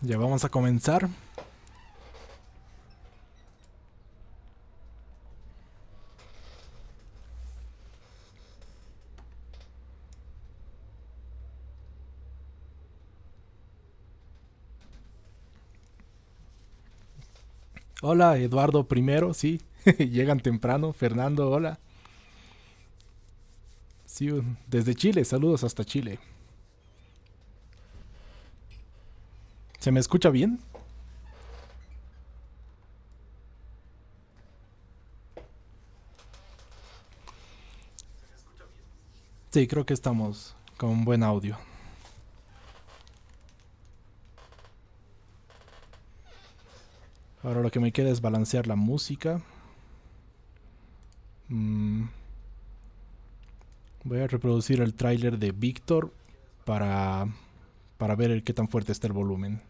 Ya vamos a comenzar. Hola, Eduardo primero, sí. Llegan temprano. Fernando, hola. Sí, desde Chile, saludos hasta Chile. ¿Se me escucha bien? Sí, creo que estamos con buen audio. Ahora lo que me queda es balancear la música. Mm, Voy a reproducir el tráiler de Víctor para, para ver qué tan fuerte está el volumen.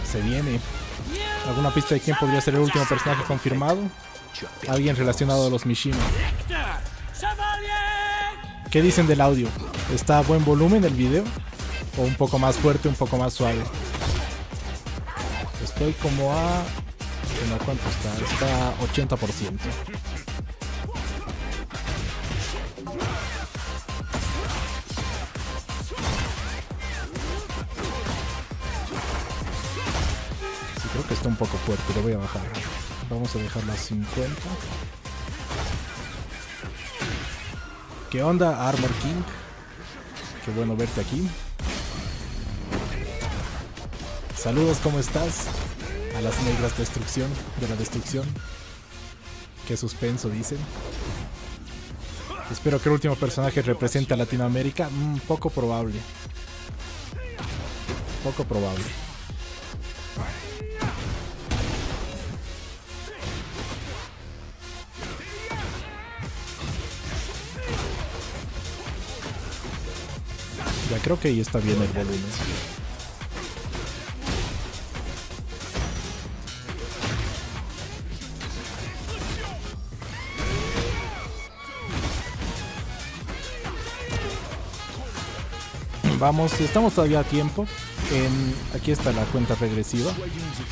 Se viene. ¿Alguna pista de quién podría ser el último personaje confirmado? Alguien relacionado a los Mishima. ¿Qué dicen del audio? ¿Está a buen volumen el video? ¿O un poco más fuerte, un poco más suave? Estoy como a... ¿A cuánto está? Está a 80%. Sí, creo que está un poco fuerte, lo voy a bajar. Vamos a dejarlo a 50. ¿Qué onda, Armor King? Qué bueno verte aquí. Saludos, ¿cómo estás? A las negras destrucción, de la destrucción. Qué suspenso, dicen. Espero que el último personaje represente a Latinoamérica. Poco probable. Poco probable. Ya creo que ahí está bien el volumen. Vamos, estamos todavía a tiempo. Aquí está la cuenta regresiva.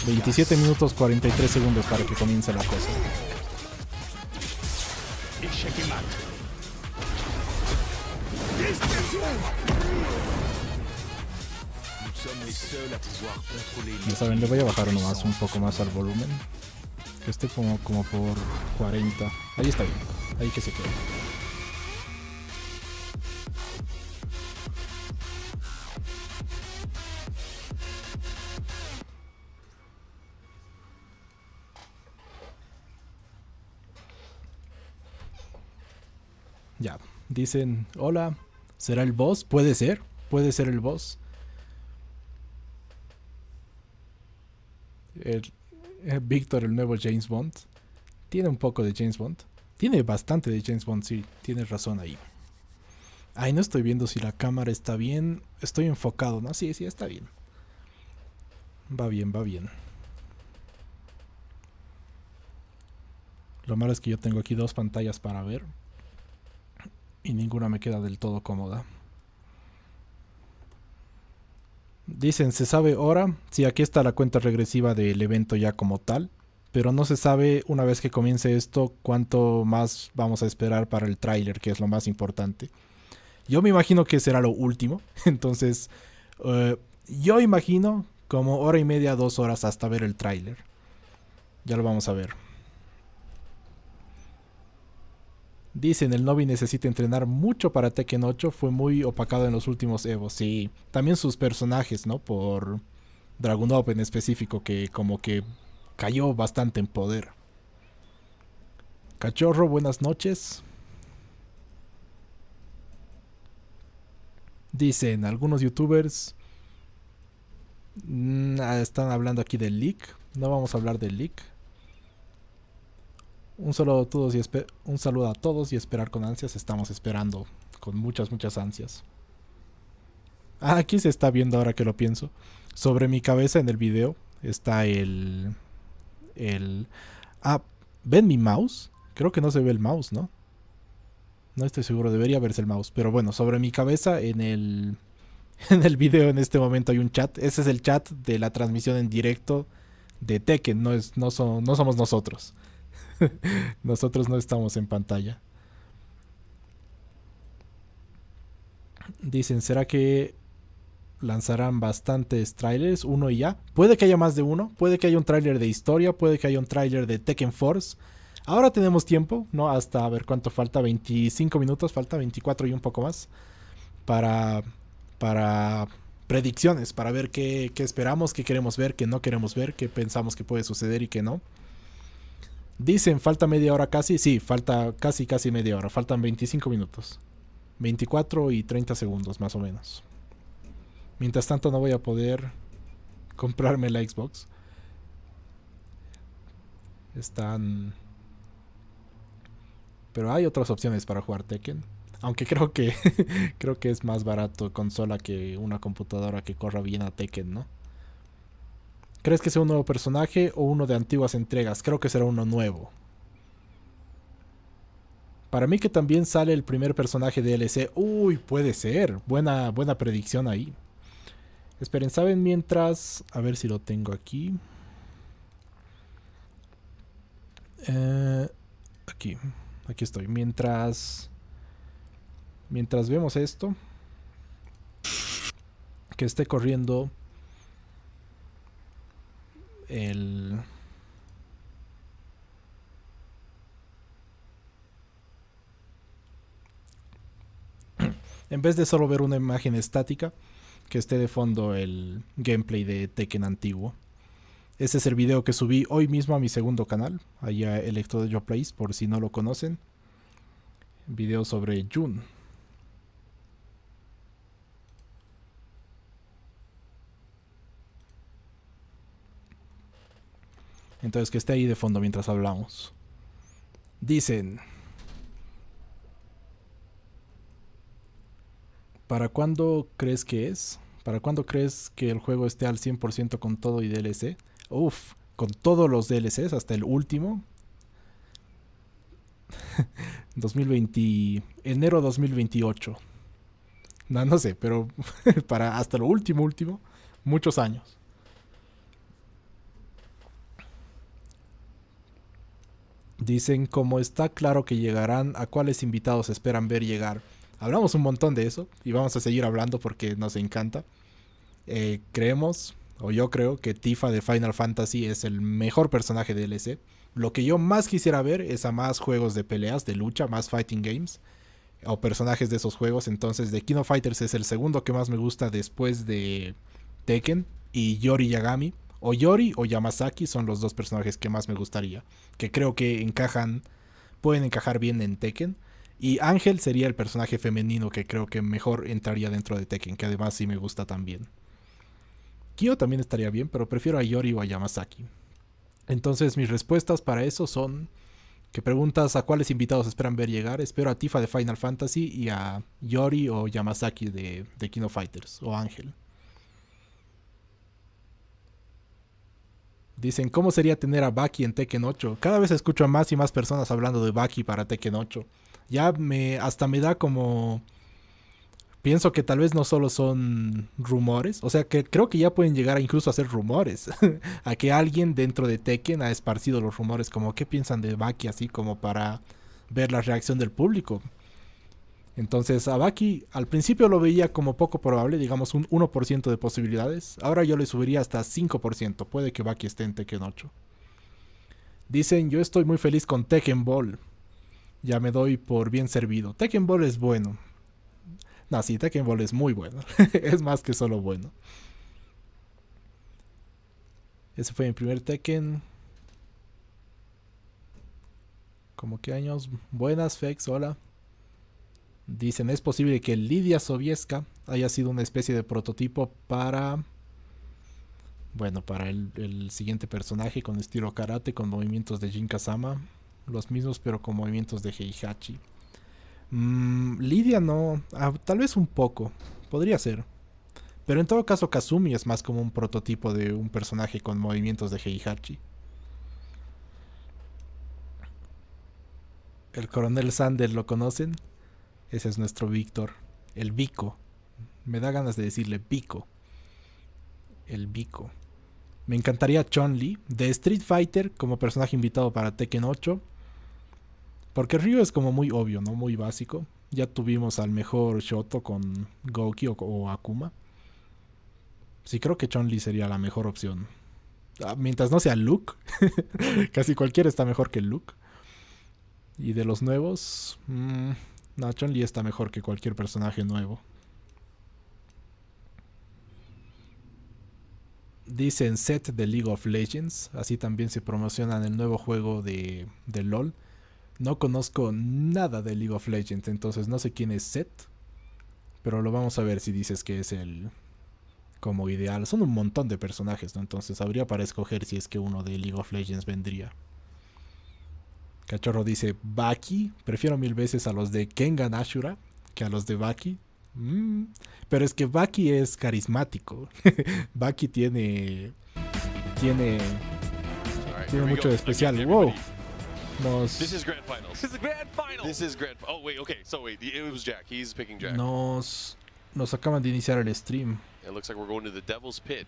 27 minutos 43 segundos para que comience la cosa. Ya saben, le voy a bajar nomás un poco más al volumen. Que esté como por 40. Ahí está bien. Ahí que se quede. Ya, dicen, hola, ¿será el boss? Puede ser el boss. Víctor, el nuevo James Bond. Tiene un poco de James Bond. Tiene bastante de James Bond, sí, tienes razón ahí. Ay, no estoy viendo si la cámara está bien. Estoy enfocado, ¿no? Sí, está bien. Va bien, va bien. Lo malo es que yo tengo aquí dos pantallas para ver. Y ninguna me queda del todo cómoda. Dicen, ¿se sabe hora? Sí, aquí está la cuenta regresiva del evento ya como tal. Pero no se sabe, una vez que comience esto, cuánto más vamos a esperar para el tráiler, que es lo más importante. Yo me imagino que será lo último. Entonces, yo imagino como hora y media, 2 horas hasta ver el tráiler. Ya lo vamos a ver. Dicen, el Nobi necesita entrenar mucho para Tekken 8. Fue muy opacado en los últimos Evos. Sí, también sus personajes, ¿no? Por Dragunov en específico, que como que cayó bastante en poder. Cachorro, buenas noches. Dicen, algunos youtubers están hablando aquí del leak. No vamos a hablar del leak. Un saludo a todos y esperar con ansias. Estamos esperando con muchas ansias. Aquí se está viendo ahora que lo pienso. Sobre mi cabeza en el video está el... ¿ven mi mouse? Creo que no se ve el mouse, ¿no? No estoy seguro, debería verse el mouse. Pero bueno, sobre mi cabeza en el video en este momento hay un chat. Ese es el chat de la transmisión en directo de Tekken. No somos nosotros. Nosotros no estamos en pantalla. Dicen, ¿será que lanzarán bastantes trailers? Uno y ya. Puede que haya más de uno. Puede que haya un tráiler de historia. Puede que haya un tráiler de Tekken Force. Ahora tenemos tiempo, ¿no? Hasta a ver cuánto falta. 25 minutos. Falta 24 y un poco más. Para predicciones. Para ver qué esperamos, qué queremos ver, qué no queremos ver, qué pensamos que puede suceder y qué no. Dicen, falta media hora casi. Sí, falta casi media hora. Faltan 25 minutos. 24 y 30 segundos más o menos. Mientras tanto no voy a poder comprarme la Xbox. Pero hay otras opciones para jugar Tekken. Aunque creo que creo que es más barato consola que una computadora que corra bien a Tekken, ¿no? ¿Crees que sea un nuevo personaje o uno de antiguas entregas? Creo que será uno nuevo. Para mí que también sale el primer personaje de DLC. Uy, puede ser. Buena predicción ahí. Esperen, ¿saben? Mientras... A ver si lo tengo aquí. Aquí estoy. Mientras vemos esto, que esté corriendo el... En vez de solo ver una imagen estática, que esté de fondo el gameplay de Tekken antiguo. Ese es el video que subí hoy mismo a mi segundo canal, allá Plays, por si no lo conocen. Video sobre Jun. Entonces que esté ahí de fondo mientras hablamos. Dicen... ¿Para cuándo crees que es? ¿Para cuándo crees que el juego esté al 100% con todo y DLC? Uf, con todos los DLCs hasta el último. 2020, enero 2028. No sé, pero para hasta lo último, muchos años. Dicen, como está claro que llegarán, ¿a cuáles invitados esperan ver llegar? Hablamos un montón de eso y vamos a seguir hablando porque nos encanta. Creemos, o yo creo, que Tifa de Final Fantasy es el mejor personaje de DLC. Lo que yo más quisiera ver es a más juegos de peleas, de lucha, más fighting games o personajes de esos juegos. Entonces, The King of Fighters es el segundo que más me gusta después de Tekken, y Yori Yagami, o Yori o Yamazaki son los dos personajes que más me gustaría, que creo que pueden encajar bien en Tekken. Y Ángel sería el personaje femenino que creo que mejor entraría dentro de Tekken, que además sí me gusta también. Kyo también estaría bien, pero prefiero a Yori o a Yamazaki. Entonces mis respuestas para eso son que preguntas a cuáles invitados esperan ver llegar. Espero a Tifa de Final Fantasy y a Yori o Yamazaki de King of Fighters o Ángel. Dicen, ¿cómo sería tener a Baki en Tekken 8? Cada vez escucho a más y más personas hablando de Baki para Tekken 8. Ya hasta me da como... Pienso que tal vez no solo son rumores. O sea, que creo que ya pueden llegar incluso a ser rumores. A que alguien dentro de Tekken ha esparcido los rumores como ¿qué piensan de Baki? Así como para ver la reacción del público. Entonces a Baki al principio lo veía como poco probable, digamos un 1% de posibilidades. Ahora yo le subiría hasta 5%. Puede que Baki esté en Tekken 8. Dicen, yo estoy muy feliz con Tekken Ball. Ya me doy por bien servido. Tekken Ball es bueno. No, sí, Tekken Ball es muy bueno. Es más que solo bueno. Ese fue mi primer Tekken. ¿Cómo qué años? Buenas, Fex, hola. Dicen, es posible que Lidia Sobieska haya sido una especie de prototipo para... Bueno, para el siguiente personaje con estilo karate, con movimientos de Jin Kazama. Los mismos, pero con movimientos de Heihachi. Lidia no. Tal vez un poco. Podría ser. Pero en todo caso, Kazumi es más como un prototipo de un personaje con movimientos de Heihachi. El coronel Sanders, ¿lo conocen? Ese es nuestro Víctor. El Vico. Me da ganas de decirle Vico. El Vico. Me encantaría Chun-Li de Street Fighter como personaje invitado para Tekken 8. Porque Ryu es como muy obvio, ¿no? Muy básico. Ya tuvimos al mejor Shoto con Gouki o Akuma. Sí, creo que Chun-Li sería la mejor opción. Mientras no sea Luke. Casi cualquiera está mejor que Luke. Y de los nuevos... no, Chun-Li está mejor que cualquier personaje nuevo. Dicen set de League of Legends. Así también se promociona el nuevo juego de LOL. No conozco nada de League of Legends, entonces no sé quién es Set. Pero lo vamos a ver si dices que es el como ideal. Son un montón de personajes, ¿no? Entonces habría para escoger si es que uno de League of Legends vendría. Cachorro dice Baki. Prefiero 1000 veces a los de Kengan Ashura que a los de Baki. Pero es que Baki es carismático. Baki tiene mucho de especial. Wow. This is grand finals. This is grand finals. This is grand. Oh wait, okay. So wait, it was Jack. He's picking Jack. Nos acaban de iniciar el stream. It looks like we're going to the Devil's Pit.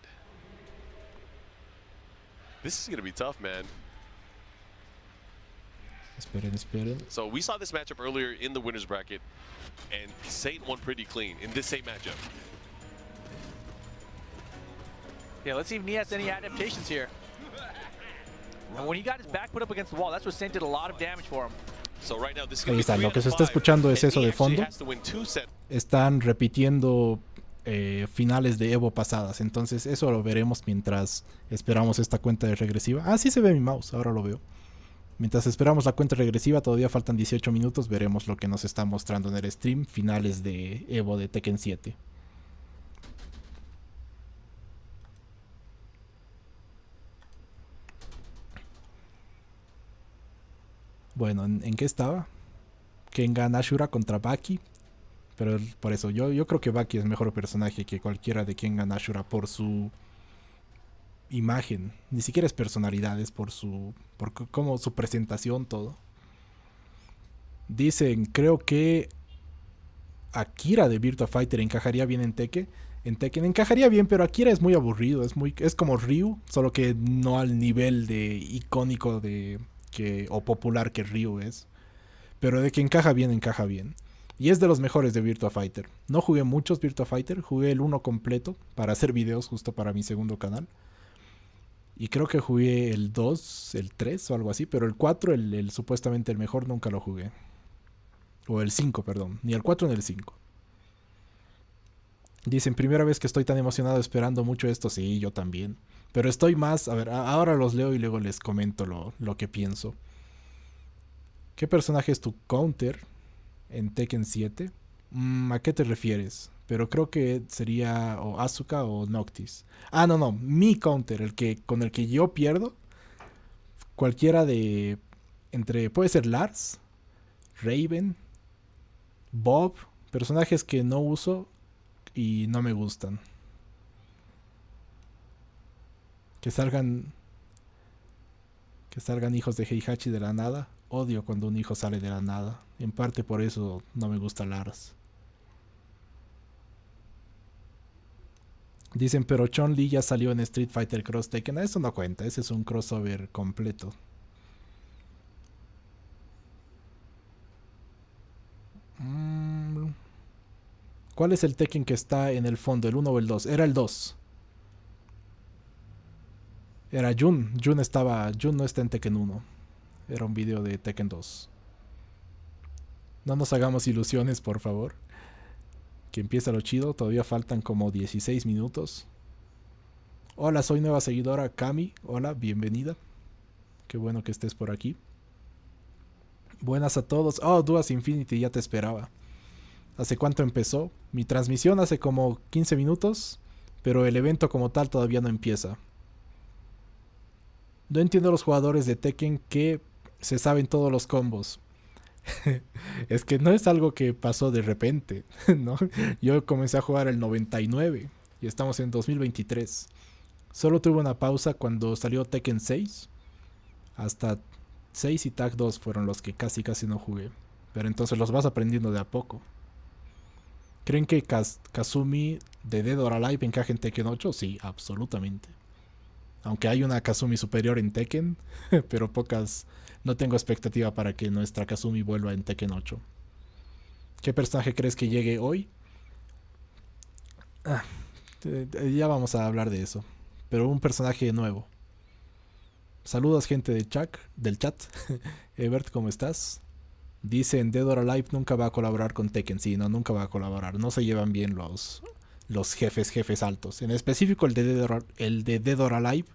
This is gonna be tough, man. Esperen. So we saw this matchup earlier in the winners bracket, and Satan won pretty clean in this same matchup. Yeah, let's see if he has any adaptations here. And when he got his back put up against the wall, that's what Saint did a lot of damage for him. So right now this is Ahí está, lo que se está escuchando es eso de fondo. Están repitiendo finales de Evo pasadas, entonces eso lo veremos mientras esperamos esta cuenta de regresiva. Ah, sí se ve mi mouse, ahora lo veo. Mientras esperamos la cuenta regresiva, todavía faltan 18 minutos, veremos lo que nos está mostrando en el stream, finales de Evo de Tekken 7. Bueno, ¿en qué estaba? Kengan Ashura contra Baki. Pero por eso, yo creo que Baki es mejor personaje que cualquiera de Kengan Ashura por su imagen. Ni siquiera es personalidad, es por como su presentación, todo. Dicen, creo que Akira de Virtua Fighter encajaría bien en Tekken. En Tekken encajaría bien, pero Akira es muy aburrido. Es como Ryu, solo que no al nivel de icónico o popular que Ryu es. Pero de que encaja bien. Y es de los mejores de Virtua Fighter. No jugué muchos Virtua Fighter, jugué el 1 completo para hacer videos justo para mi segundo canal. Y creo que jugué el 2, el 3 o algo así, pero el 4, el supuestamente el mejor, nunca lo jugué. O el 5, perdón. Ni el 4 ni el 5. Dicen, primera vez que estoy tan emocionado esperando mucho esto. Sí, yo también. Pero estoy más... A ver, ahora los leo y luego les comento lo que pienso. ¿Qué personaje es tu counter en Tekken 7? ¿A qué te refieres? Pero creo que sería o Asuka o Noctis. Ah, no. Mi counter, con el que yo pierdo. Cualquiera de... Puede ser Lars, Raven, Bob. Personajes que no uso y no me gustan. Que salgan hijos de Heihachi de la nada. Odio cuando un hijo sale de la nada. En parte por eso no me gusta Lars. Dicen, pero Chun-Li ya salió en Street Fighter Cross Tekken. Eso no cuenta, ese es un crossover completo. ¿Cuál es el Tekken que está en el fondo? ¿El 1 o el 2? Era el 2. Era Jun. Jun no está en Tekken 1. Era un video de Tekken 2. No nos hagamos ilusiones, por favor. Que empieza lo chido. Todavía faltan como 16 minutos. Hola, soy nueva seguidora Kami. Hola, bienvenida. Qué bueno que estés por aquí. Buenas a todos. Oh, Duas Infinity, ya te esperaba. ¿Hace cuánto empezó? Mi transmisión hace como 15 minutos. Pero el evento como tal todavía no empieza. No entiendo a los jugadores de Tekken que se saben todos los combos. Es que no es algo que pasó de repente, ¿no? Yo comencé a jugar el 99 y estamos en 2023. Solo tuve una pausa cuando salió Tekken 6. Hasta 6 y Tag 2 fueron los que casi no jugué. Pero entonces los vas aprendiendo de a poco. ¿Creen que Kazumi de Dead or Alive encaja en Tekken 8? Sí, absolutamente. Aunque hay una Kazumi superior en Tekken, pero pocas... No tengo expectativa para que nuestra Kazumi vuelva en Tekken 8. ¿Qué personaje crees que llegue hoy? Ya vamos a hablar de eso. Pero un personaje nuevo. Saludos gente del chat. Ebert, ¿cómo estás? Dicen Dead or Alive nunca va a colaborar con Tekken. Sí, no, nunca va a colaborar. No se llevan bien los jefes altos. En específico el de Dead or Alive,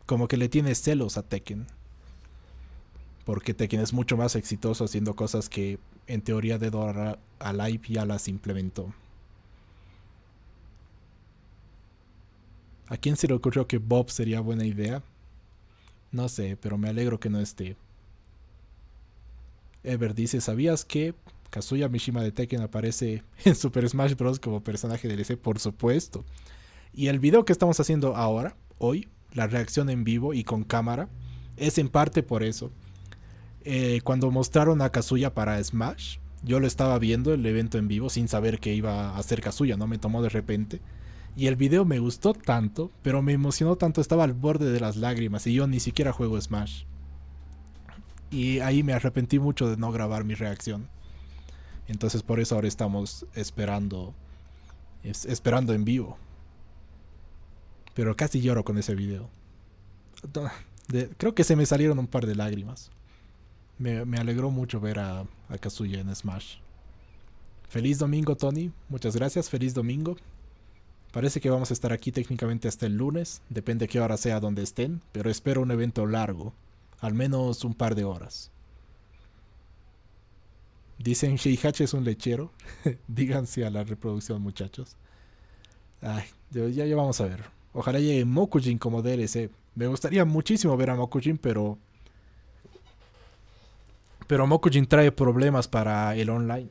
como que le tiene celos a Tekken. Porque Tekken es mucho más exitoso haciendo cosas que en teoría Dead or Alive ya las implementó. ¿A quién se le ocurrió que Bob sería buena idea? No sé, pero me alegro que no esté. Ever dice, ¿sabías que Kazuya Mishima de Tekken aparece en Super Smash Bros. Como personaje DLC? Por supuesto. Y el video que estamos haciendo ahora, hoy, la reacción en vivo y con cámara, es en parte por eso. Cuando mostraron a Kazuya para Smash, yo lo estaba viendo el evento en vivo sin saber que iba a ser Kazuya, ¿no? Me tomó de repente. Y el video me gustó tanto, pero me emocionó tanto, estaba al borde de las lágrimas y yo ni siquiera juego Smash. Y ahí me arrepentí mucho de no grabar mi reacción. Entonces por eso ahora estamos esperando en vivo. Pero casi lloro con ese video. Creo que se me salieron un par de lágrimas. Me alegró mucho ver a Kazuya en Smash. Feliz domingo, Tony. Muchas gracias, feliz domingo. Parece que vamos a estar aquí técnicamente hasta el lunes. Depende qué hora sea donde estén. Pero espero un evento largo. Al menos un par de horas. Dicen Heihachi es un lechero. Díganse a la reproducción, muchachos. Ay, ya vamos a ver. Ojalá llegue Mokujin como DLC. Me gustaría muchísimo ver a Mokujin, pero Mokujin trae problemas para el online.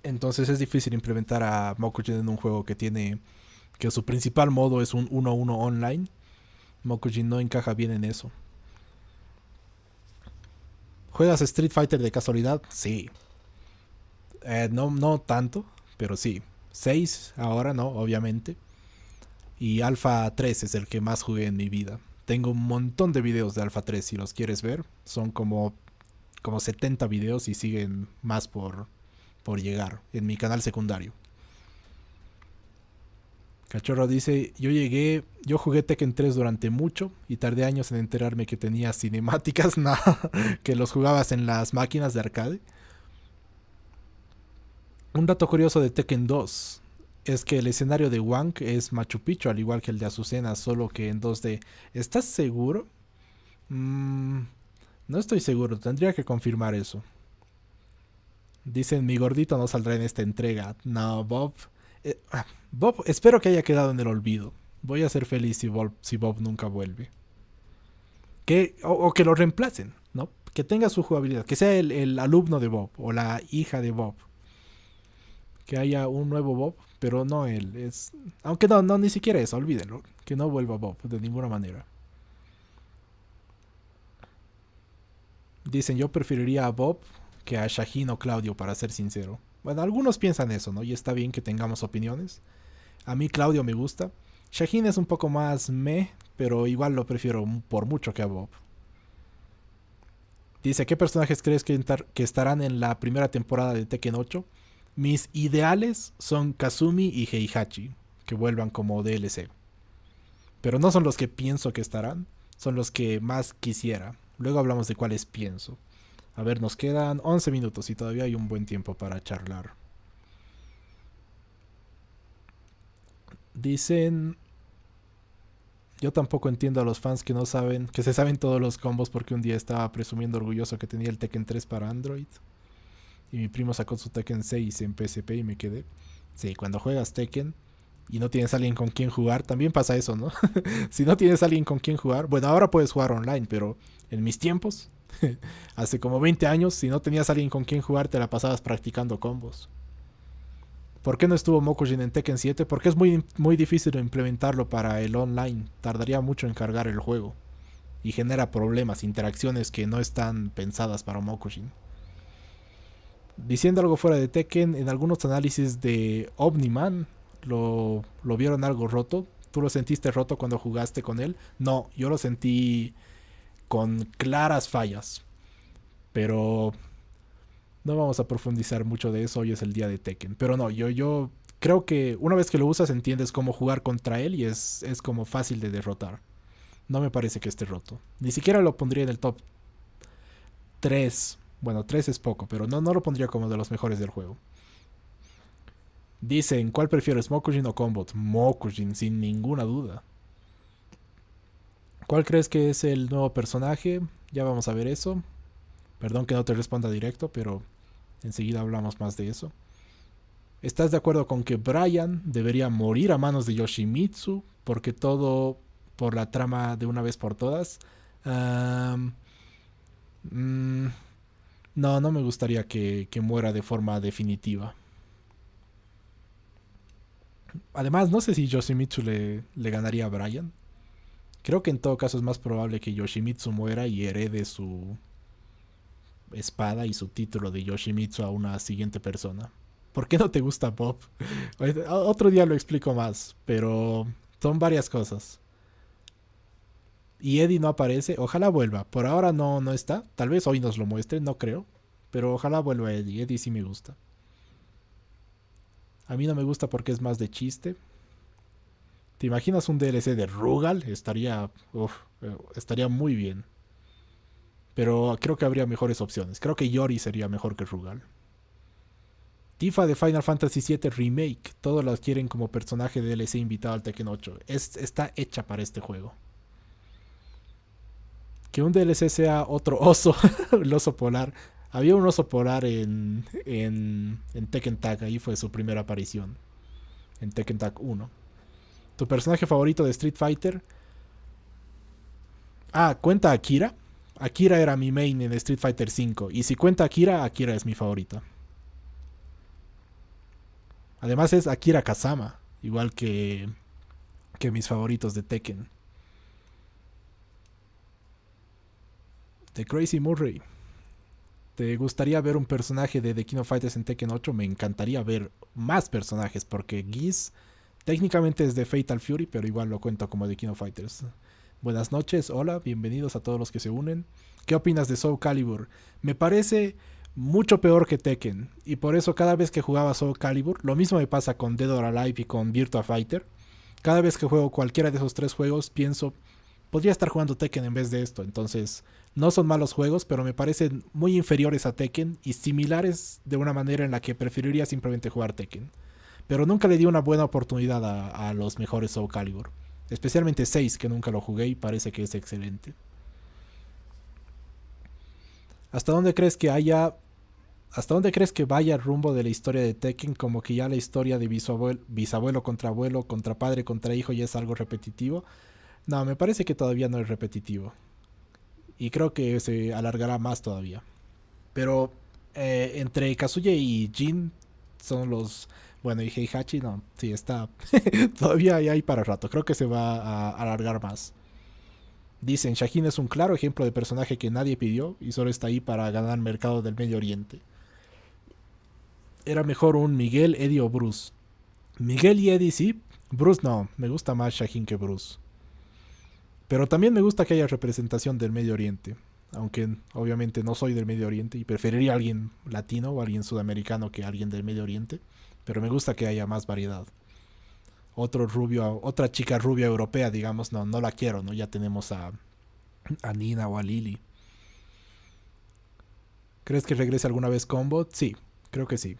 Entonces es difícil implementar a Mokujin en un juego que su principal modo es un 1-1 online. Mokujin no encaja bien en eso. ¿Juegas Street Fighter de casualidad? Sí. No tanto, pero sí. 6 ahora, ¿no? Obviamente. Y Alpha 3 es el que más jugué en mi vida. Tengo un montón de videos de Alpha 3 si los quieres ver. Son como 70 videos y siguen más por llegar en mi canal secundario. Cachorro dice, yo jugué Tekken 3 durante mucho y tardé años en enterarme que tenía cinemáticas, que los jugabas en las máquinas de arcade. Un dato curioso de Tekken 2 es que el escenario de Wang es Machu Picchu, al igual que el de Azucena, solo que en 2D. ¿Estás seguro? No estoy seguro, tendría que confirmar eso. Dicen, mi gordito no saldrá en esta entrega. No, Bob. Bob, espero que haya quedado en el olvido. Voy a ser feliz si Bob nunca vuelve. O que lo reemplacen, ¿no? Que tenga su jugabilidad. Que sea el alumno de Bob o la hija de Bob. Que haya un nuevo Bob, pero no él. Aunque no, ni siquiera eso, olvídenlo. Que no vuelva Bob de ninguna manera. Dicen, yo preferiría a Bob que a Shaheen o Claudio, para ser sincero. Bueno, algunos piensan eso, ¿no? Y está bien que tengamos opiniones. A mí Claudio me gusta. Shaheen es un poco más pero igual lo prefiero por mucho que a Bob. Dice, ¿qué personajes crees que estarán en la primera temporada de Tekken 8? Mis ideales son Kazumi y Heihachi, que vuelvan como DLC. Pero no son los que pienso que estarán, son los que más quisiera. Luego hablamos de cuáles pienso. A ver, nos quedan 11 minutos y todavía hay un buen tiempo para charlar. Dicen, yo tampoco entiendo a los fans que se saben todos los combos, porque un día estaba presumiendo orgulloso que tenía el Tekken 3 para Android. Y mi primo sacó su Tekken 6 en PSP y me quedé. Sí, cuando juegas Tekken y no tienes a alguien con quien jugar, también pasa eso, ¿no? Si no tienes a alguien con quien jugar, bueno, ahora puedes jugar online, pero en mis tiempos, hace como 20 años, si no tenías a alguien con quien jugar, te la pasabas practicando combos. ¿Por qué no estuvo Mokujin en Tekken 7? Porque es muy, muy difícil implementarlo para el online. Tardaría mucho en cargar el juego. y genera problemas, interacciones que no están pensadas para Mokujin. Diciendo algo fuera de Tekken, en algunos análisis de Omniman lo vieron algo roto. ¿Tú lo sentiste roto cuando jugaste con él? No, yo lo sentí con claras fallas. Pero no vamos a profundizar mucho de eso, hoy es el día de Tekken. Pero no, yo creo que una vez que lo usas entiendes cómo jugar contra él y es como fácil de derrotar. No me parece que esté roto. Ni siquiera lo pondría en el top 3. Bueno, 3 es poco, pero no lo pondría como de los mejores del juego. Dicen, ¿cuál prefieres, Mokujin o Combot? Mokujin, sin ninguna duda. ¿Cuál crees que es el nuevo personaje? Ya vamos a ver eso. Perdón que no te responda directo, pero enseguida hablamos más de eso. ¿Estás de acuerdo con que Brian debería morir a manos de Yoshimitsu? Porque todo por la trama de una vez por todas. No me gustaría que muera de forma definitiva. Además, no sé si Yoshimitsu le ganaría a Brian. Creo que en todo caso es más probable que Yoshimitsu muera y herede su espada y su título de Yoshimitsu a una siguiente persona. ¿Por qué no te gusta Bob? Otro día lo explico más, pero son varias cosas. Y Eddie no aparece, ojalá vuelva. Por ahora no está, tal vez hoy nos lo muestre, no creo. Pero ojalá vuelva Eddie, Eddie sí me gusta. A mí no me gusta porque es más de chiste. ¿Te imaginas un DLC de Rugal? Estaría muy bien. Pero creo que habría mejores opciones. Creo que Yori sería mejor que Rugal. Tifa de Final Fantasy VII Remake. Todos la quieren como personaje de DLC invitado al Tekken 8. Está hecha para este juego. Que un DLC sea otro oso. El oso polar. Había un oso polar en Tekken Tag. Ahí fue su primera aparición. En Tekken Tag 1. ¿Tu personaje favorito de Street Fighter? ¿Cuenta Akira? Akira era mi main en Street Fighter V. Y si cuenta Akira es mi favorita. Además es Akira Kazama. Igual que mis favoritos de Tekken. The Crazy Murray. ¿Te gustaría ver un personaje de The King of Fighters en Tekken 8? Me encantaría ver más personajes, porque Geese técnicamente es de Fatal Fury, pero igual lo cuento como The King of Fighters. Buenas noches, hola, bienvenidos a todos los que se unen. ¿Qué opinas de Soul Calibur? Me parece mucho peor que Tekken, y por eso cada vez que jugaba Soul Calibur, lo mismo me pasa con Dead or Alive y con Virtua Fighter. Cada vez que juego cualquiera de esos tres juegos pienso, podría estar jugando Tekken en vez de esto. Entonces, no son malos juegos, pero me parecen muy inferiores a Tekken y similares de una manera en la que preferiría simplemente jugar Tekken. Pero nunca le di una buena oportunidad a los mejores Soul Calibur. Especialmente 6, que nunca lo jugué y parece que es excelente. ¿Hasta dónde crees que vaya el rumbo de la historia de Tekken? Como que ya la historia de bisabuelo contra abuelo, contra padre, contra hijo ya es algo repetitivo. No, me parece que todavía no es repetitivo. Y creo que se alargará más todavía. Pero entre Kazuya y Jin son los... Bueno, y Heihachi no, sí está... todavía hay para rato. Creo que se va a alargar más. Dicen, Shaheen es un claro ejemplo de personaje que nadie pidió y solo está ahí para ganar mercado del Medio Oriente. Era mejor un Miguel, Eddie o Bruce. Miguel y Eddie sí. Bruce no, me gusta más Shaheen que Bruce. Pero también me gusta que haya representación del Medio Oriente. Aunque obviamente no soy del Medio Oriente y preferiría a alguien latino o alguien sudamericano que alguien del Medio Oriente. Pero me gusta que haya más variedad. Otra chica rubia europea, digamos, no la quiero, ¿no? Ya tenemos a Nina o a Lily. ¿Crees que regrese alguna vez Combo? Sí, creo que sí.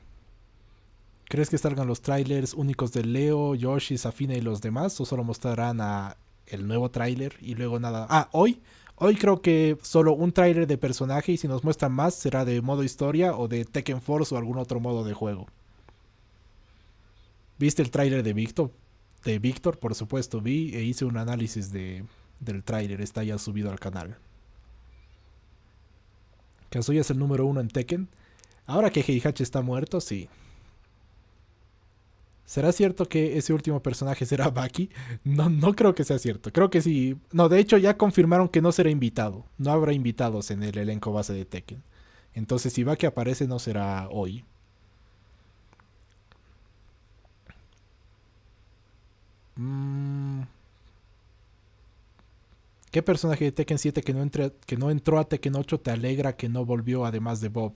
¿Crees que salgan los trailers únicos de Leo, Yoshi, Safina y los demás? ¿O solo mostrarán el nuevo tráiler y luego nada? Hoy creo que solo un tráiler de personaje, y si nos muestran más será de modo historia o de Tekken Force o algún otro modo de juego. ¿Viste el tráiler de Víctor? De Víctor, por supuesto, vi e hice un análisis del tráiler, está ya subido al canal. Kazuya es el número 1 en Tekken. Ahora que Heihachi está muerto, sí. ¿Será cierto que ese último personaje será Baki? No, no creo que sea cierto. Creo que sí. No, de hecho ya confirmaron que no será invitado. No habrá invitados en el elenco base de Tekken. Entonces si Baki aparece no será hoy. ¿Qué personaje de Tekken 7 que no entró a Tekken 8 te alegra que no volvió además de Bob?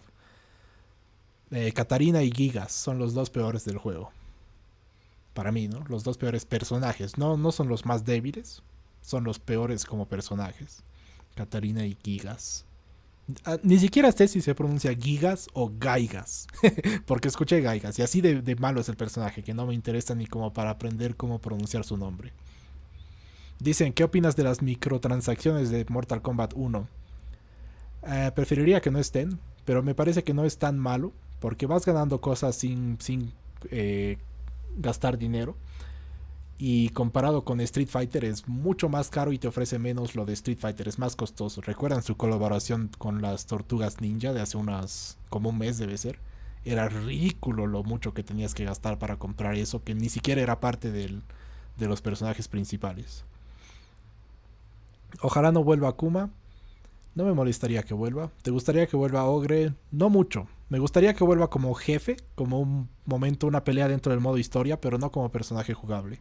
Katarina y Gigas son los dos peores del juego. Para mí, ¿no? Los dos peores personajes. No, no son los más débiles. Son los peores como personajes. Katarina y Gigas. Ni siquiera sé si se pronuncia Gigas o Gaigas. Porque escuché Gaigas. Y así de malo es el personaje. Que no me interesa ni como para aprender cómo pronunciar su nombre. Dicen, ¿qué opinas de las microtransacciones de Mortal Kombat 1? Preferiría que no estén. Pero me parece que no es tan malo. Porque vas ganando cosas sin gastar dinero. Y comparado con Street Fighter es mucho más caro y te ofrece menos. Lo de Street Fighter es más costoso. ¿Recuerdan su colaboración con las Tortugas Ninja de hace como un mes debe ser? Era ridículo lo mucho que tenías que gastar para comprar eso, que ni siquiera era parte de los personajes principales. Ojalá no vuelva Akuma. No me molestaría que vuelva. ¿Te gustaría que vuelva Ogre? No mucho. Me gustaría que vuelva como jefe, como un momento, una pelea dentro del modo historia, pero no como personaje jugable.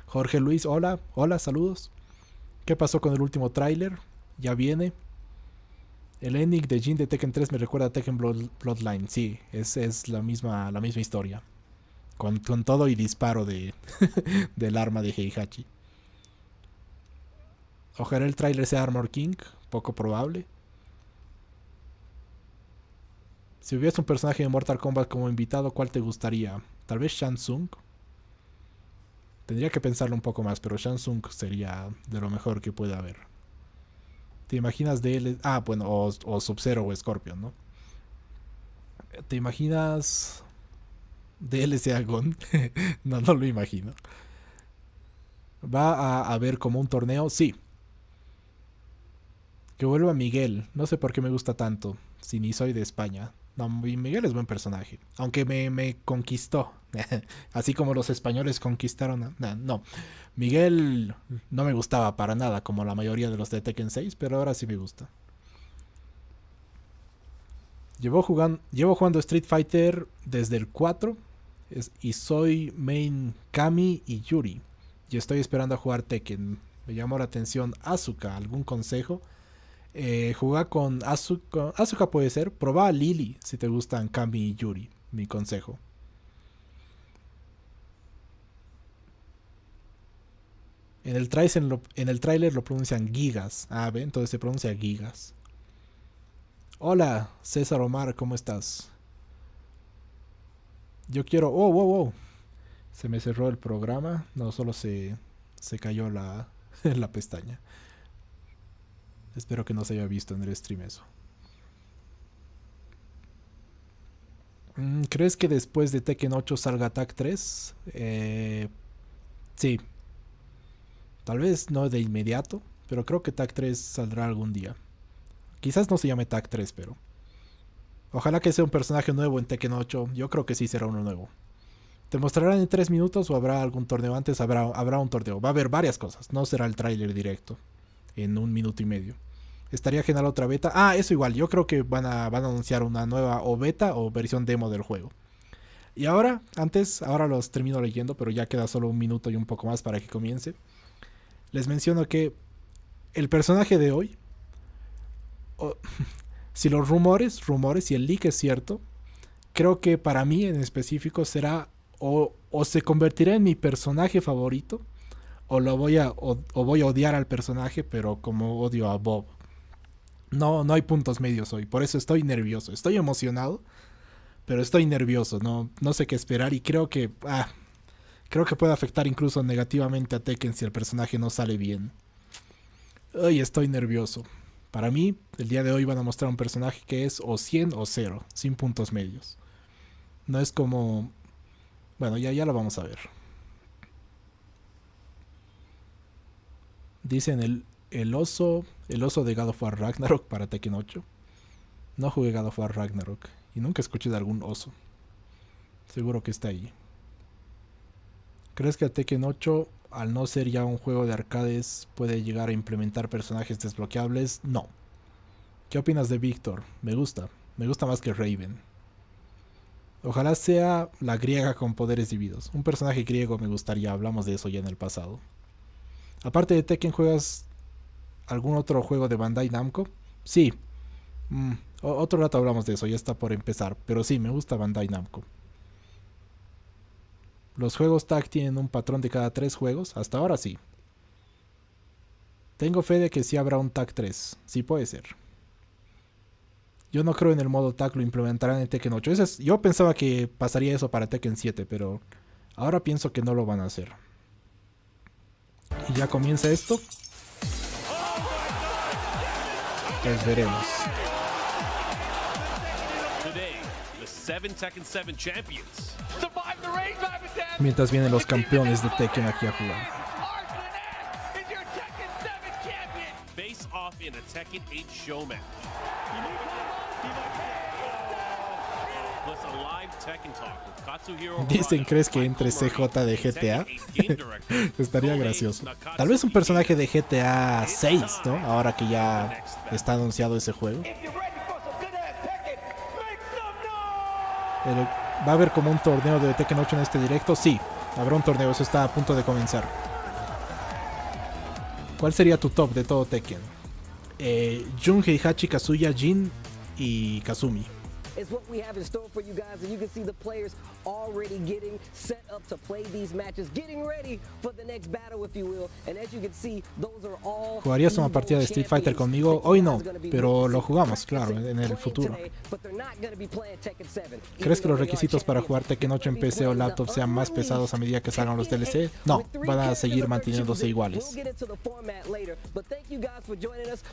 Jorge Luis, hola, hola, saludos. ¿Qué pasó con el último tráiler? Ya viene. El ending de Jin de Tekken 3 me recuerda a Tekken Bloodline. Sí, es la misma historia. Con todo y disparo del arma de Heihachi. Ojalá el tráiler sea Armor King, poco probable. Si hubiese un personaje de Mortal Kombat como invitado, ¿cuál te gustaría? Tal vez Shang Tsung. Tendría que pensarlo un poco más, pero Shang Tsung sería de lo mejor que puede haber. ¿Te imaginas de él? Ah, bueno, o Sub-Zero o Scorpion, ¿no? ¿Te imaginas DLC a Gon? No, no lo imagino. ¿Va a haber como un torneo? Sí. Que vuelva Miguel. No sé por qué me gusta tanto, si ni soy de España. No, Miguel es buen personaje. Aunque me conquistó. Así como los españoles conquistaron. No. Miguel no me gustaba para nada, como la mayoría de los de Tekken 6, pero ahora sí me gusta. Llevo jugando Street Fighter desde el 4. Y soy main Kami y Yuri. Y estoy esperando a jugar Tekken. Me llamó la atención Asuka. ¿Algún consejo? Jugar con Asuka. Asuka puede ser. Probá a Lily si te gustan Kami y Yuri. Mi consejo. En el tráiler lo pronuncian Gigas. Ah, ¿ve? Entonces se pronuncia Gigas. Hola, César Omar, ¿cómo estás? Yo quiero... Oh, wow. Se me cerró el programa. No, solo se cayó la pestaña. Espero que no se haya visto en el stream eso. ¿Crees que después de Tekken 8 salga Tag 3? Sí. Tal vez no de inmediato, pero creo que Tag 3 saldrá algún día. Quizás no se llame Tag 3, pero... Ojalá que sea un personaje nuevo en Tekken 8. Yo creo que sí será uno nuevo. ¿Te mostrarán en 3 minutos o habrá algún torneo antes? Habrá un torneo. Va a haber varias cosas. No será el tráiler directo. En 1 minuto y medio. Estaría genial otra beta. Ah, eso igual. Yo creo que van a anunciar una nueva o beta o versión demo del juego. Y ahora los termino leyendo, pero ya queda solo 1 minuto y un poco más para que comience. Les menciono que el personaje de hoy, si los rumores y el leak es cierto, creo que para mí en específico será o se convertirá en mi personaje favorito, o voy a odiar al personaje, pero como odio a Bob. No hay puntos medios hoy, por eso estoy nervioso. Estoy emocionado, pero estoy nervioso. No sé qué esperar y creo que puede afectar incluso negativamente a Tekken si el personaje no sale bien. Ay, estoy nervioso. Para mí, el día de hoy van a mostrar un personaje que es o 100 o 0, sin puntos medios. No es como... Bueno, ya lo vamos a ver. Dicen el oso de God of War Ragnarok para Tekken 8. No jugué God of War Ragnarok y nunca escuché de algún oso. Seguro que está ahí. ¿Crees que el Tekken 8, al no ser ya un juego de arcades, puede llegar a implementar personajes desbloqueables? No. ¿Qué opinas de Víctor? Me gusta más que Raven. Ojalá sea la griega con poderes divinos. Un personaje griego me gustaría, hablamos de eso ya en el pasado. Aparte de Tekken, ¿juegas algún otro juego de Bandai Namco? Sí. Otro rato hablamos de eso, ya está por empezar. Pero sí, me gusta Bandai Namco. Los juegos tag tienen un patrón de cada 3 juegos. Hasta ahora sí. Tengo fe de que sí habrá un tag 3. Sí puede ser. Yo no creo en el modo tag, lo implementarán en Tekken 8. Yo pensaba que pasaría eso para Tekken 7, pero ahora pienso que no lo van a hacer. Y ya comienza esto. Pues veremos. Mientras vienen los campeones de Tekken aquí a jugar. Dicen, ¿crees que entre CJ de GTA? Estaría gracioso. Tal vez un personaje de GTA 6, ¿no? Ahora que ya está anunciado ese juego. ¿Va a haber como un torneo de Tekken 8 en este directo? Sí, habrá un torneo, eso está a punto de comenzar. ¿Cuál sería tu top de todo Tekken? Jun, Heihachi, Kazuya, Jin y Kazumi. Is what we have in store for you guys, and you can see the players already getting set up to play these matches, getting ready for the next battle, if you will. And as you can see, those are all. ¿Jugarías una partida de Street Fighter conmigo? Hoy no, pero lo jugamos, claro, en el futuro. ¿Crees que los requisitos para jugar Tekken 8 en PC o laptop sean más pesados a medida que salgan los DLC? No, van a seguir manteniéndose iguales.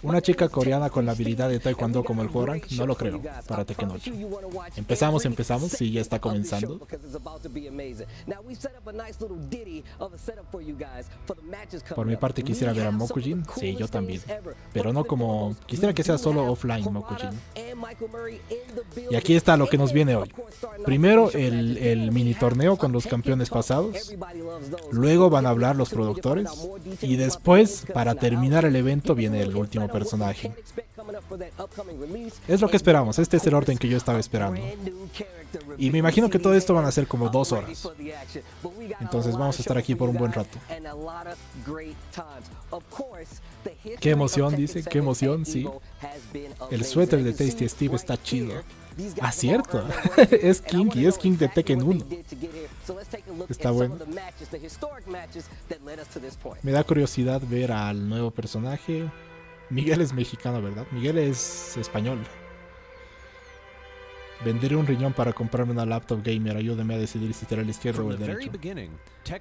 Una chica coreana con la habilidad de Taekwondo como el Hwoarang, no lo creo, para Tekken 8. Empezamos, sí, ya está comenzando. Por mi parte quisiera ver a Mokujin, sí, yo también. Pero no como... Quisiera que sea solo offline Mokujin. Y aquí está lo que nos viene hoy. Primero el mini torneo con los campeones pasados. Luego van a hablar los productores. Y después, para terminar el evento, viene el último personaje. Es lo que esperamos, este es el orden que yo estaba esperando. Y me imagino que todo esto van a ser como 2 horas. Entonces vamos a estar aquí por un buen rato. Qué emoción, dice, qué emoción, sí. El suéter de Tasty Steve está chido. Ah, cierto. Es King y es King de Tekken 1. Está bueno. Me da curiosidad ver al nuevo personaje. Miguel es mexicano, ¿verdad? Miguel es español. Venderé un riñón para comprarme una laptop gamer. Ayúdame a decidir si será el izquierdo o el derecho.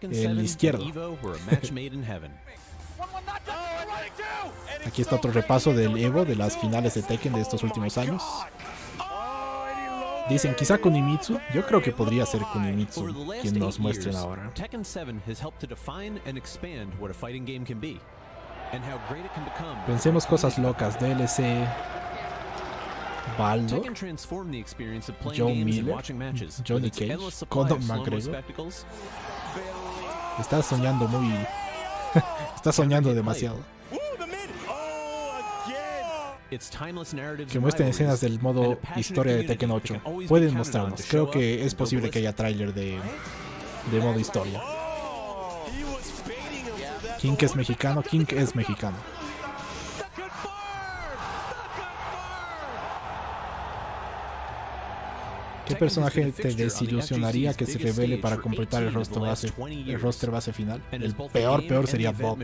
El izquierdo. Aquí está otro repaso del Evo, de las finales de Tekken de estos últimos años. Dicen quizá Kunimitsu. Yo creo que podría ser Kunimitsu quien nos muestren ahora. Pensemos cosas locas. DLC, Baldo, Joe Miller, Johnny Cage, Conor McGregor. Está soñando muy... Está soñando demasiado. Que muestren escenas del modo historia de Tekken 8. Pueden mostrarnos. Creo que es posible que haya tráiler de modo historia. King es mexicano. King es mexicano. ¿Qué personaje te desilusionaría que se revele para completar el roster base final? El peor sería Bob.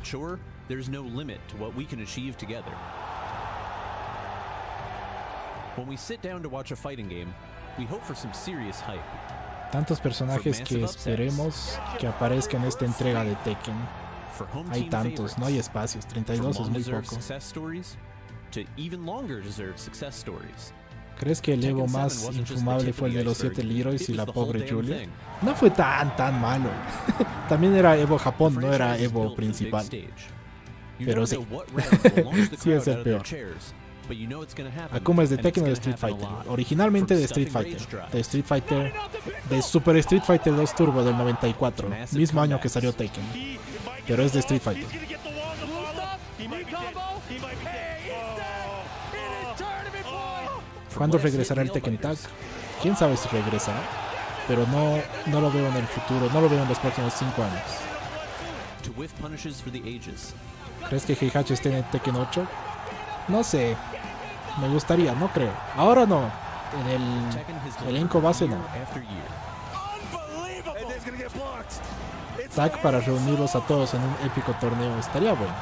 Tantos personajes que esperemos que aparezcan en esta entrega de Tekken. Hay tantos, no hay espacios. 32 es muy poco. ¿Crees que el Evo más infumable fue el de los 7 Leroys y la pobre Julia? No fue tan malo. También era Evo Japón, no era Evo principal. Pero sí. Sí es el peor. Akuma es de Tekken o de Street Fighter. Originalmente de Street Fighter. De Super Street Fighter 2 Turbo del 94. Mismo año que salió Tekken. Pero es de Street Fighter. ¿Cuándo regresará el Tekken Tag? Quién sabe si regresará. Pero no lo veo en el futuro. No lo veo en los próximos 5 años. ¿Crees que Heihachi esté en el Tekken 8? No sé. Me gustaría, no creo. Ahora no. En el elenco base no. Tag para reunirlos a todos en un épico torneo. Estaría bueno.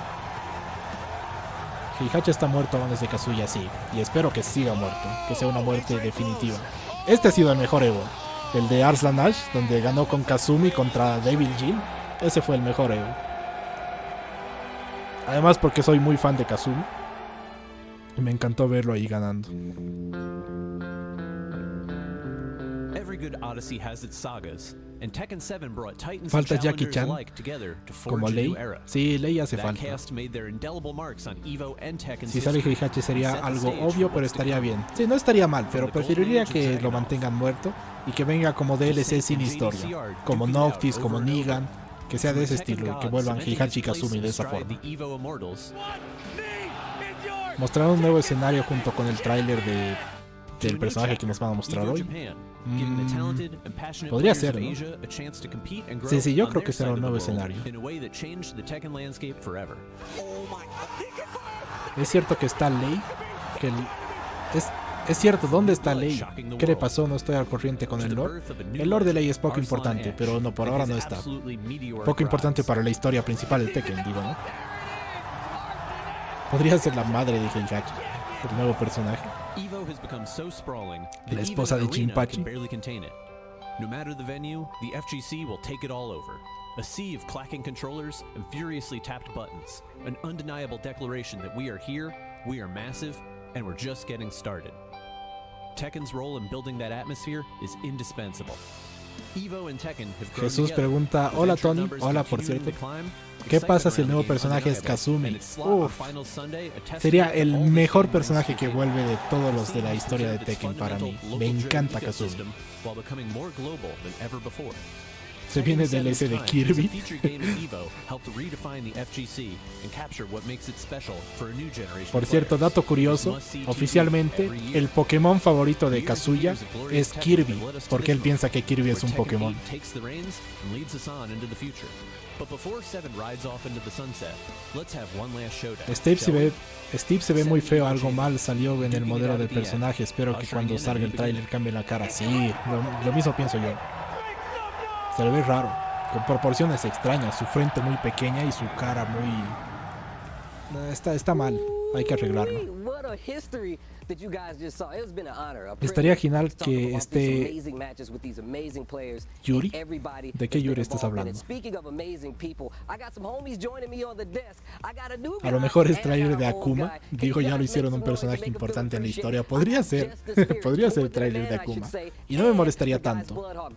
Heihachi está muerto antes de Kazuya, sí. Y espero que siga muerto. Que sea una muerte definitiva. Este ha sido el mejor Evo. El de Arslan Ash, donde ganó con Kazumi contra Devil Jin. Ese fue el mejor Evo. Además porque soy muy fan de Kazumi. Y me encantó verlo ahí ganando. Falta Jackie Chan como Lei. Sí, Lei hace falta. Si sale Heihachi sería algo obvio, pero estaría bien. Sí, no estaría mal, pero preferiría que lo mantengan muerto y que venga como DLC sin historia, como Noctis, como Negan, que sea de ese estilo y que vuelvan Heihachi y Kazumi de esa forma. Mostraron un nuevo escenario junto con el tráiler del personaje que nos van a mostrar hoy. Podría ser, ¿no? Sí, yo creo que será un nuevo escenario. Es cierto que está Lei. Es cierto, ¿dónde está Lei? ¿Qué le pasó? No estoy al corriente con el lore. El lore de Lei es poco importante, pero no, por ahora no está. Poco importante para la historia principal de Tekken, digo, ¿no? Podría ser la madre de Heihachi, el nuevo personaje. La esposa de Jinpachi. No matter the venue, the FGC will take it all over. A sea of clacking controllers and furiously tapped buttons. An undeniable declaration that we are here, we are massive, and we're just getting started. Tekken's role in building that atmosphere is indispensable. Evo and Tekken have grown Jesús together. pregunta, hola Tony, hola por cierto. ¿Qué pasa si el nuevo personaje es Kazumi? Uf, sería el mejor personaje que vuelve de todos los de la historia de Tekken para mí. Me encanta Kazumi. Se viene del S de Kirby. Por cierto, dato curioso, oficialmente el Pokémon favorito de Kazuya es Kirby, porque él piensa que Kirby es un Pokémon. Steve se ve muy feo, algo mal salió en el modelo del personaje. Espero que cuando salga el tráiler cambie la cara. Sí, lo mismo pienso yo. Se le ve raro, con proporciones extrañas, su frente muy pequeña y su cara muy... Está mal, hay que arreglarlo. Estaría genial que esté Yuri. ¿De qué Yuri estás hablando? A lo mejor es tráiler de Akuma. Digo, ya lo hicieron un personaje importante en la historia. Podría ser el tráiler de Akuma. Y no me molestaría tanto.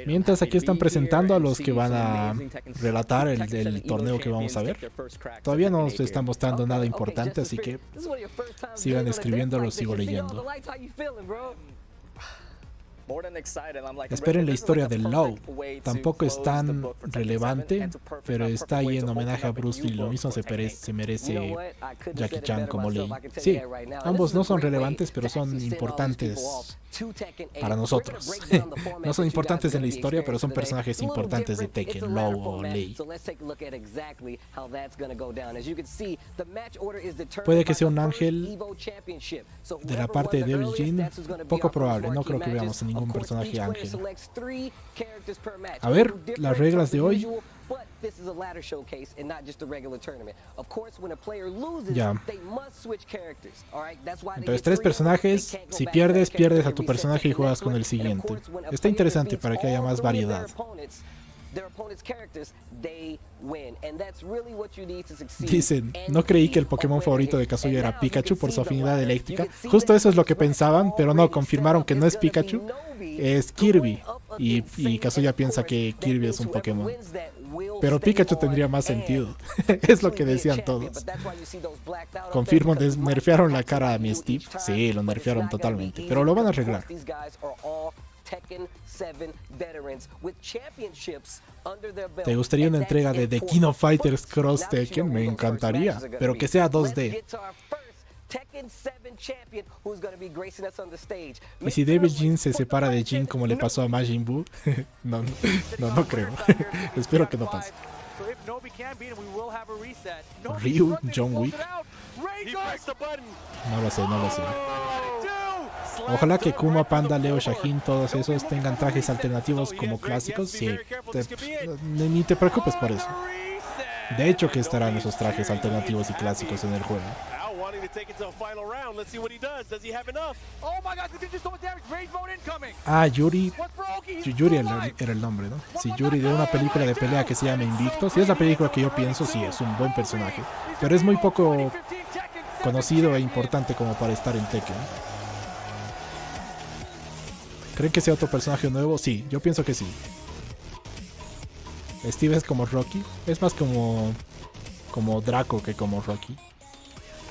Mientras aquí están presentando a los que van a relatar el torneo que vamos a ver. Todavía no se está mostrando nada importante, así que sigan escribiendo, lo sigo leyendo. Esperen la historia del Low. Tampoco es tan relevante, pero está ahí en homenaje a Bruce Lee. Lo mismo se merece Jackie Chan como Lei. Sí, ambos no son relevantes, pero son importantes para nosotros. No son importantes en la historia, pero son personajes importantes de Tekken, Low o Lei. Puede que sea un ángel de la parte de Devil Jin. Poco probable, no creo que veamos a ningún personaje ángel. A ver, las reglas de hoy. Ya. Entonces 3 personajes. Si pierdes, pierdes a tu personaje y juegas con el siguiente. Está interesante para que haya más variedad. Dicen, no creí que el Pokémon favorito de Kazuya era Pikachu por su afinidad eléctrica. Justo eso es lo que pensaban, pero no, confirmaron que no es Pikachu, es Kirby. Y Kazuya piensa que Kirby es un Pokémon. Pero Pikachu tendría más sentido. Es lo que decían todos. Confirmo, nerfearon la cara a mi Steve. Sí, lo nerfearon totalmente. Pero lo van a arreglar. ¿Te gustaría una entrega de The King of Fighters Cross Tekken? Me encantaría, pero que sea 2D. ¿Y si Devil Jin se separa de Jin como le pasó a Majin Buu? No creo. Espero que no pase. Ryu, John Wick. No lo sé. Ojalá que Kuma, Panda, Leo, Shaheen, todos esos tengan trajes alternativos como clásicos. Sí, ni te preocupes por eso. De hecho que estarán esos trajes alternativos y clásicos en el juego. Ah, Yuri. Yuri era el nombre, ¿no? Sí, Yuri, de una película de pelea que se llama Invicto. Si es la película que yo pienso, sí, es un buen personaje. Pero es muy poco conocido e importante como para estar en Tekken. ¿Creen que sea otro personaje nuevo? Sí, yo pienso que sí. Steve es como Rocky. Es más como Draco que como Rocky.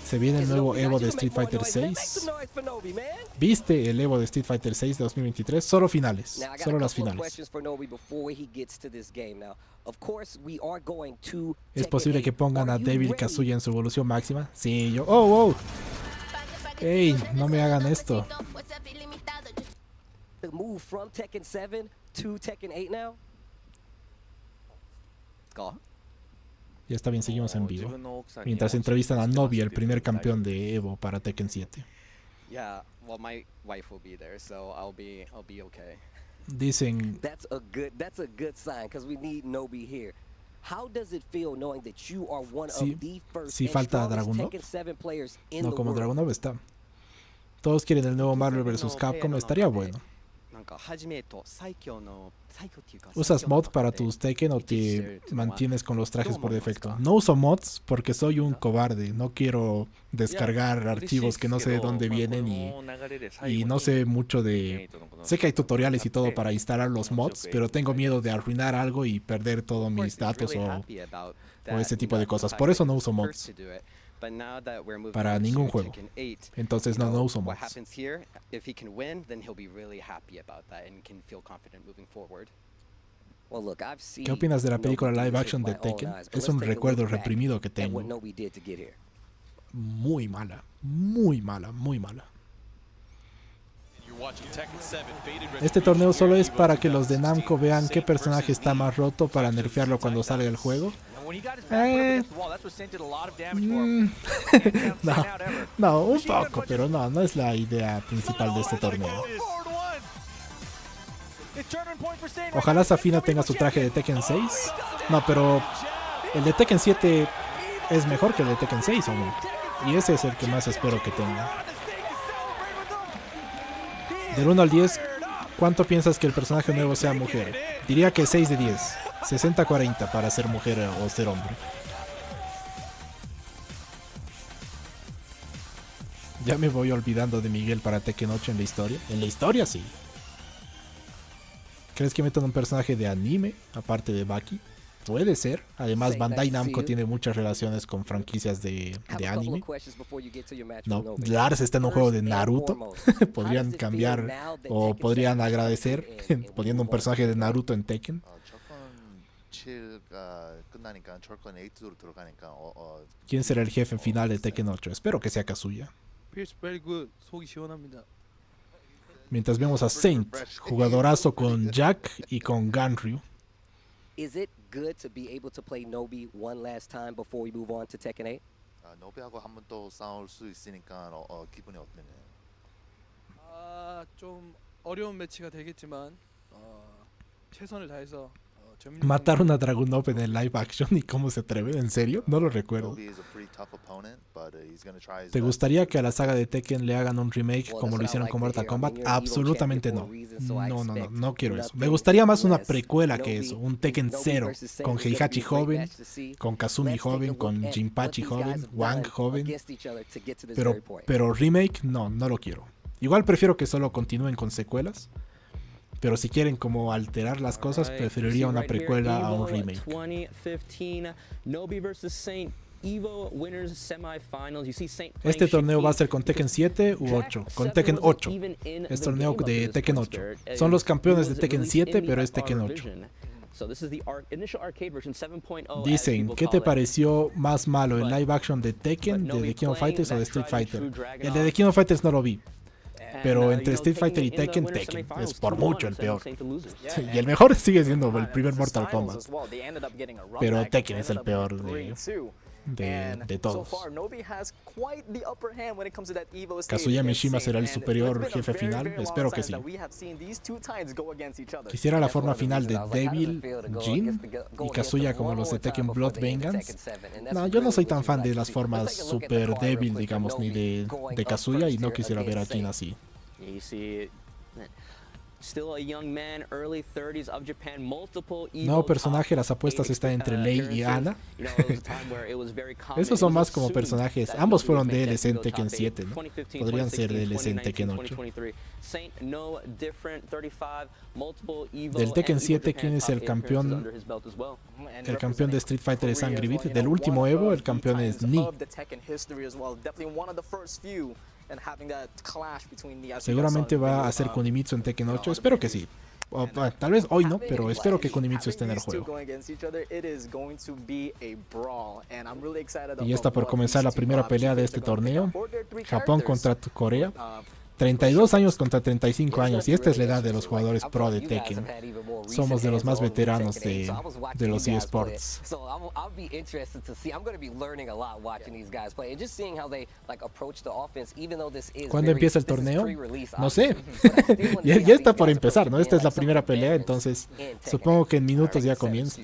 Se viene el nuevo Evo de Street Fighter 6. ¿Viste el Evo de Street Fighter 6 de 2023? Solo finales. Solo las finales. ¿Es posible que pongan a Devil Kazuya en su evolución máxima? Sí, yo... ¡Oh, wow! ¡Ey! No me hagan esto. Ya está bien, seguimos en vivo. Mientras entrevistan a Nobi, el primer campeón de Evo para Tekken 7. Dicen... Sí, falta Dragunov. No, como Dragunov está. Todos quieren el nuevo Marvel vs. Capcom, estaría bueno. ¿Usas mod para tus Tekken o te mantienes con los trajes por defecto? No uso mods porque soy un cobarde. No quiero descargar archivos que no sé de dónde vienen y no sé mucho de... Sé que hay tutoriales y todo para instalar los mods, pero tengo miedo de arruinar algo y perder todos mis datos o ese tipo de cosas. Por eso no uso mods. Para ningún juego. Entonces no uso mods. ¿Qué opinas de la película live action de Tekken? Es un recuerdo reprimido que tengo. Muy mala. Este torneo solo es para que los de Namco vean qué personaje está más roto para nerfearlo cuando salga el juego. No, un poco, pero no es la idea principal de este torneo. Ojalá Safina tenga su traje de Tekken 6. No, pero el de Tekken 7 es mejor que el de Tekken 6, ¿o no? Y ese es el que más espero que tenga. Del 1 al 10, ¿cuánto piensas que el personaje nuevo sea mujer? Diría que 6 de 10. 60-40 para ser mujer o ser hombre. Ya me voy olvidando de Miguel para Tekken 8 en la historia. En la historia sí. ¿Crees que metan un personaje de anime aparte de Baki? Puede ser. Además Bandai Namco tiene muchas relaciones con franquicias de anime. No, Lars está en un juego de Naruto. Podrían cambiar o podrían agradecer poniendo un personaje de Naruto en Tekken. ¿Quién será el jefe final de Tekken 8? Espero que sea Kazuya. Mientras vemos a Saint, jugadorazo con Jack y con Ganryu. 노비하고 한 번 또 싸울 수 있으니까 기분이 어떠냐? 좀 어려운 매치가 되겠지만 최선을 다해서 Mataron a Dragunov en el live action y cómo se atreven, ¿en serio? No lo recuerdo. ¿Te gustaría que a la saga de Tekken le hagan un remake como lo hicieron con Mortal Kombat? Absolutamente no. No quiero eso. Me gustaría más una precuela que eso, un Tekken 0, con Heihachi joven, con Kazumi joven, con Jinpachi joven, Wang joven. Pero remake, no lo quiero. Igual prefiero que solo continúen con secuelas. Pero si quieren como alterar las cosas, preferiría una precuela a un remake. 2015, Nobi vs Saint Evo winners semifinals. You see Saint Este torneo va a ser con Tekken 7 u 8, con Tekken 8. Es torneo de Tekken 8. Son los campeones de Tekken 7, pero es Tekken 8. Dicen, ¿qué te pareció más malo, el live action de Tekken, de The King of Fighters o de Street Fighter? El de The King of Fighters no lo vi. Pero entre Street Fighter y Tekken es por mucho el peor. Y el mejor sigue siendo el primer Mortal Kombat. Pero Tekken es el peor de todos. Kazuya Mishima será el superior jefe final, espero que sí. Quisiera la forma final de Devil, Jin y Kazuya como los de Tekken Blood Vengeance. No, yo no soy tan fan de las formas super débil, digamos, ni de Kazuya, y no quisiera ver a Jin así. Nuevo personaje, las apuestas están entre Lei y Ana. Esos son más como personajes. Ambos fueron DLC en Tekken 7, ¿no? Podrían ser DLC en Tekken 8. Del Tekken 7, ¿quién es el campeón? El campeón de Street Fighter es Angry Beat. Del último Evo, el campeón es Ni. Seguramente va a hacer Kunimitsu en Tekken 8, espero que sí. O, tal vez hoy no, pero espero que Kunimitsu esté en el juego. Y ya está por comenzar la primera pelea de este torneo. Japón contra Corea. 32 años contra 35 años, y esta es la edad de los jugadores pro de Tekken. Somos de los más veteranos de los eSports. ¿Cuándo empieza el torneo? No sé. ya está por empezar, ¿no? Esta es la primera pelea, entonces supongo que en minutos ya comienza.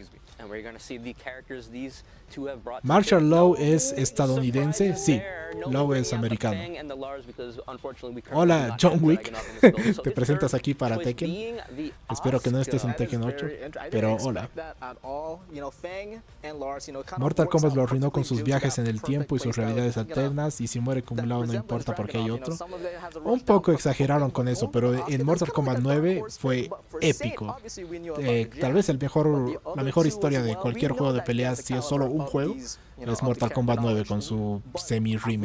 Marshall Law es estadounidense, sí, Law es americano. Hola, John Wick, te presentas aquí para Tekken. Espero que no estés en Tekken 8, pero hola. Mortal Kombat lo arruinó con sus viajes en el tiempo y sus realidades alternas, y si muere como un Law no importa porque hay otro. Un poco exageraron con eso, pero en Mortal Kombat 9 fue épico. Tal vez la mejor historia de cualquier juego de peleas, si es solo un juego, es Mortal Kombat 9 con su semi-remake.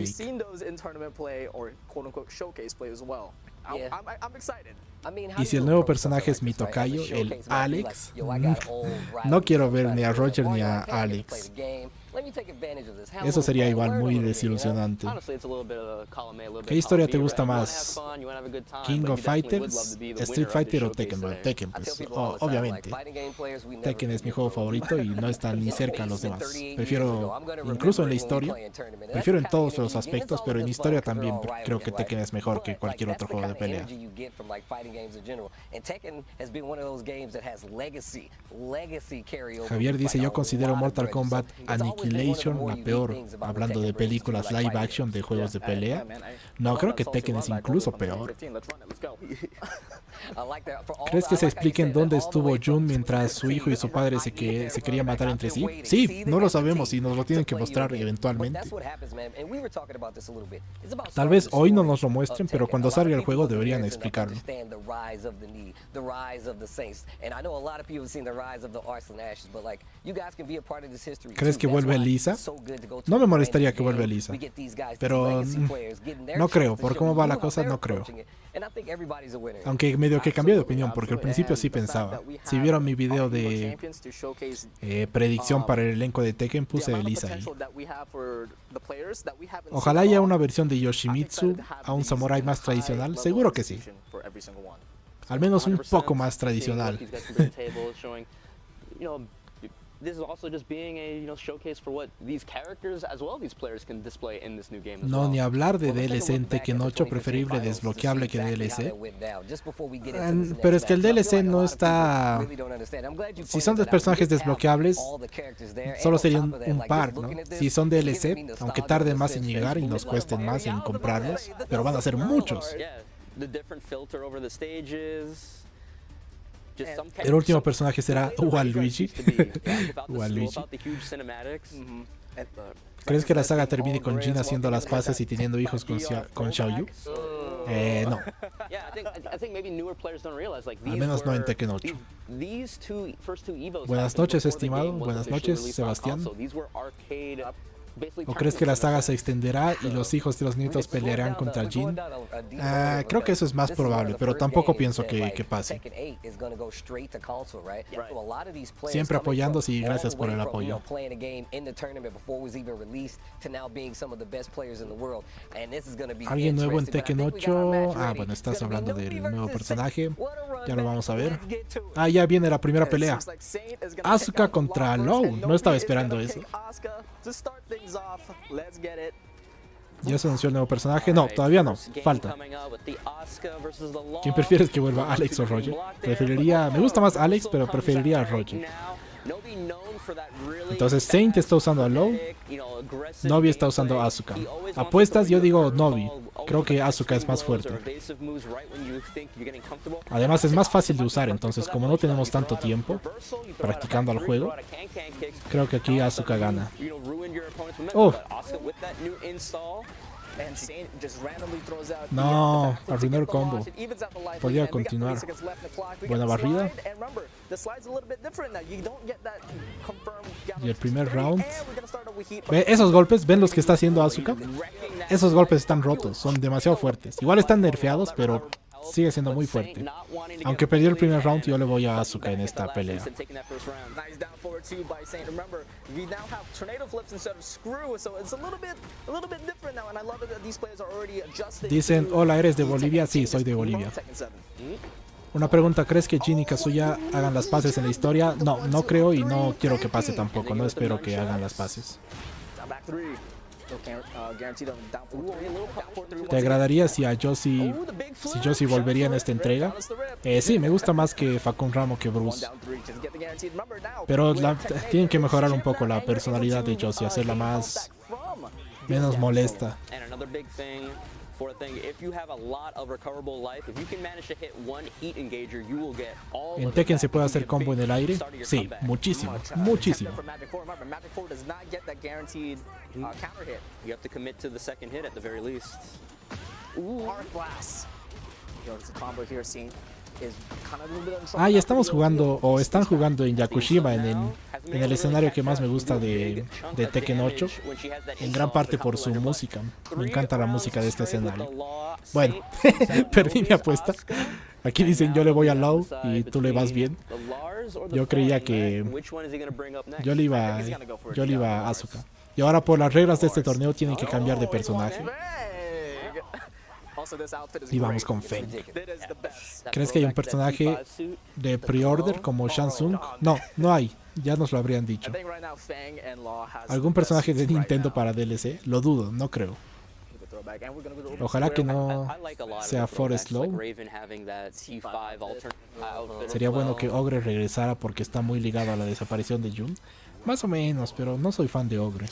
Y si el nuevo personaje es mi tocayo, el Alex, no quiero ver ni a Roger ni a Alex. Eso sería igual muy desilusionante. ¿Qué historia te gusta más? ¿King of Fighters, Street Fighter o Tekken? Bueno, Tekken, pues, obviamente. Tekken es mi juego favorito y no está ni cerca a los demás. Prefiero, incluso en la historia, prefiero en todos los aspectos, pero en historia también creo que Tekken es mejor que cualquier otro juego de pelea. Javier dice, yo considero Mortal Kombat Annihilation la peor, hablando de películas live action de juegos de pelea. No, creo que Tekken es incluso peor. ¿Crees que se expliquen dónde estuvo Jun mientras su hijo y su padre se querían matar entre sí? Sí, no lo sabemos y nos lo tienen que mostrar eventualmente. Tal vez hoy no nos lo muestren, pero cuando salga el juego deberían explicarlo. ¿Crees que vuelve Lisa? No me molestaría que vuelva Lisa, pero no creo, por cómo va la cosa no creo. Aunque medio que cambié de opinión, porque al principio sí pensaba. Si vieron mi video de predicción para el elenco de Tekken, puse a Lisa ahí. Ojalá haya una versión de Yoshimitsu a un samurái más tradicional, seguro que sí. Al menos un poco más tradicional. No, ni hablar de DLC en Tekken 8, preferible desbloqueable que DLC. Pero es que el DLC no está... Si son de personajes desbloqueables, solo serían un par, ¿no? Si son DLC, aunque tarden más en llegar y nos cuesten más en comprarlos, pero van a ser muchos. El último personaje será Waluigi. Waluigi. ¿Crees que la saga termine con Jin haciendo las paces y teniendo hijos con Xiaoyu? No. Yeah, I think maybe newer players don't realize like Al menos no en Tekken 8. These first two Evos. Buenas noches, estimado. Buenas noches, Sebastián. ¿O crees que la saga se extenderá y los hijos de los nietos pelearán contra Jin? Creo que eso es más probable, pero tampoco pienso que pase. Siempre apoyándose y gracias por el apoyo. ¿Alguien nuevo en Tekken 8? Ah, bueno, estás hablando del nuevo personaje. Ya lo vamos a ver. Ah, ya viene la primera pelea. Asuka contra Low. No estaba esperando eso. ¿Ya se anunció el nuevo personaje? No, todavía no. Falta. ¿Quién prefieres que vuelva, Alex o Roger? Preferiría... Me gusta más Alex, pero preferiría a Roger. Entonces Saint está usando a Low, Novi está usando a Asuka. Apuestas, yo digo Novi. Creo que Asuka es más fuerte. Además es más fácil de usar, entonces como no tenemos tanto tiempo practicando al juego, creo que aquí Asuka gana. Oh. No, arruinó el combo. Podría continuar. Buena barrida. Y el primer round. ¿Ve esos golpes? ¿Ven los que está haciendo Asuka? Esos golpes están rotos, son demasiado fuertes. Igual están nerfeados, pero sigue siendo muy fuerte. Aunque perdió el primer round, yo le voy a Asuka en esta pelea. Dicen, hola, ¿eres de Bolivia? Sí, soy de Bolivia. Una pregunta, ¿crees que Jin y Kazuya hagan las paces en la historia? No, no creo y no quiero que pase tampoco. No espero que hagan las paces. ¿Te agradaría si Josie volvería en esta entrega? Sí, me gusta más que Facun Ramo que Bruce. Pero tienen que mejorar un poco la personalidad de Josie, hacerla menos molesta. ¿En Tekken se puede hacer combo en el aire? Sí, muchísimo, muchísimo. Ah, ya estamos jugando, o están jugando en Yakushima, en el escenario que más me gusta de Tekken 8, en gran parte por su música. Me encanta la música de este escenario. Bueno, perdí mi apuesta. Aquí dicen yo le voy a Low y tú le vas bien. Yo creía que yo le iba a Asuka. Y ahora por las reglas de este torneo tienen que cambiar de personaje. Y vamos con Feng. ¿Crees que hay un personaje de pre-order como Shansung? No, no hay. Ya nos lo habrían dicho. ¿Algún personaje de Nintendo para DLC? Lo dudo, no creo. Ojalá que no sea Forest Low. Sería bueno que Ogre regresara porque está muy ligado a la desaparición de Jun. Más o menos, pero no soy fan de Ogre.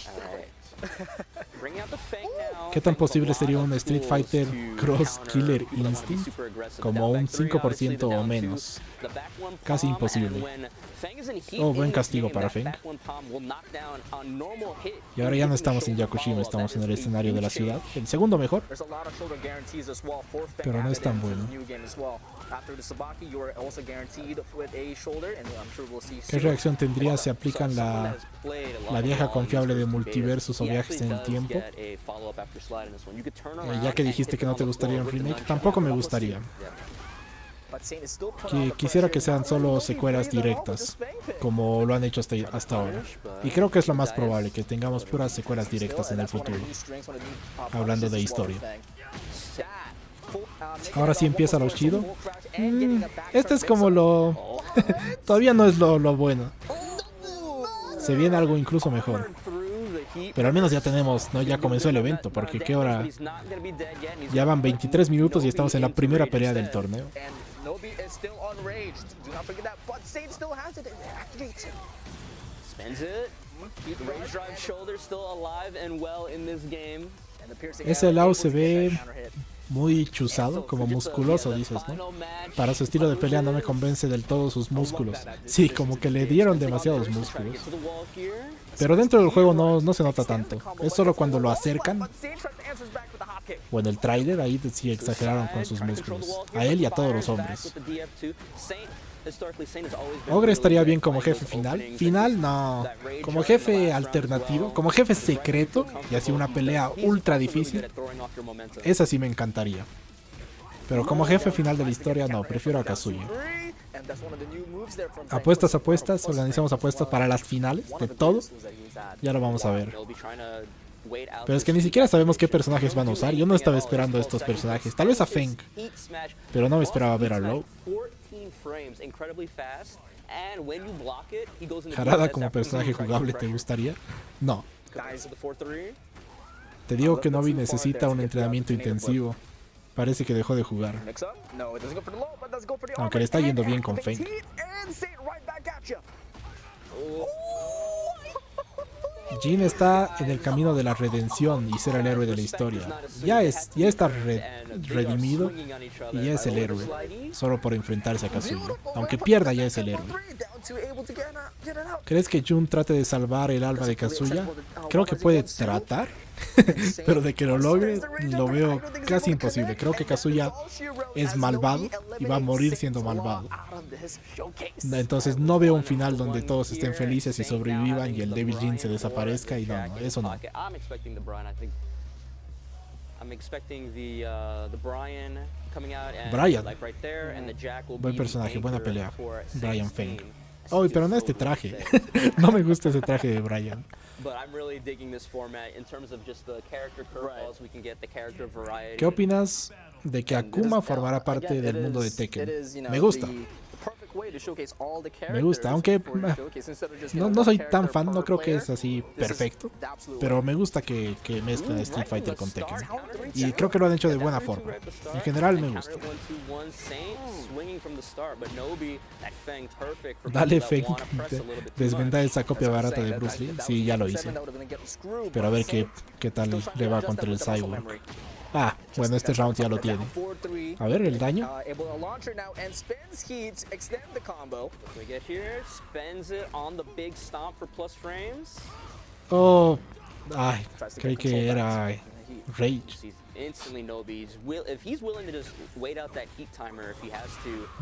¿Qué tan posible sería un Street Fighter Cross Killer Instinct? Como un 5% o menos. Casi imposible. Oh, buen castigo para Feng. Y ahora ya no estamos en Yakushima, estamos en el escenario de la ciudad. El segundo mejor, pero no es tan bueno. ¿Qué reacción tendría si aplican la vieja confiable de multiversos o viajes en el tiempo? Ya que dijiste que no te gustaría un remake, tampoco me gustaría. Quisiera que sean solo secuelas directas, como lo han hecho hasta ahora. Y creo que es lo más probable, que tengamos puras secuelas directas en el futuro, hablando de historia. Ahora sí empieza lo chido. Este es como lo... Todavía no es lo bueno. Se viene algo incluso mejor. Pero al menos ya tenemos, ¿no? Ya comenzó el evento, porque ¿qué hora? Ya van 23 minutos y estamos en la primera pelea del torneo. Ese Lau se ve muy chuzado, como musculoso, dices, ¿no? Para su estilo de pelea no me convence del todo sus músculos. Sí, como que le dieron demasiados músculos. Pero dentro del juego no se nota tanto. Es solo cuando lo acercan O en el tráiler, ahí sí exageraron con sus músculos. A él y a todos los hombres. Ogre estaría bien como jefe final. Final, no. Como jefe alternativo, como jefe secreto, y así una pelea ultra difícil. Esa sí me encantaría. Pero como jefe final de la historia, no, prefiero a Kazuya. Apuestas, organizamos apuestas para las finales de todo. Ya lo vamos a ver. Pero es que ni siquiera sabemos qué personajes van a usar. Yo no estaba esperando a estos personajes. Tal vez a Feng, pero no me esperaba ver a Low. Harada como personaje jugable, ¿te gustaría? No. Te digo que Nobi necesita un entrenamiento intensivo. Parece que dejó de jugar. Aunque le está yendo bien con Feng. Jin está en el camino de la redención y ser el héroe de la historia. Ya está redimido y ya es el héroe. Solo por enfrentarse a Kazuya. Aunque pierda, ya es el héroe. ¿Crees que Jun trate de salvar el alma de Kazuya? Creo que puede tratar. Pero de que lo logre, lo veo casi imposible. Creo que Kazuya es malvado y va a morir siendo malvado. Entonces no veo un final donde todos estén felices y sobrevivan y el Devil Jin se desaparezca y no, eso no. Brian. Buen personaje, buena pelea. Brian Feng. Oh, pero no este traje. No me gusta ese traje de Brian. ¿Qué opinas de que Akuma formará parte del mundo de Tekken? Me gusta. Me gusta, aunque no soy tan fan, no creo que es así perfecto. Pero me gusta que mezclen Street Fighter con Tekken. Y creo que lo han hecho de buena forma. En general me gusta. Dale, Feng, desvenda esa copia barata de Bruce Lee. Sí, ya lo hice. Pero a ver qué tal le va contra el Cyborg. Ah, bueno, este round ya lo tiene. A ver, el daño. Oh, ay, creí que era Rage.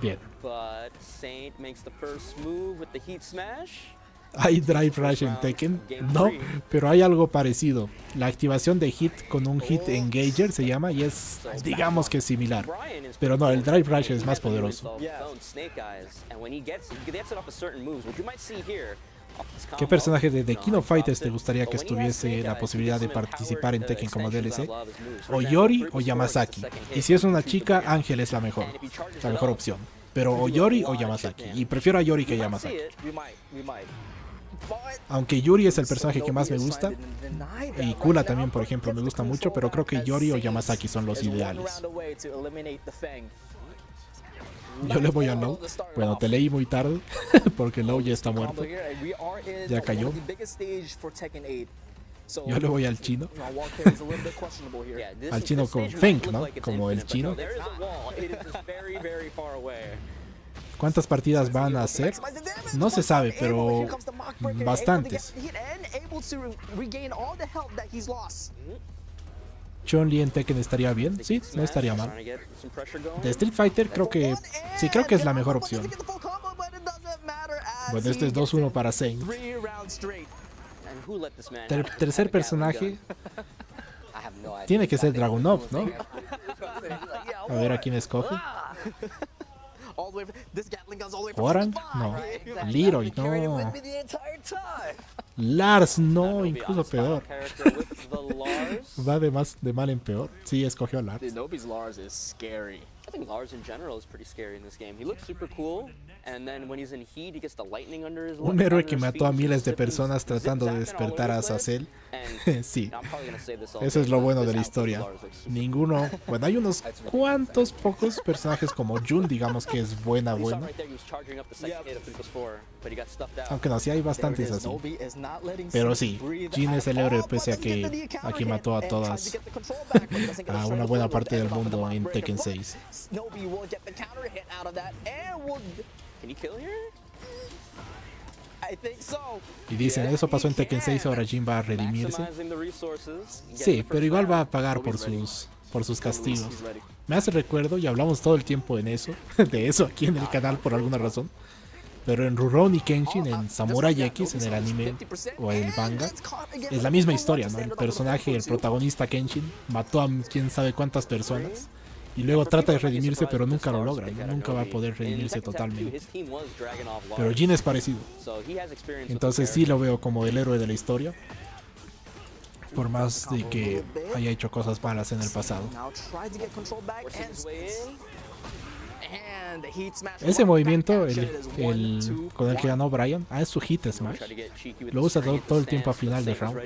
Bien. ¿Hay Drive Rush en Tekken? No, pero hay algo parecido. La activación de hit con un hit engager se llama y es, digamos que similar. Pero no, el Drive Rush es más poderoso. ¿Qué personaje de The King of Fighters te gustaría que estuviese la posibilidad de participar en Tekken como DLC? O Yori o Yamazaki. Y si es una chica, Ángel es la mejor opción. Pero o Yori o Yamazaki. Y prefiero a Yori que a Yamazaki. Aunque Yuri es el personaje que más me gusta. Y Kula también, por ejemplo, me gusta mucho. Pero creo que Yori o Yamazaki son los ideales. Yo le voy a Low. Bueno, te leí muy tarde. Porque Low ya está muerto. Ya cayó. Yo le voy al chino. Al chino con Feng, ¿no? Como el chino. ¿Cuántas partidas van a hacer? No se sabe, pero bastantes. Chun-Li en Tekken estaría bien, sí, no estaría mal. De Street Fighter creo que es la mejor opción. Bueno, este es 2-1 para Saint. Tercer personaje tiene que ser Dragunov, ¿no? A ver a quién escoge. Orang, no. Leroy, no. Lars, no, incluso peor. Va de mal en peor. Sí, escogió a Lars. I think Lars in general is pretty scary in this game. He looks super cool, and then when he's in heat, he gets the lightning under his Un héroe que mató a miles de personas tratando de despertar a Azazel. Sí, eso es lo bueno de la historia. Ninguno, bueno, hay unos cuantos pocos personajes como Jun, digamos que es buena. Aunque no, sí hay bastantes así. Pero sí, Jin es el héroe pese a que aquí mató a todas, a una buena parte del mundo en Tekken 6. Y dicen, eso pasó en Tekken 6, ahora Jin va a redimirse. Sí, pero igual va a pagar por sus castigos. Me hace recuerdo, y hablamos todo el tiempo de eso aquí en el canal por alguna razón. Pero en Rurouni Kenshin, en Samurai X, en el anime o el manga, es la misma historia, ¿no? El personaje, el protagonista Kenshin, mató a quién sabe cuántas personas y luego trata de redimirse, pero nunca lo logra, ¿no? Nunca va a poder redimirse totalmente. Pero Jin es parecido. Entonces sí lo veo como el héroe de la historia, por más de que haya hecho cosas malas en el pasado. Ese movimiento, con el que ganó Brian, es su hit smash. Lo usa todo el tiempo a final de round.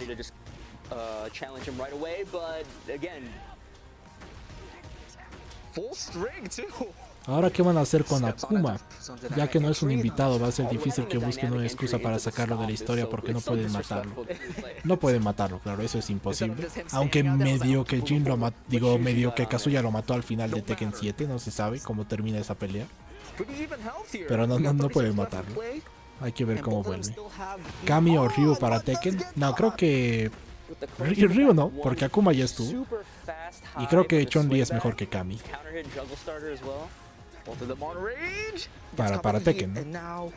Ahora, ¿qué van a hacer con Akuma? Ya que no es un invitado, va a ser difícil que busquen una excusa para sacarlo de la historia porque no pueden matarlo. No pueden matarlo, claro, eso es imposible. Aunque medio que medio que Kazuya lo mató al final de Tekken 7, no se sabe cómo termina esa pelea. Pero no pueden matarlo. Hay que ver cómo vuelve. Kami o Ryu para Tekken. No, creo que Ryu no, porque Akuma ya estuvo. Y creo que Chun-Li es mejor que Kami. Para Tekken, ¿no?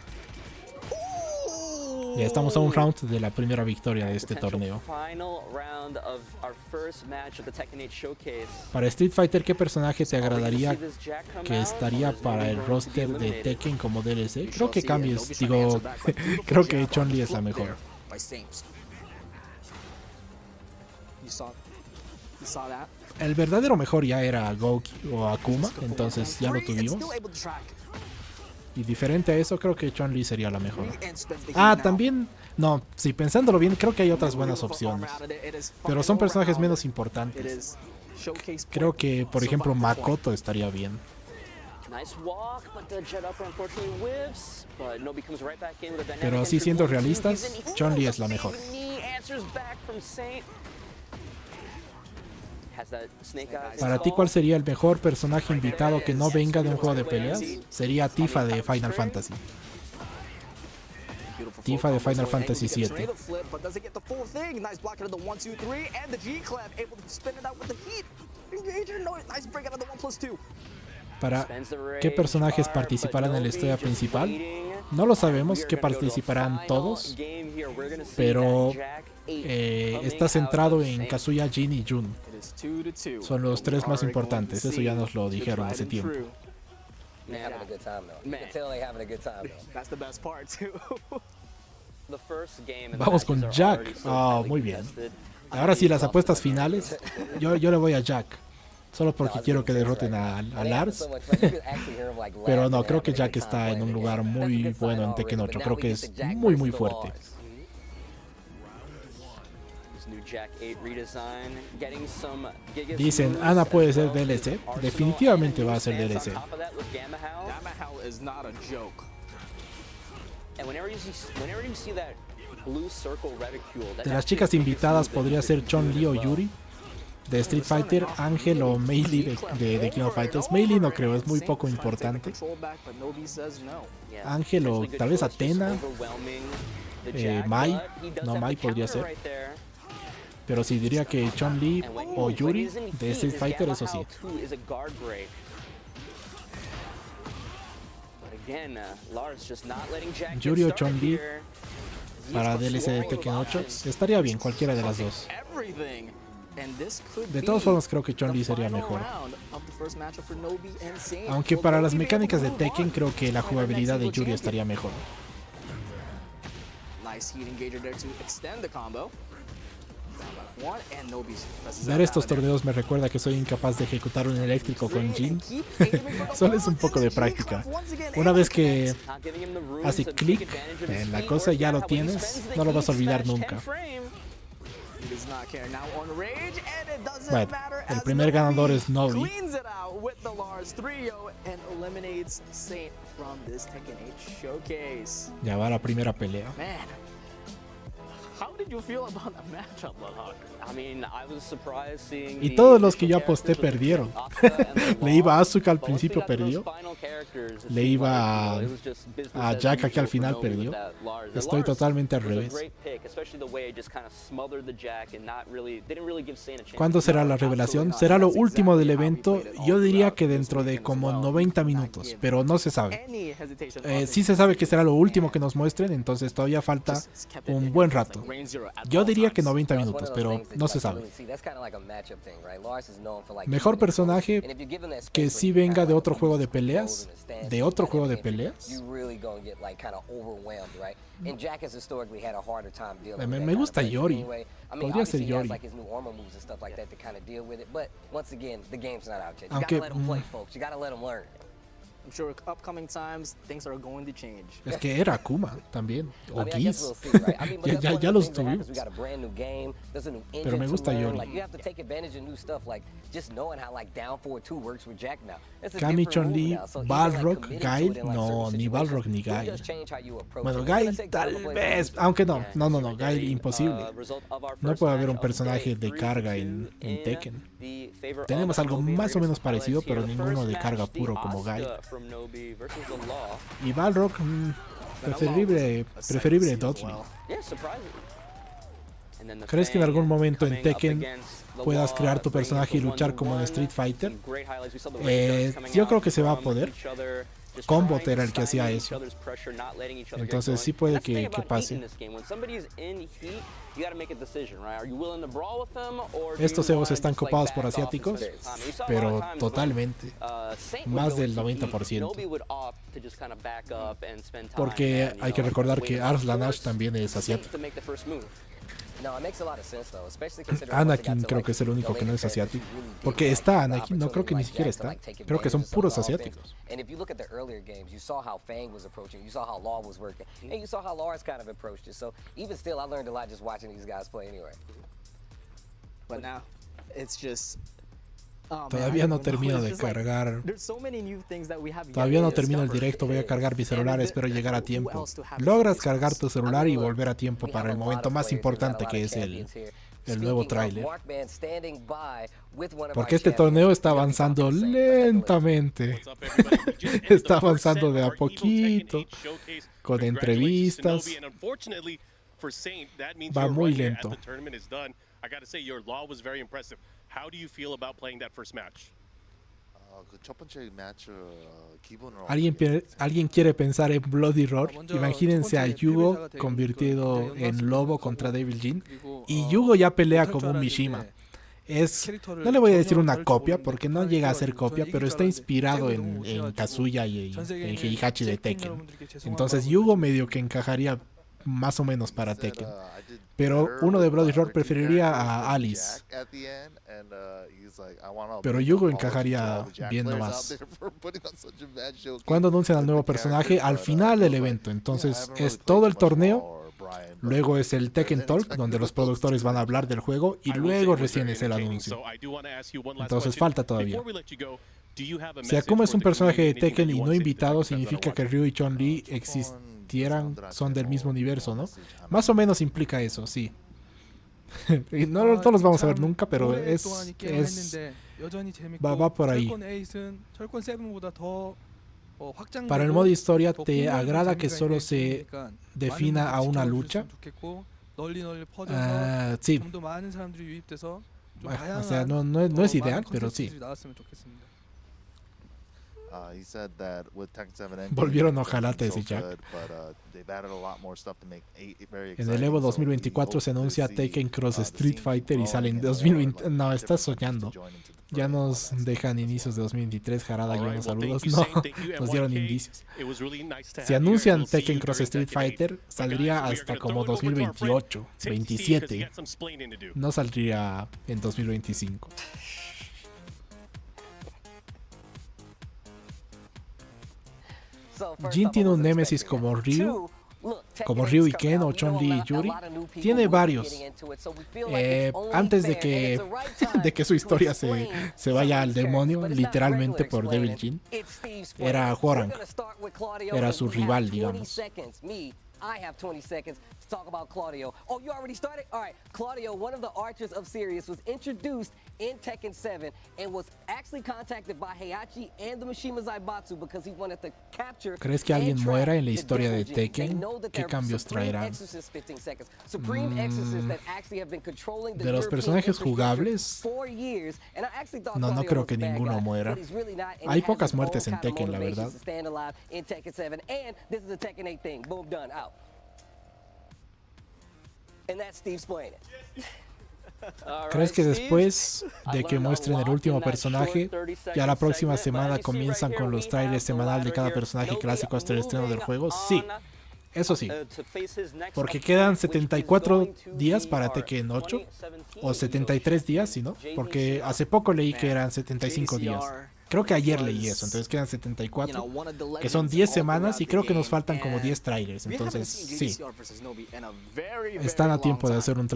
Ya estamos a un round de la primera victoria de este torneo. Para Street Fighter, ¿qué personaje te agradaría que estaría para el roster de Tekken como DLC? Creo que Kami creo que Chun-Li es la mejor. El verdadero mejor ya era Gouki o Akuma, entonces ya lo tuvimos. Y diferente a eso, creo que Chun-Li sería la mejor. También, no, sí, pensándolo bien, creo que hay otras buenas opciones. Pero son personajes menos importantes. Creo que, por ejemplo, Makoto estaría bien. Pero así siendo realistas, Chun-Li es la mejor. Para ti, ¿cuál sería el mejor personaje invitado que no venga de un juego de peleas? Sería Tifa de Final Fantasy. Tifa de Final Fantasy 7. Para ¿qué personajes participarán en la historia principal? No lo sabemos, que participarán todos, pero está centrado en Kazuya, Jin y Jun. Son los tres más importantes, eso ya nos lo dijeron hace tiempo. Vamos con Jack. Muy bien. Ahora sí, las apuestas finales. Yo le voy a Jack. Solo porque quiero que derroten a Lars. Pero no, creo que Jack está en un lugar muy bueno en Tekken 8. Creo que es muy fuerte. Dicen, Ana puede ser DLC. Definitivamente va a ser DLC. De las chicas invitadas podría ser Chun-Li o Yuri de Street Fighter, Ángel o Mei Lee de King of Fighters. Mei Lee no creo, es muy poco importante. Ángel o tal vez Athena, Mai, no, Mai podría ser. Pero sí, diría que Chun-Li o Yuri de Street Fighter, eso sí. Yuri o Chun-Li para DLC de Tekken 8 estaría bien, cualquiera de las dos. De todas formas, creo que Chun-Li sería mejor. Aunque para las mecánicas de Tekken, creo que la jugabilidad de Yuri estaría mejor. Ver estos torneos me recuerda que soy incapaz de ejecutar un eléctrico con Jin. Solo es un poco de práctica. Una vez que hace clic en la cosa, ya lo tienes, no lo vas a olvidar nunca. Bueno, el primer ganador es Novi. Ya va la primera pelea. Y todos los que yo aposté perdieron. Le iba a Asuka al principio, perdió. Le iba a Jack, que al final perdió. Estoy totalmente al revés. ¿Cuándo será la revelación? Será lo último del evento. Yo diría que dentro de como 90 minutos, pero no se sabe. Sí se sabe que será lo último que nos muestren, entonces todavía falta un buen rato. Yo diría que 90 minutos, pero no se sabe. Mejor personaje que sí venga de otro juego de peleas. ¿De otro juego de peleas? Me gusta Yori. Podría ser Yori. Aunque es que era Akuma también, o Geese. ya los tuvimos. Pero me gusta Yori. Kami, Chun-Li, Balrog, Guile, no, ni Balrog ni Guile. Bueno, Guile tal vez, aunque no, Guile imposible. No puede haber un personaje de carga en Tekken. Tenemos algo más o menos parecido, pero ninguno de carga puro como Guile. Y Balrog, preferible Dudley. ¿Crees que en algún momento en Tekken puedas crear tu personaje y luchar como en Street Fighter? Yo creo que se va a poder. Combot era el que hacía eso. Entonces sí puede que pase. Estos egos están copados por asiáticos, pero totalmente. Más del 90%. Porque hay que recordar que Arslan Ash también es asiático. Anakin creo que es el único que no es asiático. Porque está Anakin, no creo que ni siquiera está. Creo que son puros asiáticos. Todavía no termino de cargar. Todavía no termino el directo. Voy a cargar mi celular. Espero llegar a tiempo. Logras cargar tu celular y volver a tiempo para el momento más importante, que es el nuevo tráiler. Porque este torneo está avanzando lentamente. Está avanzando de a poquito. Con entrevistas. Va muy lento. How do you feel about playing that first match? ¿Alguien quiere pensar en Bloody Roar? Imagínense a Yugo convertido en lobo contra Devil Jin. Y Yugo ya pelea como un Mishima. No le voy a decir una copia, porque no llega a ser copia, pero está inspirado en Kazuya y en Heihachi de Tekken. Entonces Yugo medio que encajaría más o menos para Tekken. Pero uno de Bloody Roar preferiría a Alice. Pero Yugo encajaría bien nomás. ¿Cuándo anuncian al nuevo personaje? Al final del evento. Entonces es todo el torneo. Luego es el Tekken Talk, donde los productores van a hablar del juego. Y luego recién es el anuncio. Entonces falta todavía. Si Akuma es un personaje de Tekken y no invitado, significa que Ryu y Chun-Li son del mismo universo, ¿no? Más o menos implica eso, sí. Y no los vamos a ver nunca, pero va por ahí. Para el modo historia, ¿te agrada que solo se defina a una lucha? Sí. O sea, no es ideal, pero sí. Volvieron ojalate, ese Jack. En el Evo 2024 se anuncia Tekken Cross Street Fighter y sale en 2020. No, estás soñando. Ya nos dejan inicios de 2023. Jarada, yo saludos. No, nos dieron indicios. Si anuncian Tekken Cross Street Fighter, saldría hasta como 2028, 27. No saldría en 2025. Jin tiene un némesis como Ryu y Ken, o Chun-Li y Yuri. Tiene varios. Antes de que su historia se vaya al demonio, literalmente por Devil Jin, era Hwoarang. Era su rival, digamos. I have 20 seconds to talk about Claudio. Oh, you already started? All right. Claudio, one of the archers of Sirius, was introduced in Tekken 7 and was actually contacted by Heihachi and the Mishima Zaibatsu because he wanted to capture. ¿Crees que alguien muera en la historia de Tekken? ¿Qué cambios traerán? De los personajes jugables, no creo que ninguno muera. Hay pocas muertes en Tekken, la verdad. ¿Crees que después de que muestren el último personaje, ya la próxima semana comienzan con los trailers semanal de cada personaje clásico hasta el estreno del juego? Sí, eso sí, porque quedan 74 días para Tekken 8, o 73 días, si no, porque hace poco leí que eran 75 días. Creo que ayer leí eso, entonces quedan 74, que son 10 semanas y creo que nos faltan como 10 trailers, entonces sí. Están a tiempo de hacer un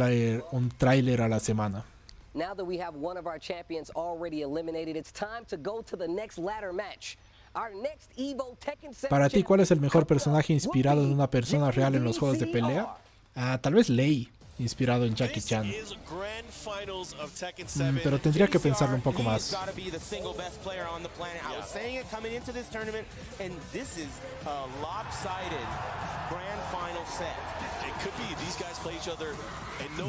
tráiler a la semana. Para ti, ¿cuál es el mejor personaje inspirado en una persona real en los juegos de pelea? Tal vez Lei, inspirado en Jackie Chan. Pero tendría que pensarlo un poco más.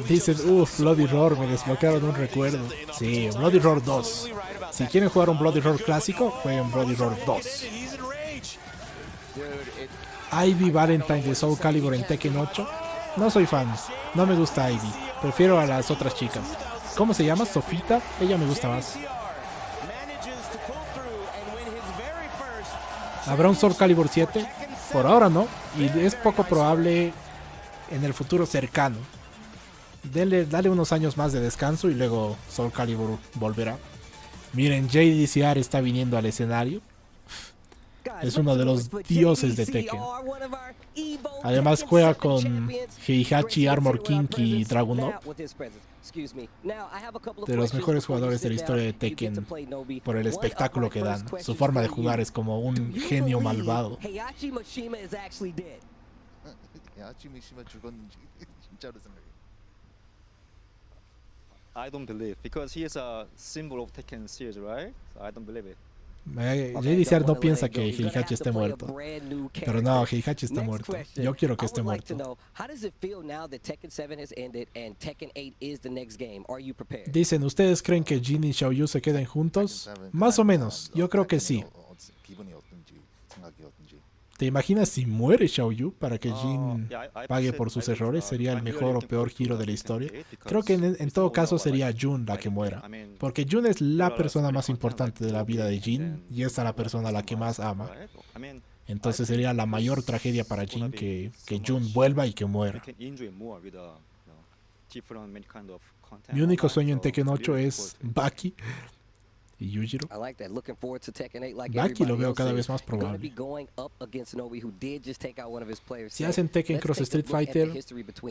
Dicen, Bloody Roar, me desbloquearon un recuerdo. Sí, Bloody Roar 2. Si quieren jugar un Bloody Roar clásico, jueguen Bloody Roar 2. Ivy Valentine de Soul Calibur en Tekken 8. No soy fan, no me gusta Ivy, prefiero a las otras chicas. ¿Cómo se llama? Sofita, ella me gusta más. ¿Habrá un Soul Calibur 7? Por ahora no, y es poco probable en el futuro cercano. Dale unos años más de descanso y luego Soul Calibur volverá. Miren, JDCR está viniendo al escenario. Es uno de los dioses de Tekken. Además juega con Heihachi, Armor King y Dragunov, de los mejores jugadores de la historia de Tekken, por el espectáculo que dan. Su forma de jugar es como un genio malvado. I don't believe, because he is a symbol of Tekken series, right? So I don't believe it. JDCR no piensa que Heihachi esté muerto. Pero no, Heihachi está muerto. Yo quiero que esté muerto. Dicen, ¿ustedes creen que Jin y Xiaoyu se queden juntos? Más o menos, yo creo que sí. ¿Te imaginas si muere Xiaoyu para que Jin pague por sus errores? ¿Sería el mejor o peor giro de la historia? Creo que en todo caso sería Jun la que muera, porque Jun es la persona más importante de la vida de Jin y es la persona a la que más ama. Entonces sería la mayor tragedia para Jin que Jun vuelva y que muera. Mi único sueño en Tekken 8 es Baki y Yujiro. Baki lo veo cada vez más probable. Si hacen Tekken Cross Street Fighter,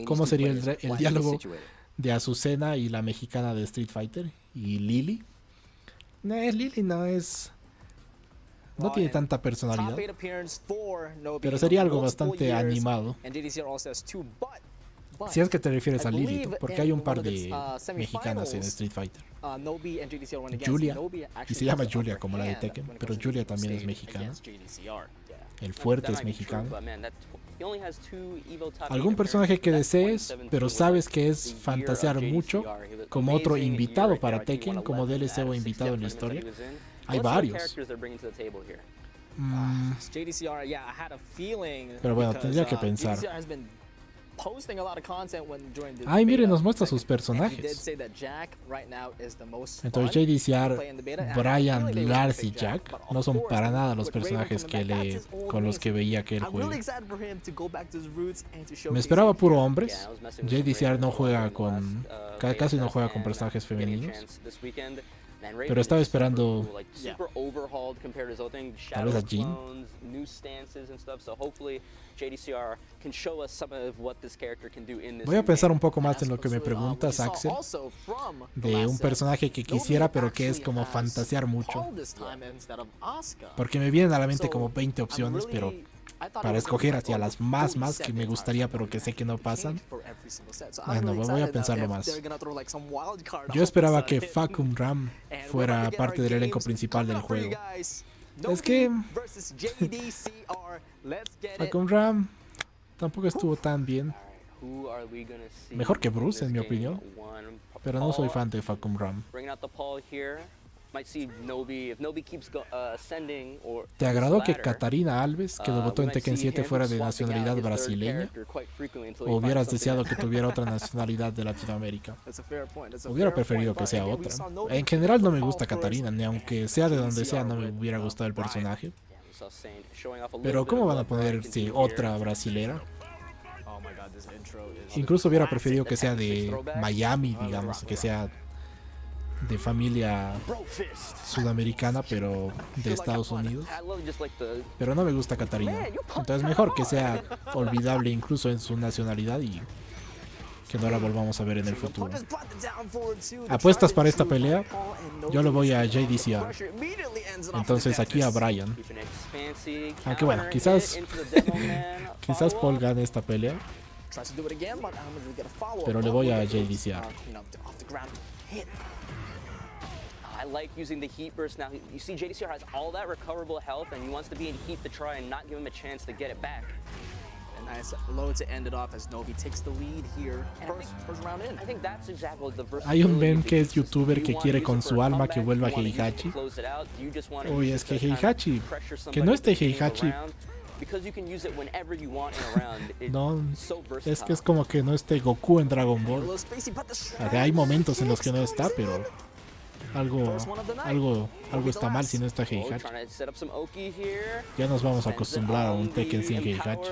¿cómo sería el diálogo de Azucena y la mexicana de Street Fighter? ¿Y Lily? Lily no tiene tanta personalidad, pero sería algo bastante animado. Si es que te refieres a Lily, porque hay un par de mexicanas en Street Fighter. Julia, y se llama Julia como la de Tekken, pero Julia también es mexicana. El fuerte es mexicano. ¿Algún personaje que desees, pero sabes que es fantasear mucho, como otro invitado para Tekken, como DLC o invitado en la historia? Hay varios. Pero bueno, tendría que pensar. Ay, miren, nos muestra sus personajes. Entonces JDCR, Brian, Lars y Jack no son para nada los personajes con los que veía que él juega. Me esperaba puro hombres. JDCR no juega casi no juega con personajes femeninos. Pero estaba esperando tal vez a Jin. JDCR can show us some of what this character can do in this Voy a pensar un game. poco más en lo que me preguntas, Axel, de un personaje que quisiera pero que es como fantasear mucho, porque me vienen a la mente como 20 opciones, pero para escoger hacia las más que me gustaría pero que sé que no pasan. Bueno, voy a pensarlo más. Yo esperaba que Facum Ram fuera parte del elenco principal del juego. Es que Facum Ram tampoco estuvo tan bien. Mejor que Bruce, en mi opinión. Pero no soy fan de Facum Ram. ¿Te agradó que Catarina Alves, que debutó en Tekken 7, fuera de nacionalidad brasileña? ¿O hubieras deseado que tuviera otra nacionalidad de Latinoamérica? Hubiera preferido que sea otra. En general no me gusta Catarina, ni aunque sea de donde sea no me hubiera gustado el personaje. Pero ¿cómo van a poner otra brasilera? Incluso hubiera preferido que sea de Miami, digamos, que sea de familia sudamericana, pero de Estados Unidos. Pero no me gusta Catarina. Entonces mejor que sea olvidable incluso en su nacionalidad y que no la volvamos a ver en el futuro. ¿Apuestas para esta pelea? Yo le voy a JDCR. Entonces aquí a Brian. Aunque bueno, quizás Paul gane esta pelea, pero le voy a JDCR. I like using the heat burst now. You see JDCR has all that recoverable health and he wants to be in heat to try and not give him a chance to get it back. A nice low to end it off as Novi takes the lead here. First round in. I think that's exactly the Hay un Ben que es youtuber que quiere con su alma que vuelva Heihachi. Uy, es que Heihachi, que no esté Heihachi, no, es que es como que no esté Goku en Dragon Ball. O sea, hay momentos en los que no está, pero algo está mal si no está Heihachi. Ya nos vamos a acostumbrar a un Tekken sin Heihachi.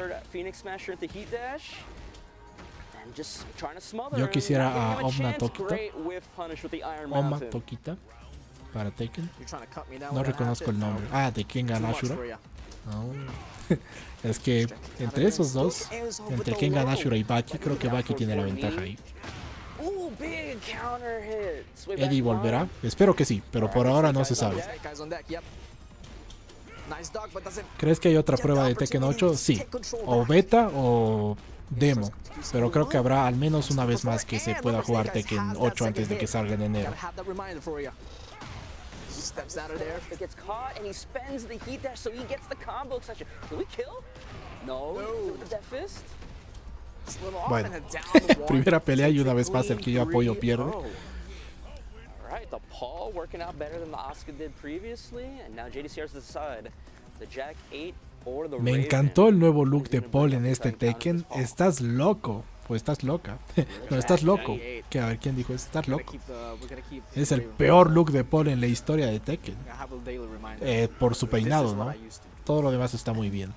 Yo quisiera a Omna Tokita para Tekken. No reconozco el nombre. Ah, de Kengan Ashura. No. Es que entre esos dos, entre Kengan Ashura y Baki, creo que Baki tiene la ventaja ahí. Eddie volverá, espero que sí, pero por ahora no se sabe. ¿Crees que hay otra prueba de Tekken 8? Sí, o beta o demo, pero creo que habrá al menos una vez más que se pueda jugar Tekken 8 antes de que salga en enero. Bueno, primera pelea y una vez más el que yo apoyo pierde. Me encantó el nuevo look de Paul en este Tekken. Estás loco, o estás loca. No, estás loco. Que a ver quién dijo, estás loco. Es el peor look de Paul en la historia de Tekken. Por su peinado, ¿no? Todo lo demás está muy bien.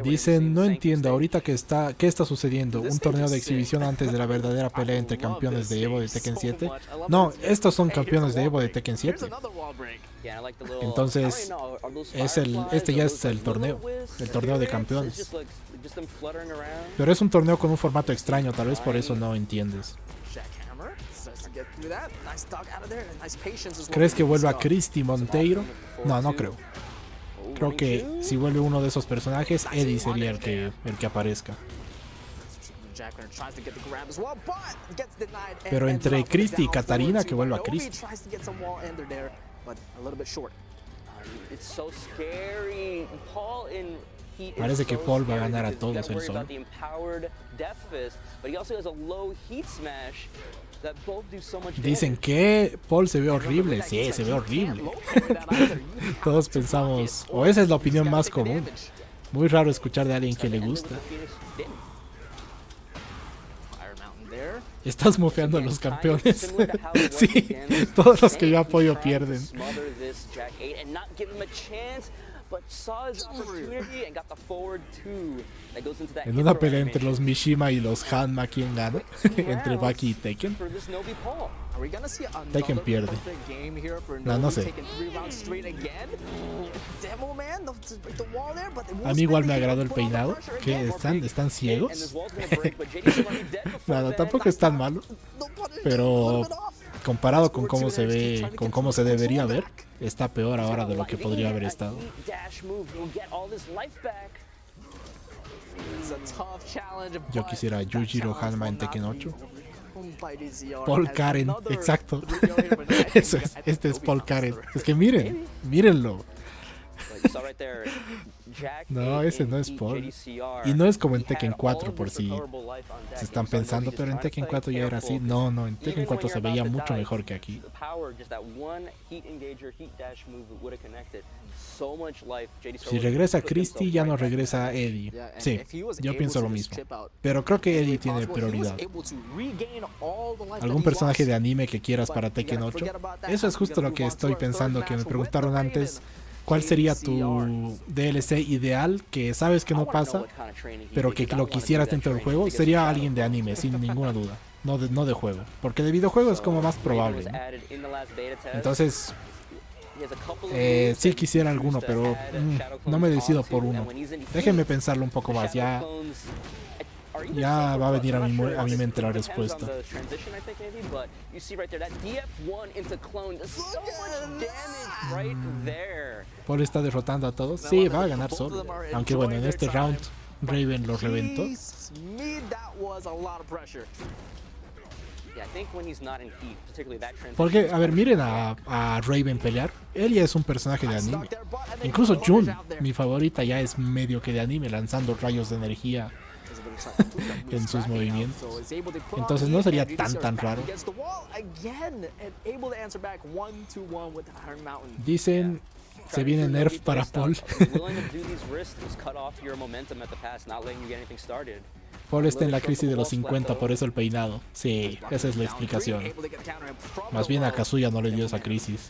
Dicen, no entiendo ahorita qué está sucediendo. ¿Un torneo de exhibición antes de la verdadera pelea entre campeones de Evo de Tekken 7? No, estos son campeones de Evo de Tekken 7. Entonces, este ya es el torneo de campeones. Pero es un torneo con un formato extraño, tal vez por eso no entiendes. ¿Crees que vuelva Christy Monteiro? No, no creo. Creo que si vuelve uno de esos personajes, Eddie sería el que aparezca. Pero entre Christy y Katarina, que vuelva Christy. Parece que Paul va a ganar a todos él solo. Dicen que Paul se ve horrible. Sí, se ve horrible. Todos pensamos, o esa es la opinión más común. Muy raro escuchar de alguien que le gusta. Estás mofeando a los campeones. Sí, todos los que yo apoyo pierden. En una pelea entre los Mishima y los Hanma, ¿quién gana? Entre Baki y Tekken. Are we gonna see Tekken another pierde. perfect game here for No Novi sé. taking 3 rounds straight again? Demo man, to break the wall there, but they won't A mí igual me spend it. agradó el Put on the peinado. pressure ¿Qué? again. ¿Están ciegos? And this wall's gonna break, but JDC might be dead before Nada, then. tampoco es tan malo. No punish, Pero put it off. comparado con cómo se ve, con cómo se debería ver, está peor ahora de lo que podría haber estado. Dash move, he'll get all this life back. It's a tough challenge, Yo but quisiera that Yujiro challenge Hanma en will not Tekken be 8. overcome by DCR Paul as Karen, another exacto. 3-0 here, but I think Eso es, I think este es Novi Paul comes Karen. through. Es que miren, mírenlo. But you saw right there, Jack No, ate ese in no es Heat Paul. JDCR. Y no es como en He Tekken had 4 all por this si recoverable life on deck. se están And so pensando, Novi pero en just Tekken trying to 4 ya play era así. careful, No, no, en because Tekken even 4 when se you're veía about to mucho die, mejor que aquí. the power, just that one heat engager, heat dash move would have connected. So much life. JDCR Si would regresa put Christie, himself ya right no back in regresa that position. Eddie. Yeah, and Sí, if he was yo able pienso to lo just mismo. chip out Pero creo que any way Eddie tiene possible, he was prioridad. able to regain all the life that ¿Algún he personaje lost. de anime que quieras But para you Tekken gotta 8? forget about that. Eso es We justo gotta lo move que on to estoy our third pensando, que me match with the preguntaron Raven, antes. ¿Cuál sería tu JDCR. DLC ideal que sabes que no pasa, pero que lo quisieras dentro del juego? Sería alguien de anime, sin ninguna duda. No de juego. Porque de videojuego es como más probable, ¿no? Entonces, sí quisiera alguno, pero no me decido por uno. Déjenme pensarlo un poco más. Ya va a venir a mi mente la respuesta. Paul está derrotando a todos. Sí, va a ganar solo. Aunque bueno, en este round Raven lo reventó. Porque, a ver, miren a Raven pelear. Él ya es un personaje de anime. Incluso Jun, mi favorita, ya es medio que de anime, lanzando rayos de energía en sus movimientos. Entonces no sería tan raro. Dicen, se viene nerf para Paul. Paul está en la crisis de los 50, por eso el peinado. Sí, esa es la explicación. Más bien a Kazuya no le dio esa crisis.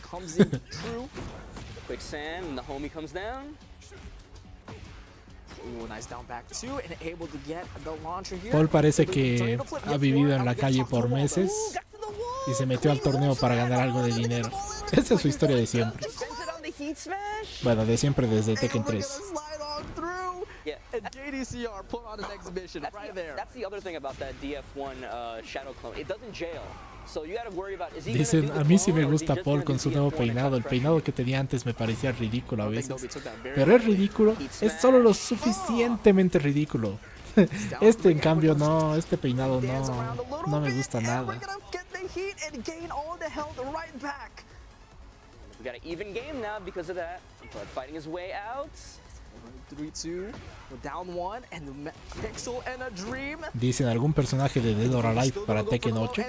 Paul parece que ha vivido en la calle por meses y se metió al torneo para ganar algo de dinero. Esa es su historia de siempre. Bueno, de siempre desde Tekken 3. Yeah. And JDCR put on an exhibition right there. That's the other thing about that DF1 Shadow clone. It doesn't jail. So you got to worry about is he Dicen, a mí sí me gusta Paul con su nuevo peinado. El peinado que tenía antes me parecía ridículo a veces. Pero es ridículo, es solo lo suficientemente ridículo. Este en cambio no, este peinado no me gusta nada. We got an even game now because of that. But fighting his way out. 3-2, down 1 and Pixel and a dream. Dicen algún personaje de Dead or Alive para Tekken 8.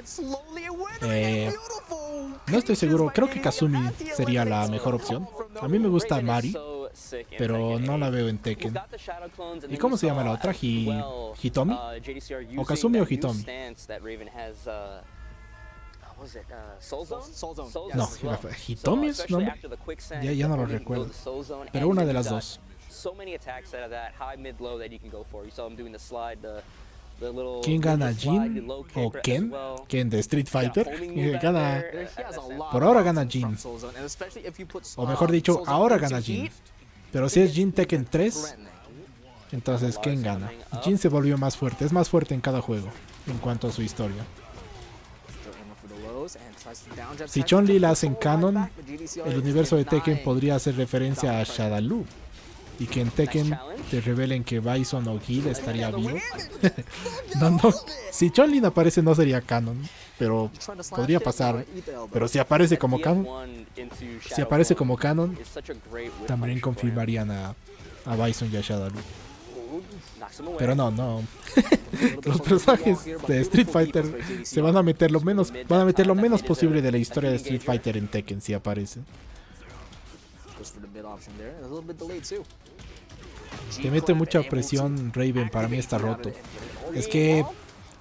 No estoy seguro, creo que Kazumi sería la mejor opción. A mí me gusta Mari, pero no la veo en Tekken. ¿Y cómo se llama la otra? ¿Hitomi? ¿O Kazumi o Hitomi? No, ¿Hitomi es su nombre? Ya no lo recuerdo. Pero una de las dos. ¿Quién gana, Jin o Ken? ¿Ken de Street Fighter? Gana. Por ahora gana Jin. O mejor dicho, ahora gana Jin. Pero si es Jin Tekken 3, entonces ¿quién gana? Jin se volvió más fuerte, es más fuerte en cada juego en cuanto a su historia. Si Chun-Li la hacen canon, el universo de Tekken podría hacer referencia a Shadaloo. Y que en Tekken te revelen que Bison o Gil estaría vivo. No. Si Chun-Li no aparece no sería canon, pero podría pasar. Pero si aparece como canon, también confirmarían a Bison y a Shadaloo. Pero no. Los personajes de Street Fighter se van a meter lo menos posible de la historia de Street Fighter en Tekken si aparecen. Te mete mucha presión Raven, para mí está roto. Es que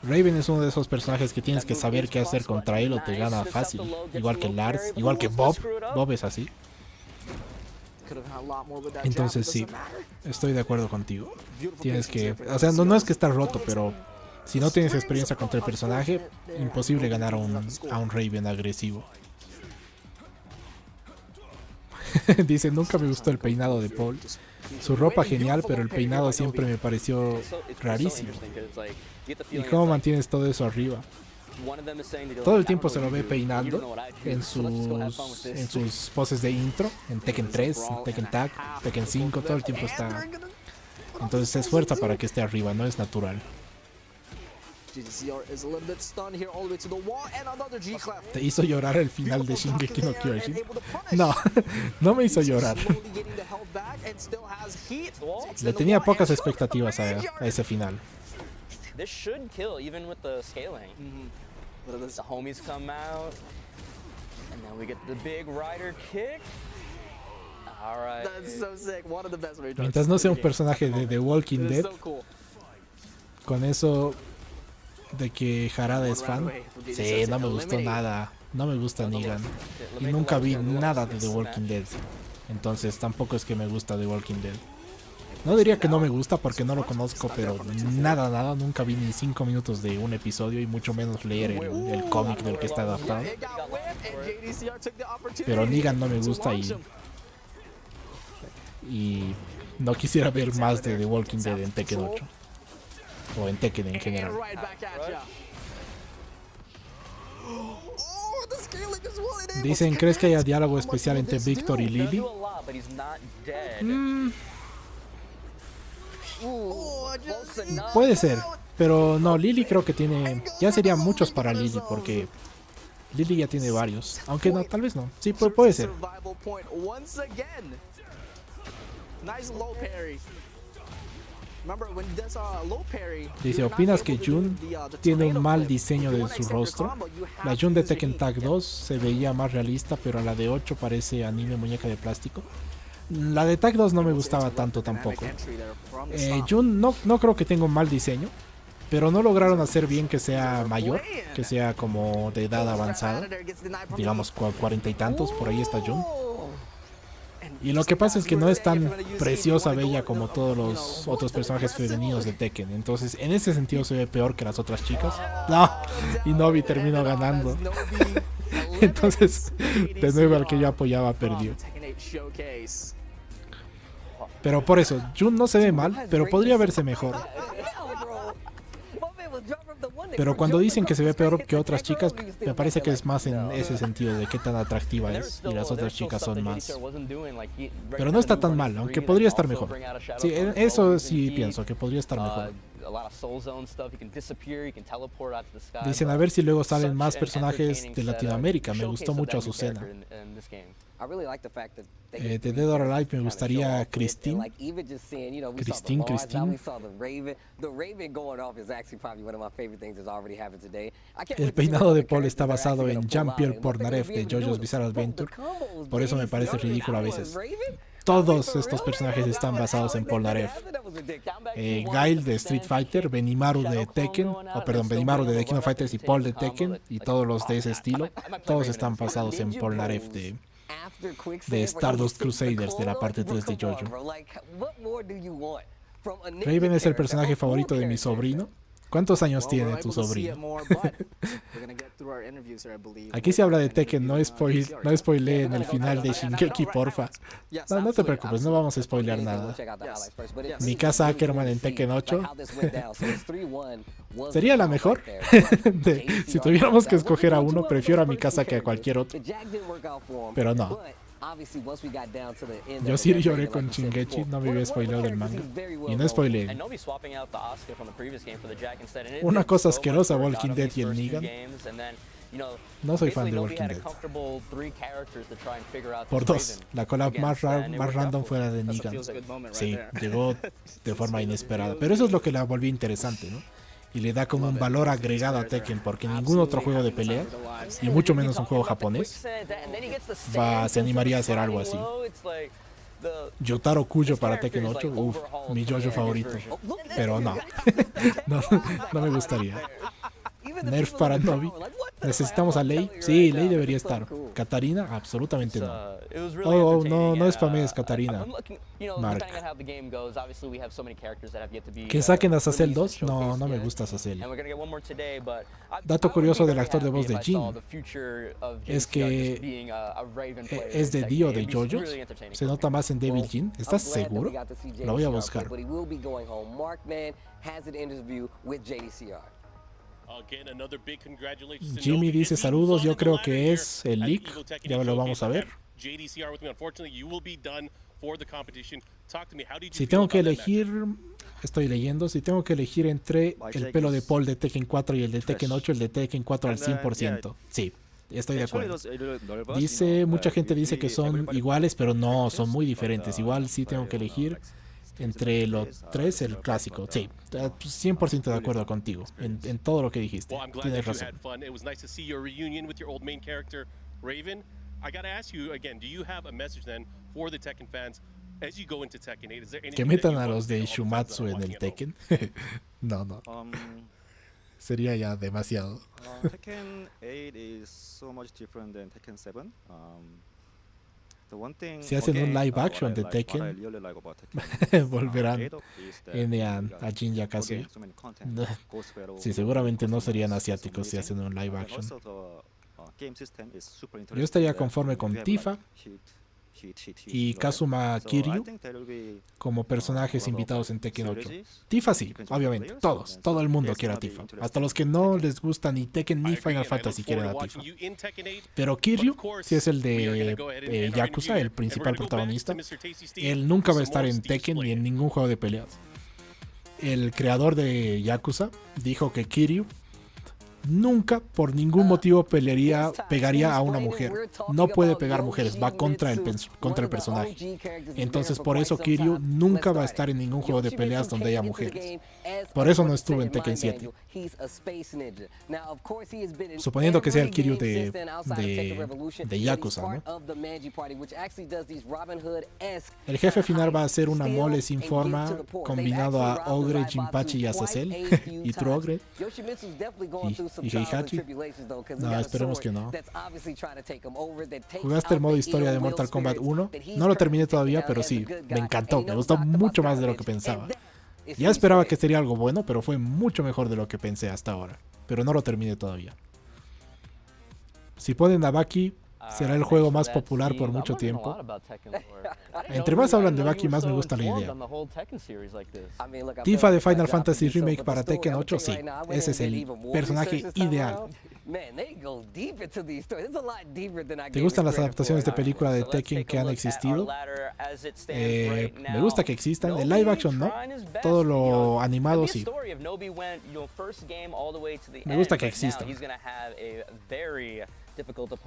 Raven es uno de esos personajes que tienes que saber qué hacer contra él o te gana fácil. Igual que Lars, igual que Bob. Bob es así. Entonces sí, estoy de acuerdo contigo. Tienes que... O sea, no es que está roto, pero Si no tienes experiencia contra el personaje, imposible ganar a un Raven agresivo. Dice, nunca me gustó el peinado de Paul. Su ropa genial, pero el peinado siempre me pareció rarísimo. ¿Y cómo mantienes todo eso arriba? Todo el tiempo se lo ve peinando en sus poses de intro, en Tekken 3, en Tekken Tag, Tekken 5, todo el tiempo está. Entonces se esfuerza para que esté arriba, no es natural. ¿Te hizo llorar el final de Shingeki no Kyojin? No, no me hizo llorar. Le tenía pocas expectativas a ese final. This should kill even with the scaling. The homies come out, and then we get the big rider kick. All right. That's so sick. One of the best retards. Mientras no sea un personaje de The Walking Dead, con eso de que Harada es fan, sí, no me gustó nada. No me gusta Negan. Y nunca vi nada de The Walking Dead. Entonces tampoco es que me gusta The Walking Dead. No diría que no me gusta porque no lo conozco, pero nada, nunca vi ni 5 minutos de un episodio y mucho menos leer el cómic del que está adaptado. Pero Negan no me gusta y no quisiera ver más de The Walking Dead en Tekken 8. O en Tekken en general. Dicen, ¿crees que haya diálogo especial entre Victor y Lily? Puede ser, pero no, Lily creo que tiene. Ya serían muchos para Lily porque Lily ya tiene varios. Aunque no, tal vez no. Sí, puede ser. Dice, ¿opinas que Jun tiene un mal diseño de su rostro? La Jun de Tekken Tag 2 se veía más realista, pero la de 8 parece anime muñeca de plástico. La de Tag 2 no me gustaba tanto tampoco. Jun no creo que tenga un mal diseño, pero no lograron hacer bien que sea mayor, que sea como de edad avanzada. Digamos 40 y tantos, por ahí está Jun. Y lo que pasa es que no es tan preciosa, bella como todos los otros personajes femeninos de Tekken. Entonces, en ese sentido se ve peor que las otras chicas. No, y Nobi terminó ganando. Entonces, de nuevo el que yo apoyaba perdió. Pero por eso, Jun no se ve mal, pero podría verse mejor. Pero cuando dicen que se ve peor que otras chicas, me parece que es más en ese sentido de qué tan atractiva es y las otras chicas son más. Pero no está tan mal, aunque podría estar mejor. Sí, eso sí pienso, que podría estar mejor. Dicen a ver si luego salen más personajes de Latinoamérica. Me gustó mucho Azucena. De Dead or Alive me gustaría Christine. El peinado de Paul está basado en Jean-Pierre Pornareff de JoJo's Bizarre Adventure. Por eso me parece ridículo a veces. Todos estos personajes están basados en Polnareff. Guile de Street Fighter, Benimaru de Tekken, Benimaru de The King of Fighters y Paul de Tekken, y todos los de ese estilo, todos están basados en Polnareff de Stardust Crusaders de la parte 3 de JoJo. Raven es el personaje favorito de mi sobrino. ¿Cuántos años tiene tu sobrino? Aquí se habla de Tekken, no spoileen el final de Shingeki, porfa. No te preocupes, no vamos a spoilear nada. Mikasa Ackerman en Tekken 8 sería la mejor. Si tuviéramos que escoger a uno, prefiero a Mikasa que a cualquier otro. Pero no. Yo sí lloré con Shingeki, no me había spoileado del manga. Y no spoileé. Una cosa asquerosa, Walking Dead y el Negan. No soy fan de Walking Dead. Por dos, la collab más random fue la de Negan. Sí, llegó de forma inesperada. Pero eso es lo que la volvió interesante, ¿no? Y le da como un valor agregado a Tekken, porque ningún otro juego de pelea, y mucho menos un juego japonés, se animaría a hacer algo así. Yotaro Kujo para Tekken 8, mi JoJo favorito. Pero no, no me gustaría. Nerf para Nobi. ¿Necesitamos a Lei? Sí, Lei debería estar. Katarina, absolutamente no. It was really entertaining, no and, spamees Katarina. I'm looking, you know, Mark. depending on how the game goes, obviously we have so many characters that have yet to be Que saquen a Sazel released 2, and no, showcased no me yet. gusta Sazel. And we're gonna get one more today, but Dato curioso del actor de voz de Jin es es que es de Dio de JoJo's. Se nota más en Devil Jin. ¿Estás seguro? Lo voy a buscar. Jimmy dice saludos, yo creo que es el leak, ya lo vamos a ver. Si tengo que elegir, estoy leyendo, si tengo que elegir entre el pelo de Paul de Tekken 4 y el de Tekken 8, el de Tekken 4 al 100%. Sí, estoy de acuerdo. Dice, mucha gente dice que son iguales, pero no, son muy diferentes. Igual sí tengo que elegir entre los tres, el clásico. Sí, 100% de acuerdo contigo en todo lo que dijiste. Tienes razón. Que metan a los de Shumatsu en el Tekken. No. Sería ya demasiado. Tekken 8 is so much different than Tekken 7. Si hacen un live action de Tekken, volverán a Jin y a Kazuya. Sí, seguramente no serían asiáticos si hacen un live action. Yo estaría conforme con Tifa y Kazuma Kiryu como personajes invitados en Tekken 8. Tifa sí, obviamente, todo el mundo quiere a Tifa. Hasta los que no les gusta ni Tekken ni Final Fantasy quieren a Tifa. Pero Kiryu, si es el de Yakuza, el principal protagonista, él nunca va a estar en Tekken ni en ningún juego de peleas. El creador de Yakuza dijo que Kiryu nunca por ningún motivo pegaría a una mujer. No puede pegar mujeres, va contra el personaje. Entonces por eso Kiryu nunca va a estar en ningún juego de peleas donde haya mujeres. Por eso no estuvo en Tekken 7. Suponiendo que sea el Kiryu de Yakuza, ¿no? El jefe final va a ser una mole sin forma combinado a Ogre, Jinpachi y Azazel y True Ogre y Heihachi. No, esperemos que no. ¿Jugaste el modo historia de Mortal Kombat 1? No lo terminé todavía, pero sí, me encantó. Me gustó mucho más de lo que pensaba. Ya esperaba que sería algo bueno, pero fue mucho mejor de lo que pensé hasta ahora. Pero no lo terminé todavía. Si ponen a Baki, será el juego más popular por mucho tiempo. Entre más hablan de Baki, más me gusta la idea. Tifa de Final Fantasy Remake para Tekken 8, sí. Ese es el personaje ideal. ¿Te gustan las adaptaciones de película de Tekken que han existido? Me gusta que existan. El live action no. Todo lo animado sí. Me gusta que existan.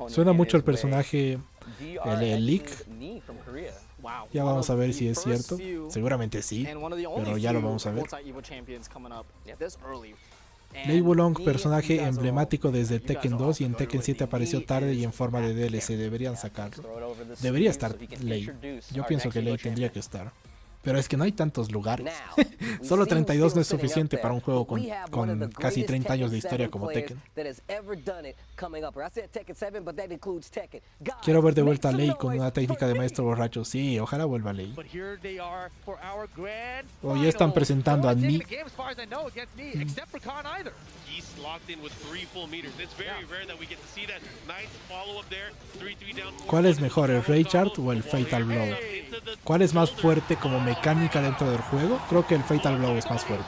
Suena mucho el personaje, el Leak. Ya vamos a ver si es cierto. Seguramente sí, pero ya lo vamos a ver. Lei Wulong, personaje emblemático desde Tekken 2 y en Tekken 7 apareció tarde y en forma de DLC. Deberían sacarlo. Debería estar Lei. Yo pienso que Lei tendría que estar. Pero es que no hay tantos lugares. Solo 32 no es suficiente para un juego con casi 30 años de historia como Tekken. Quiero ver de vuelta a Lei con una técnica de maestro borracho. Sí, ojalá vuelva Lei. Oh, ya están presentando a Ni. ¿Cuál es mejor, el Rage Art o el Fatal Blow? ¿Cuál es más fuerte como mecánica dentro del juego? Creo que el Fatal Blow es más fuerte.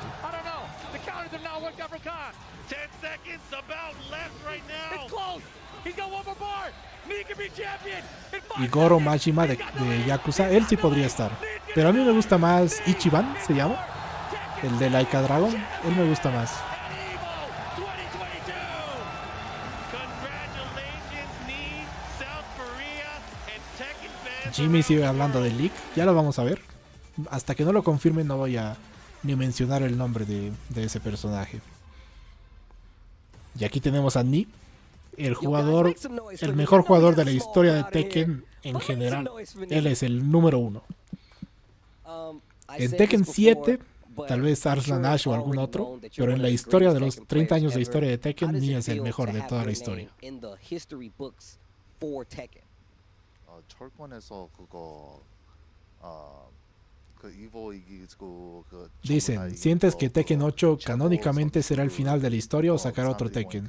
Y Goro Majima de Yakuza, él sí podría estar. Pero a mí me gusta más Ichiban, se llama. El de Laika Dragon, él me gusta más. Jimmy sigue hablando del leak, ya lo vamos a ver. Hasta que no lo confirmen no voy a ni mencionar el nombre de ese personaje. Y aquí tenemos a Ni, el mejor jugador de la historia de Tekken en general. Él es el número 1. En Tekken 7, tal vez Arslan Ash o algún otro, pero en la historia de los 30 años de historia de Tekken, Ni es el mejor de toda la historia. for Tekken. 철권에서 그거 그 이보 이기고 그 Dicen, ¿sientes que Tekken 8 canónicamente será el final de la historia o sacará otro Tekken?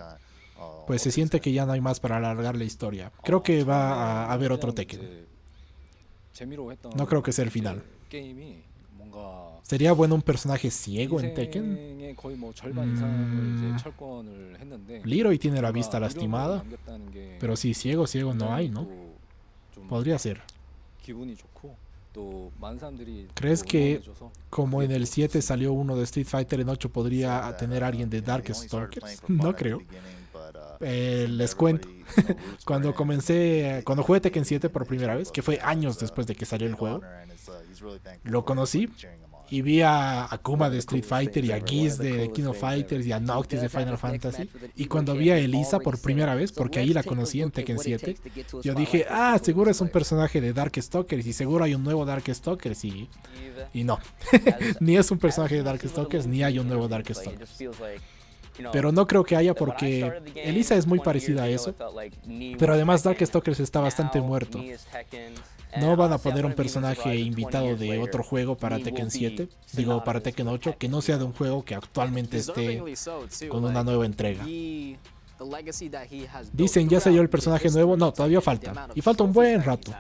Pues se siente que ya no hay más para alargar la historia. Creo que va a haber otro Tekken. No creo que sea el final. ¿Sería bueno un personaje ciego en Tekken? Leroy tiene la vista lastimada, pero si ciego no hay, ¿no? Podría ser. ¿Crees que como en el 7 salió uno de Street Fighter, en 8 podría tener alguien de Darkstalkers? No creo. Les cuento. Cuando jugué Tekken 7 por primera vez, que fue años después de que salió el juego, lo conocí y vi a Akuma de Street Fighter y a Geese de King of Fighters y a Noctis de Final Fantasy. Y cuando vi a Elisa por primera vez, porque ahí la conocí en Tekken 7, yo dije, seguro es un personaje de Darkstalkers y seguro hay un nuevo Darkstalkers y no. Ni es un personaje de Darkstalkers ni hay un nuevo Darkstalkers. Pero no creo que haya porque Elisa es muy parecida a eso. Pero además Darkstalkers está bastante muerto. No van a poner un personaje invitado de otro juego para Tekken 7, digo para Tekken 8, que no sea de un juego que actualmente esté con una nueva entrega. Dicen, ¿ya salió el personaje nuevo? No, todavía falta. Y falta un buen rato.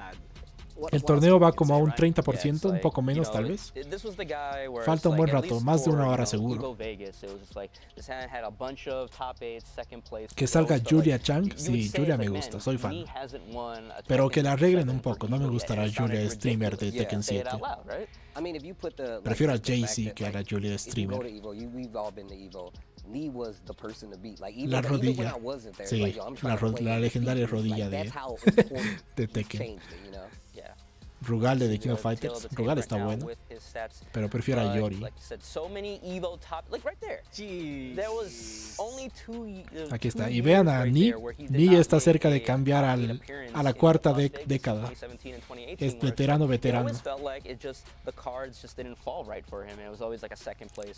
El torneo va como a un 30%, un poco menos tal vez. Falta un buen rato, más de una hora seguro. Que salga Julia Chang, sí, Julia me gusta, soy fan. Pero que la arreglen un poco, no me gusta la Julia de streamer de Tekken 7. Prefiero a Jaycee que a la Julia de streamer. La rodilla, sí, la legendaria rodilla de Tekken. Rugal de King of Fighters. Rugal está bueno, pero prefiero a Yori. Aquí está. Y vean a Ni. Ni está cerca de cambiar a la cuarta década. Es veterano.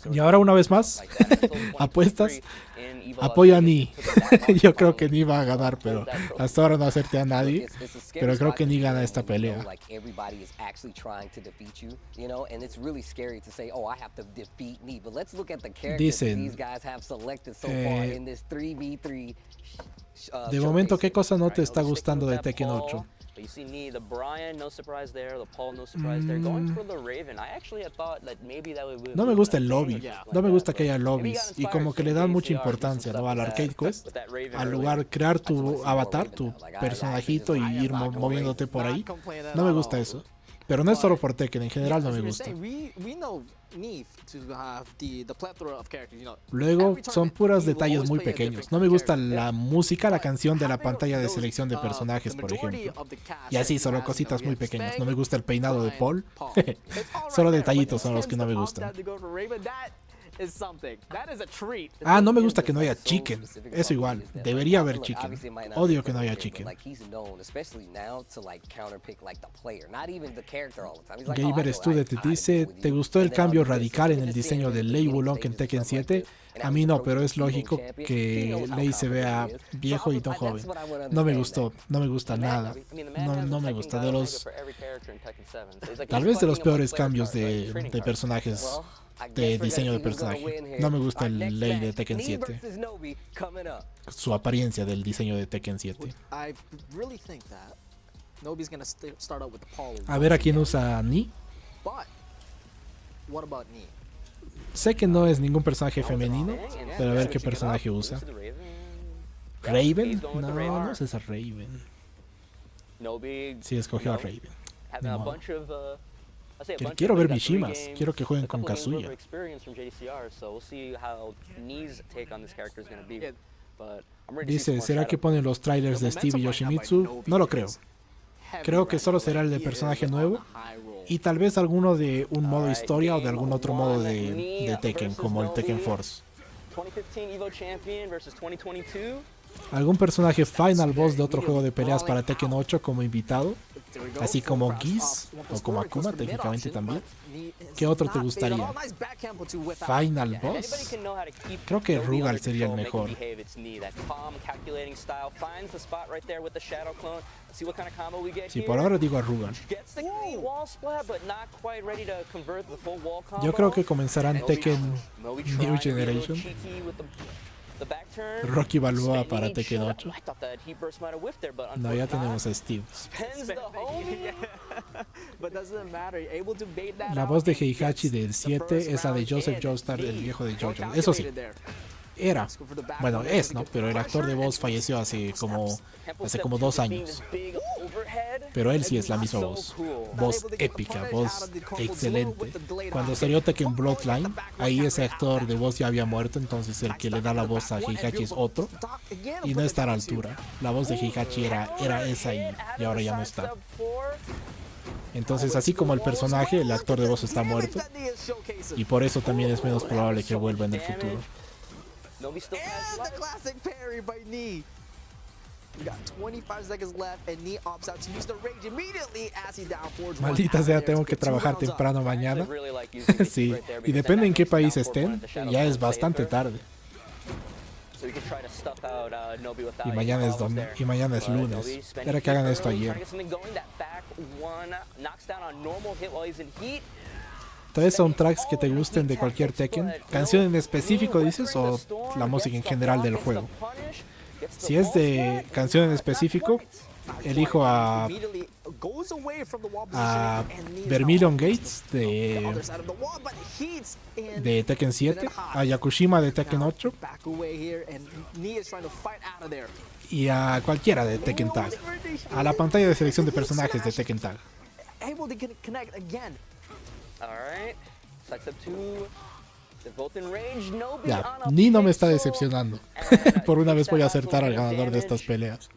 Y ahora una vez más, apuestas. Apoyo a Ni. Yo creo que Ni va a ganar, pero hasta ahora no acerté a nadie. Pero creo que Ni gana esta pelea. Everybody is actually trying to defeat you, you know, and it's really scary to say, oh, I have to defeat me. But let's look at the characters that these guys have selected so far in this 3v3. De momento, ¿qué cosa no te está gustando de Tekken 8? No me gusta el lobby, no me gusta que haya lobbies y como que le dan mucha importancia, ¿no? Al arcade quest, al lugar crear tu avatar, tu personajito y ir moviéndote por ahí. No me gusta eso. Pero no es solo por Tekken, en general no me gusta. Luego son puros detalles muy pequeños. No me gusta la música, la canción de la pantalla de selección de personajes, por ejemplo. Y así, solo cositas muy pequeñas. No me gusta el peinado de Paul. Solo detallitos son los que no me gustan. No me gusta que no haya chicken. Eso igual, debería haber chicken. Odio que no haya chicken. Gamer Studio te dice, ¿te gustó el cambio radical en el diseño de Lei Wulong en Tekken 7? A mí no, pero es lógico que Lei se vea viejo y no joven. No me gustó, no me gusta nada. No me gusta. Tal vez de los peores cambios de personajes. De diseño de personaje. No me gusta el Lei de Tekken 7. Su apariencia del diseño de Tekken 7. A ver a quién usa Ni. Sé que no es ningún personaje femenino, pero a ver qué personaje usa. ¿Raven? No es esa Raven. Sí, escogió a Raven. No. Quiero ver Mishimas, quiero que jueguen con Kazuya. Dice, ¿será que ponen los trailers de Steve y Yoshimitsu? No lo creo. Creo que solo será el de personaje nuevo y tal vez alguno de un modo historia o de algún otro modo de Tekken, como el Tekken Force. ¿Algún personaje final boss de otro juego de peleas para Tekken 8 como invitado? Así como Geese o como Akuma técnicamente también. ¿Qué otro te gustaría? Final boss. Creo que Rugal sería el mejor. Sí, por ahora digo a Rugal. Yo creo que comenzarán Tekken New Generation. Rocky Balboa para Tekken 8. No, ya tenemos a Steve. La voz de Heihachi del 7 es la de Joseph Joestar, el viejo de JoJo. Eso sí, era. Bueno, es, ¿no? Pero el actor de voz falleció hace como 2 años. Pero él sí es la misma voz. Voz épica, voz excelente. Cuando salió Tekken Bloodline, ahí ese actor de voz ya había muerto, entonces el que le da la voz a Heihachi es otro. Y no está a la altura. La voz de Heihachi era esa y ahora ya no está. Entonces, así como el personaje, el actor de voz está muerto. Y por eso también es menos probable que vuelva en el futuro. And the classic parry by Knee. We got 25 seconds left and Knee opts out to use the rage immediately as he down forwards. Maldita sea, tengo que trabajar temprano mañana. Sí, y depende en qué país estén, ya es bastante tarde. Y mañana es lunes. Era que hagan esto ayer. ¿Tres soundtracks que te gusten de cualquier Tekken? ¿Canción en específico dices o la música en general del juego? Si es de canción en específico, elijo a Vermilion Gates de Tekken 7, a Yakushima de Tekken 8 y a cualquiera de Tekken Tag, a la pantalla de selección de personajes de Tekken Tag. Ya, Ni no me está decepcionando. Por una vez voy a acertar al ganador de estas peleas.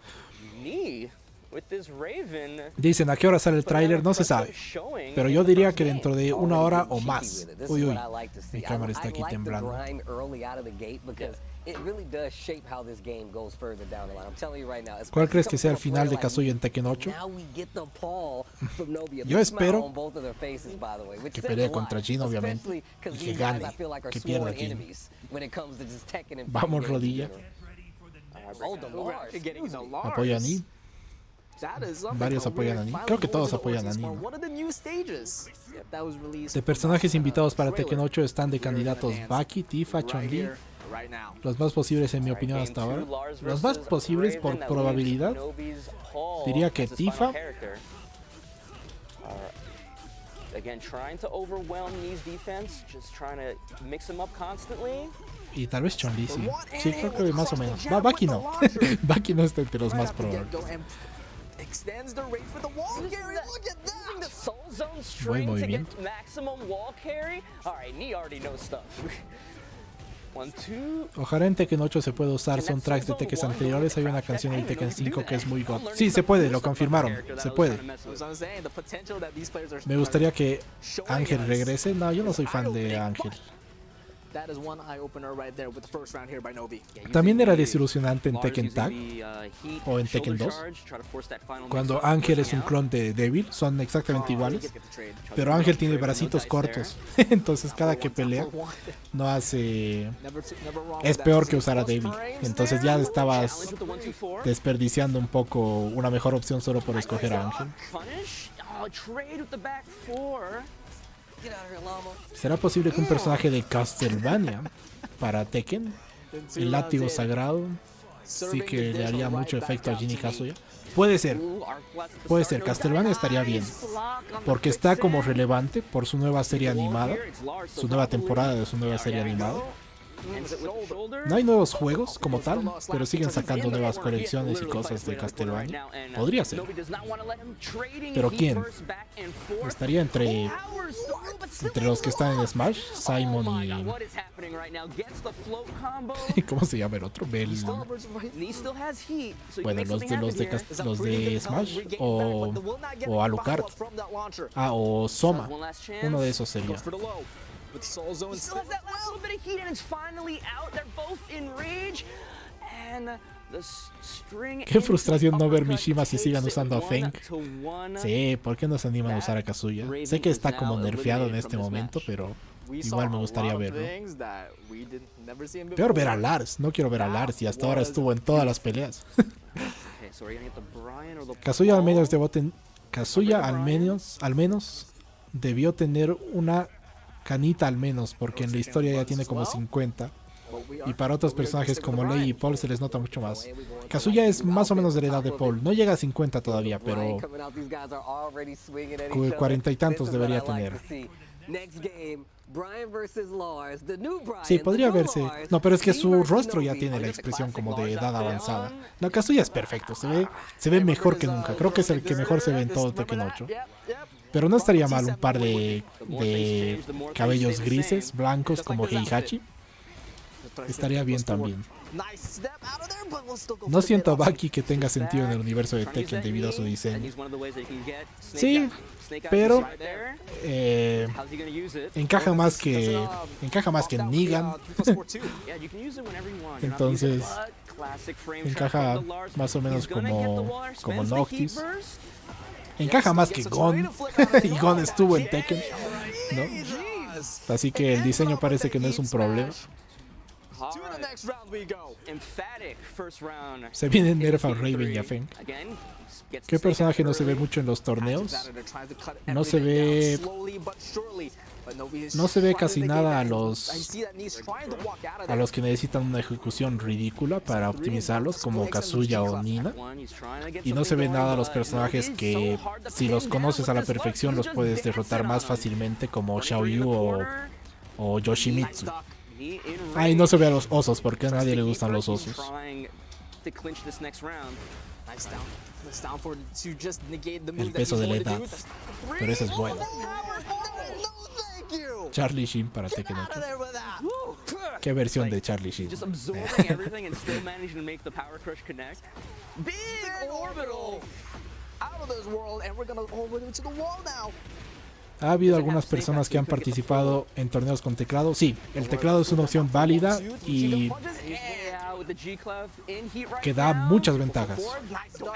Dicen, ¿a qué hora sale el tráiler? No se sabe. Pero yo diría que dentro de 1 hora o más. Uy, uy. Mi cámara está aquí temblando. ¿Cuál crees que sea el final de Kazuya en Tekken 8? Yo espero que pelee contra Jin, obviamente, y que gane, que pierda Jin. Vamos, rodilla. Apoya a Ni. Varios apoyan a Ni. Creo que todos apoyan a Ni. De personajes invitados para Tekken 8 están de candidatos Baki, Tifa, Chun-Li. Los más posibles en mi opinión hasta ahora. Los más posibles por probabilidad. Diría que Tifa. Y tal vez Chun-Li, sí. Sí, creo que más o menos. Baki no. Baki no está entre los más probables. Buen movimiento. Ojalá en Tekken 8 se pueda usar soundtracks de Tekken anteriores. Hay una canción en Tekken 5 que es muy god. Sí, se puede, lo confirmaron. Se puede. Me gustaría que Ángel regrese. No, yo no soy fan de Ángel. También era desilusionante en Tekken Tag o en Tekken 2 cuando Ángel es un clon de Devil, son exactamente iguales, pero Ángel tiene bracitos cortos, entonces cada que pelea no hace, es peor que usar a Devil, entonces ya estabas desperdiciando un poco una mejor opción solo por escoger a Ángel. ¿Será posible que un personaje de Castlevania para Tekken, el látigo sagrado, sí que le haría mucho efecto a Jin y Kazuya? Puede ser, Castlevania estaría bien, porque está como relevante por su nueva serie animada, su nueva temporada de su nueva serie animada. No hay nuevos juegos como tal, pero siguen sacando nuevas colecciones y cosas de Castlevania. Podría ser. ¿Pero quién? Estaría entre los que están en Smash, Simon y... ¿Cómo se llama el otro? Bueno, los de Smash o Alucard. O Soma. Uno de esos sería. With Soul Zone. He still has that last little bit of heat and it's finally out. They're both in rage. And Qué frustración no ver Mishima si sigan usando a Feng. Sí, ¿por qué no se animan a usar a Kazuya? Sé que está como nerfeado en este momento, pero igual me gustaría verlo. Peor ver a Lars, no quiero ver a Lars y hasta ahora estuvo en todas las peleas. Kazuya al menos debió tener una canita al menos, porque en la historia ya tiene como 50. Y para otros personajes como Lei y Paul se les nota mucho más. Kazuya es más o menos de la edad de Paul. No llega a 50 todavía, pero 40 y tantos debería tener. Sí, podría verse. No, pero es que su rostro ya tiene la expresión como de edad avanzada. No, Kazuya es perfecto. Se ve mejor que nunca. Creo que es el que mejor se ve en todo Tekken 8. Pero no estaría mal un par de cabellos grises, blancos como Heihachi. Estaría bien también. No siento a Baki que tenga sentido en el universo de Tekken debido a su diseño. Sí, pero encaja más que Negan. Entonces encaja más o menos como Noctis. Encaja más que Gon. Y Gon estuvo en Tekken, ¿no? Así que el diseño parece que no es un problema. Se viene nerf a Raven y a Feng. ¿Qué personaje no se ve mucho en los torneos? No se ve casi nada a los que necesitan una ejecución ridícula para optimizarlos, como Kazuya o Nina. Y no se ve nada a los personajes que, si los conoces a la perfección, los puedes derrotar más fácilmente, como Xiaoyu o Yoshimitsu. Ay, no se ve a los osos, porque a nadie le gustan los osos. El peso de la edad. Pero ese es bueno. Charlie Sheen para Tekken 8. ¿Qué versión de Charlie Sheen? ¿Ha habido algunas personas que han participado en torneos con teclado? Sí, el teclado es una opción válida y que da muchas ventajas.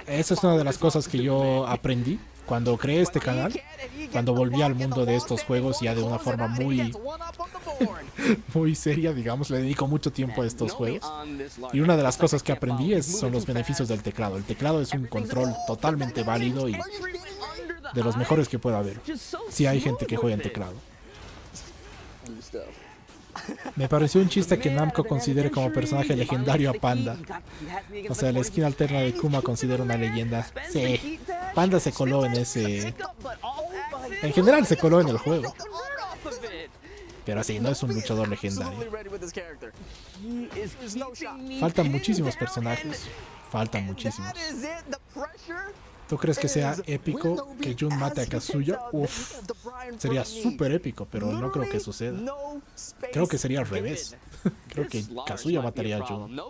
Esa es una de las cosas que yo aprendí cuando creé este canal, cuando volví al mundo de estos juegos ya de una forma muy seria, digamos. Le dedico mucho tiempo a estos juegos. Y una de las cosas que aprendí son los beneficios del teclado. El teclado es un control totalmente válido y de los mejores que pueda haber. Si hay gente que juega en teclado. Me pareció un chiste que Namco considere como personaje legendario a Panda. O sea, la esquina alterna de Kuma considera una leyenda. Sí, Panda se coló en ese... En general se coló en el juego. Pero así, no es un luchador legendario. Faltan muchísimos personajes. Faltan muchísimos. ¿Tú crees que sea épico que Jun mate a Kazuya? Uf, sería súper épico, pero no creo que suceda. Creo que sería al revés. Creo que Kazuya mataría a Jun.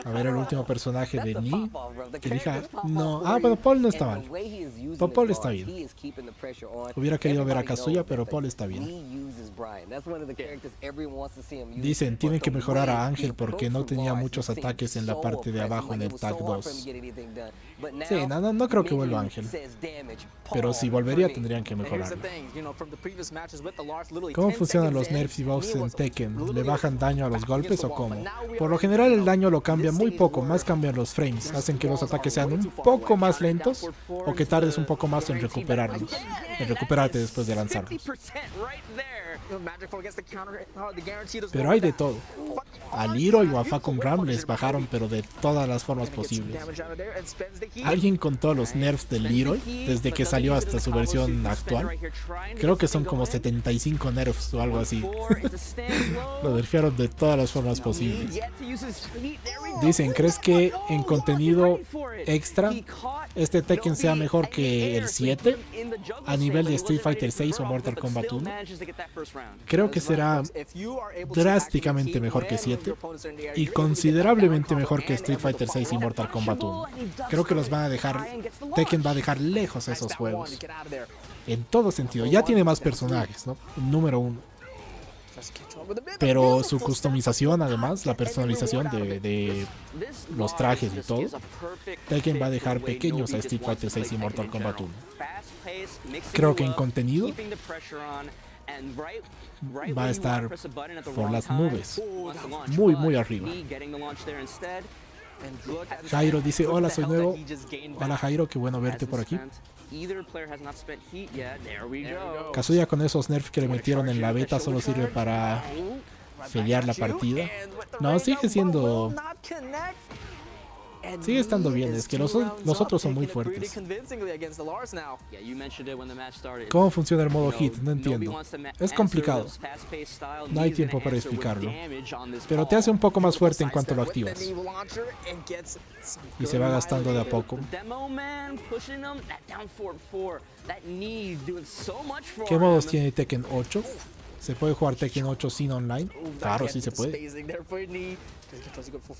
A ver el último personaje de Ni. Que elija... No, pero Paul no está mal. Paul está bien. Hubiera querido ver a Kazuya, pero Paul está bien. Dicen, tienen que mejorar a Ángel porque no tenía muchos ataques en la parte de abajo en el Tag 2. Sí, no creo que vuelva Ángel. Pero si volvería tendrían que mejorarlo. ¿Cómo funcionan los nerfs y buffs en Tekken? ¿Le bajan daño a los golpes o cómo? Por lo general el daño lo cambia muy poco, más cambian los frames. Hacen que los ataques sean un poco más lentos o que tardes un poco más en recuperarlos. En recuperarte después de lanzarlos. Pero hay de todo. A Leroy o a Falcon Ram les bajaron, pero de todas las formas posibles. ¿Alguien contó los nerfs de Leroy desde que salió hasta su versión actual? Creo que son como 75 nerfs o algo así. Lo nerfearon de todas las formas posibles. Dicen, ¿crees que en contenido extra este Tekken sea mejor que el 7 a nivel de Street Fighter 6 o Mortal Kombat 1? Creo que será drásticamente mejor que 7 y considerablemente mejor que Street Fighter 6 y Mortal Kombat 1. Creo que los van a dejar, Tekken va a dejar lejos a esos juegos. En todo sentido, ya tiene más personajes, ¿no? Número 1. Pero su customización, además, la personalización de los trajes y todo, Tekken va a dejar pequeños a Street Fighter 6 y Mortal Kombat 1. Creo que en contenido va a estar por las nubes, muy arriba. Jairo dice, hola, soy nuevo. Hola Jairo, qué bueno verte por aquí. Kazuya con esos nerfs que le metieron en la beta solo sirve para pelear la partida. No, sigue siendo... Sigue estando bien, es que los otros son muy fuertes. ¿Cómo funciona el modo hit? No entiendo. Es complicado. No hay tiempo para explicarlo. Pero te hace un poco más fuerte en cuanto lo activas. Y se va gastando de a poco. ¿Qué modos tiene Tekken 8? ¿Se puede jugar Tekken 8 sin online? Claro, sí se puede.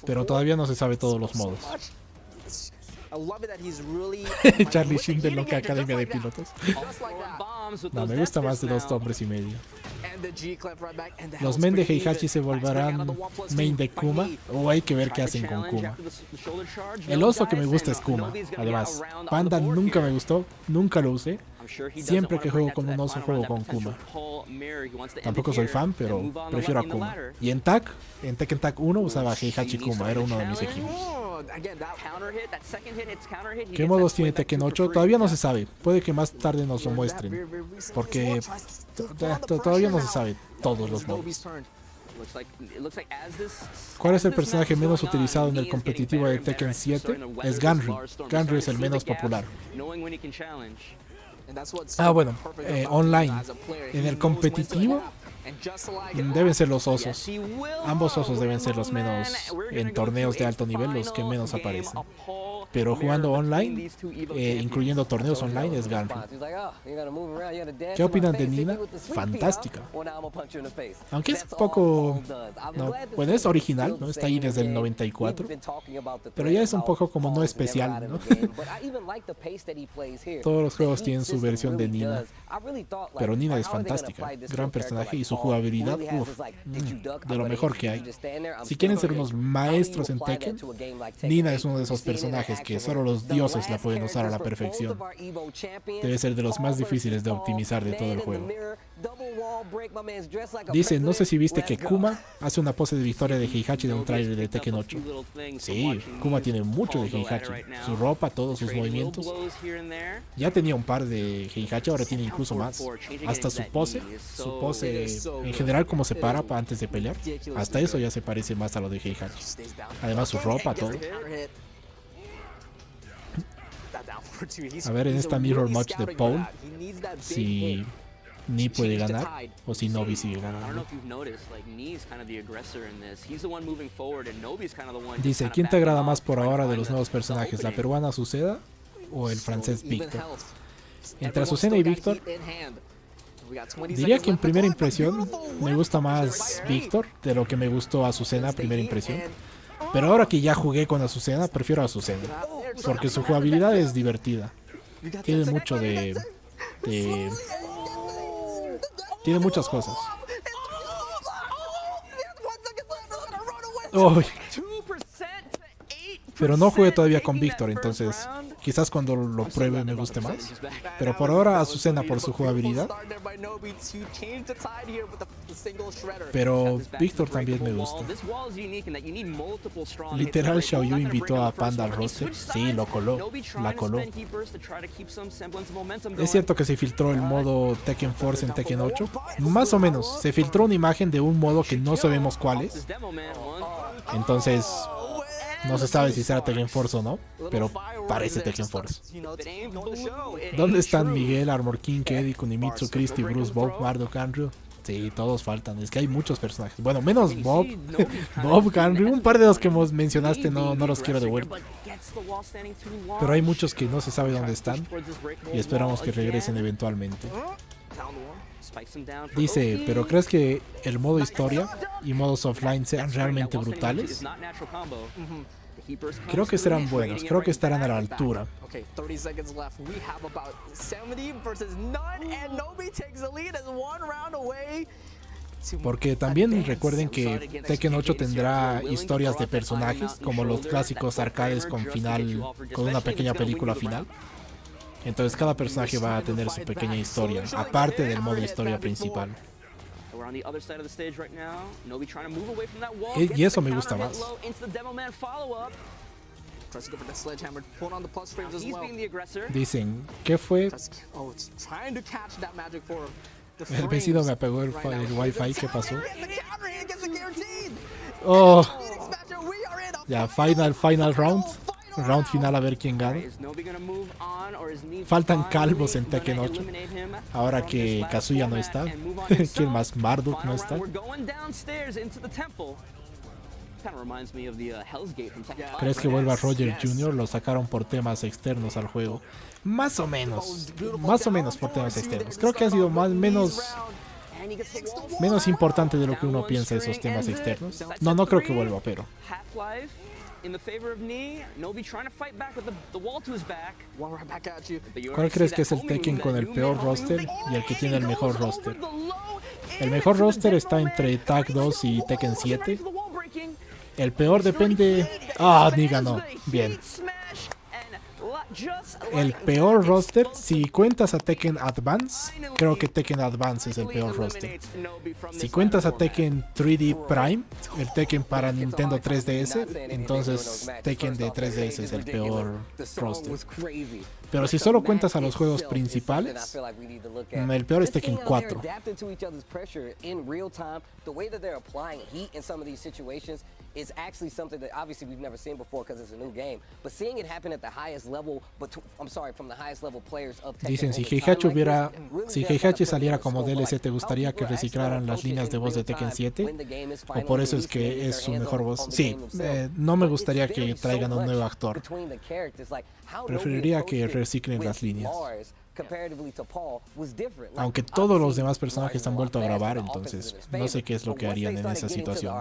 Pero todavía no se sabe todos los modos. Charlie Sheen de Loca Academia de Pilotos. No, me gusta más de 2 hombres y medio. ¿Los main de Heihachi se volverán main de Kuma? O hay que ver qué hacen con Kuma. El oso que me gusta es Kuma. Además, Panda nunca me gustó, nunca lo usé. Siempre que juego con un oso juego con Kuma. Tampoco soy fan, pero prefiero a Kuma. Y en Tekken Tag 1 usaba Heihachi Kuma, era uno de mis equipos. ¿Qué modos tiene Tekken 8? Todavía no se sabe. Puede que más tarde nos lo muestren. Porque todavía no se sabe todos los modos. ¿Cuál es el personaje menos utilizado en el competitivo de Tekken 7? Es Ganry. Ganry es el menos popular. Ah, bueno, online. En el competitivo deben ser los osos. Ambos osos deben ser los menos, en torneos de alto nivel, los que menos aparecen. Pero jugando online, incluyendo torneos online, es Ganry. ¿Qué opinan de Nina? Fantástica. Aunque es un poco... No, bueno, es original, ¿no? Está ahí desde el 94. Pero ya es un poco como no especial, ¿no? Todos los juegos tienen su versión de Nina. Pero Nina es fantástica. Gran personaje y su jugabilidad, de lo mejor que hay. Si quieren ser unos maestros en Tekken, Nina es uno de esos personajes que solo los dioses la pueden usar a la perfección. Debe ser de los más difíciles de optimizar de todo el juego. Dice, no sé si viste que Kuma hace una pose de victoria de Heihachi de un tráiler de Tekken 8. Sí, Kuma tiene mucho de Heihachi. Su ropa, todos sus movimientos. Ya tenía un par de Heihachi, ahora tiene incluso más. Hasta su pose en general como se para antes de pelear. Hasta eso ya se parece más a lo de Heihachi. Además su ropa, todo. A ver en esta mirror match de Paul si Ni puede ganar o si Nobi sigue ganando. Dice, ¿quién te agrada más por ahora de los nuevos personajes? ¿La peruana Azucena o el francés Víctor? Entre Azucena y Víctor, diría que en primera impresión me gusta más Víctor de lo que me gustó Azucena a primera impresión. Pero ahora que ya jugué con Azucena, prefiero a Azucena. Porque su jugabilidad es divertida. Tiene mucho tiene muchas cosas. Oh, pero no jugué todavía con Víctor, entonces quizás cuando lo pruebe me guste más. Pero por ahora Azucena por su jugabilidad. Pero Víctor también me gusta. Literal, Xiaoyu invitó a Panda al roster. Sí, lo coló. La coló. ¿Es cierto que se filtró el modo Tekken Force en Tekken 8? Más o menos. Se filtró una imagen de un modo que no sabemos cuál es. Entonces... no se sabe si será Tekken Force o no, pero parece Tekken Force. ¿Dónde están Miguel, Armor King, Eddie, Kunimitsu, Christy, Bruce, Bob, Marduk, Andrew? Sí, todos faltan, es que hay muchos personajes. Bueno, menos Bob, Bob, Andrew, un par de los que mencionaste no los quiero de vuelta. Pero hay muchos que no se sabe dónde están y esperamos que regresen eventualmente. Dice, ¿pero crees que el modo historia y modos offline sean realmente brutales? Creo que serán buenos, creo que estarán a la altura. Porque también recuerden que Tekken 8 tendrá historias de personajes, como los clásicos arcades con final, con una pequeña película final. Entonces cada personaje va a tener su pequeña historia, aparte del modo historia principal. Y eso me gusta más. Dicen, ¿qué fue? El vecino me apagó el wifi, ¿qué pasó? Oh, ya, final round. Round final a ver quién gana. Faltan calvos en Tekken 8. Ahora que Kazuya no está. ¿Quién más? Marduk no está. ¿Crees que vuelva Roger Jr.? Lo sacaron por temas externos al juego. Más o menos. Más o menos por temas externos. Creo que ha sido menos importante de lo que uno piensa esos temas externos. No creo que vuelva, pero... ¿Cuál crees que es el Tekken con el peor roster y el que tiene el mejor roster? El mejor roster está entre Tag 2 y Tekken 7. El peor depende... Ah, ni ganó. Bien. El peor roster, si cuentas a Tekken Advance, creo que Tekken Advance es el peor roster. Si cuentas a Tekken 3D Prime, el Tekken para Nintendo 3DS, entonces Tekken de 3DS es el peor roster. Pero si solo cuentas a los juegos principales, el peor es Tekken 4. Is actually something that obviously we've never seen before because it's a new game. But seeing it happen at the highest level, from the highest level players of Tekken. Dicen, si Heihachi saliera como DLC, ¿te gustaría que reciclaran las líneas de voz de Tekken 7? ¿O por eso es que es su mejor voz? Sí, no me gustaría que traigan un nuevo actor. Preferiría que reciclen las líneas. Aunque todos los demás personajes han vuelto a grabar, entonces no sé qué es lo que harían en esa situación.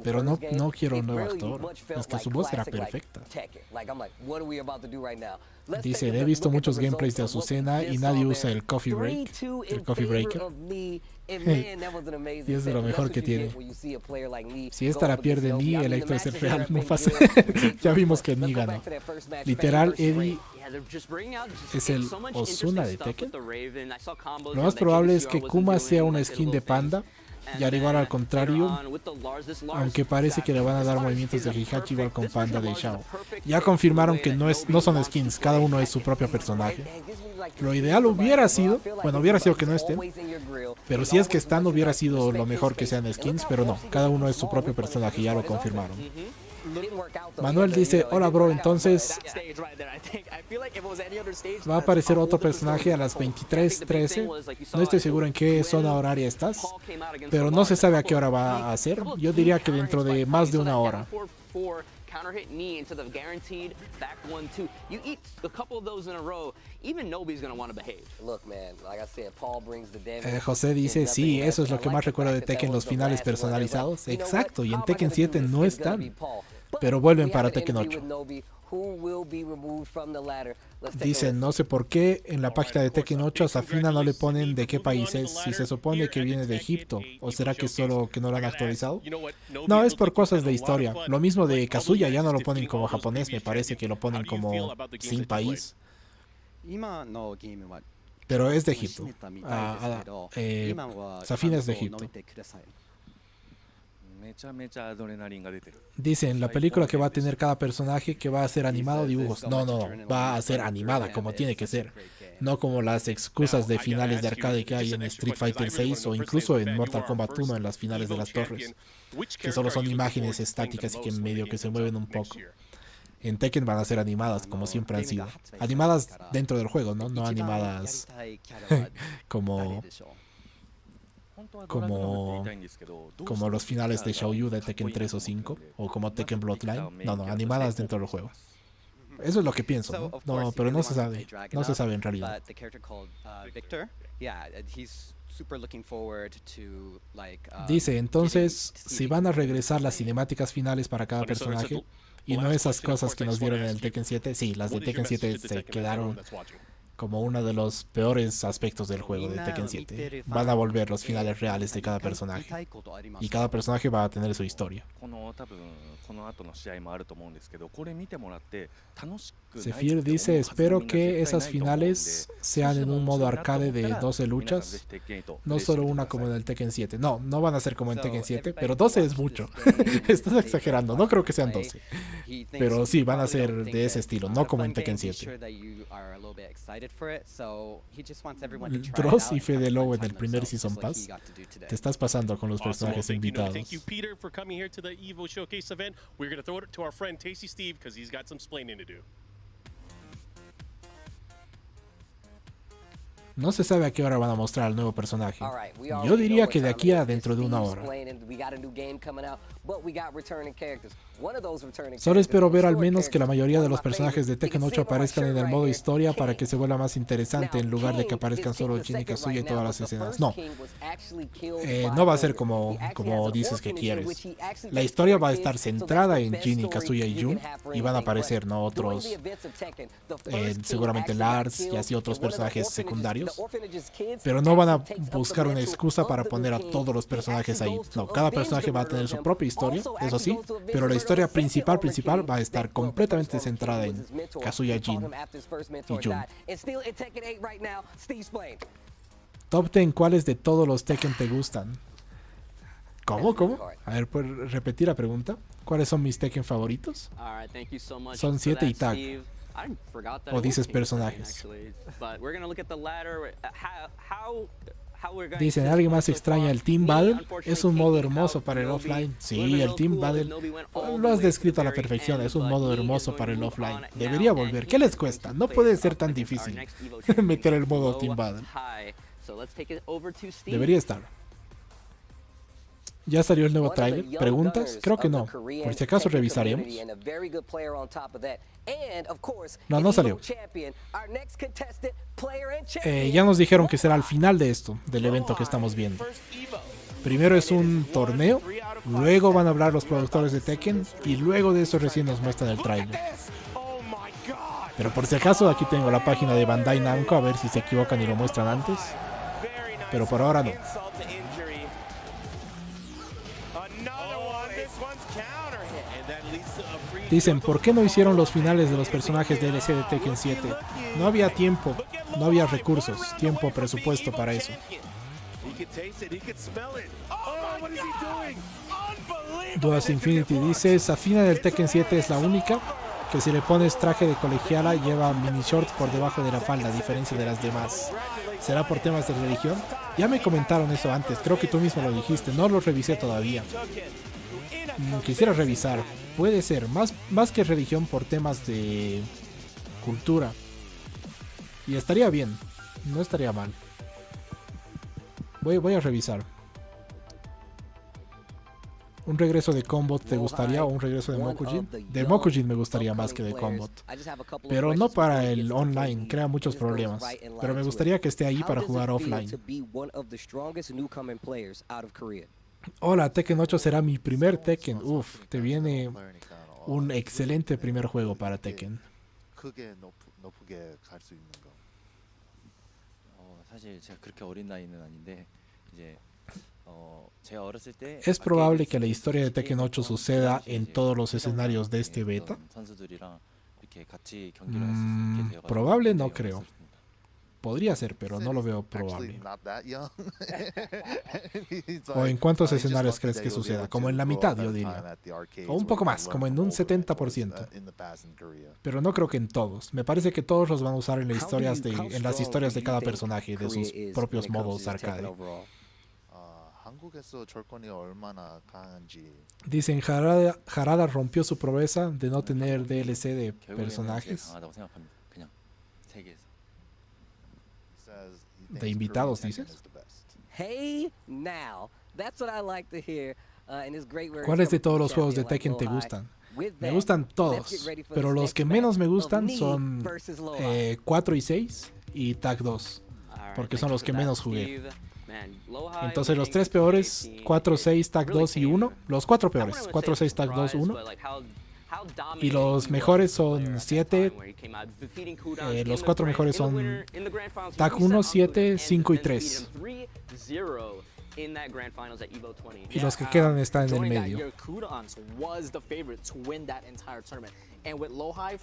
Pero no quiero un nuevo actor, es que su voz era perfecta. Dice, he visto muchos gameplays de Azucena y nadie usa el coffee break, el coffee breaker. Y es de lo mejor que tiene. Si esta la pierde Ni, Electro es el real Mufasa. Ya vimos que Ni ganó. Literal, Eddie es el Ozuna de Tekken. Lo más probable es que Kuma sea una skin de panda. Y al igual al contrario, aunque parece que le van a dar movimientos de Heihachi igual con Panda de Shao. Ya confirmaron que no son skins, cada uno es su propio personaje. Lo ideal hubiera sido que no estén, pero si es que están hubiera sido lo mejor que sean skins, pero no, cada uno es su propio personaje, ya lo confirmaron. Manuel dice, hola bro, entonces va a aparecer otro personaje a las 23:13. No estoy seguro en qué zona horaria estás, pero no se sabe a qué hora va a ser. Yo diría que dentro de más de una hora. José dice, sí, eso es lo que más recuerdo de Tekken, los finales personalizados. Exacto, y en Tekken 7 no están. Pero vuelven para Tekken 8. Dicen, no sé por qué en la página de Tekken 8 a Safina no le ponen de qué país es, si se supone que viene de Egipto, o será que solo que no lo han actualizado. No, es por cosas de historia. Lo mismo de Kazuya, ya no lo ponen como japonés, me parece que lo ponen como sin país. Pero es de Egipto. Safina es de Egipto. Dicen, la película que va a tener cada personaje que va a ser animado o dibujos. No, va a ser animada como tiene que ser. No como las excusas de finales de arcade que hay en Street Fighter 6 o incluso en Mortal Kombat 1 en las finales de las torres. Que solo son imágenes estáticas y que medio que se mueven un poco. En Tekken van a ser animadas como siempre han sido. Animadas dentro del juego, no animadas como los finales de Xiaoyu de Tekken 3 o 5 o como Tekken Bloodline. No, animadas dentro del juego. Eso es lo que pienso, ¿no? No, pero no se sabe en realidad. Dice, entonces, si van a regresar las cinemáticas finales para cada personaje y no esas cosas que nos dieron en el Tekken 7, sí, las de Tekken 7 se quedaron como uno de los peores aspectos del juego de Tekken 7. Van a volver los finales reales de cada personaje. Y cada personaje va a tener su historia. Zephyr dice, espero que esas finales sean en un modo arcade de 12 luchas, no solo una como en el Tekken 7. No, no van a ser como en Tekken 7, pero 12 es mucho. Estás exagerando, no creo que sean 12. Pero sí, van a ser de ese estilo, no como en Tekken 7. Dross y Fede Lowe en el primer Season Pass. Te estás pasando con los personajes invitados. Thank you, Peter, for coming here to the Evo Showcase event. We're going to throw it to our friend Tasty Steve because he's got some explaining to do. No se sabe a qué hora van a mostrar al nuevo personaje. Yo diría que de aquí a dentro de una hora. Solo espero ver al menos que la mayoría de los personajes de Tekken 8 aparezcan en el modo historia para que se vuelva más interesante en lugar de que aparezcan solo Jin y Kazuya y todas las escenas. No, no va a ser como dices que quieres. La historia va a estar centrada en Jin y Kazuya y Jun y van a aparecer, ¿no? Otros, seguramente Lars y así otros personajes secundarios. Pero no van a buscar una excusa para poner a todos los personajes ahí. No, cada personaje va a tener su propia historia, eso sí, pero la historia principal va a estar completamente centrada en Kazuya, Jin y Jun. Top 10, ¿cuáles de todos los Tekken te gustan? ¿Cómo? A ver, ¿puedes repetir la pregunta? ¿Cuáles son mis Tekken favoritos? Son 7 y Tag. ¿O dices personajes? Dicen, ¿alguien más extraña el Team Battle? Es un modo hermoso para el offline. Sí, el Team Battle lo has descrito a la perfección. Es un modo hermoso para el offline. Debería volver. ¿Qué les cuesta? No puede ser tan difícil meter el modo Team Battle. Debería estar. ¿Ya salió el nuevo tráiler? ¿Preguntas? Creo que no. Por si acaso revisaremos. No salió. Ya nos dijeron que será al final de esto, del evento que estamos viendo. Primero es un torneo, luego van a hablar los productores de Tekken y luego de eso recién nos muestran el tráiler. Pero por si acaso aquí tengo la página de Bandai Namco, a ver si se equivocan y lo muestran antes. Pero por ahora no. Dicen, ¿por qué no hicieron los finales de los personajes DLC de Tekken 7? No había tiempo, no había recursos, tiempo, presupuesto para eso. Duas Infinity dice, esa fina del Tekken 7 es la única que si le pones traje de colegiala lleva mini shorts por debajo de la falda, a diferencia de las demás. ¿Será por temas de religión? Ya me comentaron eso antes, creo que tú mismo lo dijiste, no lo revisé todavía. Quisiera revisar, puede ser, más que religión por temas de cultura. Y estaría bien, no estaría mal. Voy a revisar. ¿Un regreso de Combot te gustaría o un regreso de Mokujin? De Mokujin me gustaría más que de Combot. Pero no para el online, crea muchos problemas. Pero me gustaría que esté ahí para jugar offline. Hola, Tekken 8 será mi primer Tekken. Uf, te viene un excelente primer juego para Tekken. ¿Es probable que la historia de Tekken 8 suceda en todos los escenarios de este beta? Probable no creo. Podría ser, pero no lo veo probable. ¿O en cuántos escenarios crees que suceda? Como en la mitad, yo diría. O un poco más, como en un 70%. Pero no creo que en todos. Me parece que todos los van a usar en las historias de cada personaje, de sus propios modos arcade. Dicen, Harada rompió su promesa de no tener DLC de personajes. De invitados, dices. ¿Cuáles de todos los juegos de Tekken te gustan? Me gustan todos, pero los que menos me gustan son 4 y 6 y Tag 2, porque son los que menos jugué. Entonces los 3 peores, 4, 6, Tag 2 y 1, los 4 peores, 4, 6, Tag 2, 1, Y los mejores son 7. Los 4 mejores son Tag 1, 7, 5 y 3. Y los que quedan están en el medio. And with Lohai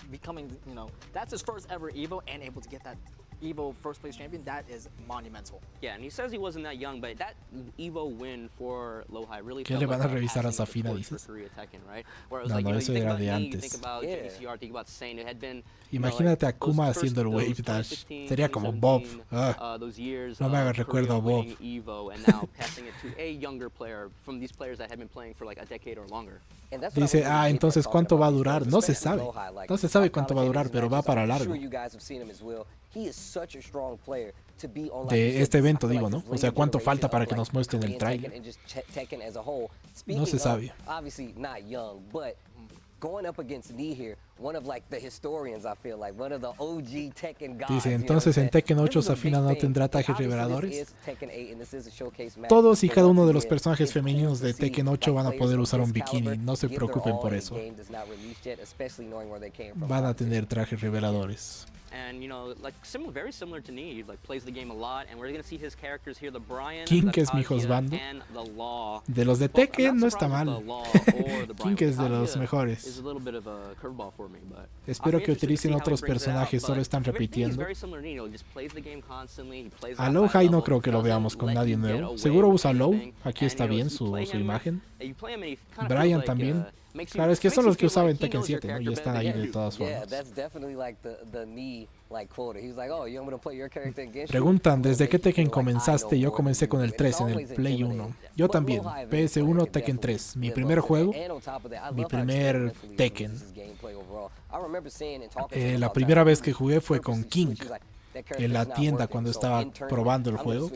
becoming, you know, that's his first ever Evo and able to get that Evo first place champion, that is monumental. Yeah, and he says he wasn't that young, but that Evo win for Lohai really ¿Qué le van a revisar a Safina, dices? No, eso era de antes. Imagínate a Kuma haciendo el wave dash. Sería como Bob. No me hagas recuerdo a Bob. Dice, entonces ¿cuánto va a durar? No se sabe. No se sabe cuánto va a durar, pero va para largo. De este evento, digo, ¿no? O sea, ¿cuánto falta para que nos muestren el tráiler? No se sabe. Dice, entonces en Tekken 8 Safina no tendrá trajes reveladores. Todos y cada uno de los personajes femeninos de Tekken 8 van a poder usar un bikini, no se preocupen por eso. Van a tener trajes reveladores. King, que es mi husbando. De los de Tekken no está mal. King es de los mejores. Espero que utilicen otros personajes, solo están repitiendo. A Lohai no creo que lo veamos con nadie nuevo. Seguro usa Low, aquí está bien su imagen. Brian también. Claro, es que son los que usaba en Tekken 7, ¿no? Y están ahí de todas formas. Preguntan, ¿desde qué Tekken comenzaste? Yo comencé con el 3 en el Play 1. Yo también, PS1, Tekken 3. Mi primer juego, mi primer Tekken. La primera vez que jugué fue con King. En la tienda cuando estaba probando el juego,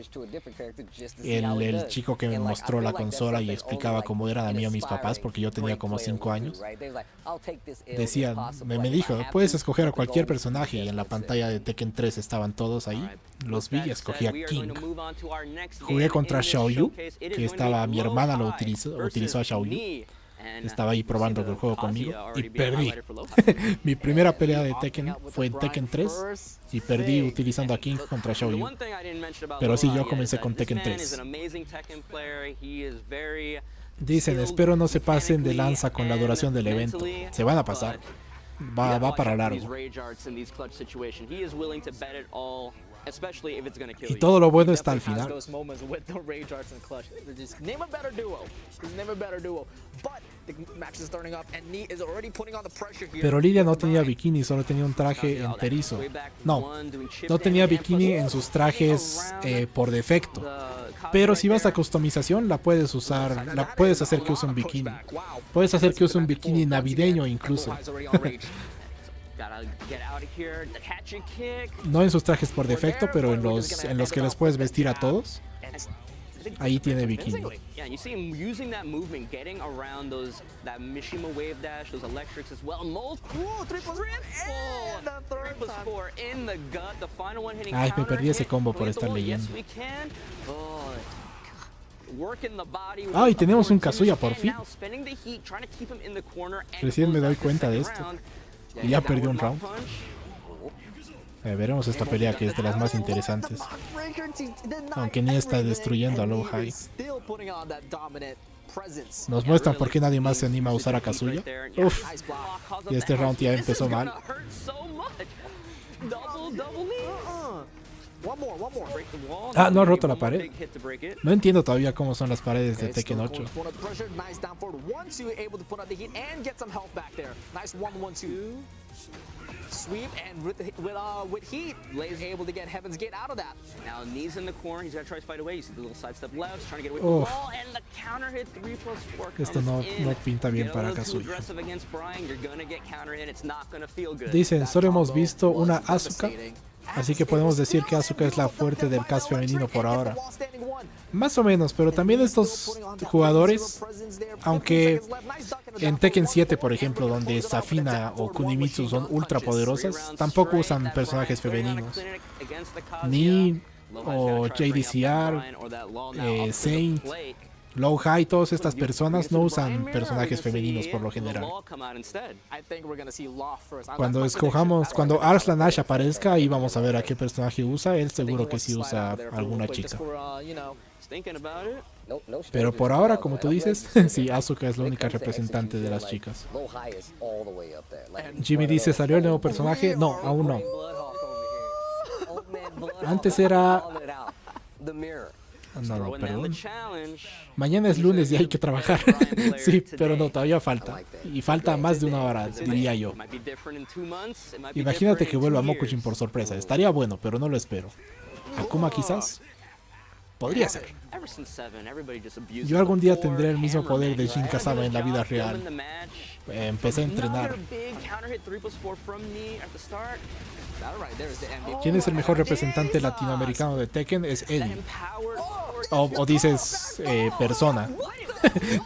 el chico que me mostró la consola y explicaba cómo era a mí o a mis papás, porque yo tenía como 5 años, decía, me dijo, puedes escoger a cualquier personaje, y en la pantalla de Tekken 3 estaban todos ahí. Los vi y escogí a King. Jugué contra Xiaoyu, que estaba, mi hermana lo utilizó a Xiaoyu. Estaba ahí probando el juego conmigo y perdí. Mi primera pelea de Tekken fue en Tekken 3 y perdí utilizando a King contra Xiaoyu. Pero sí, yo comencé con Tekken 3. Dicen, espero no se pasen de lanza con la duración del evento. Se van a pasar. Va para largo. Y todo lo bueno está al final. Pero Lidia no tenía bikini, solo tenía un traje enterizo. No tenía bikini en sus trajes por defecto. Pero si vas a customización, la puedes usar, puedes hacer que use un bikini. Puedes hacer que use un bikini navideño incluso. No en sus trajes por defecto, pero en los que les puedes vestir a todos. Ahí tiene bikini. Ay, me perdí ese combo por estar leyendo. Y tenemos un Kazuya por fin. Recién me doy cuenta de esto. Y ya perdió un round. Veremos esta pelea, que es de las más interesantes. Aunque ni está destruyendo a Lohai. Nos muestran por qué nadie más se anima a usar a Kazuya. Uf. Y este round ya empezó mal. No ha roto la pared. No entiendo todavía cómo son las paredes de Tekken 8. Sweep and with heat, Blaze able to get Heaven's Gate out of that. Now knees in the corner, he's gonna try to fight away. You see the little sidestep left, trying to get away from the wall, and the counter hit 3+4 comes Esto no pinta bien para Kazuya. Dicen, solo hemos visto una Asuka, así que podemos decir que Asuka es la fuerte del cast femenino por ahora. Más o menos, pero también estos jugadores, aunque en Tekken 7, por ejemplo, donde Safina o Kunimitsu son ultra poderosas, tampoco usan personajes femeninos. Ni o JDCR, Saint, Low High, todas estas personas no usan personajes femeninos por lo general. Cuando escojamos, cuando Arslan Ash aparezca, ahí vamos a ver a qué personaje usa. Él seguro que sí usa alguna chica. Pero por ahora, como tú dices, sí, Asuka es la única representante de las chicas. Jimmy dice, ¿salió el nuevo personaje? No, aún no. Antes era... No, perdón. Mañana es lunes y hay que trabajar. Sí, pero no, todavía falta. Y falta más de una hora, diría yo. Imagínate que vuelva Mokujin por sorpresa. Estaría bueno, pero no lo espero. Akuma quizás. Podría ser. Yo algún día tendré el mismo poder de Shin Kazama en la vida real. Empecé a entrenar. ¿Quién es el mejor representante latinoamericano de Tekken? Es Eddie. O dices persona.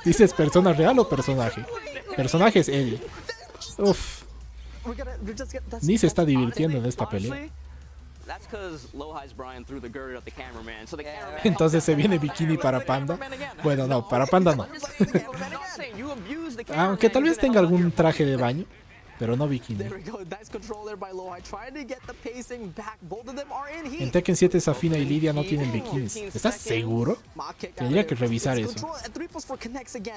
¿Dices persona real o personaje? Personaje es Eddie. Uf. Ni se está divirtiendo en esta pelea. Entonces se viene bikini para Panda. Bueno, no, para Panda no. Aunque tal vez tenga algún traje de baño, pero no bikini. En Tekken 7 Safina y Lidia no tienen bikinis. ¿Estás seguro? Tendría que revisar eso.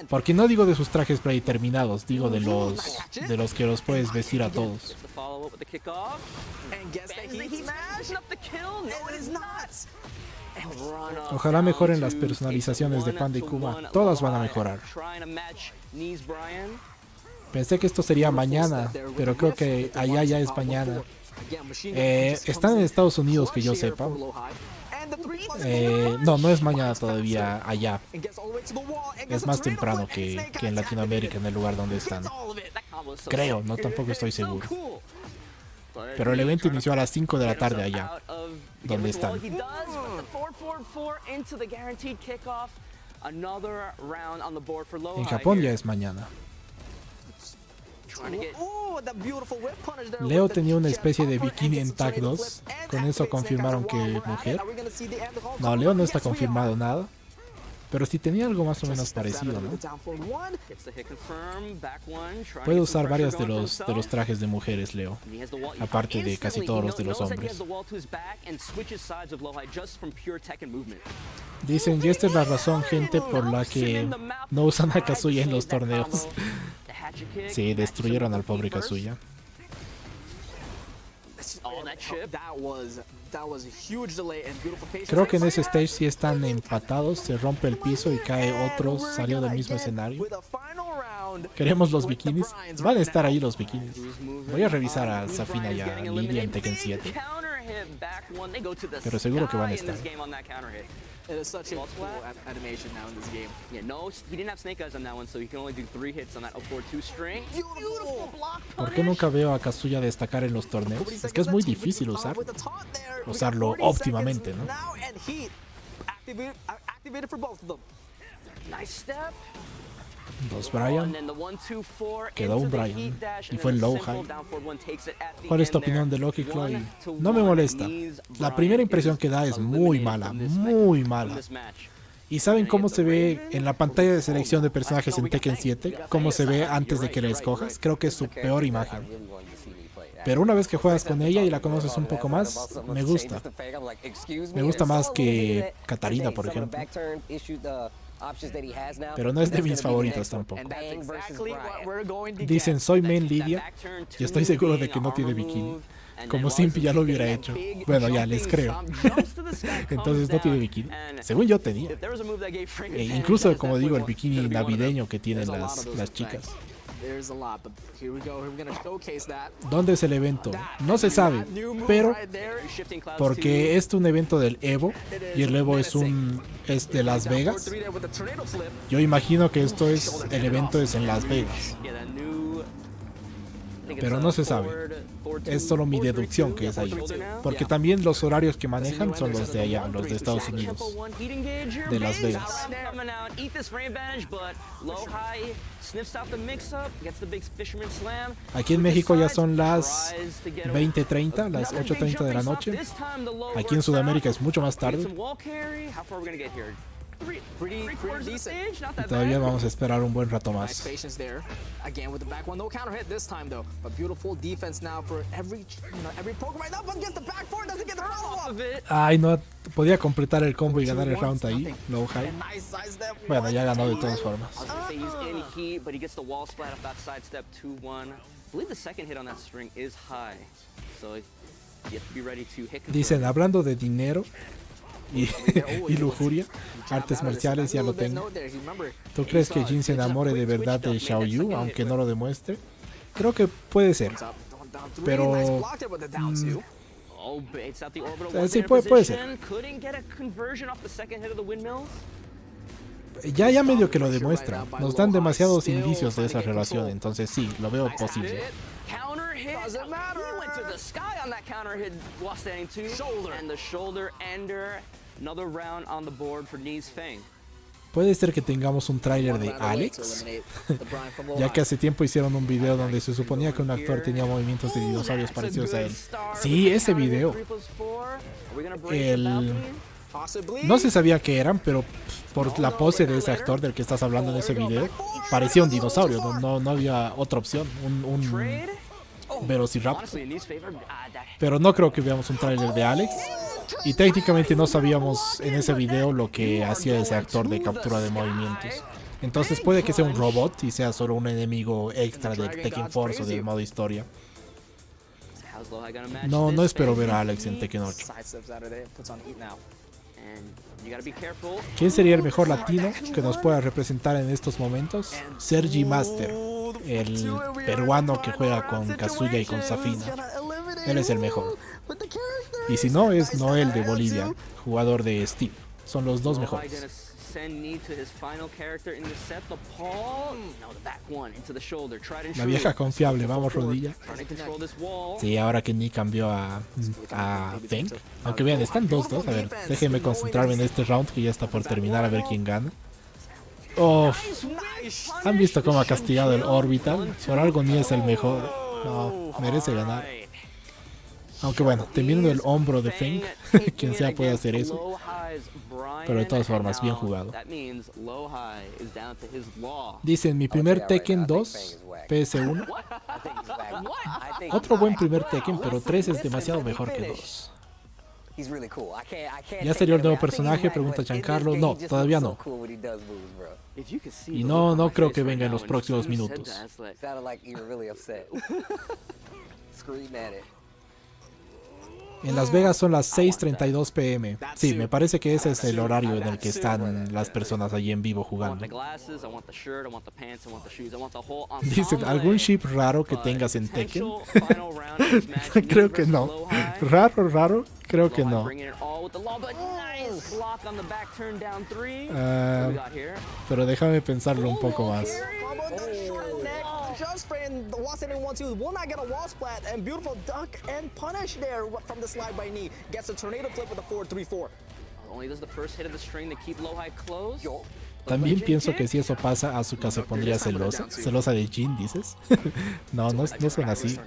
Porque no digo de sus trajes predeterminados, digo de los que los puedes vestir a todos. Ojalá mejoren las personalizaciones de Panda y Kuma. Todas van a mejorar. Pensé que esto sería mañana, pero creo que allá ya es mañana. Están en Estados Unidos, que yo sepa. No es mañana todavía allá. Es más temprano que en Latinoamérica, en el lugar donde están. Creo, no, tampoco estoy seguro. Pero el evento inició a las 5 de la tarde allá, donde están. En Japón ya es mañana. Leo tenía una especie de bikini en Tag 2. Con eso confirmaron que mujer. No, Leo no está confirmado nada. Pero sí tenía algo más o menos parecido, ¿no? Puede usar varios de los trajes de mujeres, Leo. Aparte de casi todos los de los hombres. Dicen, y esta es la razón, gente, por la que no usan a Kazuya en los torneos. Sí, destruyeron al pobre Kazuya. Creo que en ese stage sí están empatados, se rompe el piso y cae otro, salió del mismo escenario. Queremos los bikinis. Van a estar ahí los bikinis. Voy a revisar a Safina y a Lidia en Tekken 7. Pero seguro que van a estar. It is such a cool animation now in this game. Yeah, no, he didn't have Snake Eyes on that one, so he can only do 3 hits on that up forward 2 string. Beautiful block punish. ¿Por qué nunca veo a Kazuya destacar en los torneos? Es que es muy difícil usarlo óptimamente, ¿no? Activated for both of them. Nice step. Dos Brian. Quedó un Brian. Y fue el low high. ¿Cuál es tu opinión de Loki Chloe? No me molesta. La primera impresión que da es muy mala. Muy mala. ¿Y saben cómo se ve en la pantalla de selección de personajes en Tekken 7? ¿Cómo se ve antes de que la escojas? Creo que es su peor imagen. Pero una vez que juegas con ella y la conoces un poco más, me gusta. Me gusta más que Katarina, por ejemplo. Pero no es de mis favoritos tampoco. Dicen, soy main Lidia y estoy seguro de que no tiene bikini. Como Simpi ya lo hubiera hecho. Bueno, ya les creo. Entonces no tiene bikini. Según yo tenía. Incluso, como digo, el bikini navideño que tienen las chicas. ¿Dónde es el evento? No se sabe, pero porque es un evento del Evo y el Evo es de Las Vegas. Yo imagino que el evento es en Las Vegas. Pero no se sabe. Es solo mi deducción que es ahí. Porque también los horarios que manejan son los de allá, los de Estados Unidos. De Las Vegas. Aquí en México ya son las 20:30, las 8:30 de la noche. Aquí en Sudamérica es mucho más tarde. Three quarters of the stage, not that Todavía bad. vamos a esperar un buen rato Nice más. patience there. Again with the back one, no counter hit this time though. But beautiful defense now for every Pokemon right up against the back four, doesn't get the roll off of it. Ay, no podía completar el combo y ganar el round ahí. Low high. Nice side step. Bueno, ya ganó de todas formas. I was gonna say he's in heat, but he gets the wall splat off that sidestep 2-1. I believe the second hit on that string is high, so you have to be ready to hit. Dicen, hablando de dinero y lujuria, artes marciales ya lo tengo. ¿Tú crees que Jin se enamore de verdad de Xiaoyu, aunque no lo demuestre? Creo que puede ser. Pero Oh, baits out the orbital sí, puede ser. Couldn't get a conversion off the second hit of the windmills. Ya medio que lo demuestra. Nos dan demasiados indicios de esa relación, entonces sí, lo veo posible. Counter hit. Doesn't matter. He went to the sky on that counter hit while standing two. And the shoulder ender. Another round on the board for Knees Fang. Puede ser que tengamos un tráiler de Alex, ya que hace tiempo hicieron un video donde se suponía que un actor tenía movimientos de dinosaurios parecidos a él. Sí, ese video. No se sabía qué eran, pero por la pose de ese actor del que estás hablando en ese video, parecía un dinosaurio, no había otra opción, un Velociraptor. Pero no creo que veamos un tráiler de Alex. Y técnicamente no sabíamos en ese video lo que hacía ese actor de captura de movimientos. Entonces puede que sea un robot y sea solo un enemigo extra de Tekken Force o del modo historia. No espero ver a Alex en Tekken 8. ¿Quién sería el mejor latino que nos pueda representar en estos momentos? Sergi Master, el peruano que juega con Kazuya y con Safina. Él es el mejor. Y si no, es Noel de Bolivia, jugador de Steam. Son los dos mejores. La vieja confiable, vamos rodilla. Sí, ahora que Ni cambió a Feng. Aunque vean, están 2-2. A ver, déjenme concentrarme en este round que ya está por terminar, a ver quién gana. Oh, ¿han visto cómo ha castigado el Orbital? Por algo Ni es el mejor. No, merece ganar. Aunque bueno, temiendo el hombro de Feng, quien sea puede hacer eso. Pero de todas formas, bien jugado. Dicen, mi primer Tekken 2, PS1. Otro buen primer Tekken, pero 3 es demasiado mejor que 2. ¿Ya salió el nuevo personaje? Pregunta Giancarlo. No, todavía no. Y no creo que venga en los próximos minutos. En Las Vegas son las 6:32 p.m. Sí, me parece que ese es el horario en el que están las personas allí en vivo jugando. Dicen, ¿algún ship raro que tengas en Tekken? Creo que no. Raro, creo que no. Pero déjame pensarlo un poco más. Just spraying the wall standing 1-2. Will not get a wall splat and beautiful duck and punish there from the slide by Knee. Gets a tornado flip with a 4-3-4. Only does the first hit of the string to keep low high close. También pienso que si eso pasa, Asuka se pondría celosa. ¿Celosa de Jin, dices? No suena así.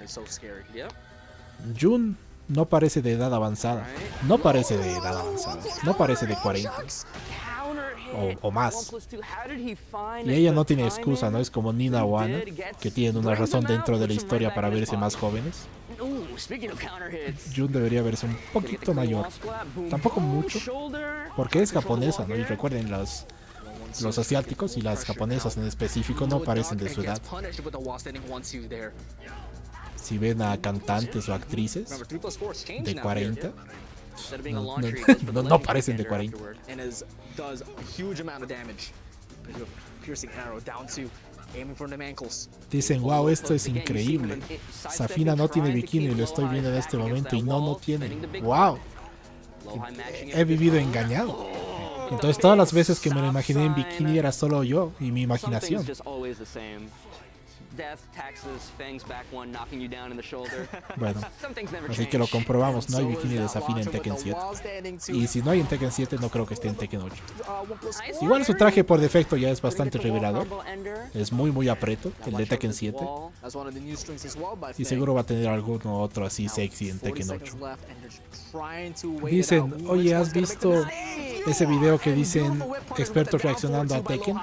Jun no parece de edad avanzada. No parece de edad avanzada. No parece de 40. O más. Y ella no tiene excusa, ¿no? Es como Nina o Ana, que tienen una razón dentro de la historia para verse más jóvenes. Jun debería verse un poquito mayor. Tampoco mucho, porque es japonesa, ¿no? Y recuerden, los asiáticos y las japonesas en específico no parecen de su edad. Si ven a cantantes o actrices de 40, no parecen de 40. Dicen, wow, esto es increíble. Safina no tiene bikini, lo estoy viendo en este momento y no tiene. Wow. He vivido engañado. Entonces todas las veces que me lo imaginé en bikini era solo yo y mi imaginación. death, taxes, fangs back one, knocking you down in the shoulder. Bueno, Some things never así que lo change. comprobamos, no hay bikini de Zafina en Tekken 7. Y si no hay en Tekken 7, no creo que esté en Tekken 8. Igual su traje por defecto ya es bastante revelador. Es muy apreto, el de Tekken 7. Y seguro va a tener alguno otro así sexy en Tekken 8. Dicen, oye, ¿has visto ese video que dicen expertos reaccionando a Tekken?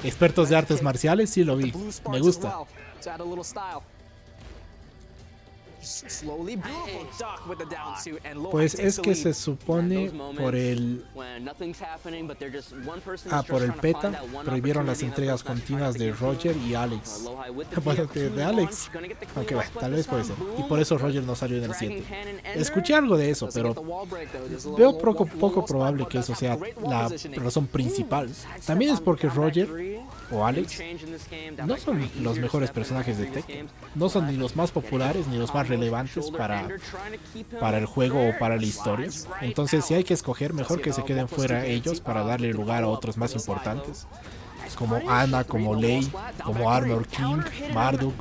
Expertos de artes marciales, sí lo vi. Me gusta. Pues es que se supone por el PETA prohibieron las entregas continuas de Roger y Alex. Bueno, de Alex, aunque bueno, tal vez puede ser. Y por eso Roger no salió en el 7. Escuché algo de eso, pero veo poco probable que eso sea la razón principal. También es porque Roger o Alex no son los mejores personajes de Tekken. No son ni los más populares ni los más relevantes para el juego o para la historia. Entonces si hay que escoger, mejor que se queden fuera ellos para darle lugar a otros más importantes, como Ana, como Lei, como Armor King, Marduk,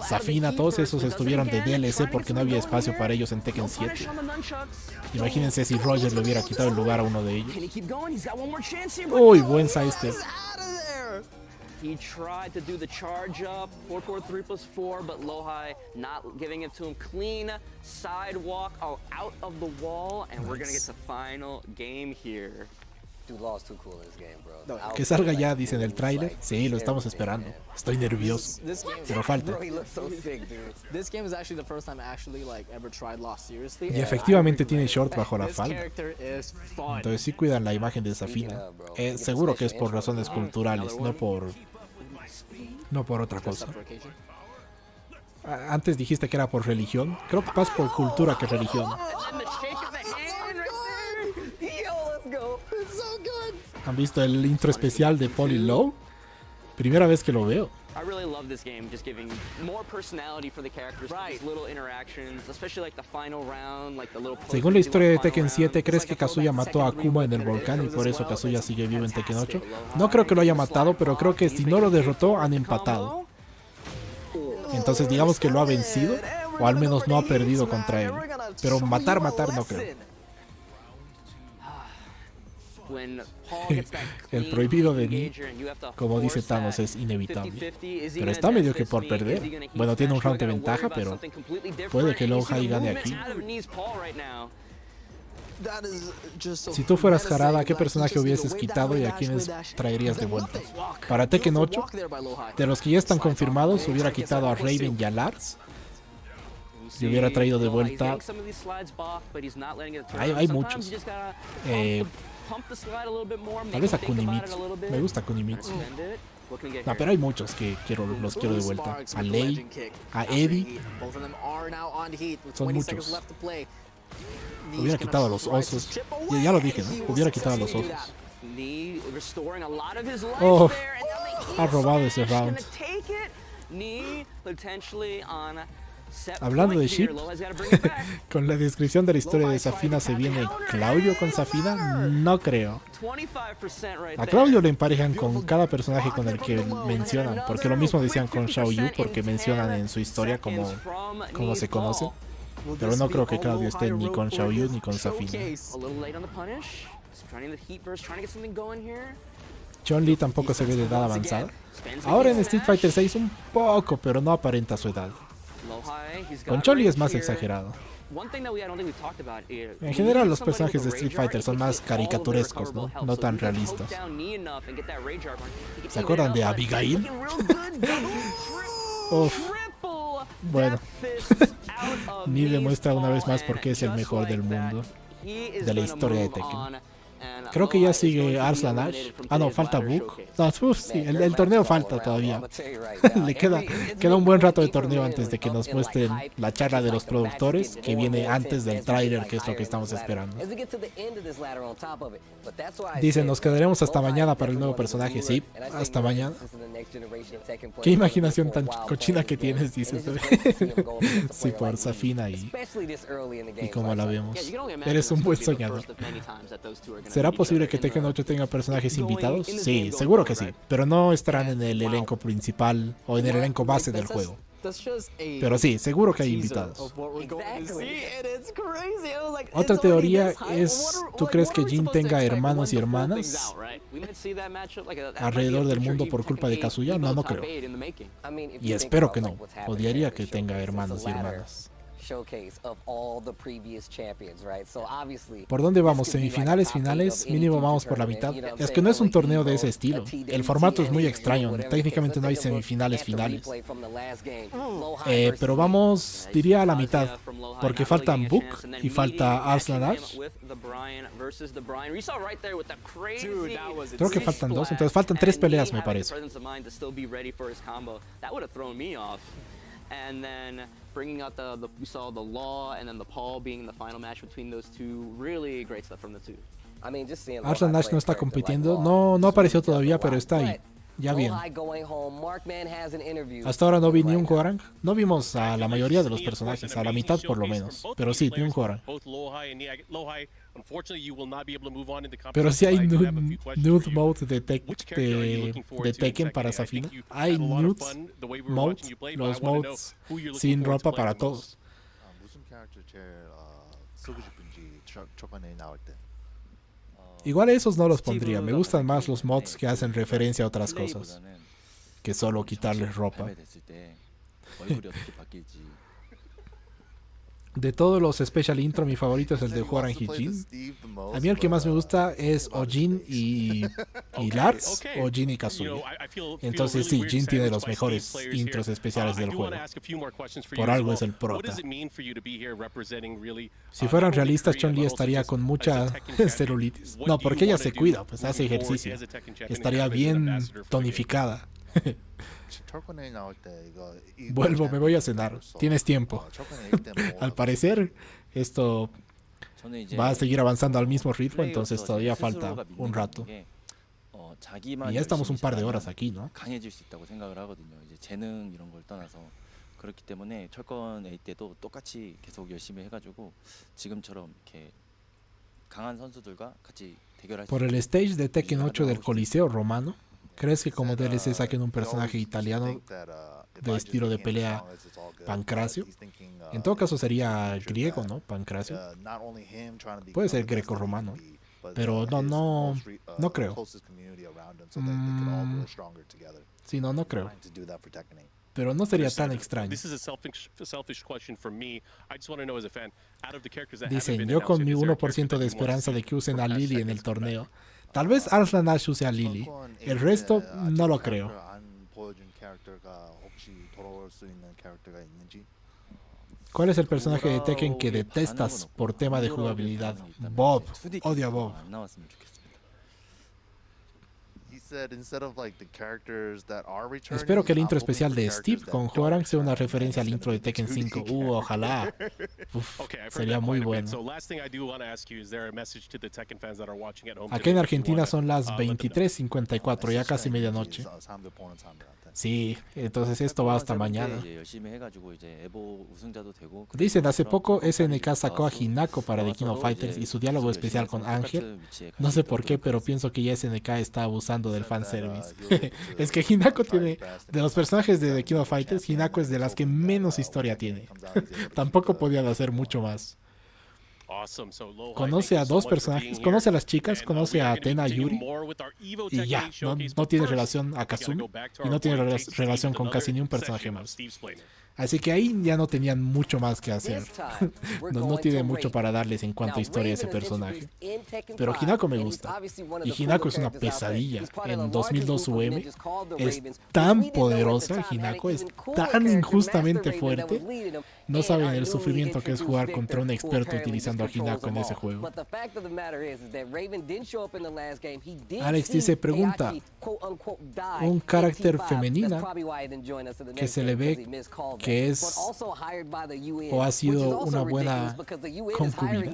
Zafina. Todos esos estuvieron de DLC porque no había espacio para ellos en Tekken 7. Imagínense si Roger le hubiera quitado el lugar a uno de ellos. Uy, buen sidestep. He tried to do the charge up, 4-4-3+4, but Lohai not giving it to him. Clean sidewalk out of the wall, and we're gonna get the final game here. Dude, Law is too cool in this game, bro. Que salga ya, dicen el tráiler. Sí, lo estamos esperando. Estoy nervioso. Pero falta. Y efectivamente tiene short bajo la falda. Entonces sí cuidan la imagen de Zafina. Seguro que es por razones culturales, no por otra cosa. Antes dijiste que era por religión. Creo que más por cultura que religión. ¿Han visto el intro especial de Poly Low? Primera vez que lo veo. I really love this game, just giving more personality for the characters, these little interactions, especially like the final round, like the little. Según la historia de Tekken 7, ¿crees que Kazuya mató a Akuma en el volcán y por eso Kazuya sigue vivo en Tekken 8? No creo que lo haya matado, pero creo que si no lo derrotó, han empatado. Entonces digamos que lo ha vencido, o al menos no ha perdido contra él. Pero matar no creo. El prohibido de Ni, como dice Thanos, es inevitable. Pero está medio que por perder. Bueno, tiene un round de ventaja, pero puede que Lohai gane aquí. Si tú fueras Harada, ¿qué personaje hubieses quitado y a quiénes traerías de vuelta? Para Tekken 8, de los que ya están confirmados, hubiera quitado a Raven y a Lars. Y hubiera traído de vuelta... Hay muchos. Tal vez a Kunimitsu. Me gusta Kunimitsu. No, pero hay muchos que los quiero de vuelta. A Lei, a Eddie. Son muchos. Hubiera quitado a los osos. Ya lo dije, ¿no? Hubiera quitado a los osos. Oh, ha robado ese round. Hablando de Ship, con la descripción de la historia de Zafina, ¿se viene Claudio con Zafina? No creo. A Claudio le emparejan con cada personaje con el que mencionan, porque lo mismo decían con Xiaoyu, porque mencionan en su historia como se conoce. Pero no creo que Claudio esté ni con Xiaoyu ni con Zafina. Chun-Li tampoco se ve de edad avanzada. Ahora en Street Fighter 6 un poco, pero no aparenta su edad. Con Chun-Li es más exagerado. En general los personajes de Street Fighter son más caricaturescos, ¿no? No tan realistas. ¿Se acuerdan de Abigail? Uf. Bueno. Ni demuestra una vez más por qué es el mejor del mundo, de la historia de Tekken. Creo que ya sigue Arslan Ash. Ah, no, falta Book. No, sí, el torneo falta todavía. Le queda un buen rato de torneo antes de que nos muestren la charla de los productores, que viene antes del tráiler, que es lo que estamos esperando. Dicen, nos quedaremos hasta mañana para el nuevo personaje. Sí, hasta mañana. Qué imaginación tan cochina que tienes, dices. Sí, por Zafina y como la vemos. Eres un buen soñador. ¿Será posible que Tekken 8 tenga personajes invitados? Sí, seguro que sí, pero no estarán en el elenco principal o en el elenco base del juego. Pero sí, seguro que hay invitados. Otra teoría es, ¿tú crees que Jin tenga hermanos y hermanas alrededor del mundo por culpa de Kazuya? No, no creo. Y espero que no. Odiaría que tenga hermanos y hermanas. ¿Por dónde vamos? ¿Semifinales, finales? Mínimo vamos por la mitad. Es que no es un torneo de ese estilo. El formato es muy extraño. Técnicamente no hay semifinales, finales. Pero vamos, diría a la mitad. Porque faltan Book y falta Arslan Ash. Creo que faltan dos, entonces faltan 3 peleas, me parece. And then bringing out we saw the Law and then the Paul being the final match between those two. Really great stuff from the two. Arslan Nash no está compitiendo. No apareció todavía, pero está ahí. Ya bien. Hasta ahora no vi ni un Hwoarang. No vimos a la mayoría de los personajes, a la mitad por lo menos. Pero sí, ni un Hwoarang. Pero sí hay nude mode de Tekken para Safina. Hay nude mode, los modes sin ropa para todos. Igual esos no los pondría, me gustan más los mods que hacen referencia a otras cosas que solo quitarles ropa. De todos los special intro, mi favorito es el de Hwoarang y Jin. A mí el que más me gusta es o Jin y Lars o Jin y Kazuya. Entonces sí, Jin tiene los mejores intros especiales del juego. Por algo es el prota. Si fueran realistas, Chun-Li estaría con mucha celulitis. No, porque ella se cuida, pues hace ejercicio. Estaría bien tonificada. Vuelvo, me voy a cenar. Tienes tiempo. Al parecer, esto va a seguir avanzando al mismo ritmo, entonces todavía falta un rato. Y ya estamos un par de horas aquí, ¿no? Por el stage de Tekken 8 del Coliseo Romano, ¿crees que como DLC saquen un personaje italiano de estilo de pelea Pancracio? En todo caso sería griego, ¿no? Pancracio. Puede ser greco-romano. Pero no creo. Sí, no creo. Pero no sería tan extraño. Dicen, yo con mi 1% de esperanza de que usen a Lily en el torneo. Tal vez Arslan Ash use a Lily. El resto no lo creo. ¿Cuál es el personaje de Tekken que detestas por tema de jugabilidad? Bob. Odio a Bob. Espero que el intro especial de Steve con Hwoarang sea una referencia al intro de Tekken 5. Ojalá. Sería muy bueno. Aquí en Argentina son las 23:54, ya casi medianoche. Sí, entonces esto va hasta mañana. Dicen, hace poco SNK sacó a Hinako para The King of Fighters y su diálogo especial con Ángel. No sé por qué, pero pienso que ya SNK está abusando del fanservice. Es que Hinako tiene, de los personajes de The King of Fighters, Hinako es de las que menos historia tiene. Tampoco podían hacer mucho más. Conoce a 2 personajes, conoce a las chicas, conoce a Athena y Yuri y ya, no tiene relación a Kazumi y no tiene relación con casi ni un personaje más. Así que ahí ya no tenían mucho más que hacer. No tiene mucho para darles en cuanto a historia de ese personaje. Pero Hinako me gusta. Y Hinako es una pesadilla. En 2002 UM es tan poderosa, Hinako es tan injustamente fuerte. No saben el sufrimiento que es jugar contra un experto utilizando a Hinako en ese juego. Alex dice, pregunta, un carácter femenina que se le ve que es o ha sido una buena concubina.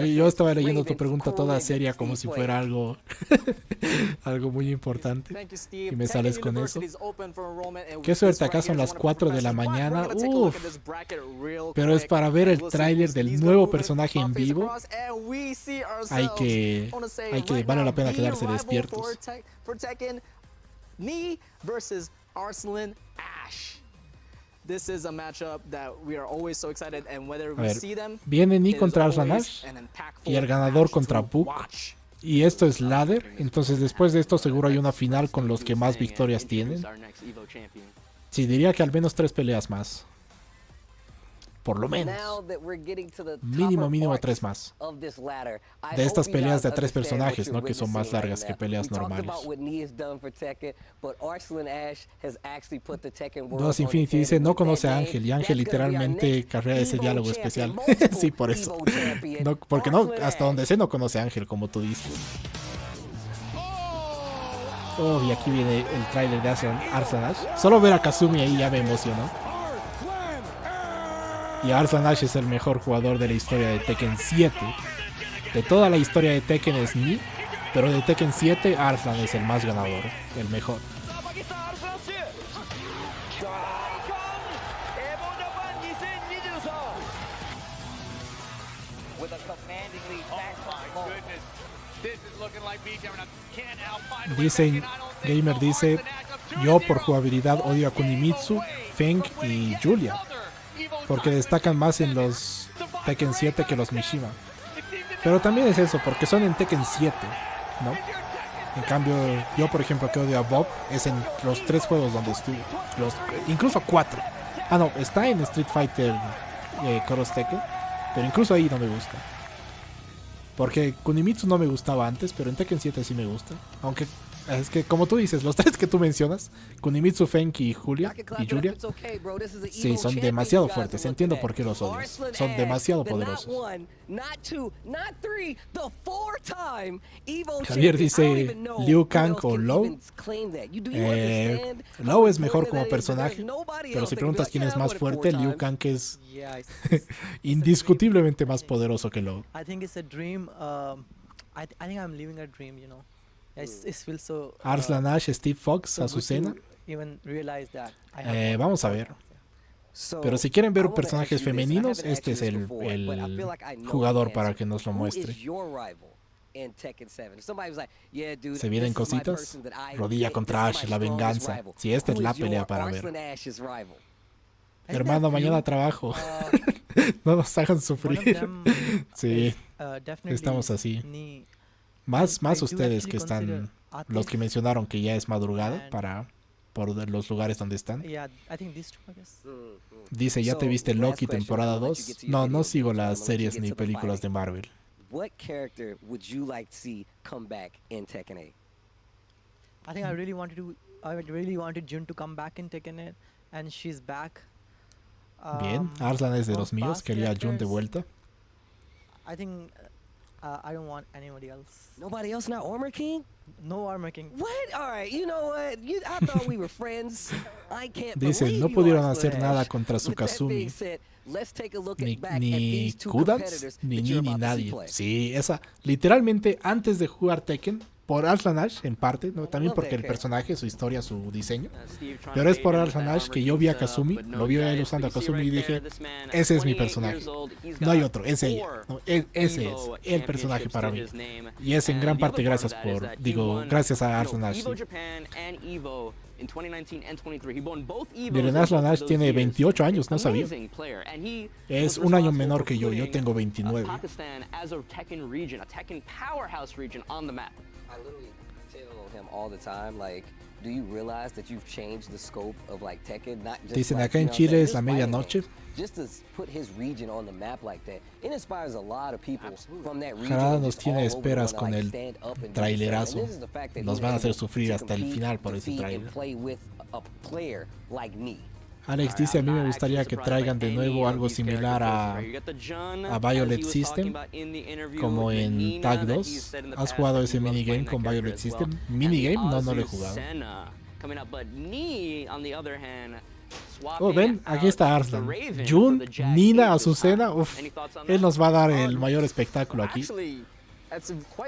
Yo estaba leyendo tu pregunta toda seria como si fuera algo algo muy importante y me sales con eso. Qué suerte, acá son las 4 de la mañana. Uf, pero es para ver el tráiler del nuevo personaje en vivo. Hay que vale la pena quedarse despiertos. Knee versus Arslan Ash. This is a matchup that we are always so excited, and whether we see them, viene Knee contra Arslan Ash y el ganador contra Book. Y esto es ladder, entonces después de esto seguro hay una final con los que más victorias tienen. Sí, diría que al menos 3 peleas más. Por lo menos. Mínimo 3 más. De estas peleas de 3 personajes, ¿no? Que son más largas que peleas normales. Dos Infinity dice, no conoce a Ángel. Y Ángel literalmente carrea ese diálogo especial. Sí, por eso. No, porque no, hasta donde sé no conoce a Ángel, como tú dices. Oh, y aquí viene el tráiler de Arslan Ash. Solo ver a Kazumi ahí ya me emocionó. Y Arslan Ash es el mejor jugador de la historia de Tekken 7. De toda la historia de Tekken es Ni, pero de Tekken 7 Arslan es el más ganador, el mejor. Dicen, Gamer dice, yo por jugabilidad odio a Kunimitsu, Feng y Julia, porque destacan más en los Tekken 7 que los Mishima. Pero también es eso, porque son en Tekken 7, ¿no? En cambio, yo por ejemplo que odio a Bob es en los 3 juegos donde estuve, incluso 4. Ah no, está en Street Fighter Cross Tekken, pero incluso ahí no me gusta. Porque Kunimitsu no me gustaba antes, pero en Tekken 7 sí me gusta. Aunque es que como tú dices, los 3 que tú mencionas, Kunimitsu, Fenki y Julia, sí, son demasiado fuertes. Entiendo por qué los odias. Son demasiado poderosos. Javier dice Liu Kang o Low. Low es mejor como personaje, pero si preguntas quién es más fuerte, Liu Kang es indiscutiblemente más poderoso que Low. Arslan Ash, Steve Fox, Azucena. Vamos a ver. Pero si quieren ver personajes femeninos, este es el jugador para que nos lo muestre. Se vienen cositas. Rodilla contra Ash, la venganza. Si esta es la pelea para ver. Hermano, mañana trabajo. No nos hagan sufrir. Sí, estamos así. Más ustedes que están, los que mencionaron que ya es madrugada por los lugares donde están. Dice, ¿ya te viste Loki temporada 2? No sigo las series ni películas de Marvel. What character would you like to see come back in Tekken 8? I think I really wanted Jun to come back in Tekken 8, and she's back. Bien, Arslan es de los míos, quería a Jun de vuelta. I think I don't want anybody else. Nobody else, not Armor King? No Armor King. What? All right, you know what? I thought we were friends. I can't Dice, no pudieron hacer nada contra su Kazumi. Ni Kudans, ni nadie. Sí, esa, literalmente antes de jugar Tekken, por Arslan Ash en parte, ¿no? También porque el personaje, su historia, su diseño, pero es por Arslan Ash que yo vi a Kazumi, lo vi a él usando a Kazumi y dije, ese es mi personaje, no hay otro, es ella, ¿no? Ese es el personaje para mí, y es en gran parte gracias a Arslan Ash. Miren, Arslan Ash tiene 28 años, no sabía. Es un año menor que yo tengo 29. I literally tell him all the time, like, do you realize that you've changed the scope of like Tekken? Not just Dicen acá en Chile es la medianoche. Just to put his region on the map like that, it inspires a lot of people from that region. Jarada nos tiene esperas con el trailerazo. Nos van a hacer sufrir hasta el final por ese trailer. Alex dice, a mí me gustaría que traigan de nuevo algo similar a Violet System, como en Tag 2. ¿Has jugado ese minigame con Violet System? ¿Minigame? No lo he jugado. coming up, but Knee, on the other hand, Oh, ven, aquí está Arslan. Jun, Nina, Azucena. Uf, él nos va a dar el mayor espectáculo aquí.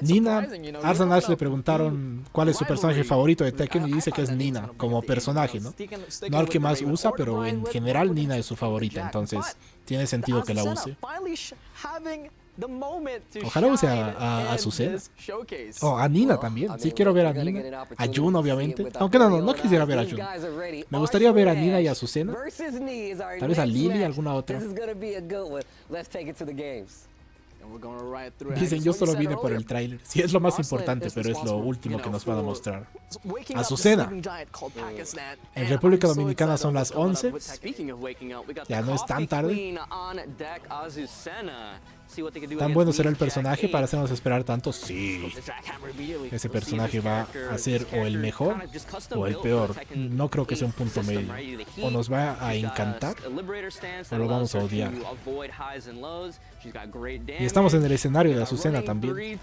Nina, Arslan Ash le preguntaron cuál es su personaje favorito de Tekken y dice que es Nina, como personaje, ¿no? No al que más usa, pero en general Nina es su favorita, entonces tiene sentido que la use. Ojalá use a Azucena. Oh, a Nina también. Sí, quiero ver a Nina. A Jun, obviamente. Aunque no quisiera ver a Jun. Me gustaría ver a Nina y a Azucena. Tal vez a Lily, alguna otra. Dicen, yo solo vine por el tráiler. Sí, es lo más importante, pero es lo último que nos van a mostrar. Azucena. En República Dominicana son las 11. Ya no es tan tarde. ¿Tan bueno será el personaje para hacernos esperar tanto? Sí. Ese personaje va a ser o el mejor o el peor. No creo que sea un punto medio. O nos va a encantar o lo vamos a odiar. Y estamos en el escenario de Azucena también.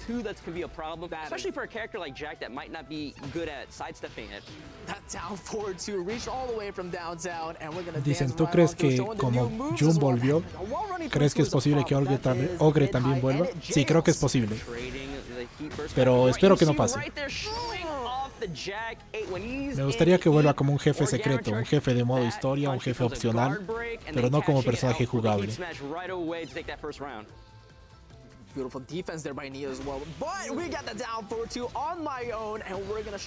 Dicen, ¿tú crees que como Jun volvió, crees que es posible que Ogre también vuelva? Sí, creo que es posible. Pero espero que no pase. Me gustaría que vuelva como un jefe secreto, un jefe de modo historia, un jefe opcional, pero no como personaje jugable. Beautiful defense there by Nia as well. But we got the down 4-2 on my own, and we're gonna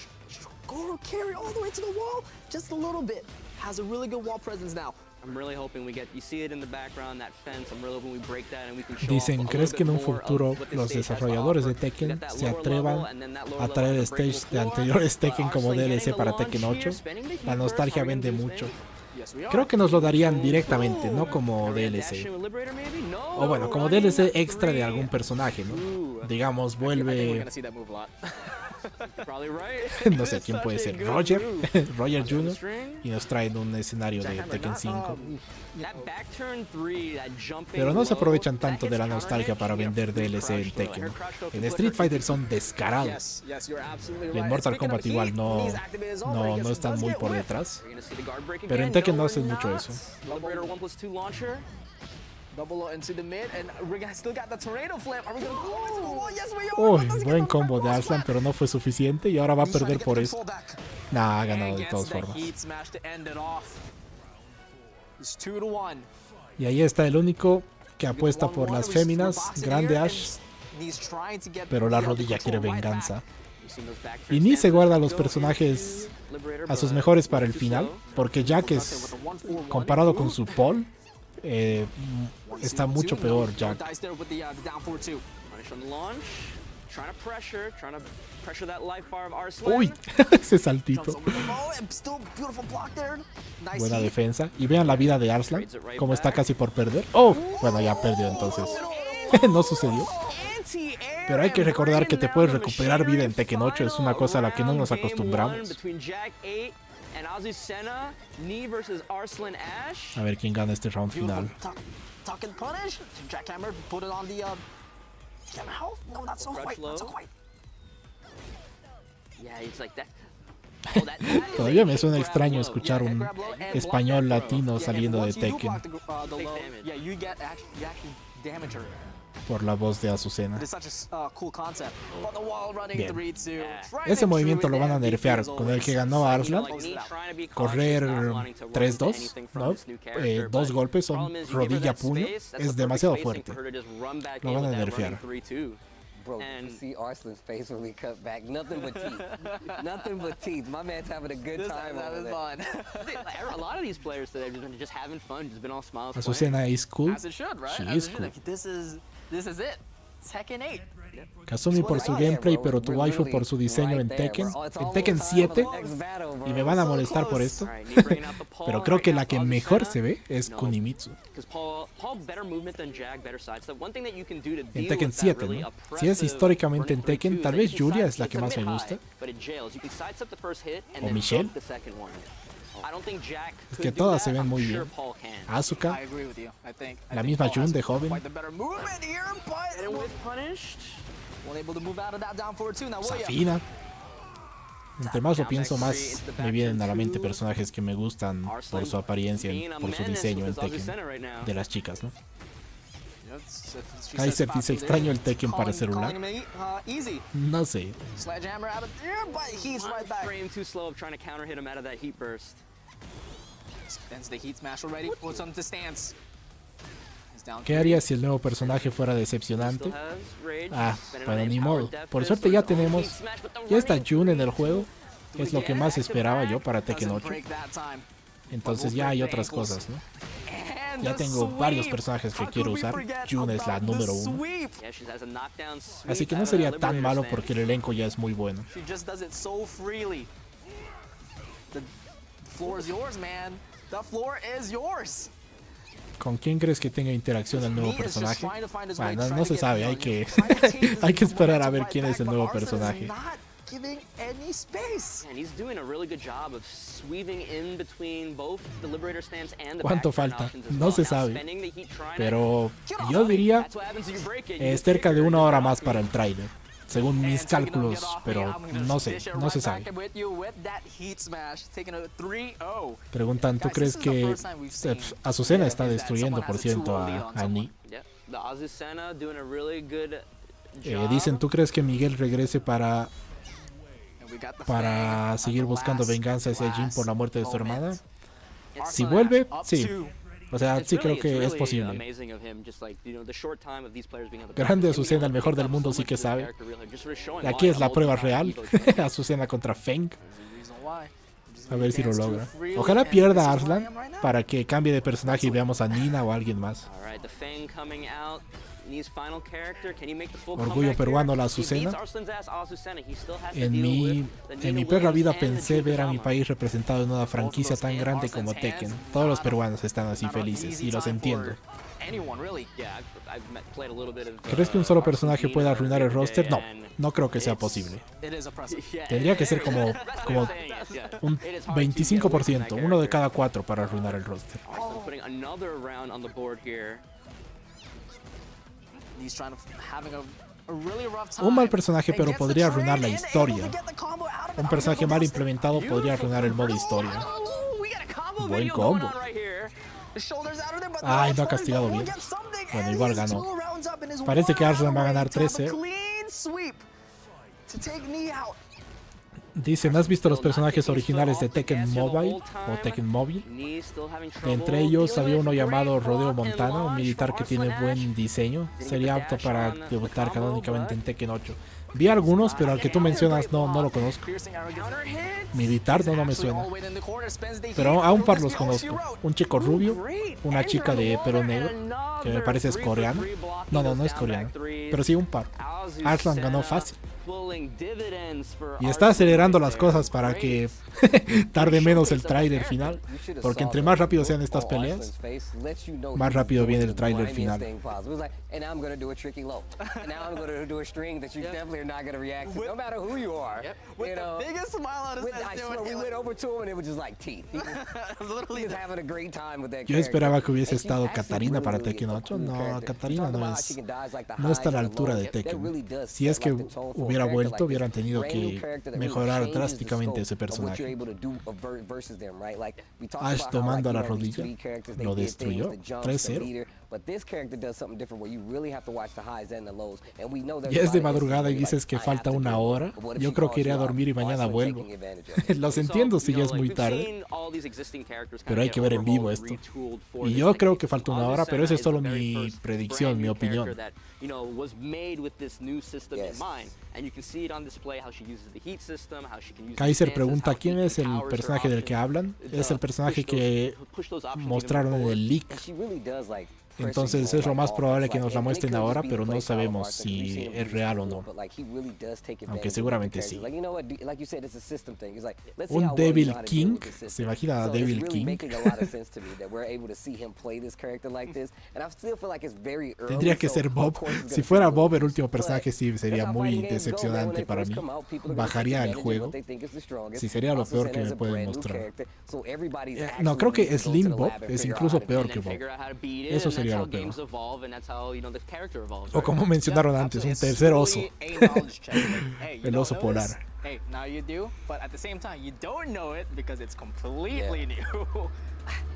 go carry all the way to the wall just a little bit. Has a really good wall presence now. I'm really hoping we get, you see it in the background, that fence. I'm really hoping we break that and we can show Dicen, ¿crees que en un futuro los desarrolladores de Tekken se atrevan a traer stage de anteriores Tekken como DLC para Tekken 8? La nostalgia vende mucho. Creo que nos lo darían directamente, no como DLC. O bueno, como DLC extra de algún personaje, ¿no? Digamos, vuelve... No sé quién puede ser. Roger Jr. Y nos traen un escenario de Tekken 5. Pero no se aprovechan tanto de la nostalgia para vender DLC en Tekken. En Street Fighter son descarados. Y en Mortal Kombat igual no están muy por detrás. Pero en Tekken no hacen mucho eso. Uy, buen combo de Arslan, pero no fue suficiente y ahora va a perder por eso. Nah, ha ganado de todas formas. Y ahí está el único que apuesta por las féminas, Grande Ash, pero la rodilla quiere venganza. Y ni se guarda los personajes a sus mejores para el final, porque Jack es, comparado con su Paul, está mucho peor Jack. Uy, ese saltito. Buena defensa. Y vean la vida de Arslan, como está casi por perder. Oh, bueno, ya perdió entonces. No sucedió. Pero hay que recordar que te puedes recuperar vida en Tekken 8, es una cosa a la que no nos acostumbramos. A ver quién gana este round final. Todavía me suena extraño escuchar un español latino saliendo de Tekken por la voz de Azucena. Bien. Ese movimiento lo van a nerfear con el que ganó a Arslan. Correr 3-2, ¿no? 2 golpes son rodilla puño. Es demasiado fuerte. Lo van a nerfear. Bro, you see Arslan's face when we cut back. Nothing but teeth. Nothing but teeth. My man's having a good time. That was fun. A lot of these players today have been just having fun, just been all smiles. Azucena is cool. As it should, right? She is cool. This is it. Tekken 8. Kazumi por su gameplay, pero tu waifu por su diseño en Tekken. En Tekken 7. Y me van a molestar por esto. Pero creo que la que mejor se ve es Kunimitsu. En Tekken 7, ¿no? Si es históricamente en Tekken, tal vez Julia es la que más me gusta. O Michelle. Es que todas se ven muy bien. Asuka. La misma Jun de joven. Safina. Entre más lo pienso, más me vienen a la mente personajes que me gustan por su apariencia, por su diseño en Tekken, de las chicas, ¿no? Kaiser dice, extraño el Tekken para celular. No sé. ¿Qué haría si el nuevo personaje fuera decepcionante? Ah, bueno, ni modo. Por suerte ya tenemos... Ya está Jun en el juego. Es lo que más esperaba yo para Tekken 8. Entonces ya hay otras cosas, ¿no? Ya tengo varios personajes que quiero usar. Jun es la número 1. Así que no sería tan malo porque el elenco ya es muy bueno. ¿Con quién crees que tenga interacción el nuevo personaje? Bueno, no se sabe, hay que hay que esperar a ver quién es el nuevo personaje. ¿Cuánto falta? No se sabe. Pero yo diría cerca de 1 hora más para el tráiler, según mis cálculos, pero no sé, no se sabe. Preguntan, ¿tú crees que Azucena está destruyendo, por cierto, a Ni? Dicen, ¿tú crees que Miguel regrese para seguir buscando venganza hacia Jin por la muerte de su hermana? Si vuelve, sí. O sea, sí creo que es posible. Grande Azucena, el mejor del mundo, sí que sabe. Aquí es la prueba real. Azucena contra Feng. A ver si lo logra. Ojalá pierda a Arslan para que cambie de personaje y veamos a Nina o a alguien más. Orgullo peruano, la Azucena. En mi perra vida pensé ver a mi país representado en una franquicia tan grande como Tekken. Todos los peruanos están así felices y los entiendo. ¿Crees que un solo personaje pueda arruinar el roster? No, no creo que sea posible. Tendría que ser como un 25%, 1 de cada 4 para arruinar el roster. Un mal personaje, pero podría arruinar la historia. Un personaje mal implementado podría arruinar el modo historia. Buen combo. Ay, no ha castigado bien. Bueno, igual ganó. Parece que Arslan va a ganar 13. Dicen, ¿has visto los personajes originales de Tekken Mobile o Tekken Móvil? Entre ellos había uno llamado Rodeo Montana, un militar que tiene buen diseño. Sería apto para debutar canónicamente en Tekken 8. Vi algunos, pero al que tú mencionas no lo conozco. Militar no me suena. Pero a un par los conozco. Un chico rubio, una chica de pelo negro, que me parece es coreana. No es coreana. Pero sí un par. Arslan ganó fácil. Y está acelerando las cosas para que tarde menos el tráiler final, porque entre más rápido sean estas peleas, más rápido viene el tráiler final. Yo esperaba que hubiese estado Katarina para Tekken 8. No, Katarina no está a la altura de Tekken. Si es que hubiera vuelto, hubieran tenido que mejorar drásticamente ese personaje. Ash tomando a la rodilla, lo destruyó. 3-0. Ya es de madrugada y dices que falta 1 hora. Yo creo que iré a dormir y mañana vuelvo. Los entiendo si ya es muy tarde, pero hay que ver en vivo esto. Y yo creo que falta 1 hora, pero esa es solo mi predicción, mi opinión. Kaiser pregunta, ¿quién es el personaje del que hablan? Es el personaje que mostraron en el leak. Entonces es lo más probable que nos la muestren ahora, pero no sabemos si es real o no. Aunque seguramente sí. Un Devil King. ¿Se imagina a Devil King? Tendría que ser Bob. Si fuera Bob el último personaje, sí, sería muy decepcionante para mí. Bajaría el juego. Sí, sería lo peor que me pueden mostrar. No, creo que Slim Bob es incluso peor que Bob. Eso sería lo peor. O como mencionaron antes, un tercer oso. El oso polar. Hey, now you do, but at the same time, you don't know it because it's completely new.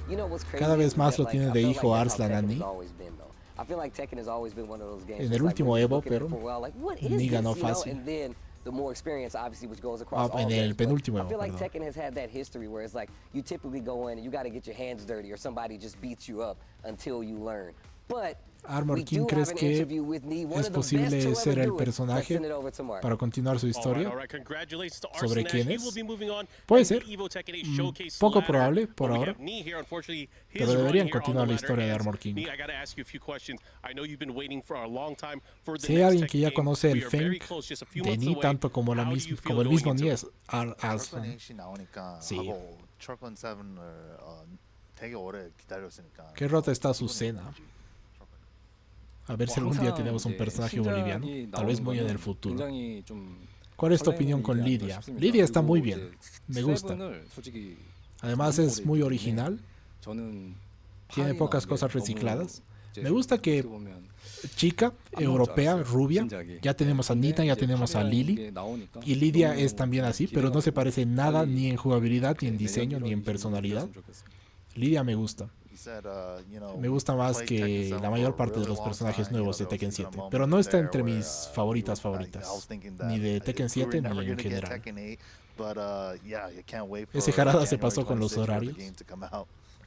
You know what's crazy? Cada vez más lo Like, tiene I de feel hijo like that's how Arslan Tekken Ani. has always been, though. I feel like Tekken has always been one of those games. En el It's like último when you're Evo, looking at it pero for a while, like, what is ni this, ganó you know? fácil. And then the more experience, obviously, which goes across all En el games, but penúltimo I Evo, feel like perdón. Tekken has had that history where it's like you typically go in and you got to get your hands dirty or somebody just beats you up until you learn. But Armor we King, do ¿crees have an que interview with me, one es of the best posible to ser ever el do it. Let's personaje send it over to Mark. para continuar su historia? All right, congratulations to ¿Sobre Arslan. quién He es? will be moving on. Puede And ser. the Evo Tekken 8 showcase Poco ladder. probable por But we ahora. have Nee here, unfortunately, his Pero run deberían here on continuar the la historia de ladder Armor ends. King. Nee, I gotta ask you a few questions. I know you've been waiting for a long time for the Si hay next alguien que Tekken ya game. conoce We el are very Feng close, just a few de months Ni away. tanto como, How do you feel el going mismo into Ni it? es Arslan. 철권 나오니까 Sí. 하고 철권 7을 되게 오래 기다렸으니까. Qué rota está su cena. A ver si algún día tenemos un personaje boliviano, tal vez muy en el futuro. ¿Cuál es tu opinión con Lidia? Lidia está muy bien, me gusta. Además es muy original, tiene pocas cosas recicladas. Me gusta que chica, europea, rubia, ya tenemos a Nita, ya tenemos a Lily, y Lidia es también así, pero no se parece nada ni en jugabilidad, ni en diseño, ni en personalidad. Lidia me gusta. Me gusta más que la mayor parte de los personajes nuevos de Tekken 7, pero no está entre mis favoritas, ni de Tekken 7 ni en general. Ese Harada se pasó con los horarios.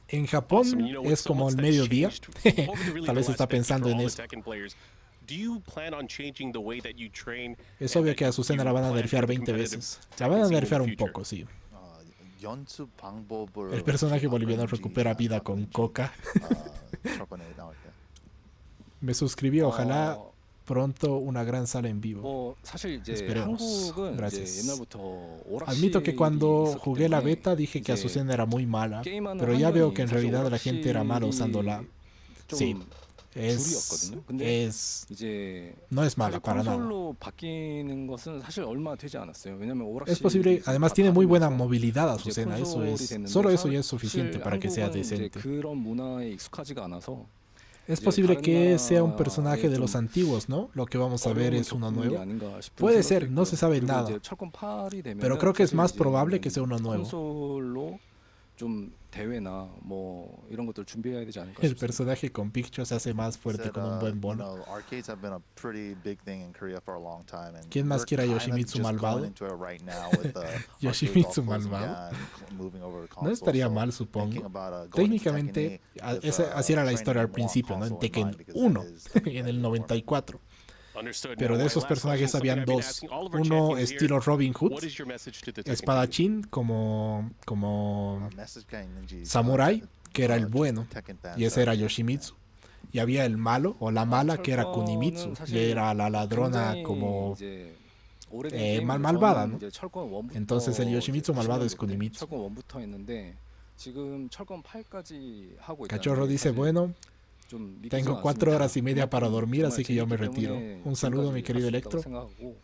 En Japón es como el mediodía, tal vez está pensando en eso. Es obvio que a Azucena la van a nerfear 20 veces. La van a nerfear un poco, sí. El personaje boliviano recupera vida con coca. Me suscribí, ojalá pronto una gran sala en vivo. Esperemos. Gracias. Admito que cuando jugué la beta dije que Azucena era muy mala, pero ya veo que en realidad la gente era mala usándola. Sí. No es mala para nada. Es posible, además tiene muy buena movilidad Azucena, solo eso ya es suficiente para que sea decente. Es posible que sea un personaje de los antiguos, ¿no? Lo que vamos a ver es uno nuevo. Puede ser, no se sabe nada, pero creo que es más probable que sea uno nuevo. El personaje con Picture se hace más fuerte con un buen bono. ¿Quién más quiere a Yoshimitsu malvado? Yoshimitsu malvado. No estaría mal, supongo. Técnicamente, así era la historia al principio, ¿no? En Tekken 1, en el 94. Pero de esos personajes habían dos. Uno estilo Robin Hood, espadachín como Samurai, que era el bueno, y ese era Yoshimitsu. Y había el malo o la mala, que era Kunimitsu, y era la ladrona como malvada, ¿no? Entonces el Yoshimitsu malvado es Kunimitsu. Cachorro dice, bueno, tengo 4 horas y media para dormir, así que yo me retiro. Un saludo, mi querido Electro.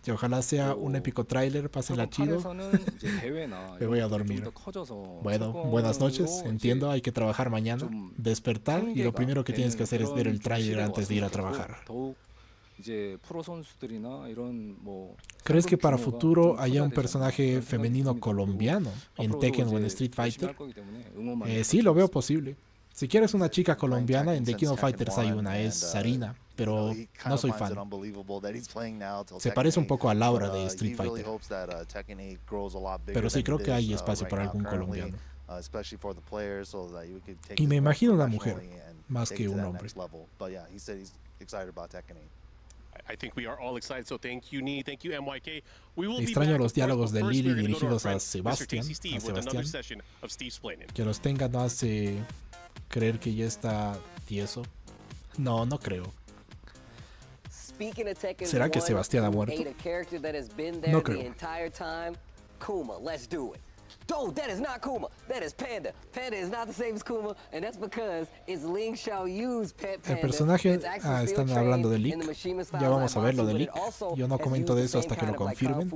Y ojalá sea un épico tráiler, pásenla chido. Me voy a dormir. Bueno, buenas noches. Entiendo, hay que trabajar mañana. Despertar y lo primero que tienes que hacer es ver el tráiler antes de ir a trabajar. ¿Crees que para futuro haya un personaje femenino colombiano en Tekken o en Street Fighter? Sí, lo veo posible. Si quieres una chica colombiana, en The King of Fighters hay una, es Sarina, pero no soy fan. Se parece un poco a Laura de Street Fighter. Pero sí creo que hay espacio para algún colombiano. Y me imagino una mujer, más que un hombre. Extraño los diálogos de Lily dirigidos a Sebastián. Que los tenga no hace creer que ya está tieso. No, no creo. ¿Será que Sebastián ha muerto? No creo. Dude, that is not Kuma. That is Panda. Panda is not the same as Kuma, and that's because it's Ling Xiaoyu's pet Panda. El personaje, están hablando de leak. Ya vamos a ver lo de leak. Yo no comento de eso hasta que lo confirmen.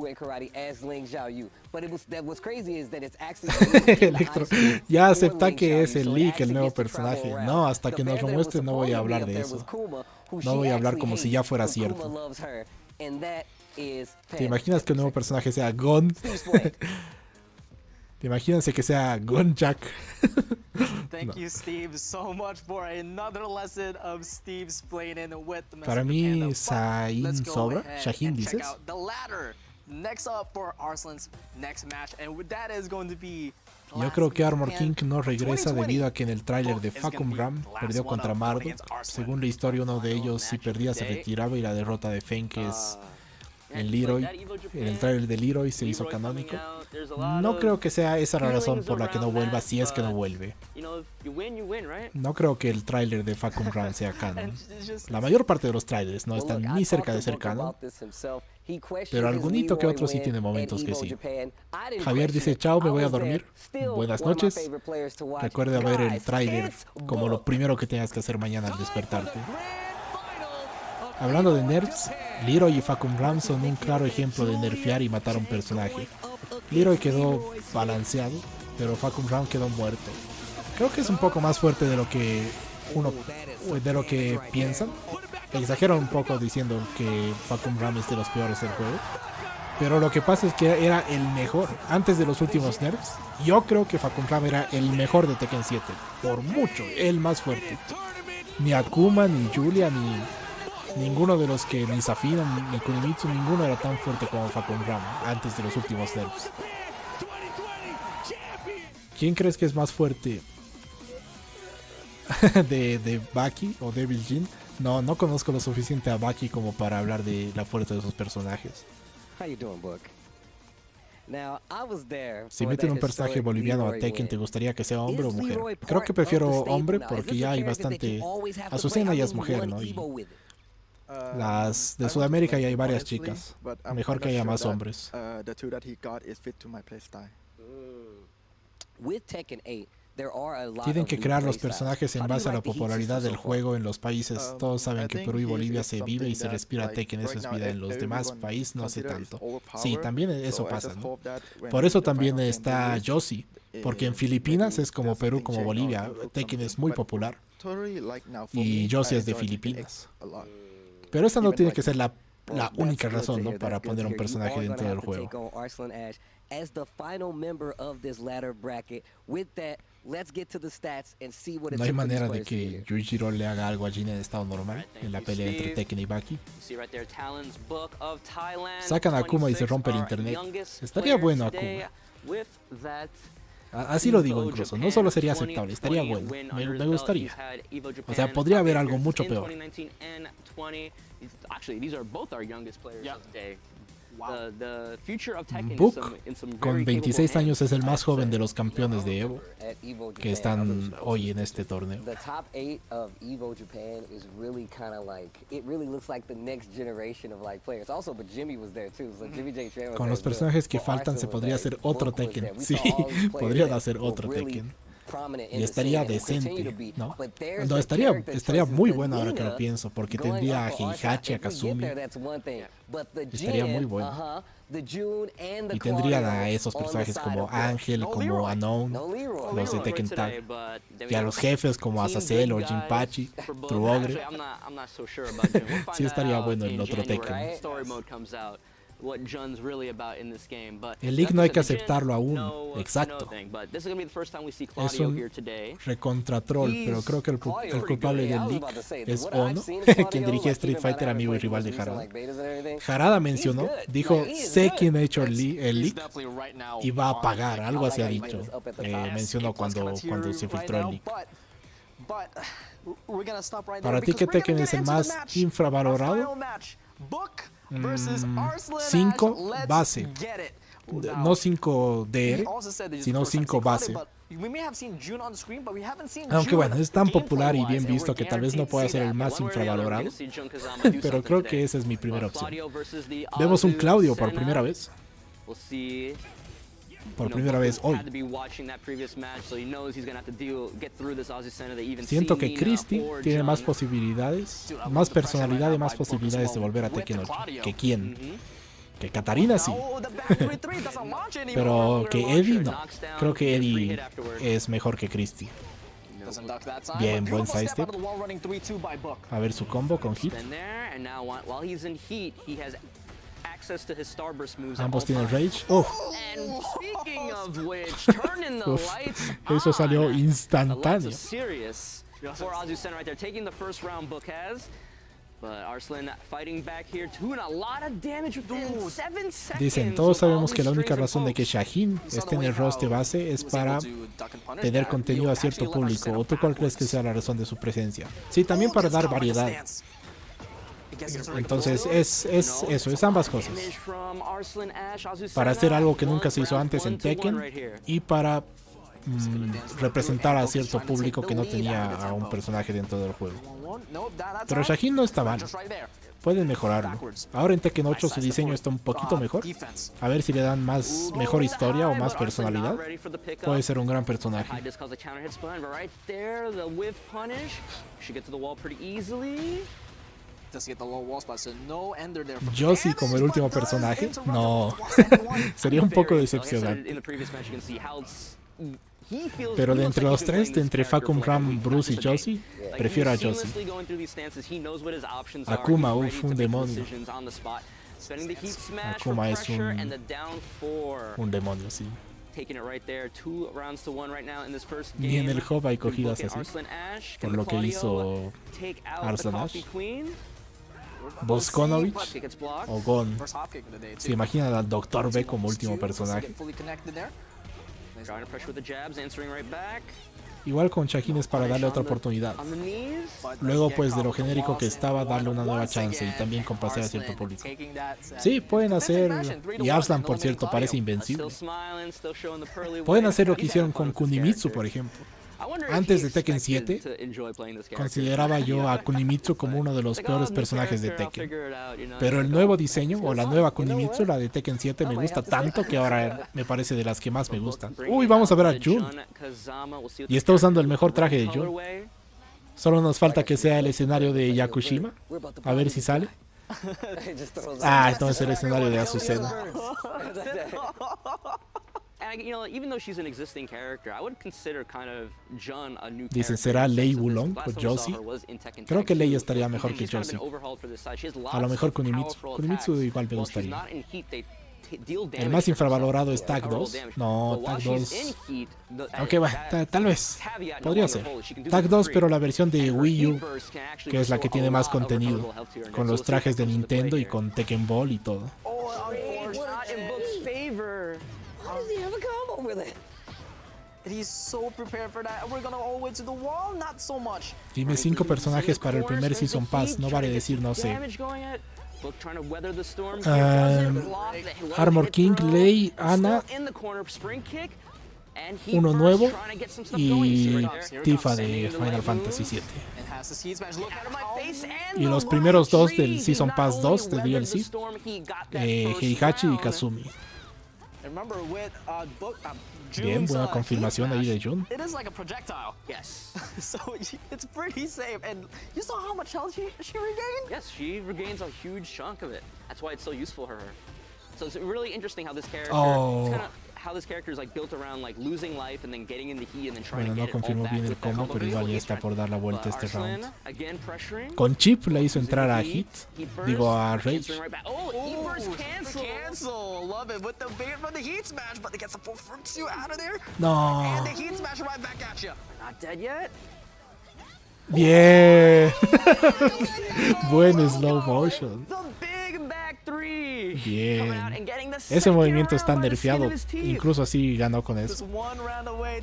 Electro, ya acepta que es el leak, el nuevo personaje. No, hasta que nos lo muestre no voy a hablar de eso. No voy a hablar como si ya fuera cierto. ¿Te imaginas que el nuevo personaje sea Gon? Imagínense que sea Gon Jack. Thank you, Steve, so much for another lesson of Steve explaining with the Para mí, Sain sobra. Shaheen, dices. The ladder next up for Arslan's next match, and that is going to be. Yo creo que Armor King no regresa debido a que en el tráiler de Facum Ram perdió contra Marduk. Según la historia, uno de ellos si perdía se retiraba y la derrota de Feng, que es en Leroy, en el tráiler de Leroy se hizo canónico. No creo que sea esa la razón por la que no vuelva, si es que no vuelve. No creo que el tráiler de Facum Ram sea canon. La mayor parte de los trailers no están ni cerca de ser canon, pero algunito que otro sí tiene momentos que sí. Javier dice: chao, me voy a dormir. Buenas noches. Recuerda ver el tráiler como lo primero que tengas que hacer mañana al despertarte. Hablando de nerfs, Leroy y Facum Ram son un claro ejemplo de nerfear y matar a un personaje. Leroy quedó balanceado, pero Facum Ram quedó muerto. Creo que es un poco más fuerte de lo que piensan. Exageran un poco diciendo que Facum Ram es de los peores del juego. Pero lo que pasa es que era el mejor antes de los últimos nerfs. Yo creo que Facum Ram era el mejor de Tekken 7, por mucho, el más fuerte. Ni Akuma, ni Julia, ni ninguno de los que, ni Safina, ni Kunimitsu, ninguno era tan fuerte como Facum Ram antes de los últimos nerfs. ¿Quién crees que es más fuerte? de Baki o Devil Jin? No conozco lo suficiente a Baki como para hablar de la fuerza de esos personajes. Si meten un personaje boliviano a Tekken, ¿te gustaría que sea hombre o mujer? Creo que prefiero hombre porque ya hay bastante... Azucena ya es mujer, ¿no? Y las de Sudamérica ya hay varias chicas. Mejor que haya más hombres. Tienen que crear los personajes en base a la popularidad del juego en los países. Todos saben que Perú y Bolivia se vive y se respira Tekken, eso es vida. En los demás países no hace tanto. Sí, también eso pasa, ¿no? Por eso también está Josie, porque en Filipinas es como Perú, como Bolivia. Tekken es muy popular y Josie es de Filipinas. Pero esa no tiene que ser la única razón, ¿no?, para poner un personaje dentro del juego. No hay manera de que Yujiro le haga algo a Jin en estado normal en la pelea entre Tekken y Baki. Sacan a Akuma y se rompe el internet. Estaría bueno Akuma. Así lo digo incluso, no solo sería aceptable, estaría bueno, me gustaría. O sea, podría haber algo mucho peor. Book, con 26 años, es el más joven de los campeones de Evo que están hoy en este torneo. Con los personajes que faltan se podría hacer otro Tekken. Sí, podrían hacer otro Tekken. Y estaría decente, ¿no? No, estaría muy bueno ahora que lo pienso, porque tendría a Heihachi, a Kazumi. Estaría muy bueno. Y tendrían a esos personajes como Ángel, como Unknown, los de Tekken Tag. Y a los jefes como Azazel o Jinpachi, True Ogre. Sí, estaría bueno el otro Tekken. El leak no hay que aceptarlo aún, exacto. Es un recontratroll, pero creo que el culpable del leak es Ono, quien dirige Street Fighter, amigo y rival de Harada. Harada mencionó, dijo, sé quién ha hecho el leak y va a pagar, algo así ha dicho. Mencionó cuando se filtró el leak. Para ti, ¿qué Tekken es el más infravalorado? 5 base, no 5 DR, sino 5 base. Aunque bueno, es tan popular y bien visto que tal vez no pueda ser el más infravalorado, pero creo que esa es mi primera opción. Vemos un Claudio por primera vez. Por primera vez hoy. Siento que Christie tiene más posibilidades, más personalidad y más posibilidades de volver a Tekken 8. ¿Que quién? Que Katarina sí. Pero que Eddie no. Creo que Eddie es mejor que Christie. Bien, buen sidestep. A ver su combo con hit. access to his starburst moves. Ambos tienen rage. Uf. And speaking of which, turning the Uf. lights Eso salió on. The lights instantáneo. are serious for Azucena right there, taking the first round book has. But Arslan fighting back here, doing a lot of damage within 7 seconds. Dicen, todos sabemos que la única razón de que Shaheen esté en el roster base es para tener contenido a cierto público. ¿O tú cuál crees que sea la razón de su presencia? Sí, también para dar variedad. Entonces es eso, es ambas cosas. Para hacer algo que nunca se hizo antes en Tekken y para representar a cierto público que no tenía a un personaje dentro del juego. Pero Shaheen no está mal. Pueden mejorarlo. Ahora en Tekken 8 su diseño está un poquito mejor. A ver si le dan mejor historia o más personalidad. Puede ser un gran personaje. Josie como el último personaje, no. Sería un poco decepcionante. Pero de entre los tres, de entre Facum, Ram, Bruce y Josie, prefiero a Josie. Akuma, uff, un demonio. Akuma es un demonio, sí. Ni en el hub hay cogidas así, por lo que hizo Arslan Ash. Boskonovich o Gon. ¿Se imaginan al Dr. B como último personaje? Igual con Shaheen es para darle otra oportunidad. Luego pues de lo genérico que estaba, darle una nueva chance y también complacer a cierto público. Sí, pueden hacer... Y Arslan, por cierto, parece invencible. Pueden hacer lo que hicieron con Kunimitsu, por ejemplo. Antes de Tekken 7, consideraba yo a Kunimitsu como uno de los peores personajes de Tekken. Pero el nuevo diseño, o la nueva Kunimitsu, la de Tekken 7, me gusta tanto que ahora me parece de las que más me gustan. Uy, vamos a ver a Jun. Y está usando el mejor traje de Jun. Solo nos falta que sea el escenario de Yakushima. A ver si sale. Ah, entonces el escenario de Azucena. Dicen, ¿será Lei Wulong o Josie? Creo que Lei estaría mejor que Josie. A lo mejor Kunimitsu. Kunimitsu igual me gustaría. El más infravalorado es Tag 2. No, Tag 2. Aunque bueno, tal vez. Podría ser. Tag 2, pero la versión de Wii U, que es la que tiene más contenido. Con los trajes de Nintendo y con Tekken Ball y todo. Dime 5 personajes para el primer Season Pass, no vale decir no sé. Armor King, Lei, Ana, uno nuevo y Tifa de Final Fantasy VII. Y los primeros dos del Season Pass 2 de DLC, Heihachi y Kazumi. Bien, buena confirmación ahí de Jun. Yes, she regains a huge chunk of it. That's why it's so useful for her. So it's really interesting how this character, it's kind of how this character is like built around like losing life and then getting in the heat and then trying to get it all back. Bueno, no confirmó bien el combo, pero igual ya está por dar la vuelta este round. Con Chip le hizo entrar a Hit, digo a Rage. Oh, cancel. Love it with the bait from the Heat Smash, but they get the full front two out of there. No. And the Heat Smash right back at you. Not dead yet. Bien. Buen slow motion. Bien. Ese movimiento está nerfeado. Incluso así ganó con eso.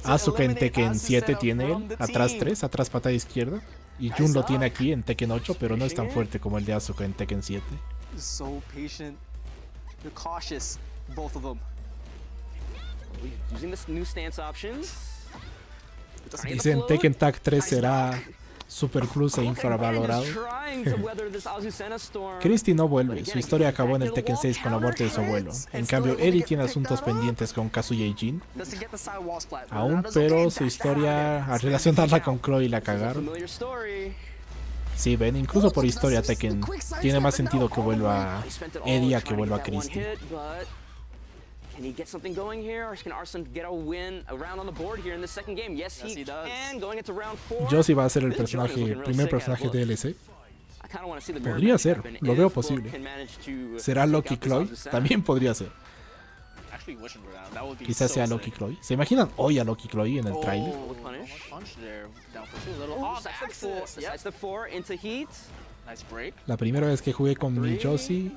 Asuka en Tekken 7 tiene él. Atrás 3, atrás patada izquierda. Y Jun lo tiene aquí en Tekken 8, pero no es tan fuerte como el de Asuka en Tekken 7. So patient. They're cautious, both of them. Using the new stance options. Dicen Tekken Tag 3 será Super Plus e infravalorado. Christy no vuelve, su historia acabó en el Tekken 6 con la muerte de su abuelo. En cambio, Eddie tiene asuntos pendientes con Kazuya y Jin. Aún, pero su historia, al relacionarla con Chloe, la cagaron. Sí, ven, incluso por historia Tekken tiene más sentido que vuelva Eddie a que vuelva Christy. Can he get something going here, or can Arslan get a win, a round on the board here in the second game? Yes, he can. Going into round 4. Josie va a ser el personaje, el primer personaje DLC. Podría ser, lo veo posible. ¿Será Loki Chloe? También podría ser. Quizás sea Loki Chloe. ¿Se imaginan hoy a Loki Chloe en el trailer? La primera vez que jugué con mi Josie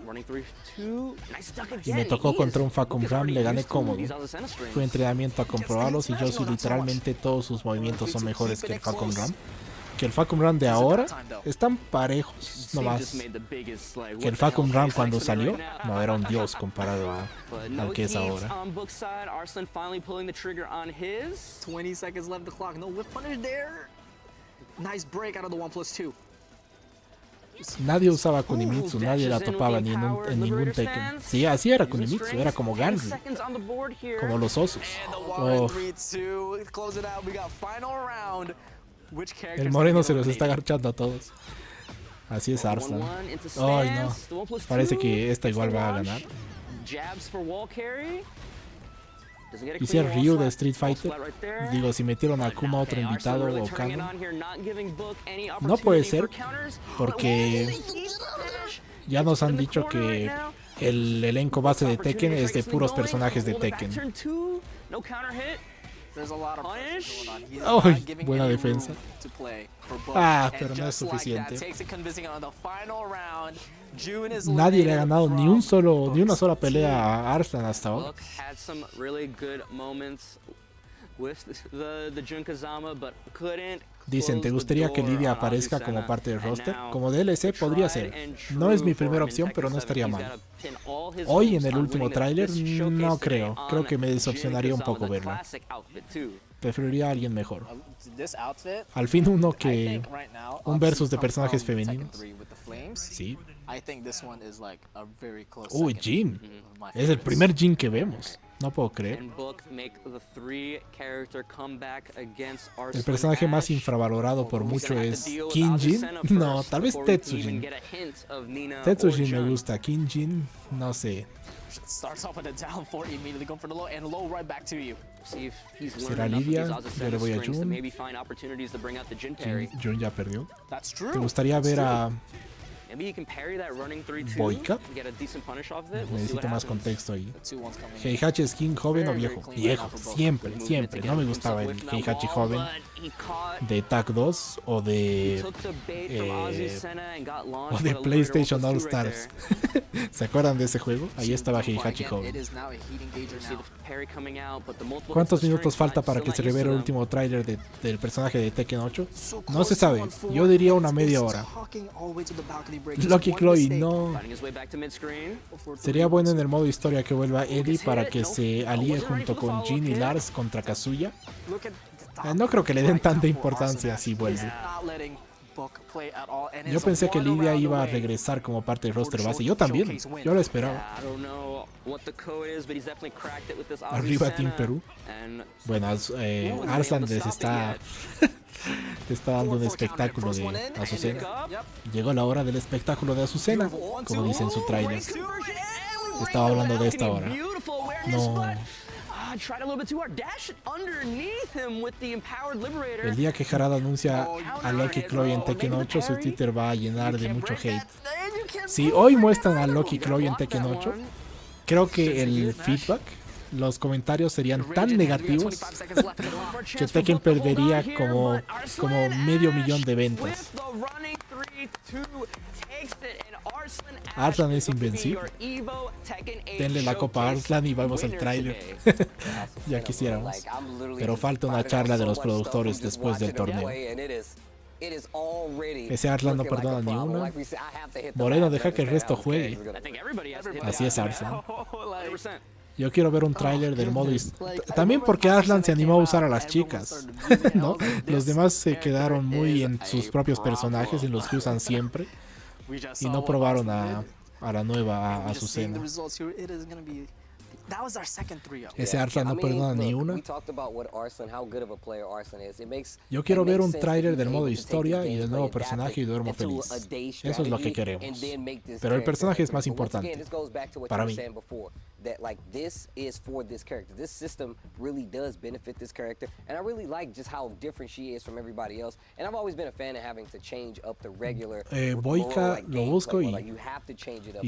y me tocó contra un Facom Ram, le gané cómodo. Fue entrenamiento a comprobarlos y Josie literalmente todos sus movimientos son mejores que el Facom Ram. Que el Facom Ram de ahora están parejos nomás. Que el Facom Ram cuando salió no era un dios comparado al que es ahora. 20 seconds left the clock. No whip punish there. Nice break out of the 1+2. Nadie usaba Kunimitsu, nadie la topaba ni en ningún Tekken. Sí, así era Kunimitsu, era como Ganry, como los osos. Oh. El moreno se los está agarchando a todos. Así es Arslan. Ay no, parece que esta igual va a ganar. ¿Y si es Ryu de Street Fighter? Digo, si metieron a Akuma otro invitado o Canon. No puede ser, porque ya nos han dicho que el elenco base de Tekken es de puros personajes de Tekken. ¡Ay! Buena defensa. Ah, pero no es suficiente. Nadie le ha ganado ni una sola pelea a Arslan hasta ahora. Dicen, ¿te gustaría que Lidia aparezca como parte del roster? Como DLC podría ser. No es mi primera opción, pero no estaría mal. Hoy en el último tráiler no creo. Creo que me decepcionaría un poco verla. Preferiría a alguien mejor. Al fin un versus de personajes femeninos. Sí. Uy, Jin. Es el primer Jin que vemos. No puedo creer. El personaje más infravalorado por mucho es King Jin. No, tal vez Tetsujin. Tetsujin me gusta. King Jin, no sé. ¿Será Lidia? Yo le voy a Jun. Jun ya perdió. ¿Te gustaría ver a Boyka? Necesito más contexto ahí. Heihachi es King joven o viejo. Viejo, siempre. No me gustaba el Heihachi joven de TAC 2 o de PlayStation All Stars. ¿Se acuerdan de ese juego? Ahí estaba Heihachi joven. ¿Cuántos minutos falta para que se revele el último tráiler del personaje de Tekken 8? No se sabe. Yo diría una media hora. Loki Chloe, no. Sería bueno en el modo historia que vuelva Eddie para que se alíe junto con Jin y Lars contra Kazuya. No creo que le den tanta importancia si vuelve. Yo pensé que Lidia iba a regresar como parte del roster base. Yo también. Yo lo esperaba. Arriba Team Perú. Bueno, Arslan les está dando un espectáculo de Azucena. Llegó la hora del espectáculo de Azucena, como dice en su trailer. Estaba hablando de esta hora. No. El día que Harada anuncia a Loki Chloe en Tekken 8, su Twitter va a llenar de mucho hate. Si hoy muestran a Loki Chloe en Tekken 8, creo que el feedback, los comentarios serían tan negativos que Tekken perdería como 500,000 de ventas. Arslan es invencible. Denle la copa a Arslan y vamos al tráiler. Ya quisiéramos. Pero falta una charla de los productores después del torneo. Ese Arslan no perdona ni una. Moreno, deja que el resto juegue. Así es Arslan. Yo quiero ver un tráiler del modo también porque Arslan se animó a usar a las chicas, ¿no? Los demás se quedaron muy en sus propios personajes, en los que usan siempre, y no probaron a la nueva Azucena. that was our second 3-0. Ese Arslan no perdona ni una. We talked about what Arslan, how good of a player Arslan is. Yo quiero ver un tráiler del modo historia y del nuevo personaje y duermo feliz. Eso es lo que queremos. Pero el personaje es más importante para mí. That like this is for this character. This system really does benefit this character, and I really like just how different she is from everybody else. And I've always been a fan of having to change up the regular. Boica, lo busco y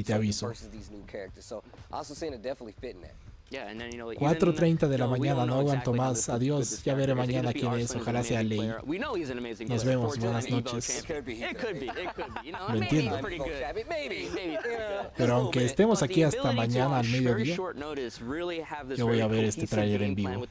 te aviso. Versus these new characters. So I also seen it definitely fitting that. 4:30 de la mañana, no aguanto más. Adiós, ya veré mañana quién es. Ojalá sea Lei. Nos vemos, buenas noches. Lo entiendo. Pero aunque estemos aquí hasta mañana al mediodía, yo voy a ver este tráiler en vivo.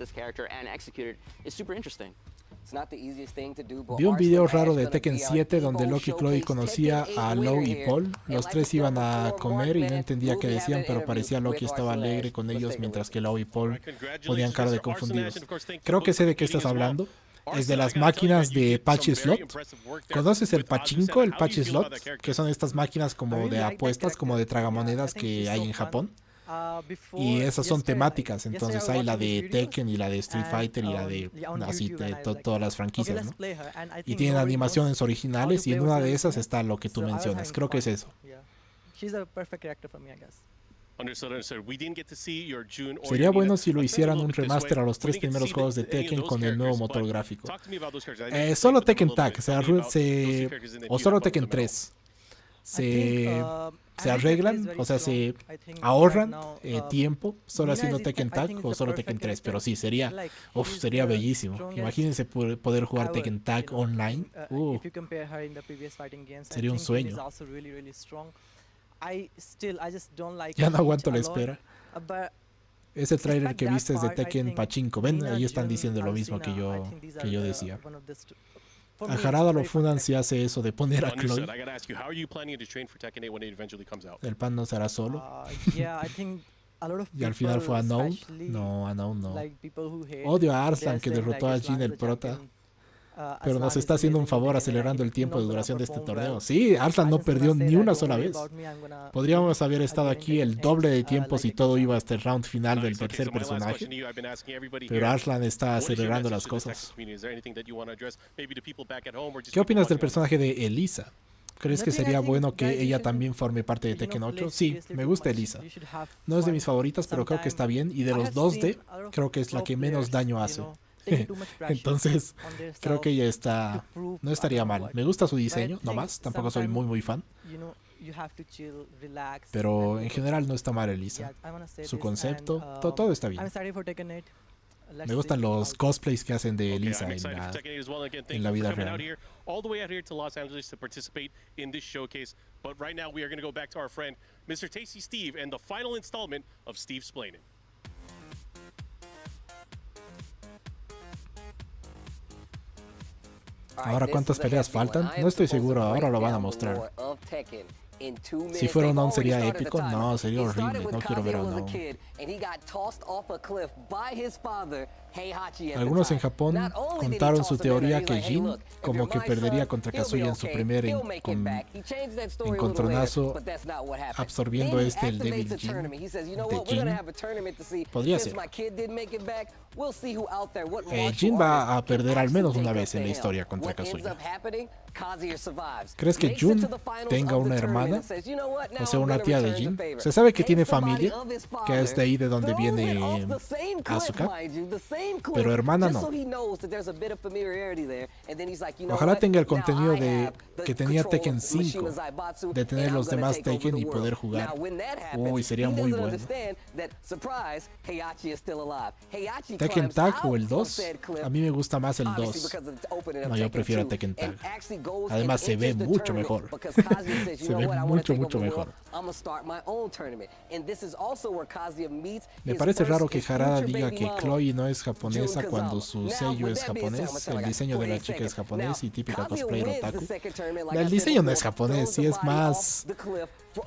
Vi un video raro de Tekken 7 donde Loki y Chloe conocía a Lo y Paul. Los tres iban a comer y no entendía qué decían, pero parecía Loki estaba alegre con ellos mientras que Lo y Paul ponían cara de confundidos. Creo que sé de qué estás hablando. Es de las máquinas de patch slot. ¿Conoces el pachinko, el patch slot? Que son estas máquinas como de apuestas, como de tragamonedas que hay en Japón. Y esas son temáticas, entonces hay la de Tekken y la de Street Fighter y la de así de todas las franquicias, ¿no? Y tienen animaciones originales y en una de esas está lo que tú mencionas. Creo que es eso. Sería bueno si lo hicieran un remaster a los 3 primeros juegos de Tekken con el nuevo motor gráfico. Solo Tekken Tag o solo Tekken 3 se arreglan, o sea, se ahorran tiempo solo haciendo Tekken Tag o solo Tekken 3, pero sí, sería bellísimo. Imagínense poder jugar Tekken Tag online. Sería un sueño. Ya no aguanto la espera. Ese tráiler que viste es de Tekken Pachinko. Ven, ahí están diciendo lo mismo que yo decía. A Harada lo fundan si hace eso de poner a Chloe. El pan no será solo. Y al final fue a No. No, a No no. Odio a Arslan que derrotó a Jin el prota. Pero nos está haciendo un favor acelerando el tiempo de duración de este torneo. Sí, Arslan no perdió ni una sola vez. Podríamos haber estado aquí el doble de tiempo si todo iba hasta el round final del tercer personaje. Pero Arslan está acelerando las cosas. ¿Qué opinas del personaje de Elisa? ¿Crees que sería bueno que ella también forme parte de Tekken 8? Sí, me gusta Elisa. No es de mis favoritas, pero creo que está bien. Y de los 2D, creo que es la que menos daño hace. Entonces, creo que ella no estaría mal. Me gusta su diseño, no más. Tampoco soy muy fan. Pero en general no está mal Elisa. Su concepto, todo está bien. Me gustan los cosplays que hacen de Elisa en la vida real. All the way out here to Los Angeles to participate in this showcase. But right now we are going to go back to our friend, Mr. Tasty Steve, and the final installment of Steve's Splaining. Ahora, ¿cuántas peleas faltan? No estoy seguro, ahora lo van a mostrar. Si fuera un On sería épico, no, sería horrible, no quiero ver a un On. Algunos en Japón contaron su teoría que Jin como que perdería contra Kazuya en su primer encontronazo, absorbiendo el Devil Jin de Jin. Podría ser. Jin va a perder al menos una vez en la historia contra Kazuya. ¿Crees que Jun tenga una hermana? O sea, una tía de Jin. Se sabe que tiene familia, que es de ahí de donde viene Asuka. Pero hermana no. Ojalá tenga el contenido que tenía Tekken 5, de tener los demás Tekken y poder jugar. Uy, sería muy bueno. Tekken Tag o el 2, a mí me gusta más el 2. No, yo prefiero Tekken Tag. Además se ve mucho mejor. Se ve mucho mejor. Me parece raro que Harada diga que Chloe no es japonesa cuando su sello es japonés, el diseño de la chica es japonés y típica cosplayer otaku. El diseño no es japonés, sí es más...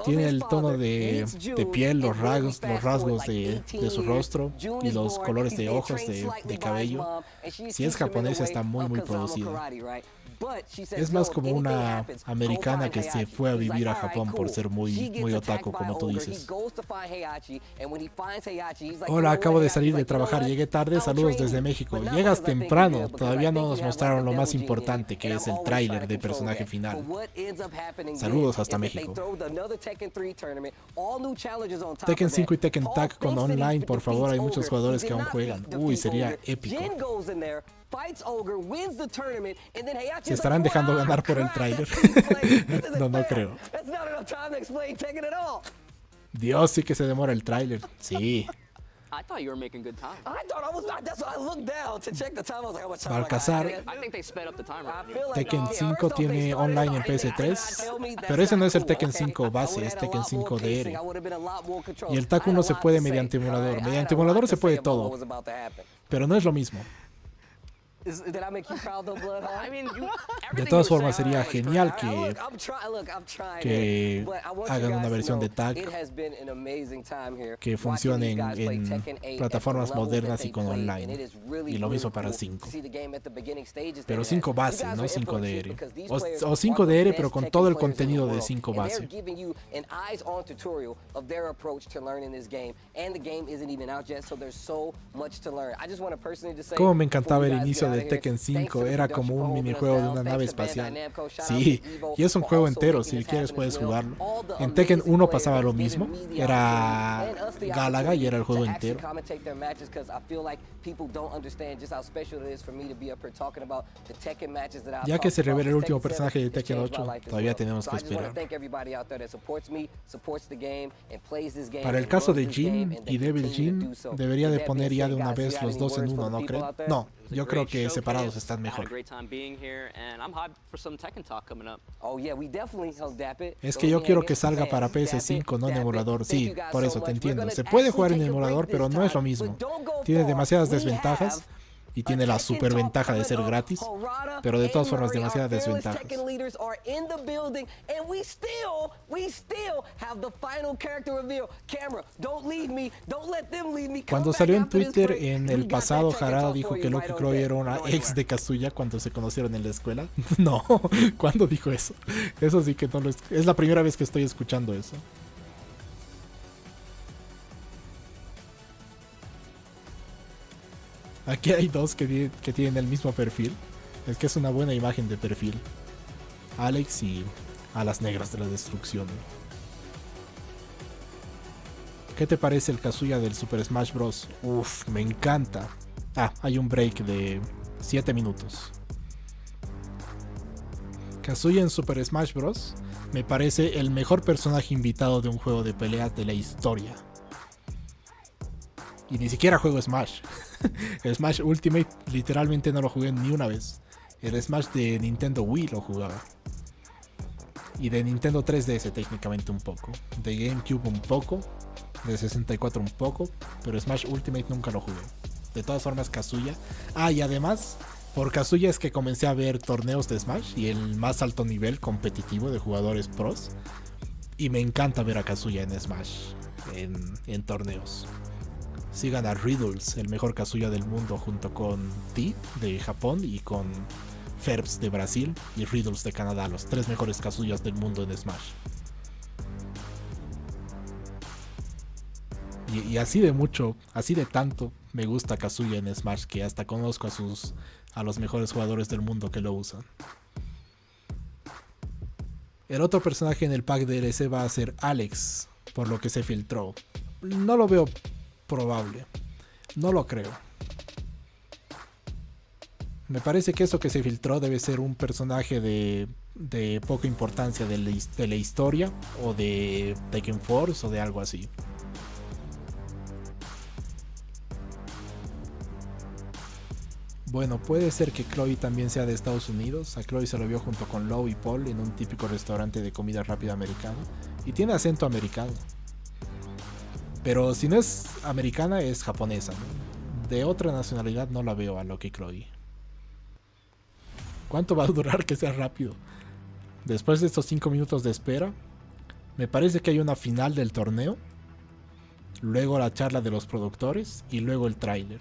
Tiene el tono de piel, los rasgos de su rostro y los colores de ojos, de cabello. Si es japonés está muy producido. Es más como una americana que se fue a vivir a Japón por ser muy otaku, como tú dices. Hola, acabo de salir de trabajar, llegué tarde, saludos desde México. Llegas temprano, todavía no nos mostraron lo más importante, que es el tráiler de personaje final. Saludos hasta México. Tekken 5 y Tekken Tag con online, por favor, hay muchos jugadores que aún juegan. Uy, sería épico. ¿Se estarán dejando ganar por el tráiler? No creo. Dios, sí que se demora el tráiler. Sí. I thought you were making good time. That's why I looked down to check the time. I was like, how much time? Balcazar. I think they sped up the timer. Tekken 5 tiene online en PS3, pero ese no es el Tekken 5 base, es Tekken 5 DR. Y el TAC 1 se puede mediante emulador. Mediante emulador se puede todo, pero no es lo mismo. De todas formas, sería genial que hagan una versión de tag que funcione en plataformas modernas y con online. Y lo mismo para 5. Pero 5 base, no 5 DR. O 5 DR, pero con todo el contenido de 5 base. Como me encantaba el inicio de Tekken 5, era como un minijuego de una nave espacial. Sí, y es un juego entero, si quieres puedes jugarlo. En Tekken 1 pasaba lo mismo, era Galaga y era el juego entero. Ya que se revela el último personaje de Tekken 8, todavía tenemos que esperar. Para el caso de Jin y Devil Jin, debería de poner ya de una vez los dos en uno, ¿no creen? No, yo creo que separados están mejor. Es que yo quiero que salga para PS5, no en emulador. Sí, por eso te entiendo. Se puede jugar en emulador, pero no es lo mismo. Tiene demasiadas desventajas. Y tiene la super ventaja de ser gratis, pero de todas formas demasiadas desventajas. Cuando salió en Twitter en el pasado, Harada dijo que Loki Croy era una ex de Kazuya cuando se conocieron en la escuela. No, ¿cuándo dijo eso? Eso sí que no lo es la primera vez que estoy escuchando eso. Aquí hay dos que tienen el mismo perfil. Es que es una buena imagen de perfil. Alex y Alas Negras de la Destrucción. ¿Qué te parece el Kazuya del Super Smash Bros? Uf, me encanta. Ah, hay un break de 7 minutos. Kazuya en Super Smash Bros. Me parece el mejor personaje invitado de un juego de peleas de la historia. Y ni siquiera juego Smash. El Smash Ultimate literalmente no lo jugué ni una vez. El Smash de Nintendo Wii lo jugaba. Y de Nintendo 3DS técnicamente un poco. De GameCube un poco. De 64 un poco. Pero Smash Ultimate nunca lo jugué. De todas formas, Kazuya. Ah, y además, por Kazuya es que comencé a ver torneos de Smash. Y el más alto nivel competitivo de jugadores pros. Y me encanta ver a Kazuya en Smash. En torneos. Sigan a Riddles, el mejor Kazuya del mundo, junto con T de Japón y con Ferbs de Brasil y Riddles de Canadá, los 3 mejores Kazuyas del mundo en Smash. Y así de mucho, así de tanto me gusta Kazuya en Smash que hasta conozco a los mejores jugadores del mundo que lo usan. El otro personaje en el pack DLC va a ser Alex, por lo que se filtró. No lo veo probable. No lo creo. Me parece que eso que se filtró debe ser un personaje de poca importancia de la historia o de Tekken Force o de algo así. Bueno, puede ser que Chloe también sea de Estados Unidos. A Chloe se lo vio junto con Lowe y Paul en un típico restaurante de comida rápida americano. Y tiene acento americano. Pero si no es americana, es japonesa, ¿no? De otra nacionalidad no la veo a Loki Chloe. ¿Cuánto va a durar que sea rápido? Después de estos 5 minutos de espera, me parece que hay una final del torneo. Luego la charla de los productores y luego el tráiler.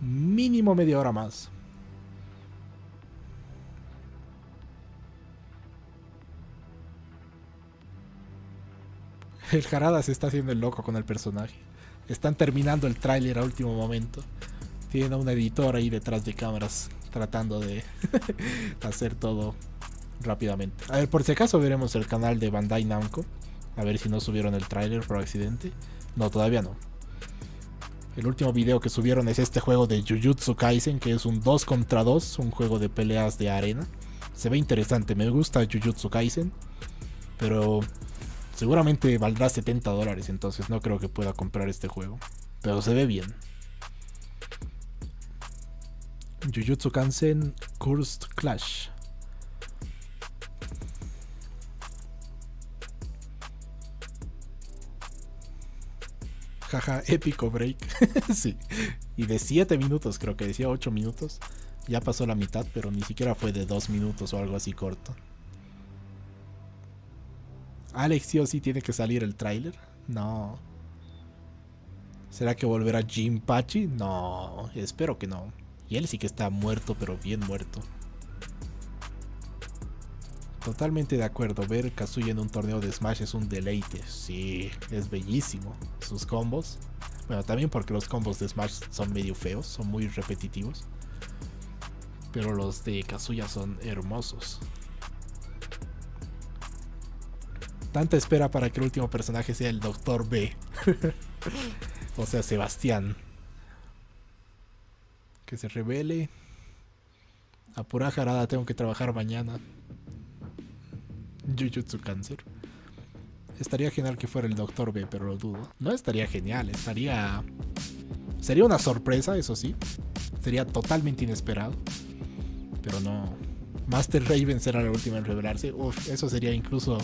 Mínimo media hora más. El Harada se está haciendo el loco con el personaje. Están terminando el tráiler a último momento. Tienen a una editora ahí detrás de cámaras tratando de hacer todo rápidamente. A ver, por si acaso veremos el canal de Bandai Namco. A ver si no subieron el tráiler por accidente. No, todavía no. El último video que subieron es este juego de Jujutsu Kaisen, que es un 2 contra 2, un juego de peleas de arena. Se ve interesante, me gusta Jujutsu Kaisen, pero seguramente valdrá $70, entonces no creo que pueda comprar este juego. Pero se ve bien. Jujutsu Kaisen Cursed Clash. Jaja, épico break. Sí. Y de 7 minutos, creo que decía 8 minutos. Ya pasó la mitad, pero ni siquiera fue de 2 minutos o algo así corto. Alex sí o sí tiene que salir el tráiler. No. ¿Será que volverá Jinpachi? No, espero que no. Y él sí que está muerto, pero bien muerto. Totalmente de acuerdo, ver Kazuya en un torneo de Smash es un deleite. Sí, es bellísimo. Sus combos. Bueno, también porque los combos de Smash son medio feos, son muy repetitivos. Pero los de Kazuya son hermosos. Tanta espera para que el último personaje sea el Dr. B. O sea, Sebastián. Que se revele. Apura Harada, tengo que trabajar mañana. Jujutsu Cancer. Estaría genial que fuera el Dr. B, pero lo dudo. No estaría genial, estaría... Sería una sorpresa, eso sí. Sería totalmente inesperado. Pero no... Master Raven será la última en revelarse. Uf, eso sería incluso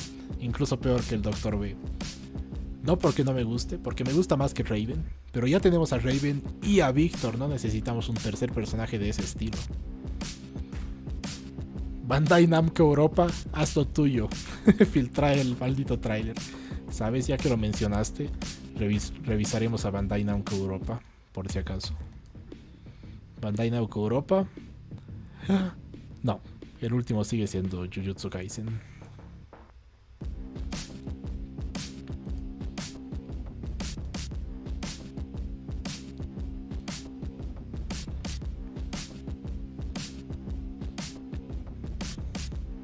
peor que el Dr. B. No porque no me guste, porque me gusta más que Raven. Pero ya tenemos a Raven y a Victor, no necesitamos un tercer personaje de ese estilo. Bandai Namco Europa, haz lo tuyo. Filtra el maldito tráiler. ¿Sabes? Ya que lo mencionaste, revisaremos a Bandai Namco Europa, por si acaso. Bandai Namco Europa. No, el último sigue siendo Jujutsu Kaisen.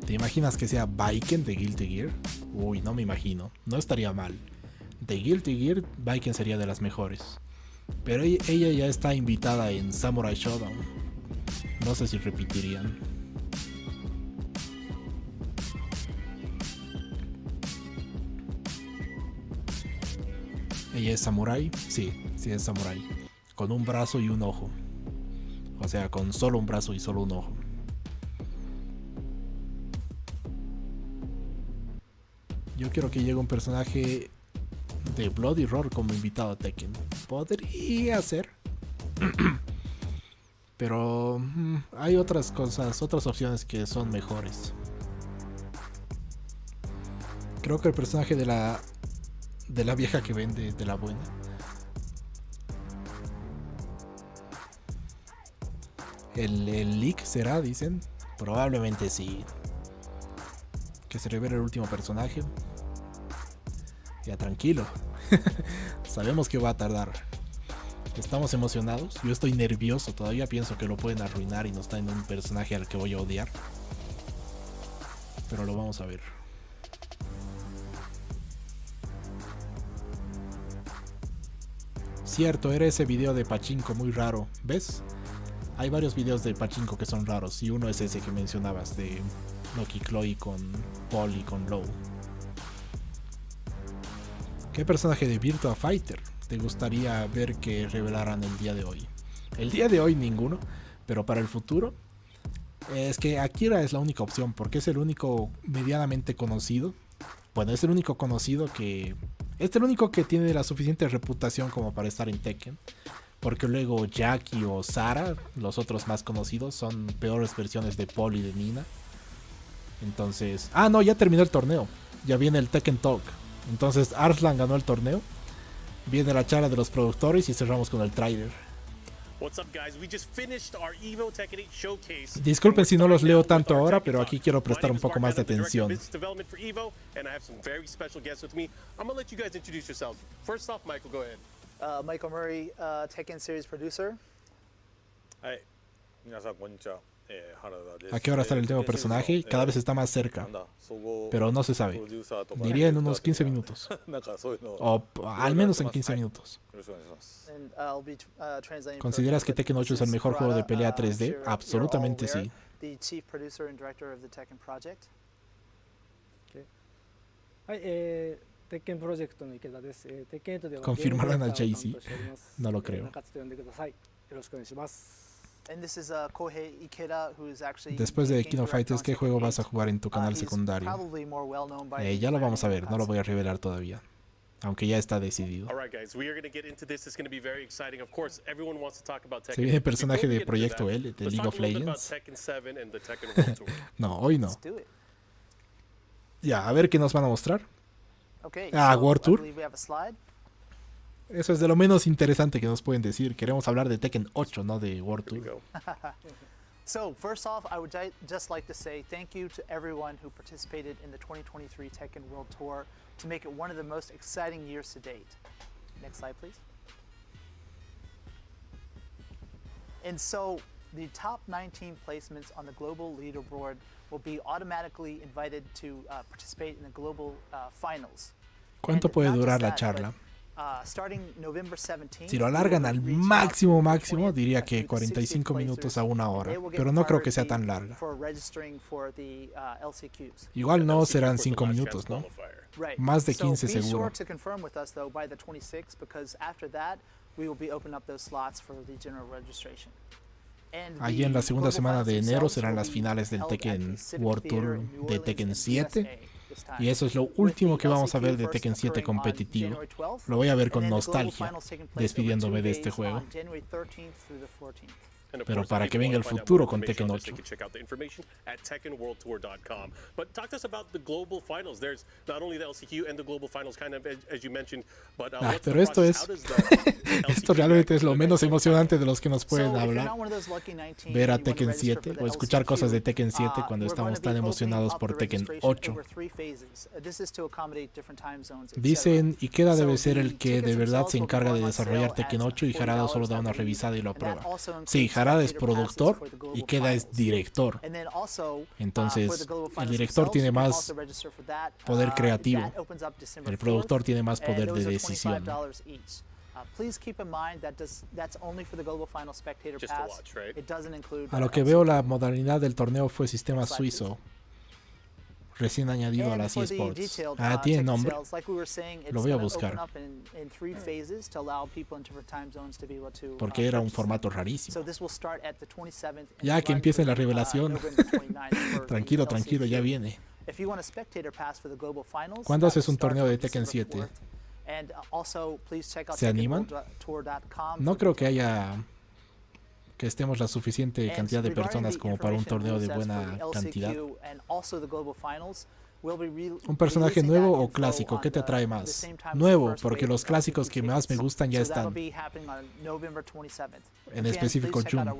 ¿Te imaginas que sea Baiken de Guilty Gear? Uy, no me imagino. No estaría mal. De Guilty Gear, Baiken sería de las mejores. Pero ella ya está invitada en Samurai Shodown. No sé si repetirían. ¿Ella es samurai? Sí, sí es samurai. Con un brazo y un ojo. O sea, con solo un brazo y solo un ojo. Yo quiero que llegue un personaje de Bloody Roar como invitado a Tekken. Podría ser. Pero hay otras cosas, otras opciones que son mejores. Creo que el personaje de la vieja que vende, de la buena. ¿El leak será, dicen? Probablemente sí. Que se revele el último personaje. Ya tranquilo. Sabemos que va a tardar. Estamos emocionados. Yo estoy nervioso. Todavía pienso que lo pueden arruinar y nos traen un personaje al que voy a odiar. Pero lo vamos a ver. Cierto, era ese video de Pachinko muy raro. ¿Ves? Hay varios videos de Pachinko que son raros. Y uno es ese que mencionabas de Loki Chloe con Paul y con Low. ¿Qué personaje de Virtua Fighter te gustaría ver que revelaran el día de hoy? El día de hoy ninguno, pero para el futuro es que Akira es la única opción porque es el único medianamente conocido. Bueno, es el único conocido que... Es el único que tiene la suficiente reputación como para estar en Tekken. Porque luego Jackie o Sara, los otros más conocidos, son peores versiones de Paul y de Nina. Entonces... Ah, no, ya terminó el torneo. Ya viene el Tekken Talk. Entonces Arslan ganó el torneo. Viene la charla de los productores y cerramos con el tráiler. What's up, guys? We just finished our Evo Tekken 8 showcase. Disculpen si no los leo tanto ahora, pero aquí quiero prestar un poco más de atención. Business development for Evo, and I have some very special guests with me. I'm gonna let you guys introduce yourselves. First off, Michael, go ahead. Michael Murray, Tekken series producer. Hi. 皆さんこんにちは。 ¿A qué hora sale el nuevo personaje? Cada vez está más cerca, pero no se sabe. Diría en unos 15 minutos. O al menos en 15 minutos. ¿Consideras que Tekken 8 es el mejor juego de pelea 3D? Absolutamente sí. ¿Confirmarán a Jay-Z? No lo creo. Después de Kino Fighters, ¿qué juego vas a jugar en tu canal secundario? Ya lo vamos a ver, no lo voy a revelar todavía. Aunque ya está decidido. ¿Se viene el personaje de Proyecto L, de League of Legends? No, hoy no. Ya, a ver qué nos van a mostrar. World Tour. Eso es de lo menos interesante que nos pueden decir. Queremos hablar de Tekken 8, no de World Tour. So, first off, I would just like to say thank you to everyone who participated in the 2023 Tekken World Tour to make it one of the most exciting years to date. Next slide, please. And so, the top 19 placements on the global leaderboard will be automatically invited to participate in the global finals. ¿Cuánto puede durar la charla? Si lo alargan al máximo, diría que 45 minutos a 1 hora, pero no creo que sea tan larga. Igual no serán 5 minutos, ¿no? Más de 15 seguro. Allí en la segunda semana de enero serán las finales del Tekken World Tour de Tekken 7. Y eso es lo último que vamos a ver de Tekken 7 competitivo. Lo voy a ver con nostalgia, despidiéndome de este juego. Pero para que venga el futuro con Tekken 8. Pero esto es... esto realmente es lo menos emocionante de los que nos pueden hablar. Ver a Tekken 7 o escuchar cosas de Tekken 7 cuando estamos tan emocionados por Tekken 8. Dicen, Ikeda debe ser el que de verdad se encarga de desarrollar Tekken 8 y Harada solo da una revisada y lo aprueba. Sí, Harada es productor y Ikeda es director. Entonces, el director tiene más poder creativo. El productor tiene más poder de decisión. A lo que veo, la modalidad del torneo fue sistema suizo, recién añadido a las eSports. Tiene nombre. Lo voy a buscar. Porque era un formato rarísimo. Ya que empiece la revelación. Tranquilo, ya viene. ¿Cuándo haces un torneo de Tekken 7? ¿Se animan? No creo que estemos la suficiente cantidad de personas como para un torneo de buena cantidad. ¿Un personaje nuevo o clásico? ¿Qué te atrae más? Nuevo, porque los clásicos que más me gustan ya están. En específico, Jun.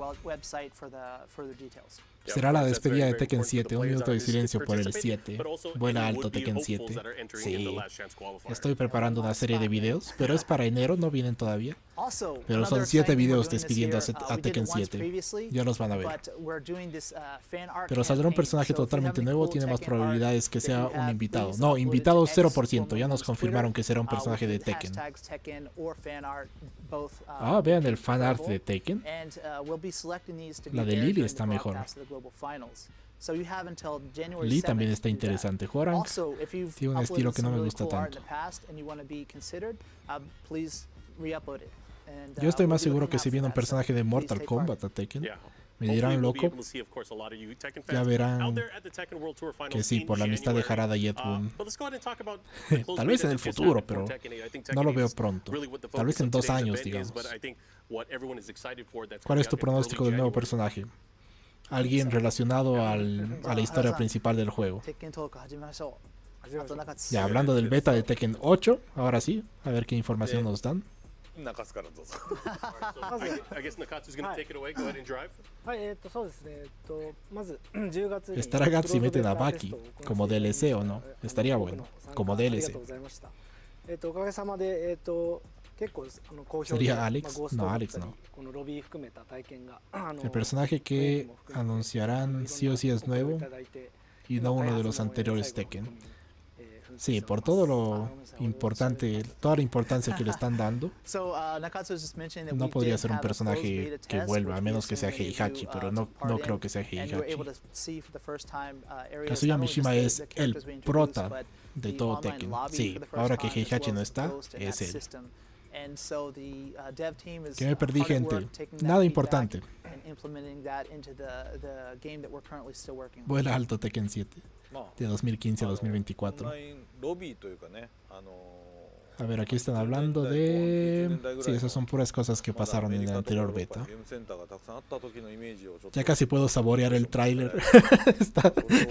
Será la despedida de Tekken 7. Un minuto de silencio por el 7. Vuela alto Tekken 7. Sí. Estoy preparando una serie de videos, pero es para enero, no vienen todavía. Pero son 7 videos despidiendo a Tekken 7. Ya los van a ver. Pero saldrá un personaje totalmente nuevo, tiene más probabilidades que sea un invitado. No, invitado 0%. Ya nos confirmaron que será un personaje de Tekken. Vean el fanart de Tekken. La de Lily está mejor. Lee también está interesante. Hwoarang tiene un estilo que no me gusta tanto. Yo estoy más seguro que si viene un personaje de Mortal Kombat a Tekken, me dirán loco. Ya verán que sí, por la amistad de Harada y Ed Boon. Tal vez en el futuro, pero no lo veo pronto. Tal vez en 2 años, digamos. ¿Cuál es tu pronóstico del nuevo personaje? Alguien relacionado a la historia principal del juego. Ya hablando del beta de Tekken 8, ahora sí, a ver qué información nos dan. Nakatsuからどうぞ。 I guess Nakatsu's going to take it away. Go ahead and drive. はい、そうですね。まず10月に Estará Gat si meten a Baki como DLC o no. Estaría bueno. Como ありが DLC. とうございました。おかげさまで結構好評で Sería Alex? ゴースト No, だった Alex り no. このロビー含めた体験が El personaje que anunciarán sí o sí es nuevo y no uno de los anteriores Tekken. Sí, por todo lo importante, toda la importancia que le están dando, no podría ser un personaje que vuelva, a menos que sea Heihachi, pero no creo que sea Heihachi. Kazuya Mishima es el prota de todo Tekken. Sí, ahora que Heihachi no está, es él. Que me perdí, gente. Nada importante. Vuela alto Tekken 7. De 2015 a 2024. A ver, aquí están hablando de... Sí, esas son puras cosas que pasaron en la anterior beta. Ya casi puedo saborear el tráiler.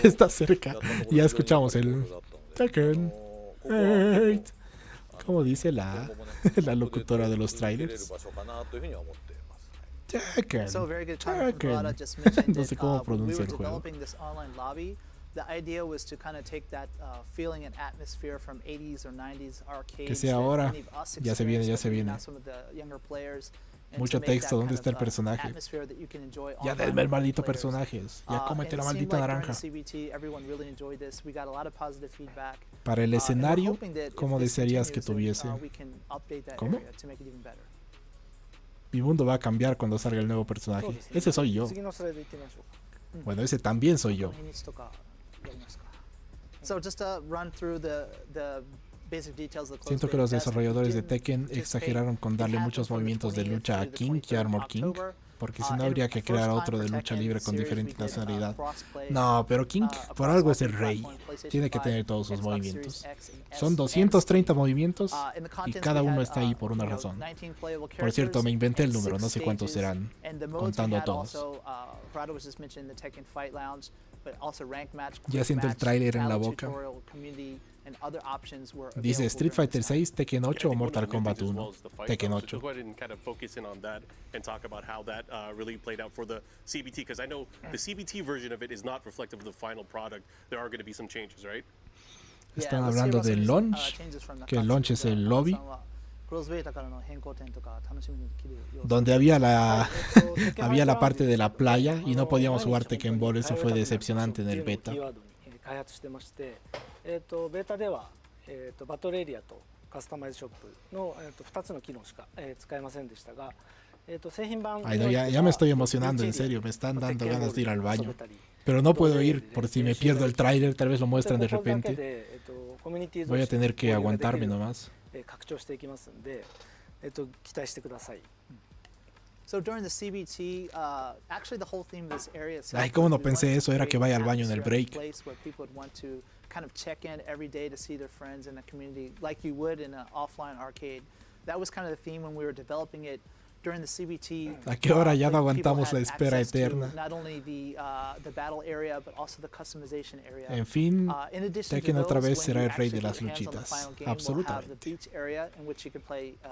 está cerca. Ya escuchamos el... Tekken 8. ¿Cómo dice la locutora de los trailers? Tekken. No sé cómo pronuncia el juego. The idea was to kind of take that feeling and atmosphere from 80s or 90s arcades. Que sea ahora. Ya se viene, ya se viene. Mucho texto. ¿Dónde está el personaje? Ya denme el maldito personaje. Ya cómete la maldita naranja. Para el escenario, ¿cómo desearías que tuviese? ¿Cómo? Mi mundo va a cambiar cuando salga el nuevo personaje. Ese soy yo. Bueno, ese también soy yo. Siento que los desarrolladores de Tekken exageraron con darle muchos movimientos de lucha a King y Armor King, porque si no habría que crear otro de lucha libre con diferente nacionalidad. No, pero King por algo es el rey. Tiene que tener todos sus movimientos. Son 230 movimientos y cada uno está ahí por una razón. Por cierto, me inventé el número, no sé cuántos serán, contando a todos. Ya siento el tráiler en la boca. Dice Street Fighter 6, Tekken 8 o Mortal Kombat 1. Tekken 8. Go ahead and kind of focus in on that and talk about how that really played out for the CBT, because I know the CBT version of it is not reflective of the final product. There are going to be some changes, right? Están hablando del launch, que el launch es el lobby, donde había la parte de la playa y no podíamos jugar Tekken Ball. Eso fue decepcionante en el beta. 開発してまして、ベータでは、バトルエリアとカスタマイズショップの、2つの機能しか、使えませんでしたが、製品版 Ay, no, ya me estoy emocionando, en serio, me están dando ganas de ir al baño. Pero no puedo ir por si me pierdo el tráiler, tal vez lo muestran de repente. Voy a tener que aguantarme nomás. 拡張していきますんで、期待してください。 So during the CBT, actually the whole theme of this area itself. Ay, cómo no pensé eso, era que vaya al baño en el break. Place where people would want to kind of check in every day to see their friends in the community, like you would in an offline arcade. That was kind of the theme when we were developing it during the CBT. ¿A qué hora ya no aguantamos la espera eterna? Not only the battle area, but also the customization area. En fin, Tekken otra vez será el rey de las luchitas, absolutamente.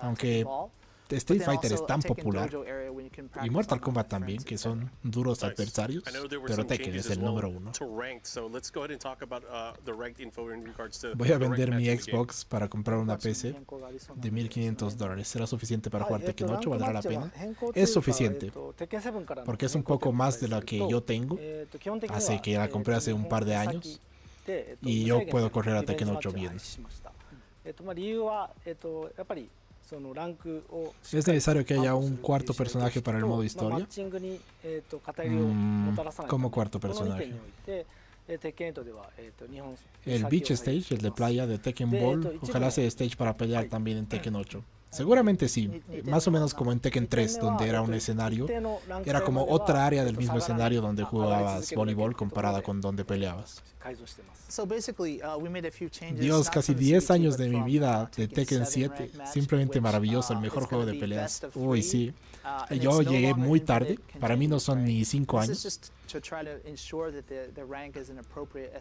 Aunque Street Fighter es tan popular y Mortal Kombat también, que son duros adversarios, pero Tekken es el número uno. Voy a vender mi Xbox para comprar una PC de $1,500. ¿Será suficiente para jugar Tekken 8? ¿Valdrá la pena? Es suficiente, porque es un poco más de lo que yo tengo. Así que la compré hace un par de años y yo puedo correr a Tekken 8 bien. ¿Es necesario que haya un cuarto personaje para el modo historia? ¿Cómo cuarto personaje? El Beach Stage, el de playa de Tekken Ball, ojalá sea stage para pelear también en Tekken 8. Seguramente sí, más o menos como en Tekken 3, donde era un escenario, era como otra área del mismo escenario donde jugabas voleibol comparada con donde peleabas. Dios, casi 10 años de mi vida de Tekken 7, simplemente maravilloso, el mejor juego de peleas. Uy, sí. Yo llegué muy tarde, para mí no son ni 5 años.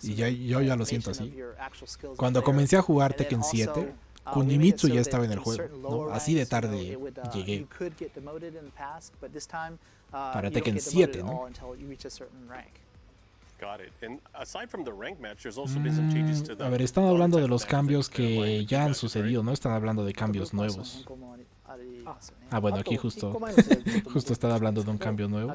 Y yo ya lo siento así. Cuando comencé a jugar Tekken 7, Kunimitsu ya estaba en el juego, ¿no? Así de tarde llegué. Para Tekken 7, ¿no? Got it. And aside from the rank match, there's also been some changes to the. A ver, están hablando de los cambios que ya han sucedido, no están hablando de cambios nuevos. Ah, bueno, aquí justo están hablando de un cambio nuevo.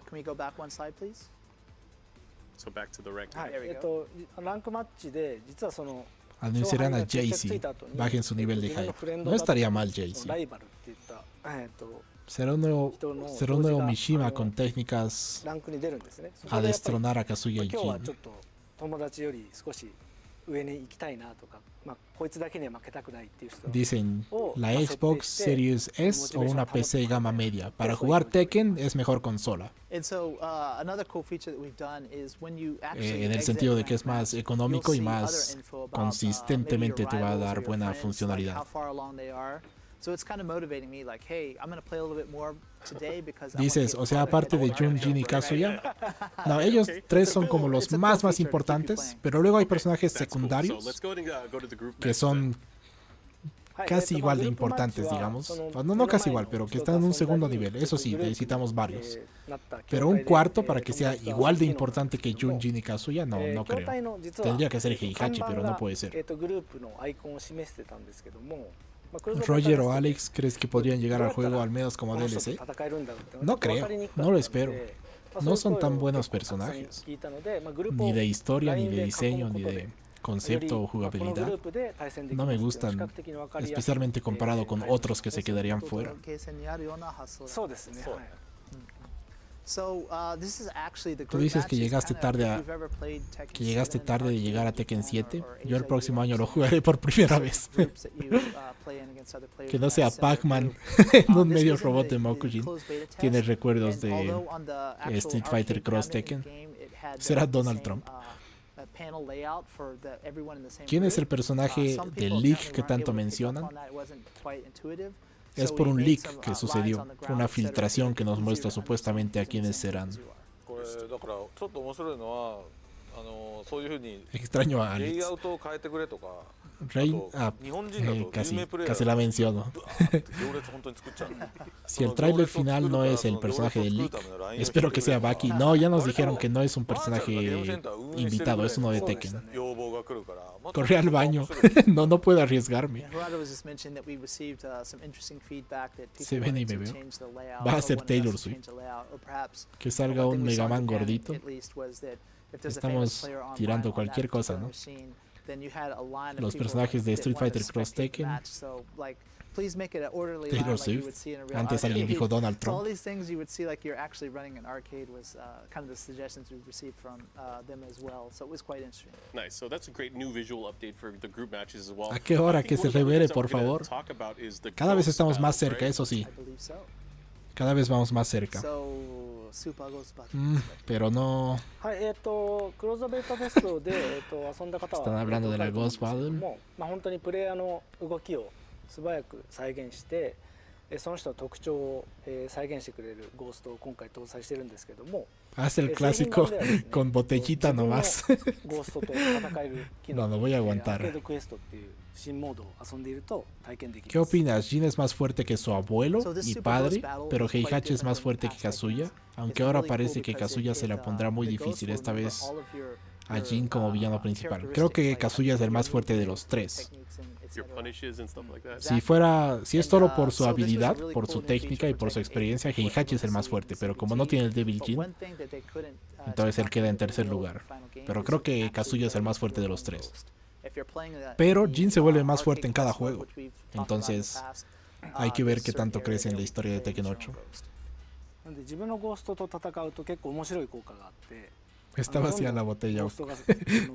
So back to the rank. ランクマッチで実はその Anunciarán a Jaycee, bajen su nivel de hype. No estaría mal Jaycee. Será un nuevo Mishima con técnicas a destronar a Kazuya y Jin. Dicen, la Xbox Series S o una PC gama media. Para jugar Tekken es mejor consola. En el sentido de que es más económico y más consistentemente te va a dar buena funcionalidad. Dices, o sea, aparte de Jun, Jin y Kazuya, no, ellos tres son como los más importantes, pero luego hay personajes secundarios que son casi igual de importantes, digamos. No casi igual, pero que están en un segundo nivel. Eso sí, necesitamos varios. Pero un cuarto para que sea igual de importante que Jun, Jin y Kazuya, no creo. Tendría que ser Heihachi, pero no puede ser. Roger o Alex, ¿crees que podrían llegar al juego al menos como DLC? No creo, no lo espero. No son tan buenos personajes. Ni de historia, ni de diseño, ni de concepto o jugabilidad. No me gustan, especialmente comparado con otros que se quedarían fuera. Tú dices que llegaste tarde de llegar a Tekken 7. Yo el próximo año lo jugaré por primera vez. Que no sea Pac-Man en un medio robot de Mokujin. ¿Tienes recuerdos de Street Fighter Cross Tekken? Será Donald Trump. ¿Quién es el personaje del leak que tanto mencionan? Es por un leak que sucedió, una filtración que nos muestra supuestamente a quiénes serán. Extraño a Alex. Casi la menciono. Si el tráiler final no es el personaje del leak, espero que sea Baki. No, ya nos dijeron que no es un personaje invitado, es uno de Tekken. Corre al baño. no puedo arriesgarme. Se ven y me veo. Va a ser Taylor Swift. Que salga un Mega Man gordito. Estamos tirando cualquier cosa, ¿no? Los personajes de Street Fighter Cross Tekken, Taylor Swift, antes alguien dijo Donald Trump. ¿A qué hora que se revele, por favor? Cada vez estamos más cerca, eso sí. Cada vez vamos más cerca. Pero no. Están hablando de la Ghost Battle. 素早く再現してその人の特徴を再現してくれるゴーストを今回搭載してるんですけども Haz el clásico con botellita nomás. No voy a aguantar. ¿Qué opinas? Jin es más fuerte que su abuelo y padre, pero Heihachi es más fuerte que Kazuya, aunque ahora parece que Kazuya se la pondrá muy difícil esta vez a Jin como villano principal. Creo que Kazuya es el más fuerte de los tres. Si es solo por su habilidad, por su técnica y por su experiencia, Heihachi es el más fuerte, pero como no tiene el Devil Jin, entonces él queda en tercer lugar. Pero creo que Kazuya es el más fuerte de los tres. Pero Jin se vuelve más fuerte en cada juego, entonces hay que ver qué tanto crece en la historia de Tekken 8. Está vacía la botella,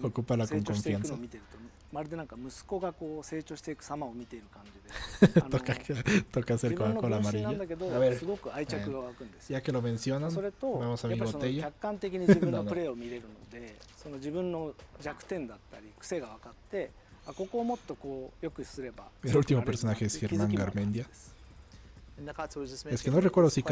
ocúpala con confianza. Toca hacer Coca-Cola amarilla. A ver, ya que lo mencionan, vamos a mi botella. El último personaje es Germán Garmendia. Es que no recuerdo si...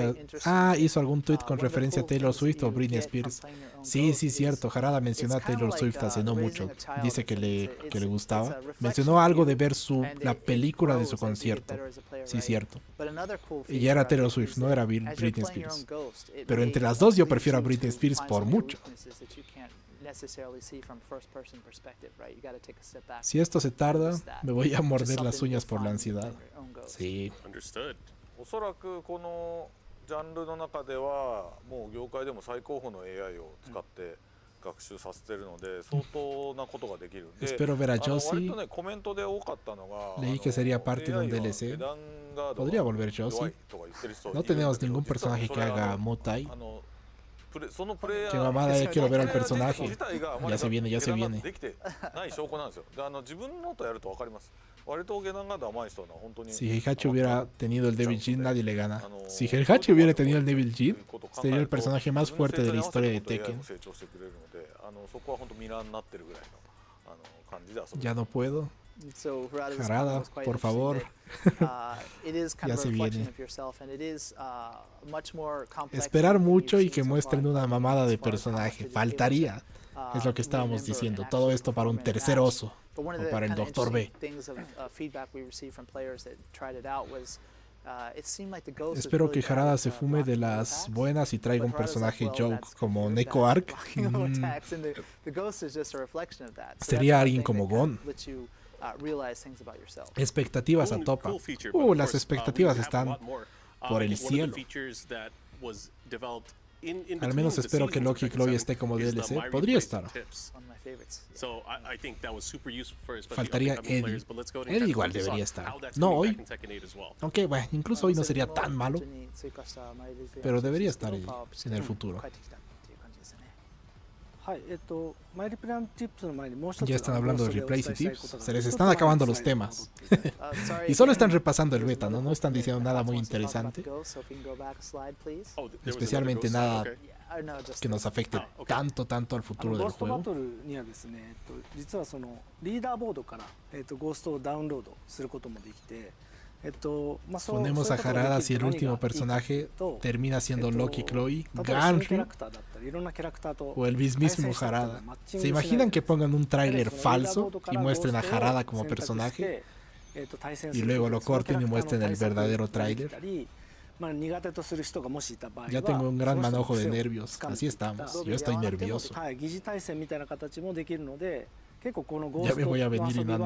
hizo algún tweet con referencia a Taylor Swift o Britney Spears. Sí, cierto. Harada mencionó a Taylor Swift hace no mucho. Dice que le gustaba. Mencionó algo de ver la película de su concierto. Sí, cierto. Y ya era Taylor Swift, no era Britney Spears. Pero entre las dos yo prefiero a Britney Spears por mucho. Si esto se tarda, me voy a morder las uñas por la ansiedad. Sí. おそらくこのジャンルの中ではもう業界でも最高峰の AI を使って学習させてるので相当なことができる。で、Espero ver a Josie. 割とねコメントで多かったのが Leí que sería parte de un DLC. Podría volver Josie. No tenemos ningún personaje que haga Mutai. Qué mamada, ya quiero ver al personaje. Ya se viene. できてない証拠なんですよ。で、自分のとやると分かります。割と下段が甘い人は本当に Si Heihachi hubiera tenido el Devil Jin, nadie le gana. Si Heihachi hubiera tenido el Devil Jin, sería el personaje más fuerte de la historia de Tekken. そこは本当ミラーになってるぐらいの感じで遊ぶ。 Ya no puedo. Harada, por favor. Ya se viene. Esperar mucho y que muestren una mamada de personaje. Faltaría. Es lo que estábamos diciendo. Todo esto para un tercer oso. O para el Dr. B. Espero que Harada se fume de las buenas y traiga un personaje joke como Neko Arc. Sería alguien como Gon. Expectativas a topa. Las expectativas están por el cielo. Al menos espero que Loki Chloe esté como DLC. Podría estar. Faltaría Eddie. Eddie igual debería estar. No hoy. Aunque bueno, incluso hoy no sería tan malo. Pero debería estar en el futuro. Ya están hablando de replays y tips. Se les están acabando los temas. Y solo están repasando el beta, ¿no? No están diciendo nada muy interesante. Especialmente nada que nos afecte tanto al futuro del juego. Ponemos a Harada si el último personaje termina siendo Loki Chloe, Ganry o el mismísimo Harada. ¿Se imaginan que pongan un tráiler falso y muestren a Harada como personaje? Y luego lo corten y muestren el verdadero tráiler. Ya tengo un gran manojo de nervios. Así estamos. Yo estoy nervioso. Ya me voy a venir y no han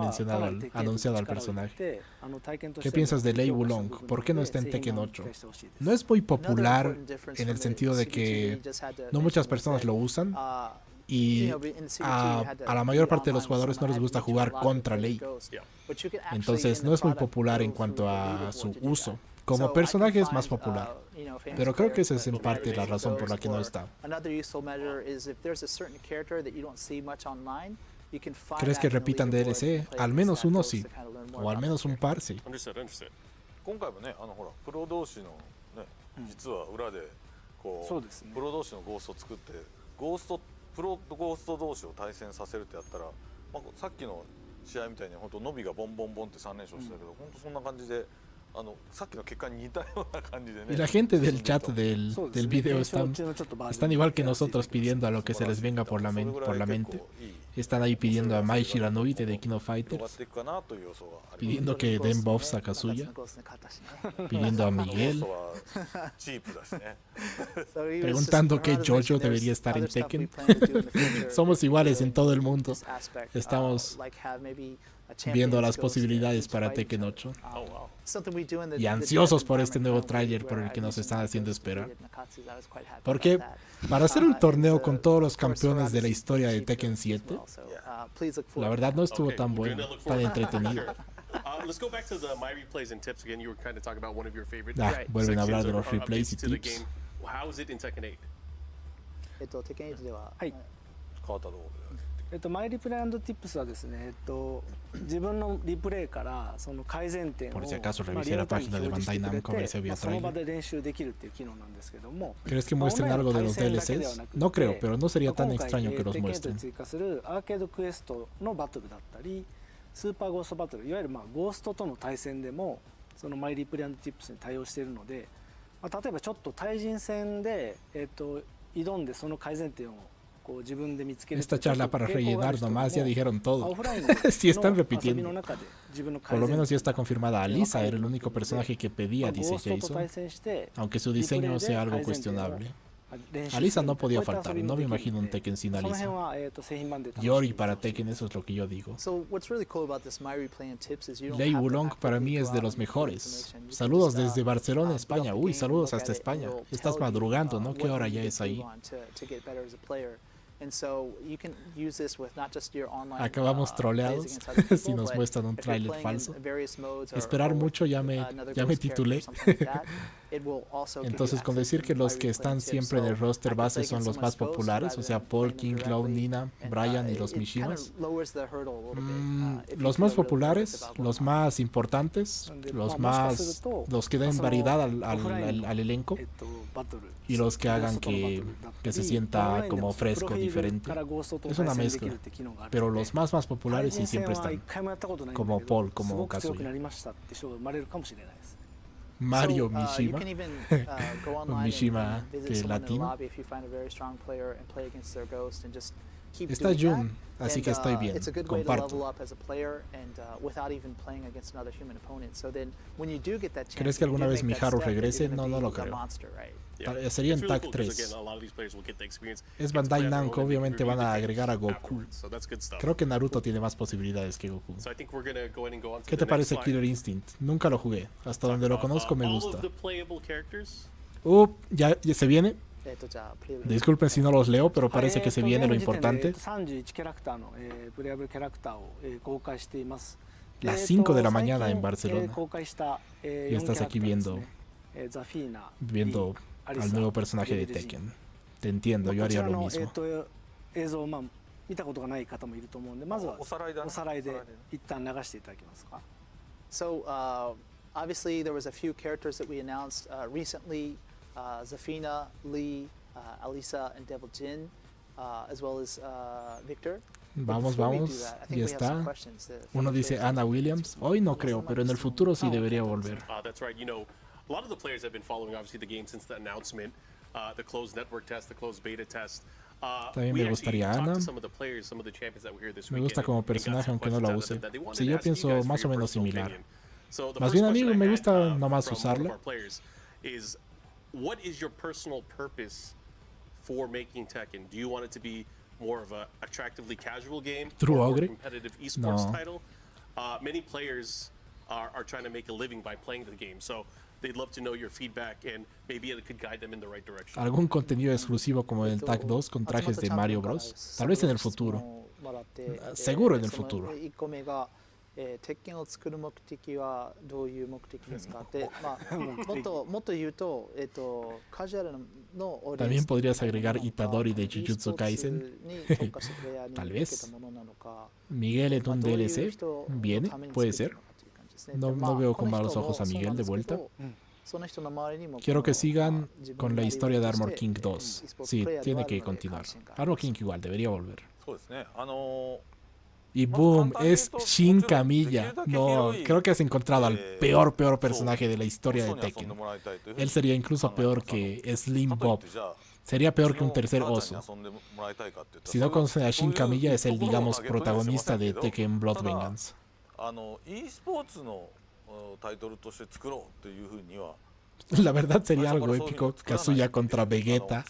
anunciado al personaje. ¿Qué piensas de Lei Wulong? ¿Por qué no está en Tekken 8? No es muy popular en el sentido de que no muchas personas lo usan y a la mayor parte de los jugadores no les gusta jugar contra Lei. Entonces no es muy popular en cuanto a su uso. Como personaje es más popular, pero creo que esa es en parte la razón por la que no está. ¿Crees que repitan DLC? Al menos uno sí, o al menos un par sí. 今回もね、ほらプロ同士のね、実は裏でこうプロ同士のゴーストを作ってプロとゴースト同士を対戦させるってやったら、さっきの試合みたいに本当ノビがボンボンボンって3連勝してたけど、本当そんな感じで。 Y la gente del chat del video están igual que nosotros pidiendo a lo que se les venga por la mente. Están ahí pidiendo a Mai Shiranui de King of Fighters, pidiendo que den buffs a Kazuya, pidiendo a Miguel, preguntando que Jojo debería estar en Tekken. Somos iguales en todo el mundo. Estamos viendo las posibilidades para Tekken 8 y ansiosos por este nuevo tráiler por el que nos están haciendo esperar, porque para hacer un torneo con todos los campeones de la historia de Tekken 7 la verdad no estuvo tan bueno, tan entretenido. Vuelven a hablar de los replays y tips. My Replay and Tips はですね、自分のリプレイからその改善点を Por si acaso revisé la página de Bandai Namco a ver si habíaその場で練習できるっていう機能なんですけども ¿Crees que muestren algo de los DLCs? No creo, pero no sería tan extraño que los muestren. 追加するアーケードクエストのバトルだったりスーパーゴーストバトルいわゆるゴーストとの対戦でもそのマイリプレイ&ティップスに対応しているので、例えばちょっと対人戦で、挑んでその改善点をこう自分で見つける。 Esta charla para rellenar nomás ya dijeron todo. Si están repitiendo. Por lo menos ya está confirmada. Alisa era el único personaje que pedía, dice Jason, aunque su diseño sea algo cuestionable. Alisa no podía faltar, no me imagino un Tekken sin Alisa. Yori para Tekken, eso es lo que yo digo. Lei Wulong para mí es de los mejores. Saludos desde Barcelona, España. Uy, saludos hasta España. Estás madrugando, ¿no? ¿Qué hora ya es ahí? Acabamos troleados si nos muestran un tráiler falso. Esperar mucho ya me titulé. Entonces, con decir que los que están siempre en el roster base son los más populares, o sea, Paul, King, Cloud, Nina, Brian y los Mishimas. Los más populares, los más importantes, los que den variedad al elenco y los que hagan que se sienta como fresco, diferente. Es una mezcla, pero los más populares sí siempre están, como Paul, como Kazuya. Mario Mishima, un Mishima que latino. Está Jun, así que estoy bien, comparto. ¿Crees que alguna vez Miharu regrese? No, no lo creo. Sería en Tag 3. Es Bandai Namco, obviamente van a agregar a Goku. Creo que Naruto tiene más posibilidades que Goku. ¿Qué te parece Killer Instinct? Nunca lo jugué. Hasta donde lo conozco me gusta. ¿Ya se viene? Disculpen si no los leo, pero parece que se viene lo importante. Las 5 de la mañana en Barcelona. Y estás aquí viendo al nuevo personaje de Tekken. Te entiendo, yo haría lo mismo. So, obviously there was a few characters that we announced recently. Zafina, Lee, Alisa, and Devil Jin, as well as Victor. Vamos, ya está. Uno dice Anna Williams. Hoy no creo, pero en el futuro sí debería volver. That's right. You know, a lot of the players have been following obviously the game since the announcement, the closed network test, the closed beta test. También me gustaría Ana. Me gusta como personaje aunque no la use. Sí, yo pienso más o menos similar. Más bien, amigo, me gusta nomás usarla. What is your personal purpose for making Tekken? Do you want it to be more of a attractively casual game, True or a Ogre? competitive esports title? Many players are trying to make a living by playing the game, so they'd love to know your feedback and maybe it could guide them in the right direction. ¿Algún contenido exclusivo como el Tag 2 con trajes de Mario Bros? Tal vez en el futuro. Seguro en el futuro. 鉄拳を作る目的はどういう目的ですかって、もっと言うと、カジュアルのオーディエンス También podrías agregar Itadori de Jujutsu Kaisen. Tal vez. Miguel en un DLC. ¿Viene? Puede ser. No veo con malos ojos a Miguel de vuelta. Quiero que sigan con la historia de Armor King 2. Sí, tiene que continuar. Armor King igual, debería volver. Y boom, es Shin Kamiya. No, creo que has encontrado al peor personaje de la historia de Tekken. Él sería incluso peor que Slim Bob. Sería peor que un tercer oso. Si no conocen a Shin Kamiya, es el, digamos, protagonista de Tekken Blood Vengeance. La verdad sería algo épico. Kazuya contra Vegeta.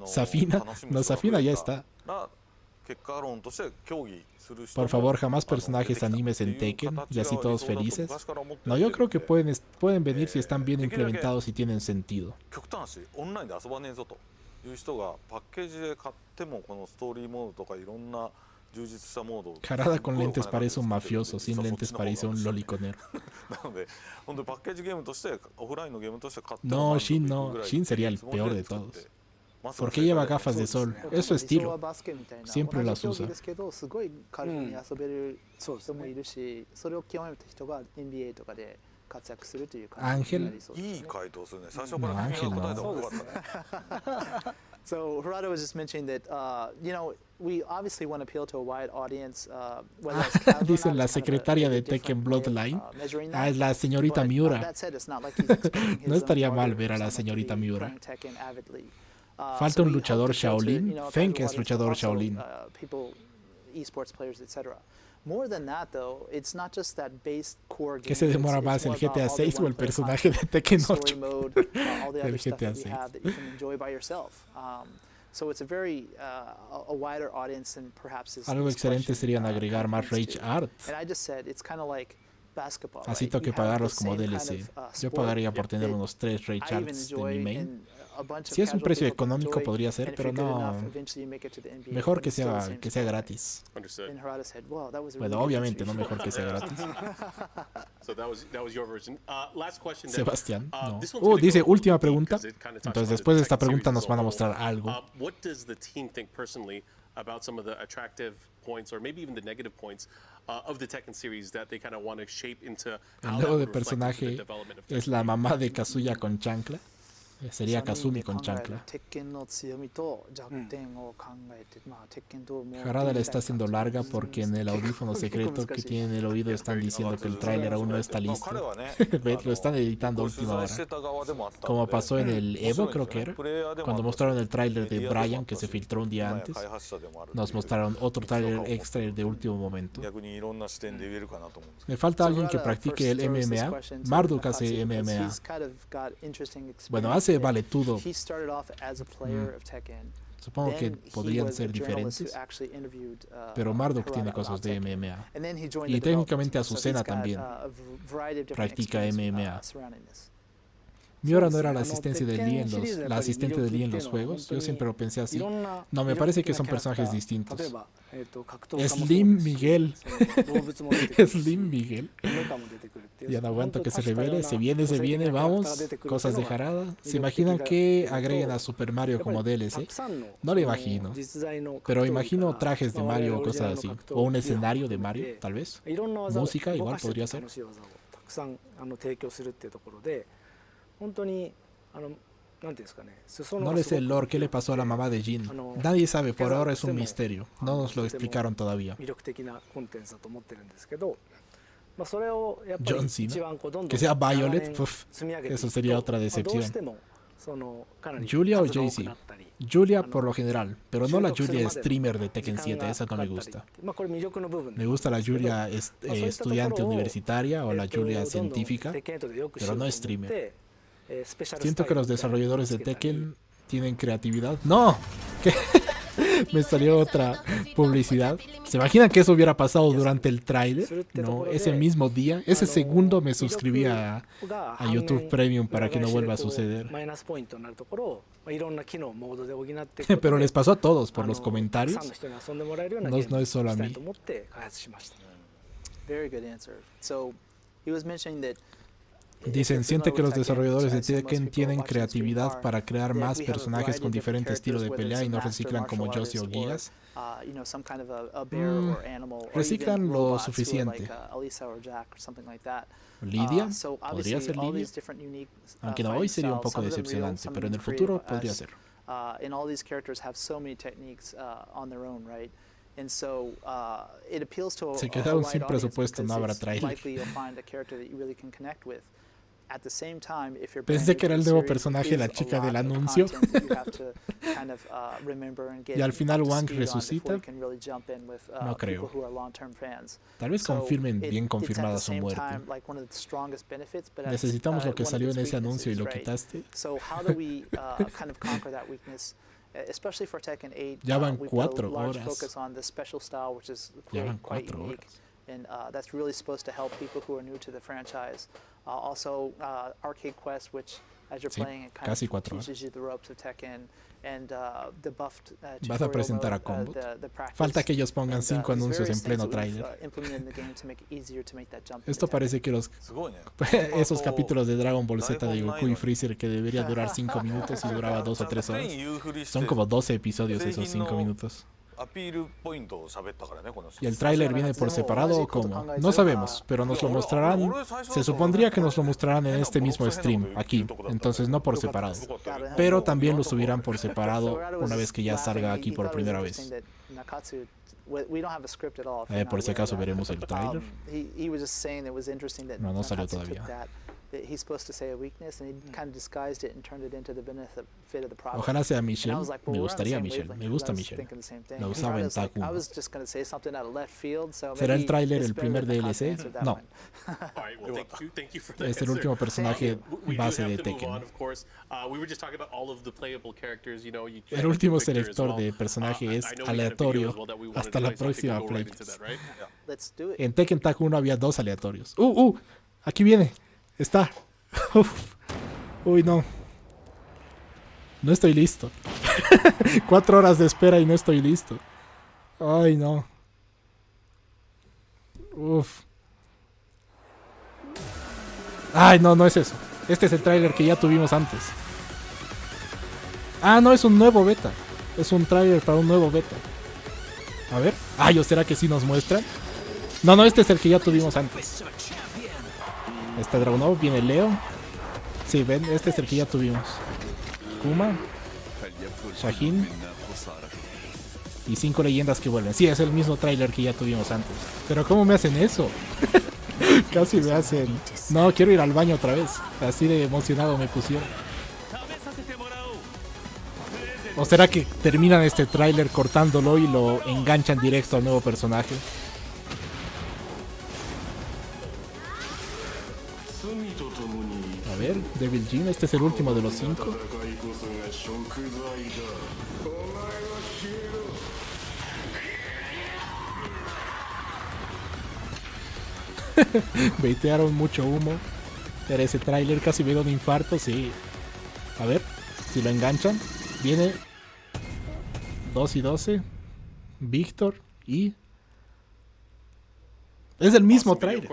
Zafina, no, Zafina ya está. Por favor, jamás personajes animes en Tekken y así todos felices. No, yo creo que pueden venir si están bien implementados y tienen sentido. Harada con lentes parece un mafioso, sin lentes parece un loliconero. No, Shin no. Shin sería el peor de todos. ¿Por qué lleva gafas de sol? Es su estilo. Siempre las usa. Ángel. No, Ángel no. So Harada was just mentioning that, you know, we obviously want to appeal to a wide audience. Whether it's casual or Dicen not, la it's kind of secretaria a de different Tekken way of, Bloodline. measuring Ah, that. es la señorita But, Miura. that said, it's not like he's expecting his No own estaría daughter mal or ver a la someone to be señorita Miura. playing Tekken avidly. Falta So un we hope luchador to appeal to, Shaolin. you know, a Feng casual es audience, but luchador also, Shaolin. People, esports players, etc. More than that, though, it's not just that base core game. ¿Qué se demora it's más, el more about GTA all the 6 o el one-player personaje de Tekken story 8? mode, all the El other stuff GTA that we 6. have that you can enjoy by yourself. So it's a very a wider audience than perhaps is. Algo this excelente question, sería agregar más points Rage to. Art. And I just said it's kind of like basketball. Así right? toque You have pagarlos the como same DLC. kind of, Yo sport pagaría por tener that unos 3 Rage I even Arts de enjoy mi main. and a bunch of Si es un casual precio people can económico enjoy, podría and ser, if pero you're good no. enough, eventually you make it to the NBA, Mejor but que it's still the sea same que sea sport. gratis. Understood. And Harada said, "Wow, that was a Bueno, really good obviamente answer." no mejor que sea gratis. So that was your version. Last question. Then. Sebastián, no. This one's gonna Dice go última deep pregunta. 'cause it kinda touches Entonces on después the de esta Tekken pregunta series nos as van a whole. mostrar algo. What does the team think personally about some of the attractive points, or maybe even the negative points, of the Tekken series that they kind of want to shape into El how that nuevo de would reflect into the personaje development of es la mamá de Kazuya con chancla. Sería Kazumi con chancla. Harada la está haciendo larga porque en el audífono secreto que tiene en el oído están diciendo que el tráiler aún no está listo. Lo están editando a última hora. Como pasó en el Evo, creo que era. Cuando mostraron el tráiler de Brian, que se filtró un día antes, nos mostraron otro tráiler extra de último momento. Me falta alguien que practique el MMA. Marduk hace MMA. Bueno, hace valetudo. Supongo que podrían ser diferentes, pero Marduk tiene cosas de MMA. Y técnicamente Azucena también practica MMA. Miura no era la asistente de Lee en los juegos. Yo siempre lo pensé así. No, me parece que son personajes distintos. Slim Miguel. Slim Miguel. Ya no aguanto que se revele. Se viene, vamos. Cosas de Harada. ¿Se imaginan que agreguen a Super Mario como DLC? No lo imagino. Pero imagino trajes de Mario o cosas así. O un escenario de Mario, tal vez. Música igual podría ser. No le sé el lore, ¿qué le pasó a la mamá de Jin? Nadie sabe, por ahora es un misterio. No nos lo explicaron todavía. John Cena. Que sea Violet, eso sería otra decepción. Julia o Jay-Z. Julia por lo general, pero no la Julia streamer de Tekken 7, esa no me gusta. Me gusta la Julia estudiante universitaria o la Julia científica, pero no streamer. Siento que los desarrolladores de Tekken tienen creatividad. ¡No! ¿Qué? Me salió otra publicidad. ¿Se imaginan que eso hubiera pasado durante el tráiler? No, ese mismo día, ese segundo me suscribí a YouTube Premium para que no vuelva a suceder. Pero les pasó a todos por los comentarios. No es solo a mí. Very good answer. So he was mentioning that Dicen, siente que los desarrolladores de Tekken tienen creatividad para crear más personajes con diferente estilo de pelea y no reciclan como Josie o Gigas. Reciclan lo suficiente. Lidia, podría ser Lidia. Aunque no, hoy sería un poco decepcionante, pero en el futuro podría ser. Se quedaron sin presupuesto, no habrá trailer. Pensé que era el nuevo personaje, la chica del anuncio. Y al final Wang resucita. No creo. Tal vez confirmen bien confirmada su muerte. Necesitamos lo que salió en ese anuncio y lo quitaste. Ya van 4 horas. Ya van 4 horas. And that's really supposed to help people who are new to the franchise. Also, Arcade Quest, which as you're playing, it kind of teaches you the ropes of Tekken, and the buffed Vas a presentar a Combo. Falta que ellos pongan 5 anuncios en pleno tráiler. Esto parece que esos capítulos de Dragon Ball Z de Goku y Freezer que debería durar 5 minutos y duraba 2 o 3 horas. Son como 12 episodios esos 5 minutos. ¿Y el tráiler viene por separado o cómo? No sabemos, pero nos lo mostrarán. Se supondría que nos lo mostrarán en este mismo stream, aquí, entonces no por separado. Pero también lo subirán por separado una vez que ya salga aquí por primera vez. Nakatsu, we don't have a script at all. Por si acaso veremos el tráiler. He was just saying it was interesting that No salió Nakatsu todavía. took that he's supposed to say a weakness, and he kind of disguised it and turned it into the benefit of the product. Ojalá sea And I Michelle. was like, Me well, we're on the gustaría same Michelle. wavelength, Me 'cause gusta I was Michelle. thinking the same thing. La And usaba I en was like, Taku. I was just going to say something out of left field, so ¿Será el maybe tráiler it's el better primer that Nakatsu DLC? answered that No. one. All right, well, thank you for that Es el answer. último personaje We do base have de to move Tekken. on, of course. We were just talking about all of the playable characters, you know. El último selector de personaje es aleatorio hasta la próxima playtest. Let's do it. En Tekken Tag 1 había 2 aleatorios. Aquí viene. Está. Uy, no. No estoy listo. 4 horas de espera y no estoy listo. Ay, no. Uf. Ay, no, no es eso. Este es el tráiler que ya tuvimos antes. Ah, no, es un nuevo beta. Es un tráiler para un nuevo beta. A ver. Ay, ¿o será que sí nos muestran? No, no, este es el que ya tuvimos antes. Está Dragunov, viene Leo. Sí, ven, este es el que ya tuvimos. Kuma, Shaheen y 5 leyendas que vuelven. Sí, es el mismo tráiler que ya tuvimos antes. Pero ¿cómo me hacen eso? Casi me hacen... No, quiero ir al baño otra vez. Así de emocionado me pusieron. ¿O será que terminan este tráiler cortándolo y lo enganchan directo al nuevo personaje? A ver, Devil Jin, este es el último de los 5. Baitearon mucho humo. Pero ese tráiler casi me dio un infarto, sí. A ver, si lo enganchan. Viene 2 y 12. Víctor y... Es el mismo tráiler.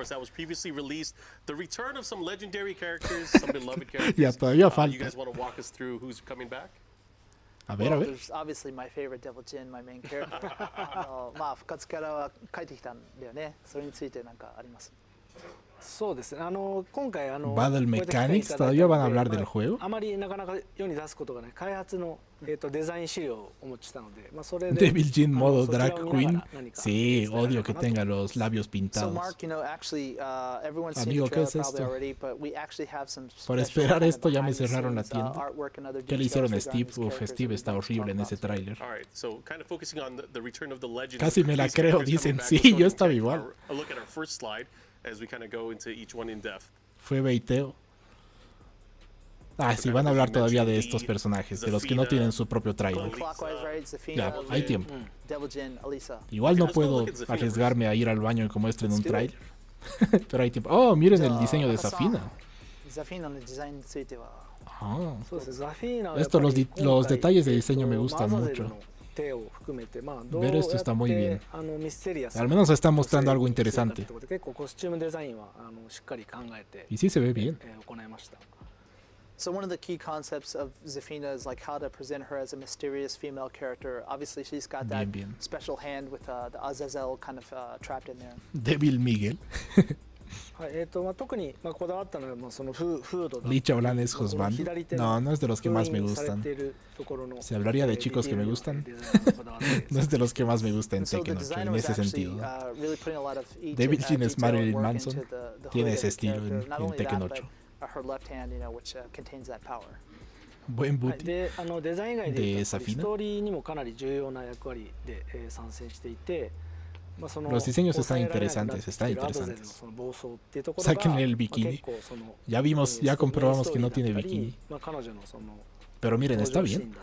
Ya, todavía falta. A ver, a ver. Obviously my favorite Devil Jin, my main character. まあ復活から帰ってきたんだよね。それについて何かあります？そうですね。今回Battle Mechanics, ¿todavía van a hablar del juego? あまりなかなか世に出すことがない開発のデザイン資料をお持ちしたので、まあそれで Devil Jin modo drag queen. Sí, odio que tenga los labios pintados. Amigo, ¿qué es esto? Por esperar esto ya me cerraron la tienda. ¿Qué le hicieron a Steve? Uf, Steve está horrible en ese tráiler. Casi me la creo, dicen. Sí, yo estaba igual. Fue baiteo. Ah, sí, van a hablar todavía de estos personajes, de los que no tienen su propio tráiler. Ya, hay tiempo. Igual no puedo arriesgarme a ir al baño y que muestren un tráiler. Pero hay tiempo. Oh, miren el diseño de Zafina. Ah. Esto, los detalles de diseño me gustan mucho. Ver esto está muy bien. Al menos está mostrando algo interesante. Y sí se ve bien. So one of the key concepts of Zafina is like how to present her as a mysterious female character. Obviously, she's got that special hand with the Azazel kind of trapped in there. Devil Miguel. Licha Olan es husband. No, no es de los que más me gustan. Se hablaría de chicos que me gustan. No es de los que más me gusta en Tekken 8 en ese sentido. Devil Jin es Marilyn Manson. Tiene ese estilo en Tekken 8. Buen booty de Zafina. Los diseños están interesantes, Saquen el bikini. Ya comprobamos que no tiene bikini. Pero miren, está bien.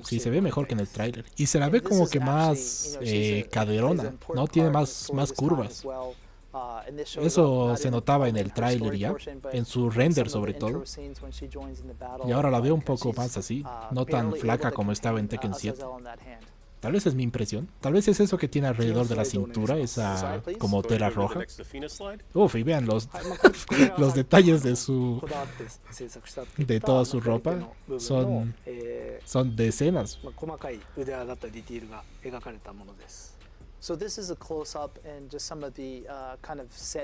Sí, se ve mejor que en el tráiler. Y se la ve como que más caderona, ¿no? Tiene más curvas. Eso se notaba en el tráiler ya, en su render sobre todo. Y ahora la veo un poco más así, no tan flaca como estaba en Tekken 7. Tal vez es mi impresión. Tal vez es eso que tiene alrededor de la cintura, esa como tela roja. Uf, y vean los detalles de toda su ropa. Son decenas.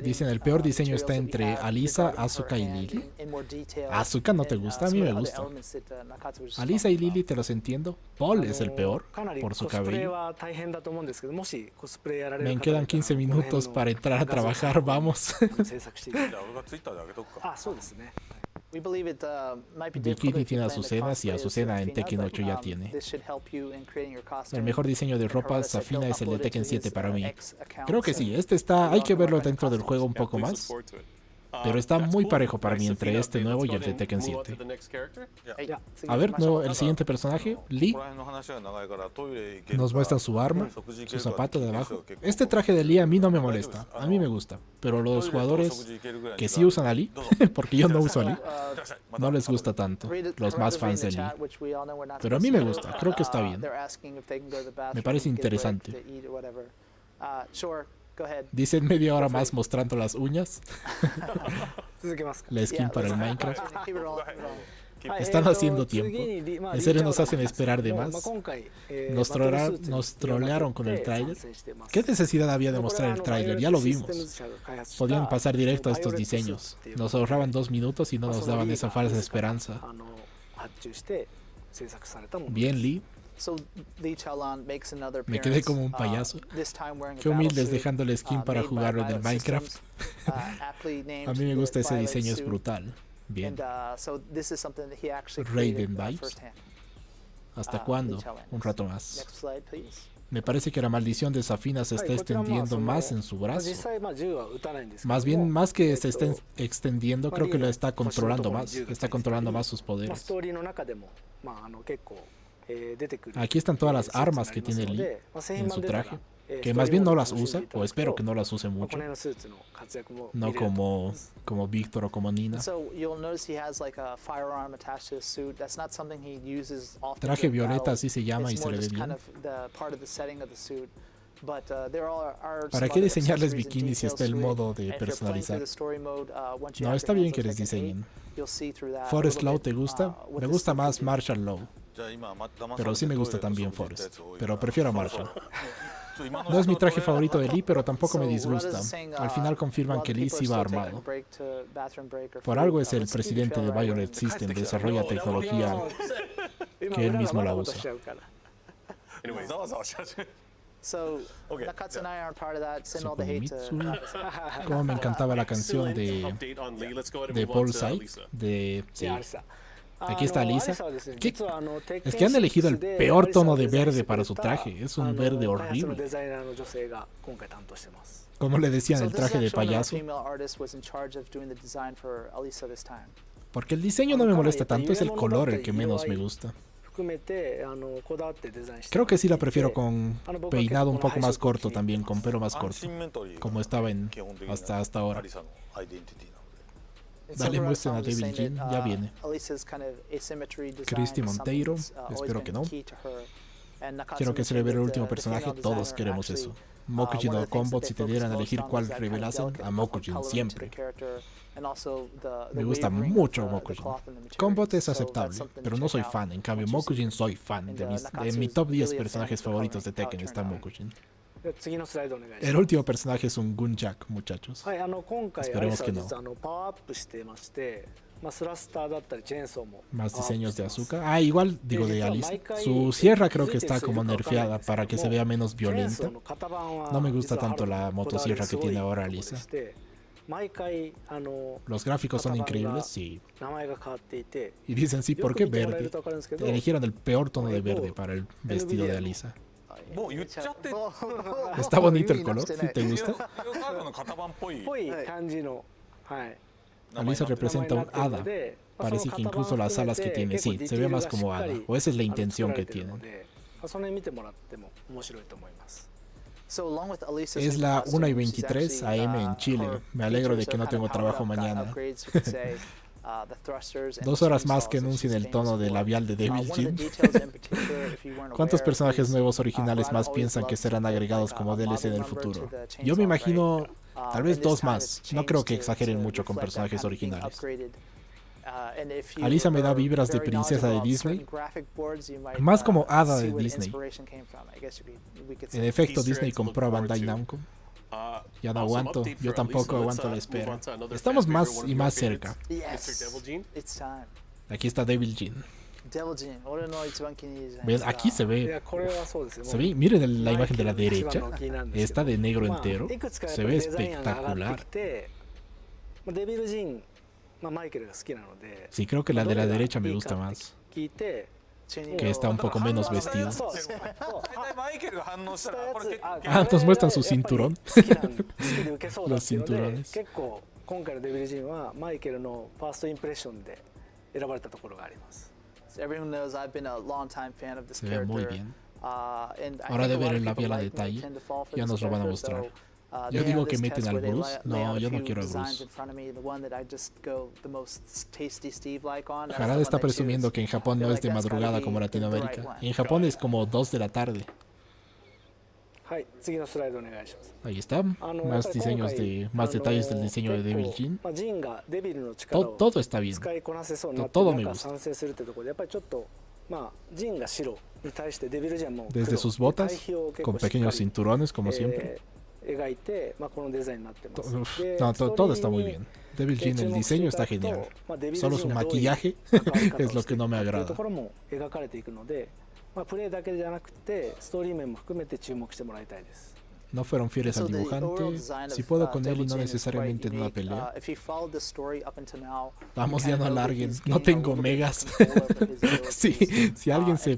Dicen el peor diseño está entre Alisa, Asuka y Lily. Asuka no te gusta, a mí me gusta. Alisa y Lily te los entiendo. Paul es el peor por su cabello. Me quedan 15 minutos para entrar a trabajar, vamos. Bikini tiene Azucenas y Azucena en Tekken 8 ya tiene. El mejor diseño de ropa Safina es el de Tekken 7 para mí. Creo que sí, este está, hay que verlo dentro del juego un poco más. Pero está muy parejo para mí entre este nuevo y el de Tekken 7. A ver, no, el siguiente personaje, Lee. Nos muestran su arma, su zapato de abajo. Este traje de Lee a mí no me molesta, a mí me gusta. Pero los jugadores que sí usan a Lee, porque yo no uso a Lee, no les gusta tanto. Los más fans de Lee. Pero a mí me gusta, creo que está bien. Me parece interesante. Dicen media hora más mostrando las uñas. La skin para el Minecraft. Están haciendo tiempo. En serio nos hacen esperar de más. Nos trolearon con el tráiler. ¿Qué necesidad había de mostrar el tráiler? Ya lo vimos. Podían pasar directo a estos diseños. Nos ahorraban 2 minutos y no nos daban esa falsa esperanza. Bien, Lee. Me quedé como un payaso. Qué humildes dejando la skin para jugarlo en el Minecraft. A mí me gusta ese diseño, es brutal. Bien. Raiden vibes. ¿Hasta cuándo? Un rato más. Me parece que la maldición de Safina se está extendiendo más en su brazo. Más bien, más que se esté extendiendo, creo que lo está controlando más. Está controlando más sus poderes. Aquí están todas las armas que tiene Lee en su traje, que más bien no las usa, o espero que no las use mucho, no como Víctor o como Nina. Traje violeta, así se llama y se le ve bien. ¿Para qué diseñarles bikinis si está el modo de personalizar? No, está bien que les diseñen. ¿Forest Law te gusta? Me gusta más Marshall Law. Pero sí me gusta también Forest. Pero prefiero a Marshall. No es mi traje favorito de Lee, pero tampoco me disgusta. Al final confirman que Lee sí va armado. Por algo es el presidente de Violet System, desarrolla tecnología que él mismo la usa. Como me encantaba la canción de Paul Sykes, de... Sí. Aquí está Lisa. Es que han elegido el peor tono de verde para su traje. Es un verde horrible. Como le decían, el traje de payaso. Porque el diseño no me molesta tanto, es el color el que menos me gusta. Creo que sí la prefiero con peinado un poco más corto también, con pelo más corto, como estaba hasta ahora. Dale, muestren a Devil Jin, ya viene. Cristi Monteiro, espero que no. Quiero que se revele el último personaje, todos queremos eso. Mokujin o Combat, si te dieran a elegir cuál revelasen, a Mokujin siempre. Me gusta mucho Mokujin. Combat es aceptable, pero no soy fan. En cambio, Mokujin soy fan. De mi top 10 personajes favoritos de Tekken está Mokujin. El último personaje es un Gunjak, muchachos. Esperemos que no. Más diseños de Asuka. Ah, igual, digo de Alice. Su sierra creo que está como nerfeada para que se vea menos violenta. No me gusta tanto la motosierra que tiene ahora Alisa. Los gráficos son increíbles, sí. Y dicen, sí, ¿por qué verde? Eligieron el peor tono de verde para el vestido de Alisa. Está bonito el color, ¿sí te gusta? Alisa representa un hada. Parece que incluso las alas que tiene, sí, se ve más como hada. O esa es la intención que tienen. Es la 1:23 AM en Chile. Me alegro de que no tengo trabajo mañana. 2 horas más que anuncien el tono de labial de Devil Jin. ¿Cuántos personajes nuevos originales más piensan que serán agregados como DLC en el futuro? Yo me imagino tal vez 2 más. No creo que exageren mucho con personajes originales. Alisa me da vibras de princesa de Disney, más como hada de Disney. En efecto, Disney compró a Bandai Namco. Ya no aguanto, yo tampoco aguanto la espera. Estamos más y más cerca. Aquí está Devil Jin. Ven, aquí se ve, miren la imagen de la derecha, esta de negro entero, se ve espectacular. Sí, creo que la de la derecha me gusta más, que está un poco menos vestido. Ah, nos muestran su cinturón. Los cinturones. Se ve muy bien. Ahora de ver el labial a detalle, ya nos lo van a mostrar. Yo digo que meten al Bruce. No, yo no quiero al Bruce. Harada está presumiendo que en Japón no es de madrugada como Latinoamérica. En Japón es como 2 de la tarde. Ahí está, más diseños más detalles del diseño de Devil Jin. Todo está bien, todo me gusta. Desde sus botas, con pequeños cinturones como siempre. Todo está muy bien. Devil Jin, el diseño está genial. Solo su maquillaje es lo que no me agrada. No fueron fieles al dibujante. Si puedo con él y no necesariamente en una pelea. Vamos, ya no alarguen. No tengo megas. Si alguien se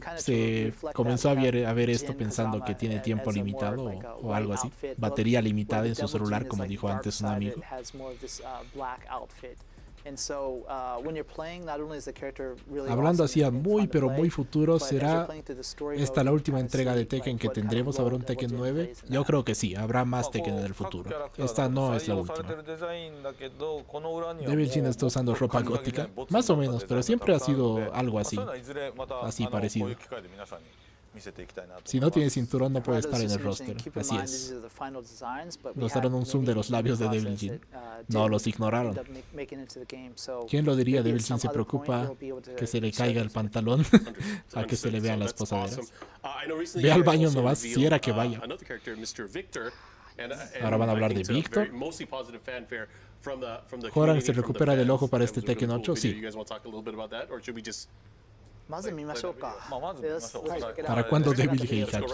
comenzó a ver esto pensando que tiene tiempo limitado o algo así, batería limitada en su celular, como dijo antes un amigo. Hablando así a muy pero muy futuro, ¿será esta la última entrega de Tekken que tendremos? ¿Habrá un Tekken 9? Yo creo que sí, habrá más Tekken en el futuro. Esta no es la última. Devil Jin está usando ropa gótica, más o menos, pero siempre ha sido algo así parecido. Si no tiene cinturón no puede estar en el roster, así es. Nos dieron un zoom de los labios de Devil Jin. No los ignoraron. ¿Quién lo diría? Devil Jin se preocupa que se le caiga el pantalón a que se le vean las posaderas. Ve al baño nomás, si era que vaya. Ahora van a hablar de Víctor. Joran se recupera del ojo para este Tekken 8, sí. ¿Para cuándo Devil Heihaki?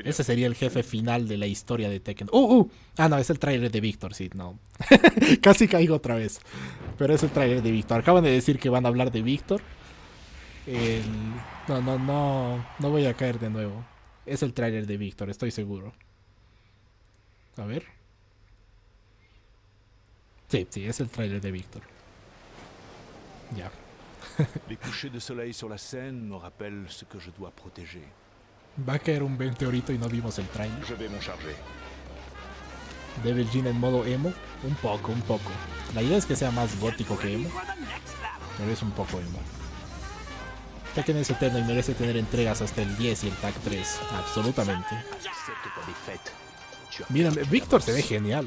Ese sería el jefe final de la historia de Tekken. Ah, no, es el tráiler de Víctor, sí, no. Casi caigo otra vez. Pero es el tráiler de Víctor. Acaban de decir que van a hablar de Víctor. No voy a caer de nuevo. Es el tráiler de Víctor, estoy seguro. A ver. Sí, es el tráiler de Víctor. Ya. Les couchers de soleil sur la scène me rappellent ce que je dois protéger. Va a caer un 20 ahorita y no vimos el trailer. Je vais m'en charger. Devil Jin en modo emo, un poco. La idea es que sea más gótico que emo, pero es un poco emo. Tekken es eterno y merece tener entregas hasta el 10 y el Tag 3, absolutamente. Miren, Víctor se ve genial.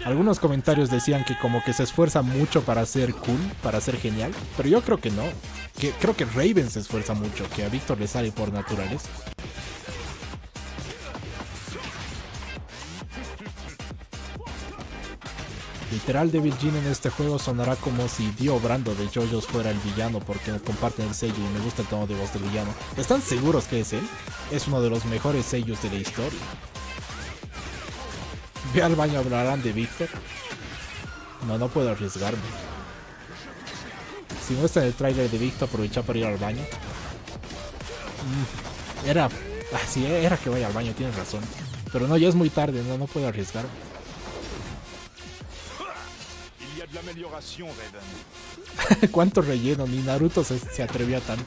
Algunos comentarios decían que como que se esfuerza mucho para ser cool, para ser genial, pero yo creo que no. Creo que Raven se esfuerza mucho, que a Víctor le sale por naturaleza. Literal, Devil Jin en este juego sonará como si Dio Brando de JoJo's fuera el villano, porque comparten el sello y me gusta el tono de voz del villano. ¿Están seguros que es él? Es uno de los mejores sellos de la historia. Ve al baño, hablarán de Víctor. No puedo arriesgarme. Si no está en el tráiler de Víctor, aprovecha para ir al baño. Era que vaya al baño, tienes razón. Pero no, ya es muy tarde, no puedo arriesgarme. ¿Cuánto relleno? Ni Naruto se atrevió a tanto.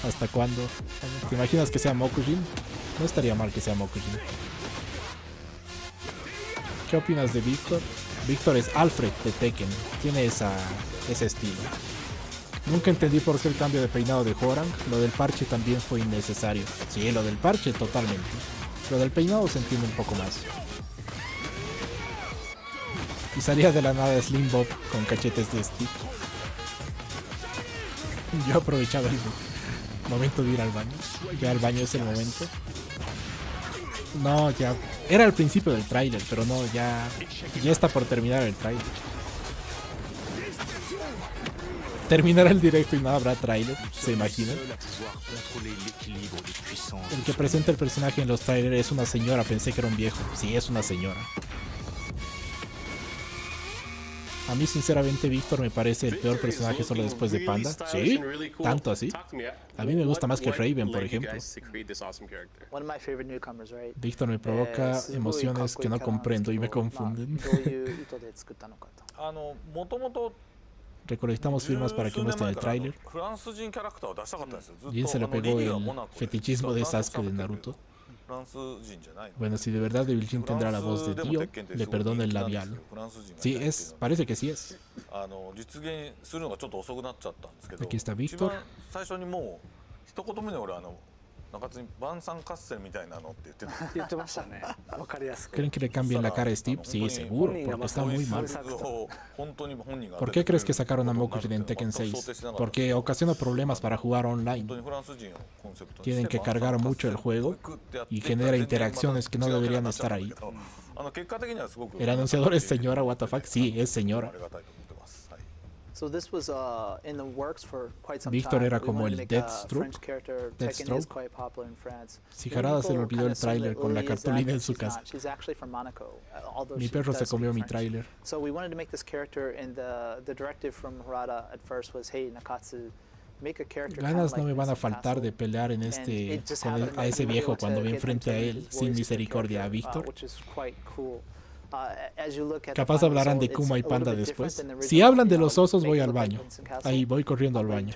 ¿Hasta cuándo? ¿Te imaginas que sea Mokujin? No estaría mal que sea Mokujin. ¿Qué opinas de Víctor? Víctor es Alfred de Tekken. Tiene ese estilo. Nunca entendí por qué el cambio de peinado de Joran. Lo del parche también fue innecesario. Sí, lo del parche totalmente. Lo del peinado se entiende un poco más. Y salía de la nada Slim Bob con cachetes de stick. Yo aprovechaba el momento de ir al baño. Ya al baño es el momento. No, ya. Era al principio del tráiler, pero no, ya está por terminar el tráiler. Terminará el directo y no habrá tráiler, ¿se imaginan? El que presenta el personaje en los trailers es una señora, pensé que era un viejo. Sí, es una señora. A mí sinceramente Víctor me parece el peor personaje solo después de Panda. ¿Sí? ¿Tanto así? A mí me gusta más que Raven, por ejemplo. Víctor me provoca emociones que no comprendo y me confunden. Recolectamos firmas para que muestren el tráiler. Jin se le pegó el fetichismo de Sasuke de Naruto. Bueno, si de verdad Devil Jin tendrá la voz de Dio, le perdona el labial. Sí, parece que sí es. Aquí está Víctor. ¿Creen que le cambien la cara a Steve? Sí, seguro, porque está muy mal. ¿Por qué crees que sacaron a Mokujin en Tekken 6? Porque ocasiona problemas para jugar online. Tienen que cargar mucho el juego y genera interacciones que no deberían estar ahí. ¿El anunciador es señora? What the fuck? Sí, es señora. Víctor era como el Deathstroke. Si Jarada se le olvidó el tráiler con la cartulina en su casa. Mi perro se comió mi tráiler. Ganas no me van a faltar de pelear a ese viejo cuando me enfrente a él sin misericordia a Víctor. Capaz hablarán de Kuma y Panda después. Si hablan de los osos voy al baño. Ahí voy corriendo al baño.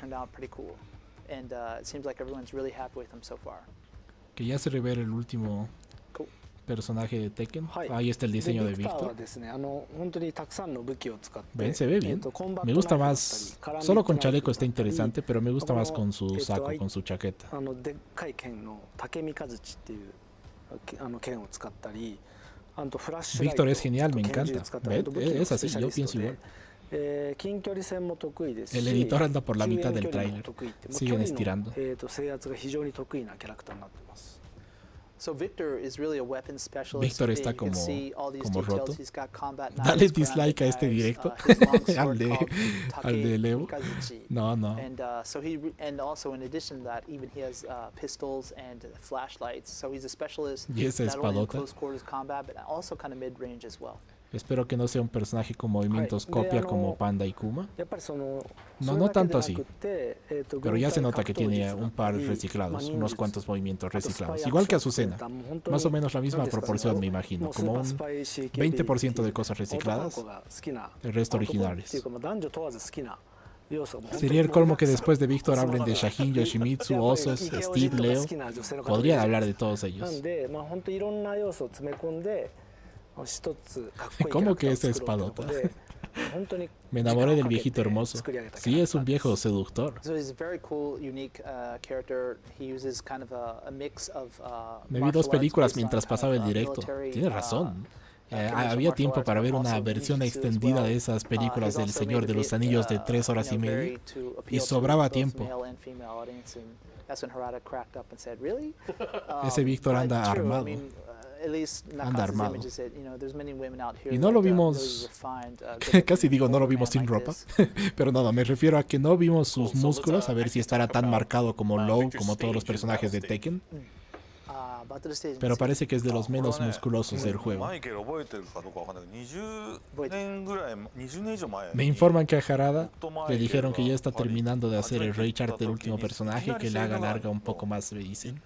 Que ya se revela el último personaje de Tekken. Ahí está el diseño de Víctor. Ven, se ve bien. Me gusta más. Solo con chaleco está interesante, pero me gusta más con su saco, con su chaqueta. Víctor es genial, me encanta. Es así, yo pienso igual. El editor anda por la mitad del tráiler. Siguen estirando. Víctor está como roto. Dale dislike a este directo. al de Leo. No. Y esa espadota. Espero que no sea un personaje con movimientos copia como Panda y Kuma. No tanto así. Pero ya se nota que tiene un par reciclados, unos cuantos movimientos reciclados. Igual que Azucena. Más o menos la misma proporción, me imagino. Como un 20% de cosas recicladas, el resto originales. Sería el colmo que después de Víctor hablen de Shahin, Yoshimitsu, Osos, Steve, Leo. Podrían hablar de todos ellos. ¿Cómo que esa espadota? Me enamoré del viejito hermoso. Sí, es un viejo seductor. Me vi 2 películas mientras pasaba el directo. Tienes razón. Había tiempo para ver una versión extendida de esas películas del Señor de los Anillos de 3 horas y media. Y sobraba tiempo. Ese Víctor anda armado. Y no lo vimos, casi digo no lo vimos sin ropa, pero no, me refiero a que no vimos sus músculos, a ver si estará tan marcado como Low, como todos los personajes de Tekken. Pero parece que es de los menos musculosos del juego. Me informan que a Harada le dijeron que ya está terminando de hacer el rechart del último personaje, que le haga larga un poco más, me dicen.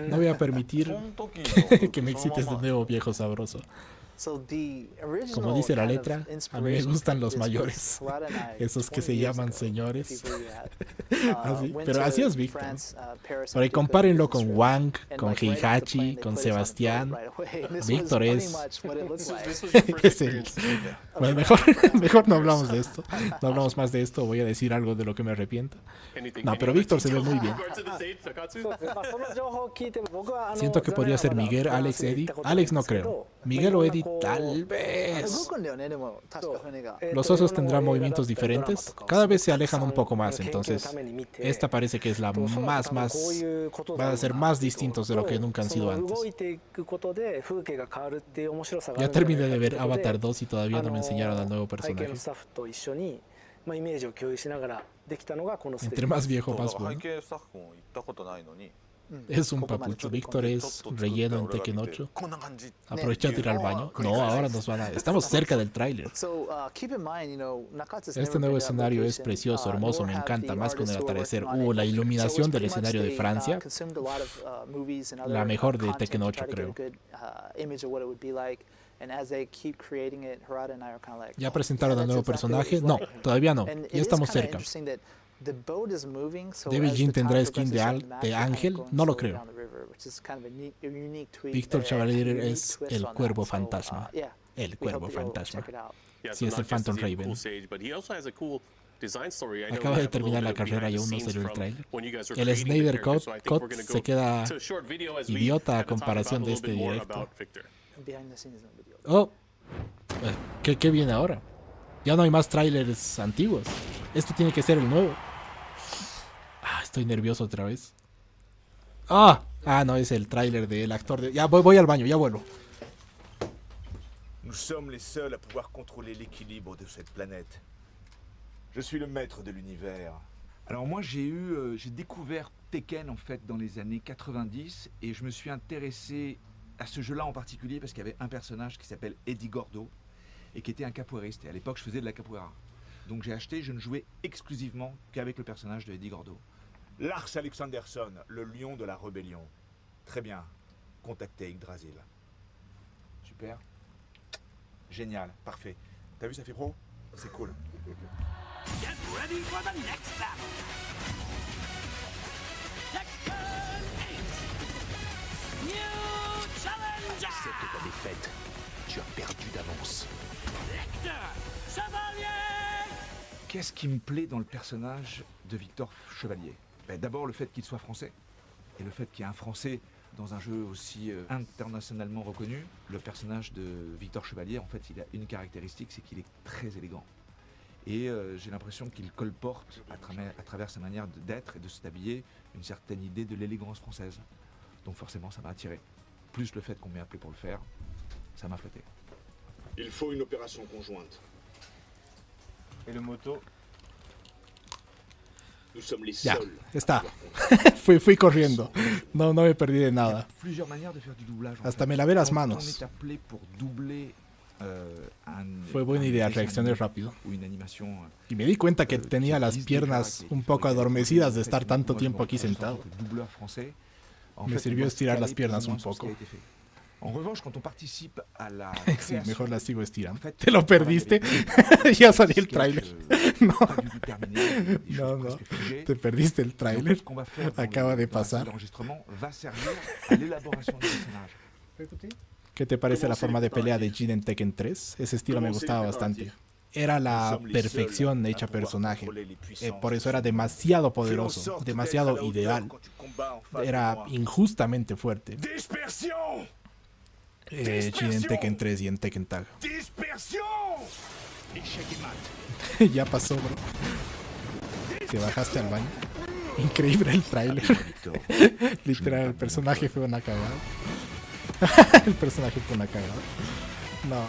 No voy a permitir que me excites de nuevo, viejo sabroso. Como dice la letra, a mí me gustan los mayores, esos que se llaman señores. Pero así es Víctor. Por ahí compárenlo con Wang, con Heihachi, con Sebastián. Víctor es el... Bueno, mejor no hablamos de esto. No hablamos más de esto, voy a decir algo de lo que me arrepiento. No, pero Víctor se ve muy bien. Siento que podría ser Miguel, Alex, Eddie. Alex no creo. Miguel o Eddie, tal vez. Los osos tendrán movimientos diferentes. Cada vez se alejan un poco más, entonces esta parece que es la más... Van a ser más distintos de lo que nunca han sido antes. Ya terminé de ver Avatar 2 y todavía no me enseñaron al nuevo personaje. Entre más viejo, más bueno. Es un papucho. Víctor es relleno en Tekken 8. Aprovecha de ir al baño. No, ahora nos van a... Estamos cerca del tráiler. Este nuevo escenario es precioso, hermoso, me encanta, más con el atardecer. La iluminación del escenario de Francia. La mejor de Tekken 8, creo. ¿Ya presentaron al nuevo personaje? No, todavía no. Ya estamos cerca. ¿Devil Jin tendrá skin de ángel? No lo creo. Víctor Chevalier es el cuervo fantasma. El cuervo fantasma. Sí, es el Phantom Raven. Acaba de terminar la carrera y aún no salió el trailer. El Snyder Cut se queda idiota a comparación de este directo. Oh, ¿qué viene ahora? Ya no hay más trailers antiguos. Esto tiene que ser el nuevo. Estoy nervioso otra vez. No, es el tráiler del actor de... Ya voy al baño, ya vuelvo. Nous sommes les seuls à pouvoir contrôler l'équilibre de cette planète. Je suis le maître de l'univers. Alors moi j'ai découvert Tekken en fait dans les années 90 et je me suis intéressé à ce jeu-là en particulier parce qu'il y avait un personnage qui s'appelle Eddie Gordo et qui était un capoeiriste. Et à l'époque je faisais de la capoeira. Donc j'ai acheté, je ne jouais exclusivement qu'avec le personnage de Eddie Gordo. Lars Alexandersson, le lion de la rébellion. Très bien. Contactez Yggdrasil. Super. Génial, parfait. T'as vu, ça fait pro? C'est cool. Get ready for the next battle. Tekken 8. New challenger. Accepte ta défaite. Tu as perdu d'avance. Lecteur, Chevalier. Qu'est-ce qui me plaît dans le personnage de Victor Chevalier? D'abord le fait qu'il soit français, et le fait qu'il y ait un français dans un jeu aussi internationalement reconnu. Le personnage de Victor Chevalier, en fait, il a une caractéristique, c'est qu'il est très élégant. Et j'ai l'impression qu'il colporte, à travers sa manière d'être et de s'habiller, une certaine idée de l'élégance française. Donc forcément, ça m'a attiré. Plus le fait qu'on m'ait appelé pour le faire, ça m'a flatté. Il faut une opération conjointe. Et le moto. Ya, está. fui corriendo. No me perdí de nada. Hasta me lavé las manos. Fue buena idea, reaccioné rápido. Y me di cuenta que tenía las piernas un poco adormecidas de estar tanto tiempo aquí sentado. Me sirvió estirar las piernas un poco. Sí, mejor las sigo estirando. ¿Te lo perdiste? Ya salió el tráiler. No. Te perdiste el tráiler. Acaba de pasar. ¿Qué te parece la forma de pelea de Jin en Tekken 3? Ese estilo me gustaba bastante. Era la perfección hecha personaje. Por eso era demasiado poderoso, demasiado ideal. Era injustamente fuerte. Jin en Tekken 3 y en Tekken Tag. Ya pasó, bro. Te bajaste al baño. Increíble el tráiler. Literal, el personaje fue una cagada. El personaje fue una cagada. No.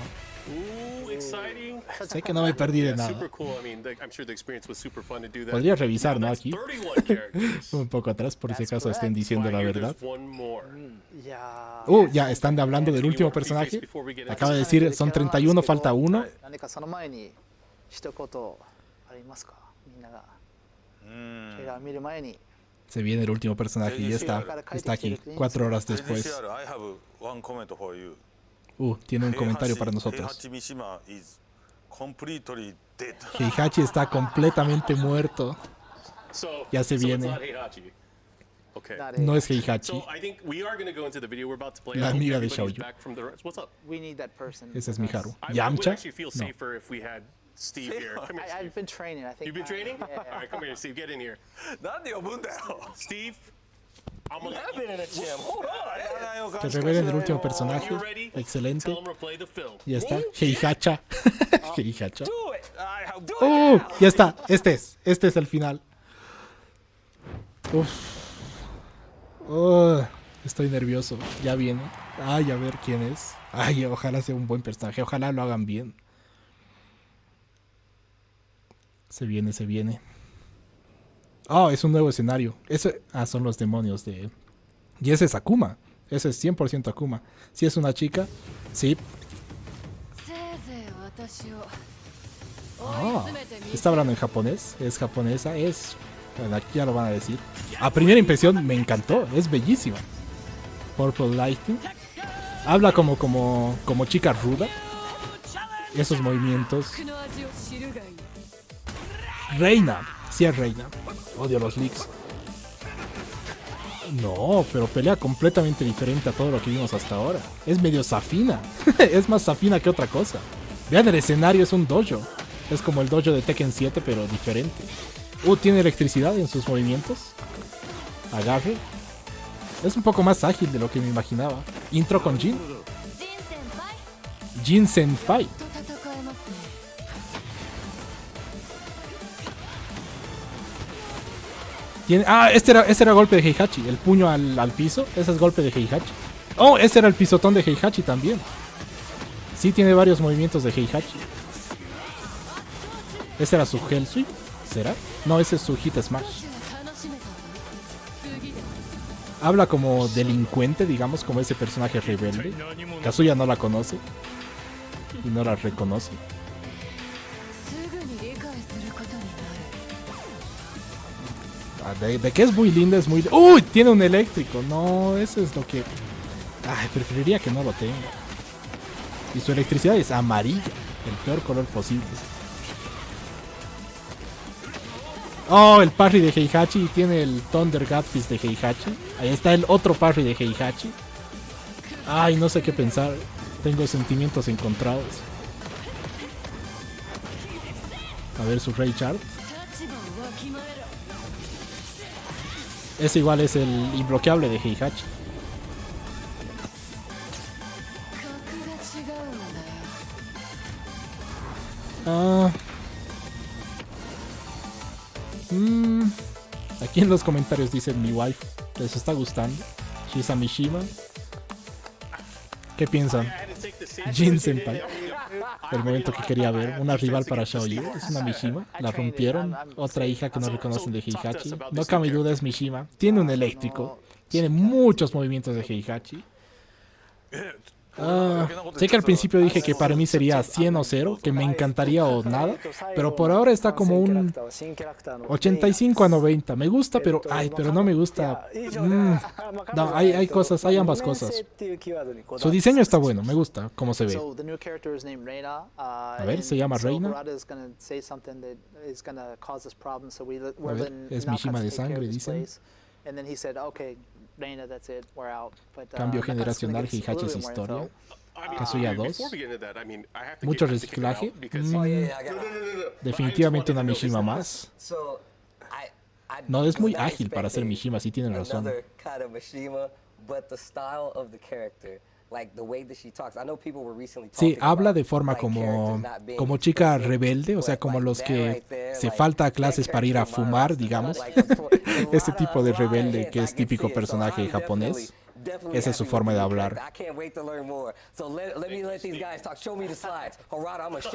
Sé que no me perdí de nada. Podría revisar, ¿no? Aquí. Un poco atrás, por si acaso estén diciendo la verdad. Ya están hablando del último personaje. Acaba de decir, son 31, falta uno. Se viene el último personaje y ya está aquí, 4 horas después. Tiene un comentario para nosotros. Heihachi está completamente muerto. Ya se viene. No es Heihachi. La amiga de Xiaoyu. Ese es Miharu. Yamcha? No. Steve here. Come here, Steve. I've been training. I think. You've been training? Yeah. All right, come here, Steve. Get in here. Steve. Que revelen el último personaje. Excelente. Ya está. Heihacha. Heihacha. Ya está. Este es el final. Uf. Estoy nervioso. Ya viene. Ay, a ver quién es. Ay, ojalá sea un buen personaje. Ojalá lo hagan bien. Se viene, se viene. Oh, es un nuevo escenario. Son los demonios de... Y ese es Akuma. Ese es 100% Akuma. Si es una chica, sí. Está hablando en japonés. Es japonesa. Bueno, aquí ya lo van a decir. A primera impresión me encantó. Es bellísima. Purple Lighting. Habla como chica ruda. Esos movimientos. Reina. Sí es reina. Odio los leaks. No, pero pelea completamente diferente a todo lo que vimos hasta ahora. Es medio Safina. Es más Safina que otra cosa. Vean, el escenario es un dojo. Es como el dojo de Tekken 7, pero diferente. Tiene electricidad en sus movimientos. Agarre. Es un poco más ágil de lo que me imaginaba. Intro con Jin. Jin Senpai. Este era golpe de Heihachi. El puño al piso. Ese es golpe de Heihachi. Oh, ese era el pisotón de Heihachi también. Sí, tiene varios movimientos de Heihachi. Ese era su Hell Sweep. ¿Será? No, ese es su Hit Smash. Habla como delincuente, digamos, como ese personaje rebelde. Kazuya no la conoce. Y no la reconoce. De que es muy linda, es muy... ¡Uy! Tiene un eléctrico. No, eso es lo que... Ay, preferiría que no lo tenga. Y su electricidad es amarilla. El peor color posible. Oh, el parry de Heihachi. Tiene el Thunder Godfist de Heihachi. Ahí está el otro parry de Heihachi. Ay, no sé qué pensar. Tengo sentimientos encontrados. A ver su Rage Art. Ese igual es el imbloqueable de Heihachi. Aquí en los comentarios dicen mi wife. ¿Les está gustando? Shisa Mishima. ¿Qué piensan? Jin Senpai. El momento que quería ver. Una rival para Xiaoyu. Es una Mishima. La rompieron. Otra hija que no reconocen de Heihachi. No cabe duda, es Mishima. Tiene un eléctrico. Tiene muchos movimientos de Heihachi. Sé que al principio dije que para mí sería 100 o 0, que me encantaría o nada, pero por ahora está como un 85 a 90. Me gusta, pero pero no me gusta. No, hay cosas, hay ambas cosas. Su diseño está bueno, me gusta cómo se ve. A ver, se llama Reina. A ver, es Mishima de sangre, dicen. Cambio generacional, Heihachi es historia. Kazuya 2. Mucho reciclaje. Definitivamente una Mishima más. No, es muy ágil para ser Mishima, sí tienen razón. Sí, habla de forma como chica rebelde, o sea, como los que se falta clases para ir a fumar, digamos. Este tipo de rebelde que es típico personaje japonés. Esa es su forma de hablar.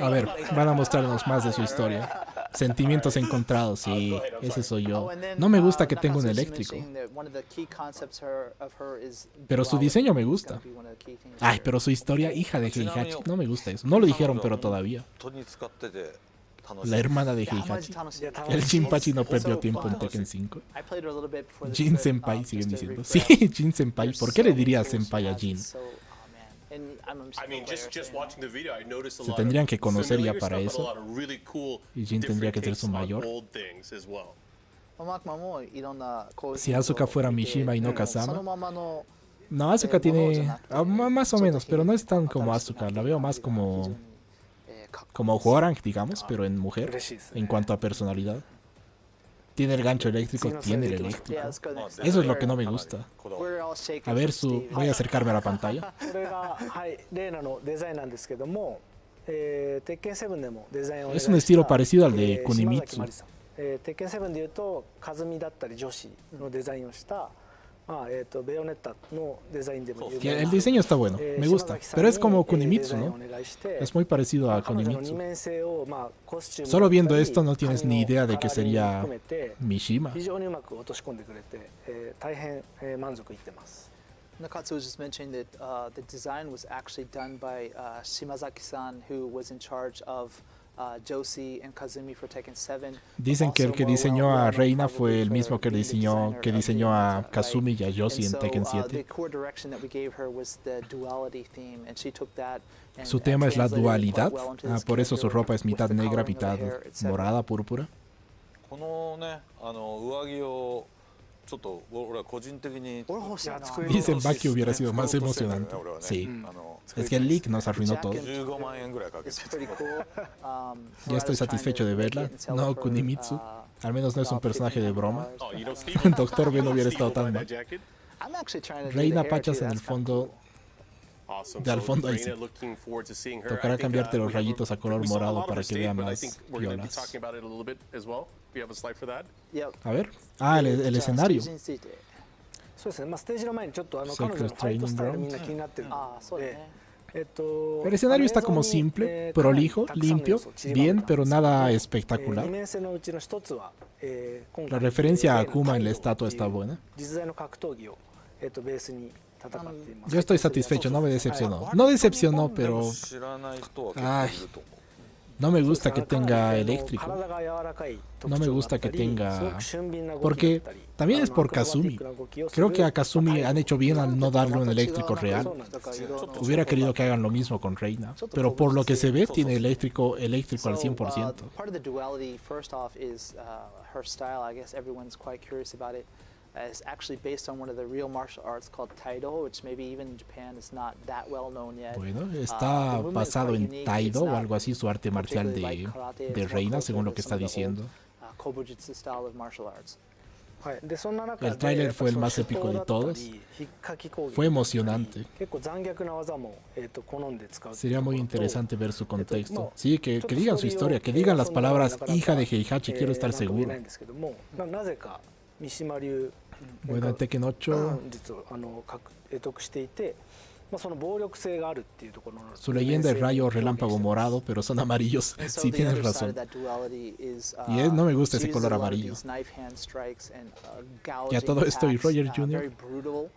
A ver, van a mostrarnos más de su historia. Sentimientos encontrados, y ese soy yo. No me gusta que tenga un eléctrico. Pero su diseño me gusta. Ay, pero su historia, hija de Heihachi, no me gusta eso. No lo dijeron, pero todavía. La hermana de Heihachi. El Jinpachi no perdió tiempo en Tekken 5. Jin Senpai, siguen diciendo. Sí, Jin Senpai. ¿Por qué le diría Senpai a Jin? Se tendrían que conocer ya para eso. Y Jin tendría que ser su mayor. Si Asuka fuera Mishima y no Kazama. No, Asuka tiene... más o menos, pero no es tan como Asuka. La veo más como Hwoarang, digamos, pero en mujer, en cuanto a personalidad. Tiene el gancho eléctrico, tiene el eléctrico. Eso es lo que no me gusta. A ver, voy a acercarme a la pantalla. これが、はい、レーナのデザインなんですけども、鉄拳7でもデザインをお願い Es した un estilo parecido al de 島崎 Kunimitsu. まりさん。鉄拳7でいうと、カズミだったり女子のデザインをした、まあベヨネッタのデザインでも有名な El diseño está bueno, me gusta. Pero es como Kunimitsu, ¿no? Es muy parecido a 彼女の二 Kunimitsu. 面性を、まあ、コスチューム Solo だったり viendo esto no tienes ni idea de que 髪の sería 含めて Mishima. 非常にうまく落とし込んでくれて、大変、満足いってます。 Nakatsu was just mentioning that the design was actually done by Shimazaki-san, who was in charge of Josie and Kazumi for Tekken 7. Dicen que el que diseñó a Reina fue el mismo que diseñó a Kazumi y a Yoshi en Tekken The 7. core direction that we gave her was the duality theme, and she took that and Su tema es la translated it quite dualidad. well into Ah, this por eso su character ropa es with mitad the negra, coloring of the mitad hair, etc. morada, púrpura. このね上着をちょっと俺は個人的に Dicen Baki hubiera sido más emocionante. Sí. Es que el leak nos arruinó todo. 15万円ぐらいかけて Ya estoy satisfecho de verla. No Kunimitsu. Al menos no es un personaje de broma. Doctor B no hubiera estado tan mal. Reina Pachas en el fondo. De al fondo ahí sí. Tocará cambiarte los rayitos a color morado para que vea más violas. A ver. Ah, el escenario. そうですね、まあ、ステージの前にちょっと彼女 Sacred のファイト Training スタイル Ground. みんな気になってるので、El escenario está como simple, prolijo, limpio, bien, pero nada espectacular. 二面性のうちの一つは、今 La 回 referencia a Akuma en la estatua está buena. 実在の格闘技を、ベースに戦っています。 Yo estoy satisfecho, no me decepcionó. No decepcionó, pero 知らない人は結構 ay, いると思う no me gusta que tenga eléctrico. 体が柔らかい No me gusta que すご tenga... く俊敏な動きだ Porque ったり también es por アクロバティ Kazumi. ックな動きをする Creo que a Kazumi han hecho bien al no darle un eléctrico real. そうなんだから色々 Hubiera querido que hagan lo mismo con Reina. Pero por lo que se ve, tiene eléctrico al 100%. Part of the duality, first off, is her style. I guess everyone's quite curious about it. It's actually based on one of the real martial arts called Taido, which maybe even in Japan is not that well known yet. Bueno, está basado en Taido o algo así, su arte marcial de Reina, según lo que está diciendo. Kobujutsu style of martial arts. はいでそんな中で El tráiler fue el más épico de todos. Fue emocionante. 結構残虐な技も、好んで使う Sería muy interesante ver su contexto. Sí, que digan su historia, que digan las palabras hija de Heihachi, quiero estar なんとも言え seguro. ないんですけどもなぜか三島流 Bueno, en Tekken 8, 実は得得していて、まあ、その暴力性があるっていうところの su leyenda es rayo relámpago morado, pero son amarillos. And so Sí, the tienes other side razón. of that duality is, Y no me gusta she ese uses color a lot of amarillo. these knife hand strikes and, Y a todo gouging esto, y attacks, Roger Jr. very brutal.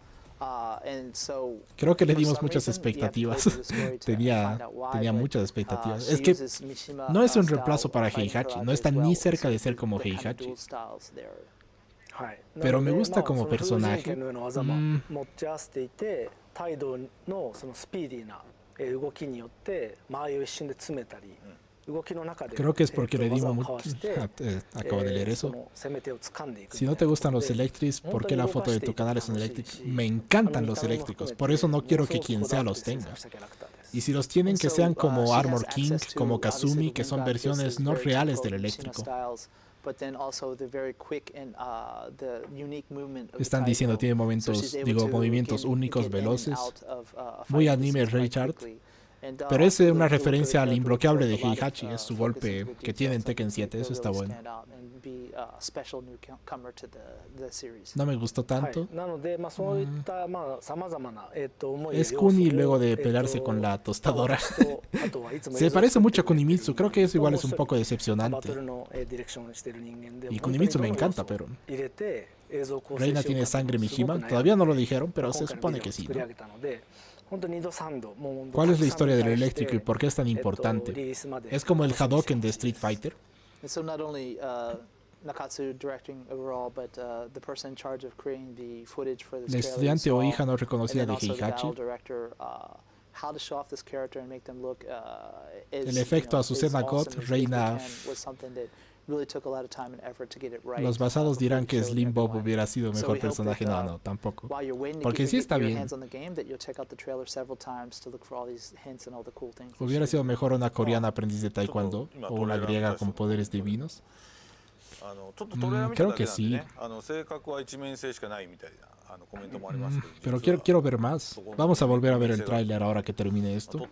And so, Creo que le for dimos some muchas reason, we have to go expectativas. through the story to tenía find out why, tenía but, muchas expectativas. she Es que uses Mishima, no es un style reemplazo para fighting Heihachi. karate No as está well, ni so cerca de the ser como kind of Heihachi. dual styles there. はい、 Pero me なので gusta まあ como その風神 personaje. 剣のような技も持ち合わせていて、態度のそのスピーディーな動きによって間合いを一瞬で詰めたり、動きの中で Creo que es porque le 技 dimos を mucho. かわして Acabo de leer そ eso. の攻め手を掴んでいく Si no te gustan los eléctricos, ¿por qué la foto de tu canal es un eléctrico? Me encantan los eléctricos, por eso no quiero que quien sea los tenga. Y si los tienen, que sean como Armor King, como Kazumi, que son versiones no reales del eléctrico. But then also the very quick and the unique movement of Están the diciendo Taido. tiene So momentos, she's able digo, to movimientos get únicos, in and veloces. out of, Muy fighting anime positions quite Richard. quickly. And, Pero es una look referencia at al the imbloqueable de a lot of, Heihachi, es su focus golpe into que tiene en details, Tekken so 7, eso está really bueno. stand out and be a special newcomer to the series. No me gustó は tanto. い、なので、まあ、そういったまあ様々な思いや Es 要素を Kuni luego de pelearse con la tostadora. あとはいつも Se parece mucho a Kunimitsu, creo que eso igual es un poco バ decepcionante. トルのディレクションしてる人間で Y Kunimitsu me encanta, pero 入れて映像構成 Reina しよう tiene かと sangre すごく Mishima. 悩んで Todavía no lo dijeron, pero 今 se 回の supone ビデ que オを sí, 作り ¿no? 上げたので、本当2度3度もう ¿Cuál es la historia del たくさんに対して eléctrico y por qué es tan importante? リリースまで Es como el Hadoken de Street Fighter. And so not only Nakatsu directing overall, but the person in charge of creating the footage for this La trailer estudiante o as hija no well, reconocida and de then also the Heihachi. battle director, how to show off this character and make them look is, El efecto you know, Azucena is God, awesome as big Reina. as they can, was something that really took a lot of time and effort to get it right. Los basados dirán que before we Slim showed Bob everyone. hubiera sido So mejor we hope personaje. that, No, tampoco. While you're waiting to Porque get sí está your bien. hands on the game, that you'll check out the trailer several times to look for all these hints and all the cool things. Hubiera sido mejor una coreana aprendiz de taekwondo o una griega con poderes divinos. Creo que sí. Pero quiero ver más. Vamos a volver a ver el tráiler ahora que termine esto.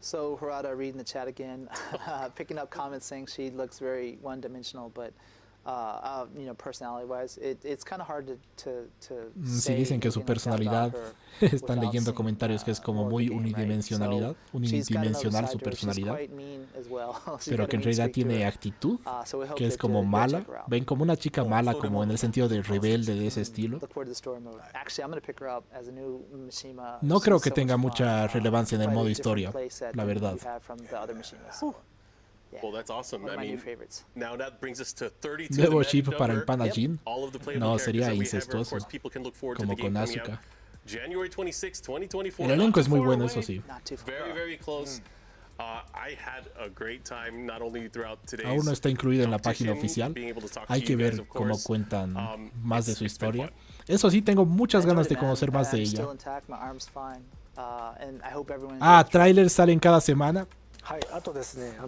So Harada reading the chat again, picking up comments saying she looks very one-dimensional, but you know, personality-wise, it's kind of hard to Si dicen que su personalidad, están leyendo comentarios que es como muy unidimensional su personalidad, pero que en realidad tiene actitud, que es como mala. Ven como una chica mala, como en el sentido de rebelde de ese estilo. No creo que tenga mucha relevancia en el modo historia, la verdad. Well, that's awesome. I mean, now that brings us to 32 Nuevo the chip magic para el number. pana Jin. All of the playable No, characters sería that we have, incestuoso, of course, people can look forward to como the con game coming Asuka. out January 26, 2024. El elenco es muy Not too bueno, far eso sí. Very, very close. I had a great time, not only throughout today's Aún no está incluido en la página competition, oficial. being able to talk to Hay you que guys, ver of cómo course. cuentan más de su historia. Eso sí, tengo muchas ganas de conocer más de ella. Tráiler salen cada semana.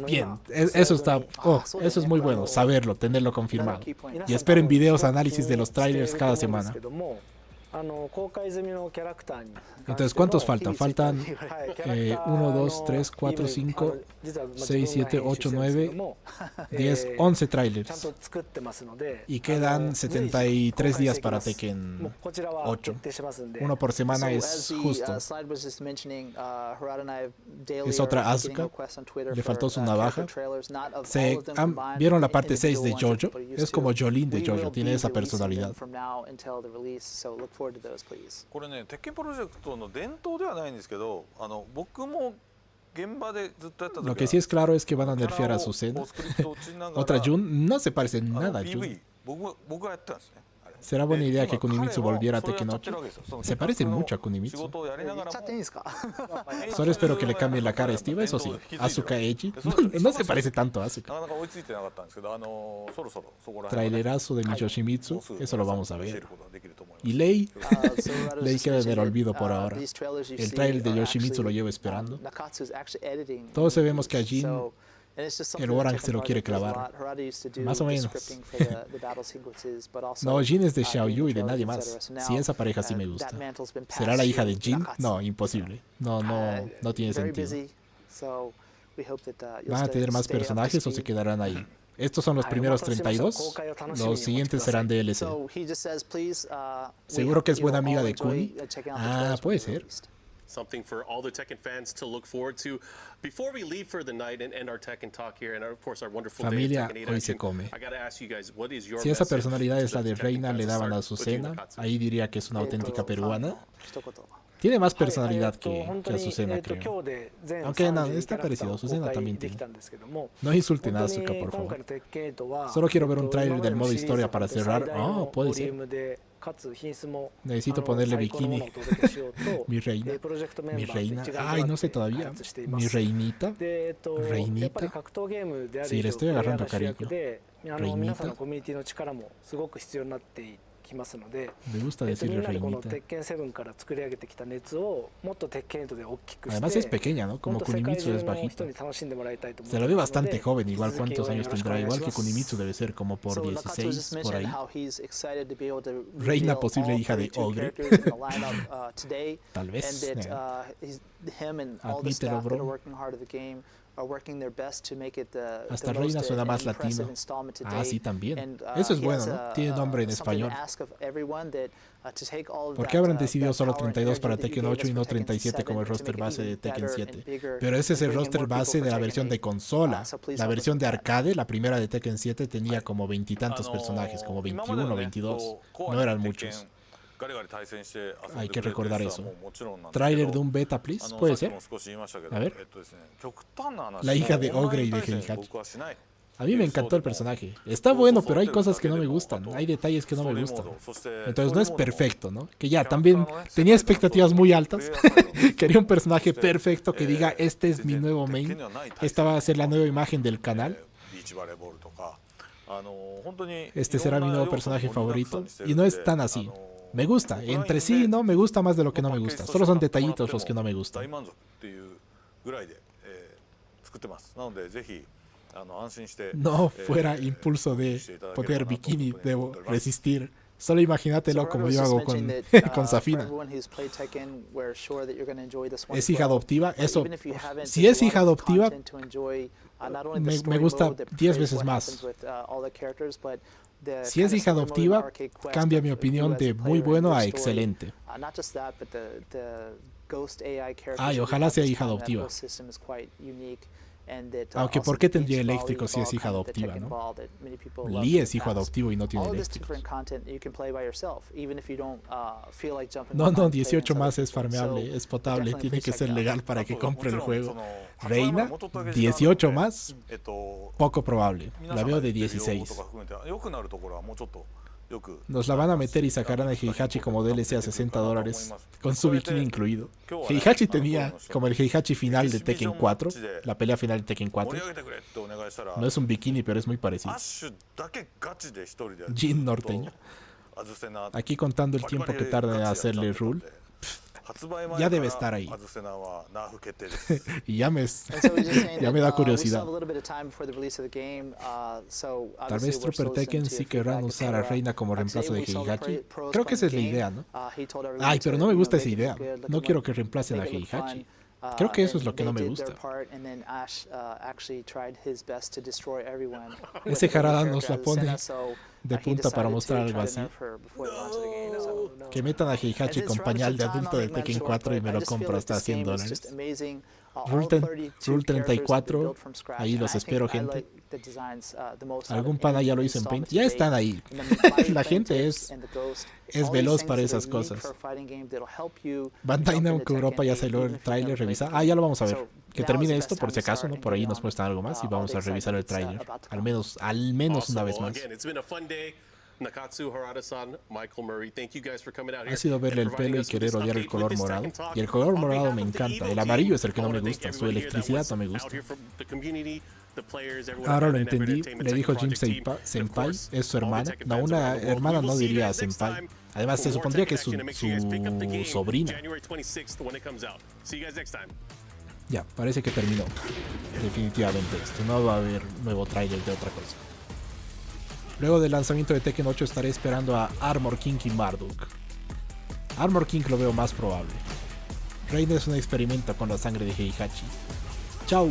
Bien, eso está, eso es muy bueno, saberlo, tenerlo confirmado. Y esperen videos, análisis de los trailers cada semana. Entonces, ¿cuántos faltan? Faltan 1, 2, 3, 4, 5, 6, 7, 8, 9, 10, 11 trailers. Y quedan 73 días para Tekken 8. Uno por semana es justo. Es otra Asuka. Le faltó su navaja. ¿Vieron la parte 6 de JoJo? Es como Jolene de JoJo, tiene esa personalidad. これね、鉄拳プロジェクトの伝統ではないんですけど、僕も現場でずっとやった時は Lo que sí es claro es que van a nerfear a Azucena. Otra Jun, no se parece en nada a Jun. 僕がやったんですね。 Será buena idea que Kunimitsu volviera a Tekken 8. Se parece mucho a Kunimitsu. Solo espero que le cambie la cara a Steve, eso sí. Asuka Eiji. No se parece tanto a Asuka. Trailerazo de Yoshimitsu. Eso lo vamos a ver. Y Lei. Lei queda en el olvido por ahora. El trailer de Yoshimitsu lo llevo esperando. Todos sabemos que a Jin el Warang se lo quiere clavar. Más o menos. No, Jin es de Xiaoyu y de nadie más. Sí, esa pareja sí me gusta. ¿Será la hija de Jin? No, imposible. No tiene sentido. ¿Van a tener más personajes o se quedarán ahí? Estos son los primeros 32. Los siguientes serán DLC. ¿Seguro que es buena amiga de Kuni? Puede ser. Something for all the Tekken fans to look forward to before we leave for the night and end our Tekken talk here and of course our wonderful Familia, day of Tekken 8 hoy se action. come. I gotta ask you guys, what is your Si esa message personalidad es to la the de Tekken Reina, fans? le daban a Start with you, Azucena. Nakatsu. Ahí diría que es una auténtica peruana. Tiene más personalidad que Azucena, creo. Aunque no, está parecido. Azucena también tiene. No insulten a Asuka, por favor. Solo quiero ver un tráiler del modo historia para cerrar. Puede ser. Necesito ponerle bikini. Mi reina. Mi reina. No sé todavía. Mi reinita. Reinita. Sí, le estoy agarrando cariño. Reinita. Me gusta decirle reinita. Además es pequeña, ¿no? Como Kunimitsu es bajita. Se la ve bastante joven, igual cuántos años tendrá. Igual que Kunimitsu debe ser como por 16, por ahí. Reina posible hija de Ogre. Tal vez. Admítelo, bro. Hasta Reina suena más latino. Sí, también. Eso es bueno, ¿no? Tiene nombre en español. ¿Por qué habrán decidido solo 32 para Tekken 8 y no 37 como el roster base de Tekken 7? Pero ese es el roster base de la versión de consola. La versión de arcade, la primera de Tekken 7, tenía como 20 y tantos personajes, como 21 o 22. No eran muchos. Hay que recordar eso. Tráiler de un beta, please. ¿Puede ser? A ver. La hija de Ogre y de Heihachi. A mí me encantó el personaje. Está bueno, pero hay cosas que no me gustan. Hay detalles que no me gustan. Entonces no es perfecto, ¿no? Que ya, también tenía expectativas muy altas. Quería un personaje perfecto que diga, este es mi nuevo main. Esta va a ser la nueva imagen del canal. Este será mi nuevo personaje favorito. Y no es tan así. Me gusta. Entre sí, no me gusta más de lo que no me gusta. Solo son detallitos los que no me gustan. 作ってます。なのでぜひ安心して。No fuera impulso de poner bikini, debo resistir. Solo imagínatelo como yo hago con Safina. ¿Es hija adoptiva? Eso, si es hija adoptiva, me gusta 10 veces más. Si es hija adoptiva, cambia mi opinión de muy bueno a excelente. Ay, ojalá sea hija adoptiva. Aunque ¿por qué tendría eléctrico si es hija adoptiva, no? Lee es hijo adoptivo y no tiene eléctrico. No, 18 más es farmeable, es potable, tiene que ser legal para que compre el juego. Reina, 18 más, poco probable. La veo de 16. Nos la van a meter y sacarán a Heihachi como DLC a $60 con su bikini incluido. Heihachi tenía como el Heihachi final de Tekken 4, la pelea final de Tekken 4. No es un bikini, pero es muy parecido. Jin norteño. Aquí contando el tiempo que tarda en hacerle rule. Ya debe estar ahí. Y ya me da curiosidad. Tal vez Trooper Tekken sí querrán usar a Reina como reemplazo de Heihachi. Creo que esa es la idea, ¿no? Ay, pero no me gusta esa idea. No quiero que reemplacen a Heihachi. Creo que eso es lo que no me gusta. Ese Harada nos la pone de punta para mostrar algo así. Que metan a Heihachi con pañal de adulto de Tekken 4 y me lo compro hasta $100. Rule 34, ahí los espero, gente. Algún pana ya lo hizo en Paint. Ya están ahí. La gente es veloz para esas cosas. Bandai Namco Europa ya salió el tráiler, revisa. Ah, ya lo vamos a ver. Que termine esto por si acaso, ¿no? Por ahí nos muestran algo más y vamos a revisar el tráiler. Al menos una vez más. Ha sido verle el pelo y querer odiar el color morado. Y el color morado me encanta. El amarillo es el que no me gusta. Su electricidad no me gusta. Ahora lo entendí. Le dijo Jim Senpai. Es su hermana. No, una hermana no diría Senpai. Además, se supondría que es su sobrina. Ya, parece que terminó. Definitivamente esto. No va a haber nuevo tráiler de otra cosa. Luego del lanzamiento de Tekken 8 estaré esperando a Armor King y Marduk. Armor King lo veo más probable. Reina es un experimento con la sangre de Heihachi. Chau.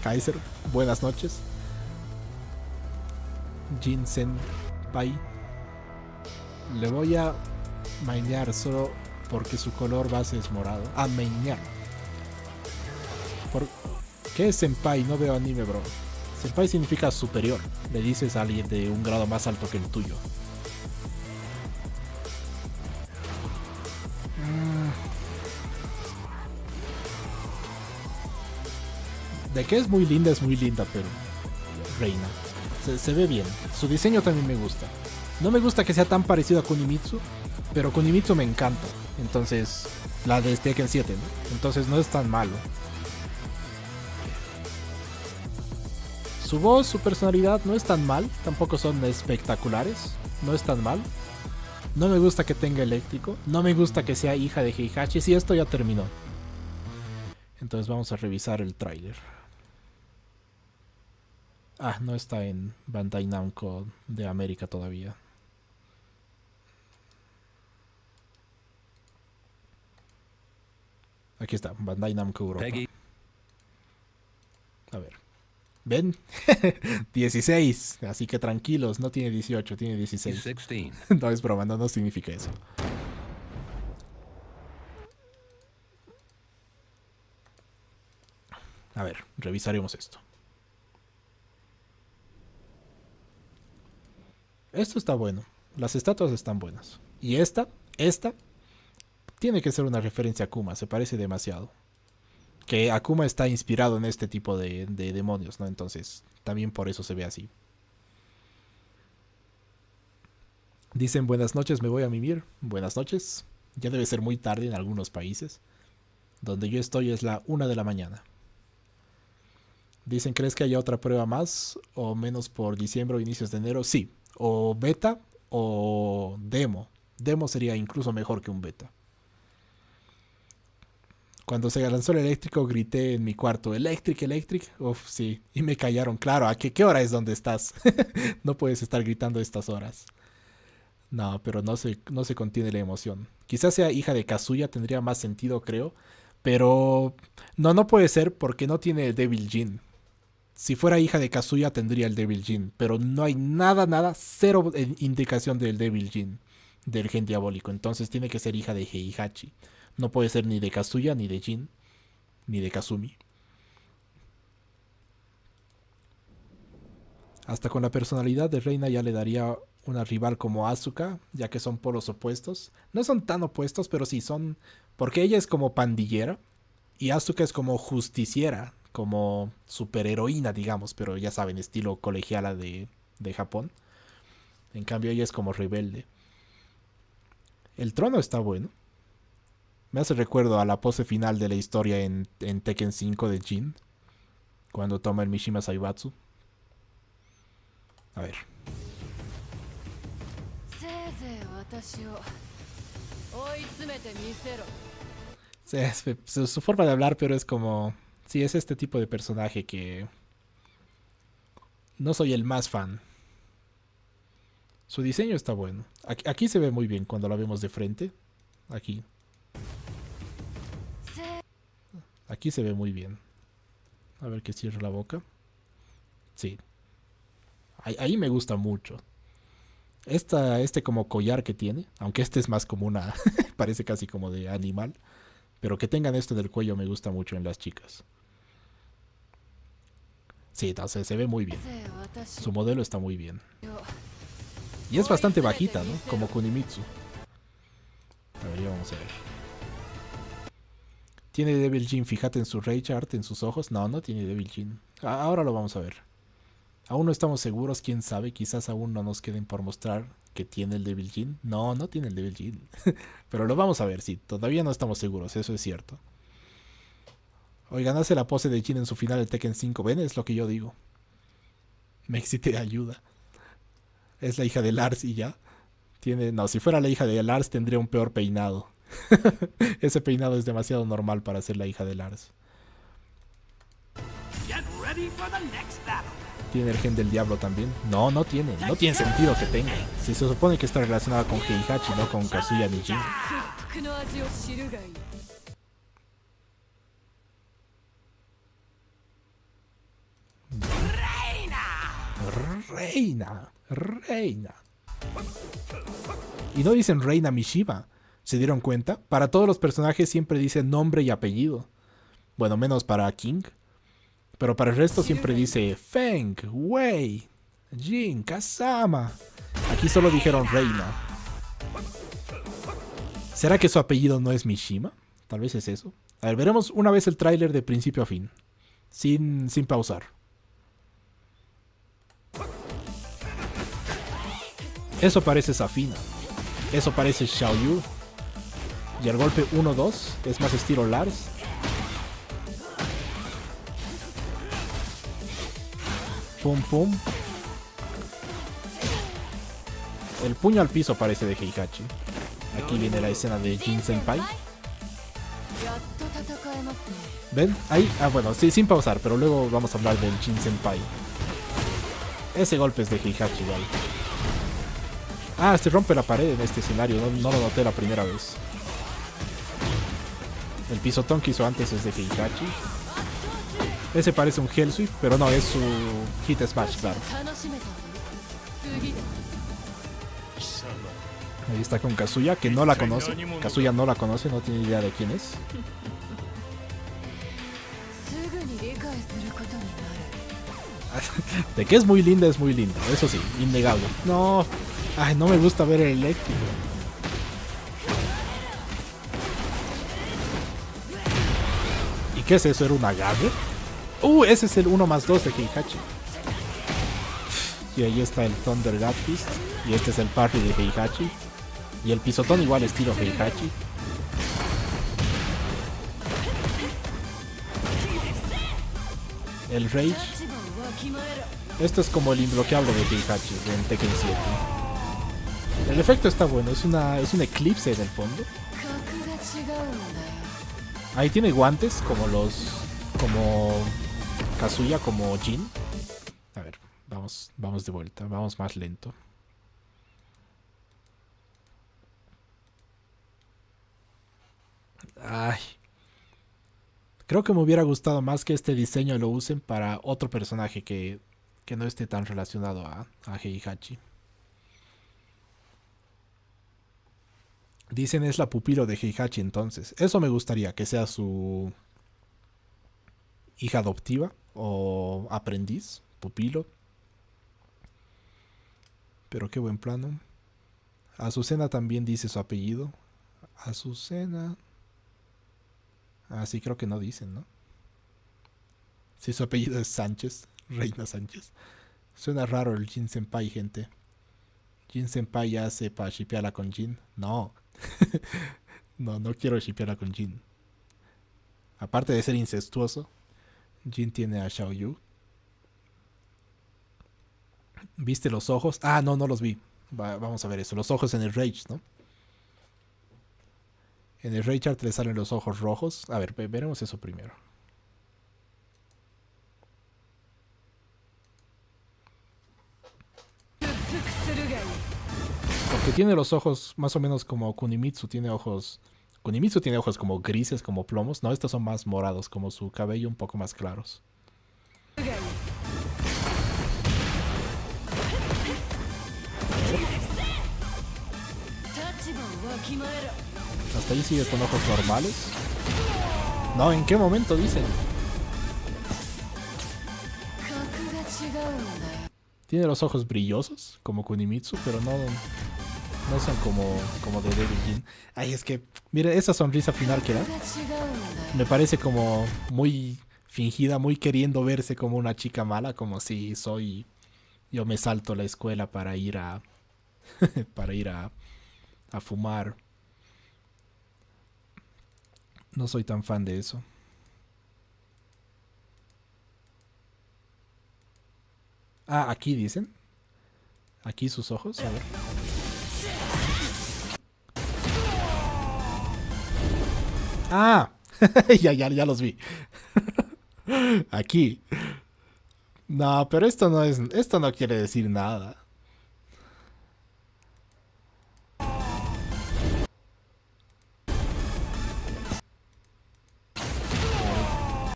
Kaiser, buenas noches. Jin Senpai. Le voy a mainear solo porque su color base es morado. Ah, mainear. ¿Qué es Senpai? No veo anime, bro. Senpai significa superior. Le dices a alguien de un grado más alto que el tuyo. De que es muy linda, pero Reina. Se ve bien. Su diseño también me gusta. No me gusta que sea tan parecido a Kunimitsu, pero Kunimitsu me encanta. Entonces, la de Tekken 7, ¿no? Entonces no es tan malo. Su voz, su personalidad no es tan mal, tampoco son espectaculares, no es tan mal. No me gusta que tenga eléctrico, no me gusta que sea hija de Heihachi, sí, esto ya terminó. Entonces vamos a revisar el tráiler. Ah, no está en Bandai Namco de América todavía. Aquí está, Bandai Namco Europa. A ver. ¿Ven? 16. Así que tranquilos, no tiene 18, tiene 16. No es broma, no significa eso. A ver, revisaremos esto. Esto está bueno. Las estatuas están buenas. Y esta tiene que ser una referencia a Akuma, se parece demasiado. Que Akuma está inspirado en este tipo de demonios, ¿no? Entonces, también por eso se ve así. Dicen buenas noches, me voy a mimir. Buenas noches. Ya debe ser muy tarde en algunos países. Donde yo estoy es la 1 de la mañana. Dicen, ¿crees que haya otra prueba más o menos por diciembre o inicios de enero? Sí. O beta o demo. Demo sería incluso mejor que un beta. Cuando se lanzó el eléctrico grité en mi cuarto, Electric, Electric. Uf, sí. Y me callaron. Claro, ¿a qué hora es donde estás? No puedes estar gritando a estas horas. No, pero no se contiene la emoción. Quizás sea hija de Kazuya, tendría más sentido, creo. Pero no puede ser porque no tiene Devil Jin. Si fuera hija de Kazuya tendría el Devil Jin. Pero no hay nada, cero indicación del Devil Jin, del gen diabólico. Entonces tiene que ser hija de Heihachi. No puede ser ni de Kazuya, ni de Jin, ni de Kazumi. Hasta con la personalidad de Reina ya le daría una rival como Asuka, ya que son polos opuestos. No son tan opuestos, pero sí son... Porque ella es como pandillera y Asuka es como justiciera, como superheroína, digamos, pero ya saben, estilo colegiala de Japón. En cambio ella es como rebelde. El trono está bueno. Me hace recuerdo a la pose final de la historia en Tekken 5 de Jin, cuando toma el Mishima Zaibatsu. A ver. Sí, es su forma de hablar, pero es como... Sí, es este tipo de personaje que... No soy el más fan. Su diseño está bueno. Aquí se ve muy bien cuando la vemos de frente. Aquí. Aquí se ve muy bien. A ver que cierre la boca. Sí. Ahí me gusta mucho. Este como collar que tiene, aunque este es más como una... parece casi como de animal. Pero que tengan esto en el cuello me gusta mucho en las chicas. Sí, entonces se ve muy bien. Su modelo está muy bien. Y es bastante bajita, ¿no? Como Kunimitsu. A ver, ya vamos a ver. ¿Tiene Devil Jin? Fíjate en su Rage Art, en sus ojos. No tiene Devil Jin. Ahora lo vamos a ver. Aún no estamos seguros, quién sabe. Quizás aún no nos queden por mostrar que tiene el Devil Jin. No tiene el Devil Jin. Pero lo vamos a ver, sí. Todavía no estamos seguros, eso es cierto. Oigan, hace la pose de Jin en su final de Tekken 5. ¿Ven? Es lo que yo digo. Mexi te ayuda. Es la hija de Lars y ya. No, si fuera la hija de Lars tendría un peor peinado. Ese peinado es demasiado normal para ser la hija de Lars. ¿Tiene el gen del diablo también? No tiene. No tiene sentido que tenga. Si se supone que está relacionada con Heihachi, no con Kazuya ni Jin. Reina. Y no dicen Reina Mishima. ¿Se dieron cuenta? Para todos los personajes siempre dice nombre y apellido. Bueno, menos para King. Pero para el resto siempre dice Feng, Wei, Jin, Kazama. Aquí solo dijeron Reina. ¿Será que su apellido no es Mishima? Tal vez es eso. A ver, veremos una vez el tráiler de principio a fin. Sin pausar. Eso parece Safina. Eso parece Xiaoyu. Y el golpe 1-2 es más estilo Lars. Pum pum. El puño al piso parece de Heihachi. Aquí viene la escena de Jin Senpai. ¿Ven? Ahí, bueno, sí, sin pausar, pero luego vamos a hablar del Jin Senpai. Ese golpe es de Heihachi igual. Se rompe la pared en este escenario, no lo noté la primera vez. El pisotón que hizo antes es de Heihachi. Ese parece un Hell Sweep, pero no, es su Hit Smash, claro. Ahí está con Kazuya, que no la conoce. Kazuya no la conoce, no tiene idea de quién es. De que es muy linda, eso sí, innegable. No me gusta ver el eléctrico. ¿Y qué es eso? ¿Era un agarre? Ese es el 1+2 de Heihachi. Y ahí está el Thunder God Fist. Y este es el parry de Heihachi. Y el pisotón igual estilo Heihachi. El Rage. Esto es como el imbloqueable de Heihachi en Tekken 7. El efecto está bueno, es un eclipse en el fondo. Ahí tiene guantes como como Kazuya, como Jin. A ver, vamos de vuelta, vamos más lento. Ay. Creo que me hubiera gustado más que este diseño lo usen para otro personaje que no esté tan relacionado a Heihachi. Dicen es la pupilo de Heihachi entonces. Eso me gustaría, que sea su hija adoptiva o aprendiz, pupilo. Pero qué buen plano. Azucena también dice su apellido. Azucena. Ah, sí, creo que no dicen, ¿no? Sí, su apellido es Sánchez. Reina Sánchez. Suena raro el Jin Senpai, gente. Jin Senpai ya hace para shippearla con Jin. No. No quiero shippearla con Jin. Aparte de ser incestuoso, Jin tiene a Xiaoyu. ¿Viste los ojos? Ah, no los vi. Vamos a ver eso. Los ojos en el Rage, ¿no? En el Rage Art le salen los ojos rojos. A ver, veremos eso primero. Porque tiene los ojos más o menos como Kunimitsu tiene ojos. Kunimitsu tiene ojos como grises, como plomos. No, estos son más morados, como su cabello un poco más claros. Hasta ahí sigue con ojos normales. No, ¿en qué momento dicen? Tiene los ojos brillosos, como Kunimitsu, pero no son como de Devil Jin. Ay, es que, mire, esa sonrisa final que da, me parece como muy fingida, muy queriendo verse como una chica mala, como si yo me salto la escuela para ir a fumar. No soy tan fan de eso. Ah, aquí dicen. Aquí sus ojos, a ver. Ah, ya los vi. Aquí. No, pero esto no quiere decir nada.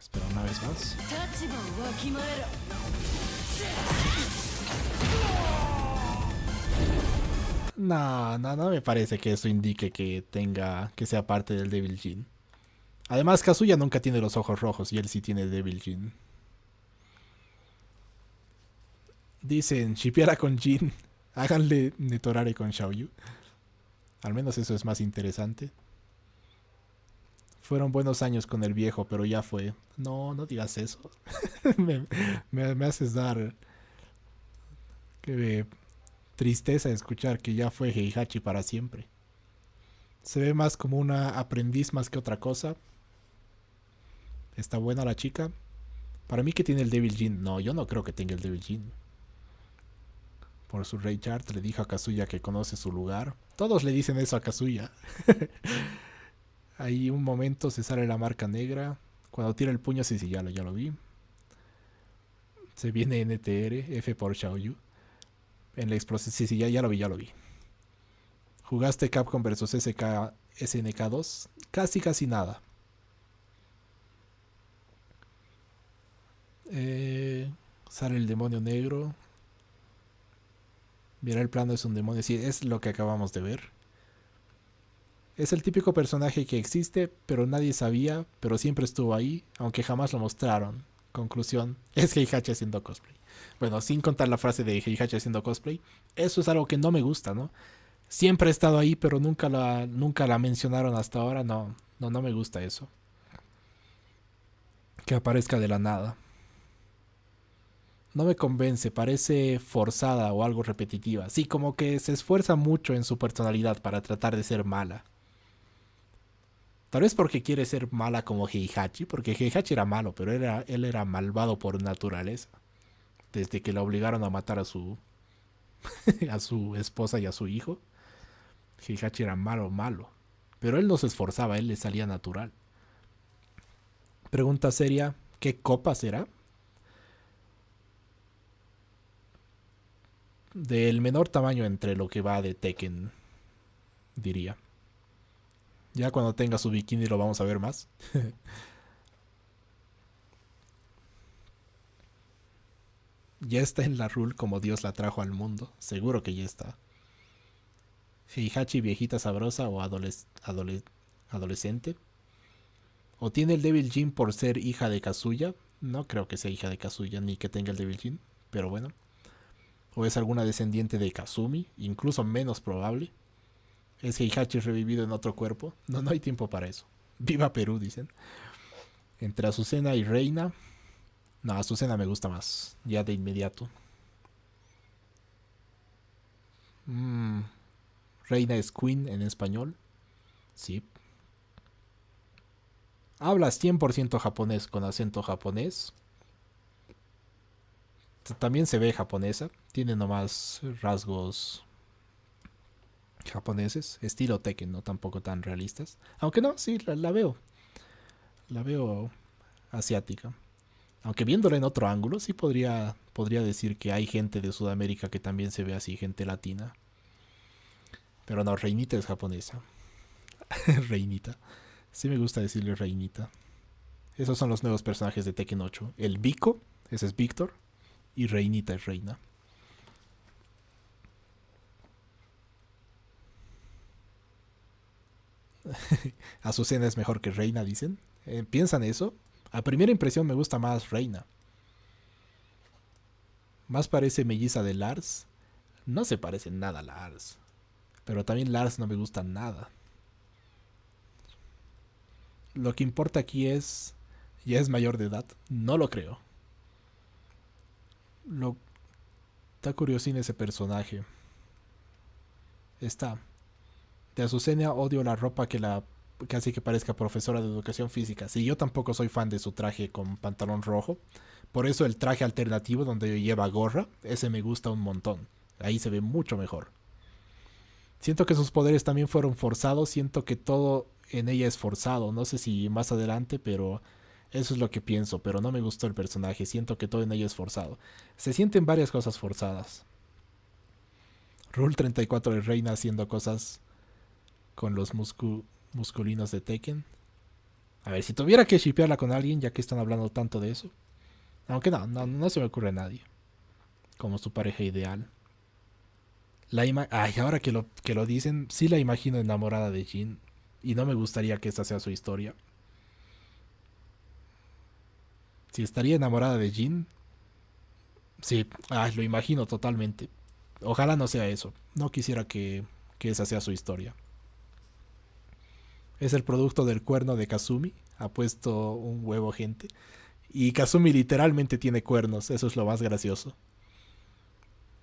Espera una vez más. No me parece que eso indique que sea parte del Devil Jin. Además, Kazuya nunca tiene los ojos rojos y él sí tiene Devil Jin. Dicen, shippeala con Jin. Háganle Netorare con Xiaoyu. Al menos eso es más interesante. Fueron buenos años con el viejo, pero ya fue. No digas eso. me haces dar tristeza escuchar que ya fue Heihachi para siempre. Se ve más como una aprendiz más que otra cosa. Está buena la chica. Para mí que tiene el Devil Jin. No, yo no creo que tenga el Devil Jin. Por su Rage Art le dijo a Kazuya que conoce su lugar. Todos le dicen eso a Kazuya. Ahí un momento se sale la marca negra. Cuando tira el puño, sí, ya lo vi. Se viene NTR, F por Xiaoyu. En la explosión, sí, ya lo vi. ¿Jugaste Capcom vs SNK 2? Casi nada. Sale el demonio negro. Mira, el plano es un demonio. Sí, es lo que acabamos de ver. Es el típico personaje que existe, pero nadie sabía, pero siempre estuvo ahí, aunque jamás lo mostraron. Conclusión, es Heihachi haciendo cosplay. Bueno, sin contar la frase de Heihachi haciendo cosplay, eso es algo que no me gusta, ¿no? Siempre ha estado ahí, pero nunca la mencionaron hasta ahora. No me gusta eso. Que aparezca de la nada. No me convence, parece forzada o algo repetitiva. Sí, como que se esfuerza mucho en su personalidad para tratar de ser mala. Tal vez porque quiere ser mala como Heihachi, porque Heihachi era malo, pero él era malvado por naturaleza. Desde que le obligaron a matar a su esposa y a su hijo, Heihachi era malo. Pero él no se esforzaba, él le salía natural. Pregunta seria, ¿qué copa será? Del menor tamaño entre lo que va de Tekken, diría. Ya cuando tenga su bikini lo vamos a ver más. Ya está en la rule como Dios la trajo al mundo. Seguro que ya está. Heihachi viejita sabrosa o adolescente. ¿O tiene el Devil Jin por ser hija de Kazuya? No creo que sea hija de Kazuya ni que tenga el Devil Jin, pero bueno. ¿O es alguna descendiente de Kazumi? Incluso menos probable. ¿Es Heihachi revivido en otro cuerpo? No, no hay tiempo para eso. Viva Perú, dicen. Entre Azucena y Reina. No, Azucena me gusta más. Ya de inmediato. Reina es Queen en español. Sí. Habla 100% japonés con acento japonés. También se ve japonesa. Tiene nomás rasgos japoneses. Estilo Tekken, no tampoco tan realistas. Aunque no, sí, la veo. La veo asiática. Aunque viéndola en otro ángulo, sí podría decir que hay gente de Sudamérica que también se ve así, gente latina. Pero no, Reinita es japonesa. Reinita. Sí me gusta decirle Reinita. Esos son los nuevos personajes de Tekken 8. El Biko, ese es Víctor. Y Reinita es Reina. Azucena es mejor que Reina, dicen. ¿Piensan eso? A primera impresión me gusta más Reina. Más parece melliza de Lars. No se parece nada a Lars. Pero también Lars no me gusta nada. Lo que importa aquí es... ¿Ya es mayor de edad? No lo creo. Está curiosín ese personaje. Está. De Azucena odio la ropa que hace que parezca profesora de educación física. Sí, yo tampoco soy fan de su traje con pantalón rojo. Por eso el traje alternativo donde lleva gorra, ese me gusta un montón. Ahí se ve mucho mejor. Siento que sus poderes también fueron forzados. Siento que todo en ella es forzado. No sé si más adelante, pero eso es lo que pienso. Pero no me gustó el personaje. Siento que todo en ella es forzado. Se sienten varias cosas forzadas. Rule 34 de Reina haciendo cosas con los musculinos de Tekken. A ver, si tuviera que shippearla con alguien, ya que están hablando tanto de eso. Aunque no se me ocurre a nadie como su pareja ideal. Ay, ahora que lo dicen, sí la imagino enamorada de Jin. Y no me gustaría que esa sea su historia. Si estaría enamorada de Jin, sí, lo imagino totalmente. Ojalá no sea eso. No quisiera que esa sea su historia. Es el producto del cuerno de Kazumi. Ha puesto un huevo, gente. Y Kazumi literalmente tiene cuernos. Eso es lo más gracioso.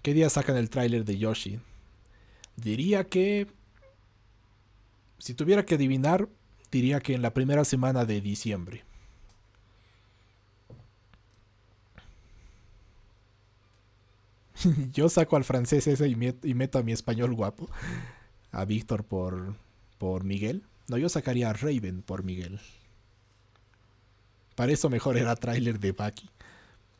¿Qué día sacan el tráiler de Yoshi? Diría que... Si tuviera que adivinar, diría que en la primera semana de diciembre. Yo saco al francés ese y meto a mi español guapo. A Víctor por Miguel. No, yo sacaría a Raven por Miguel. Para eso mejor era tráiler de Baki.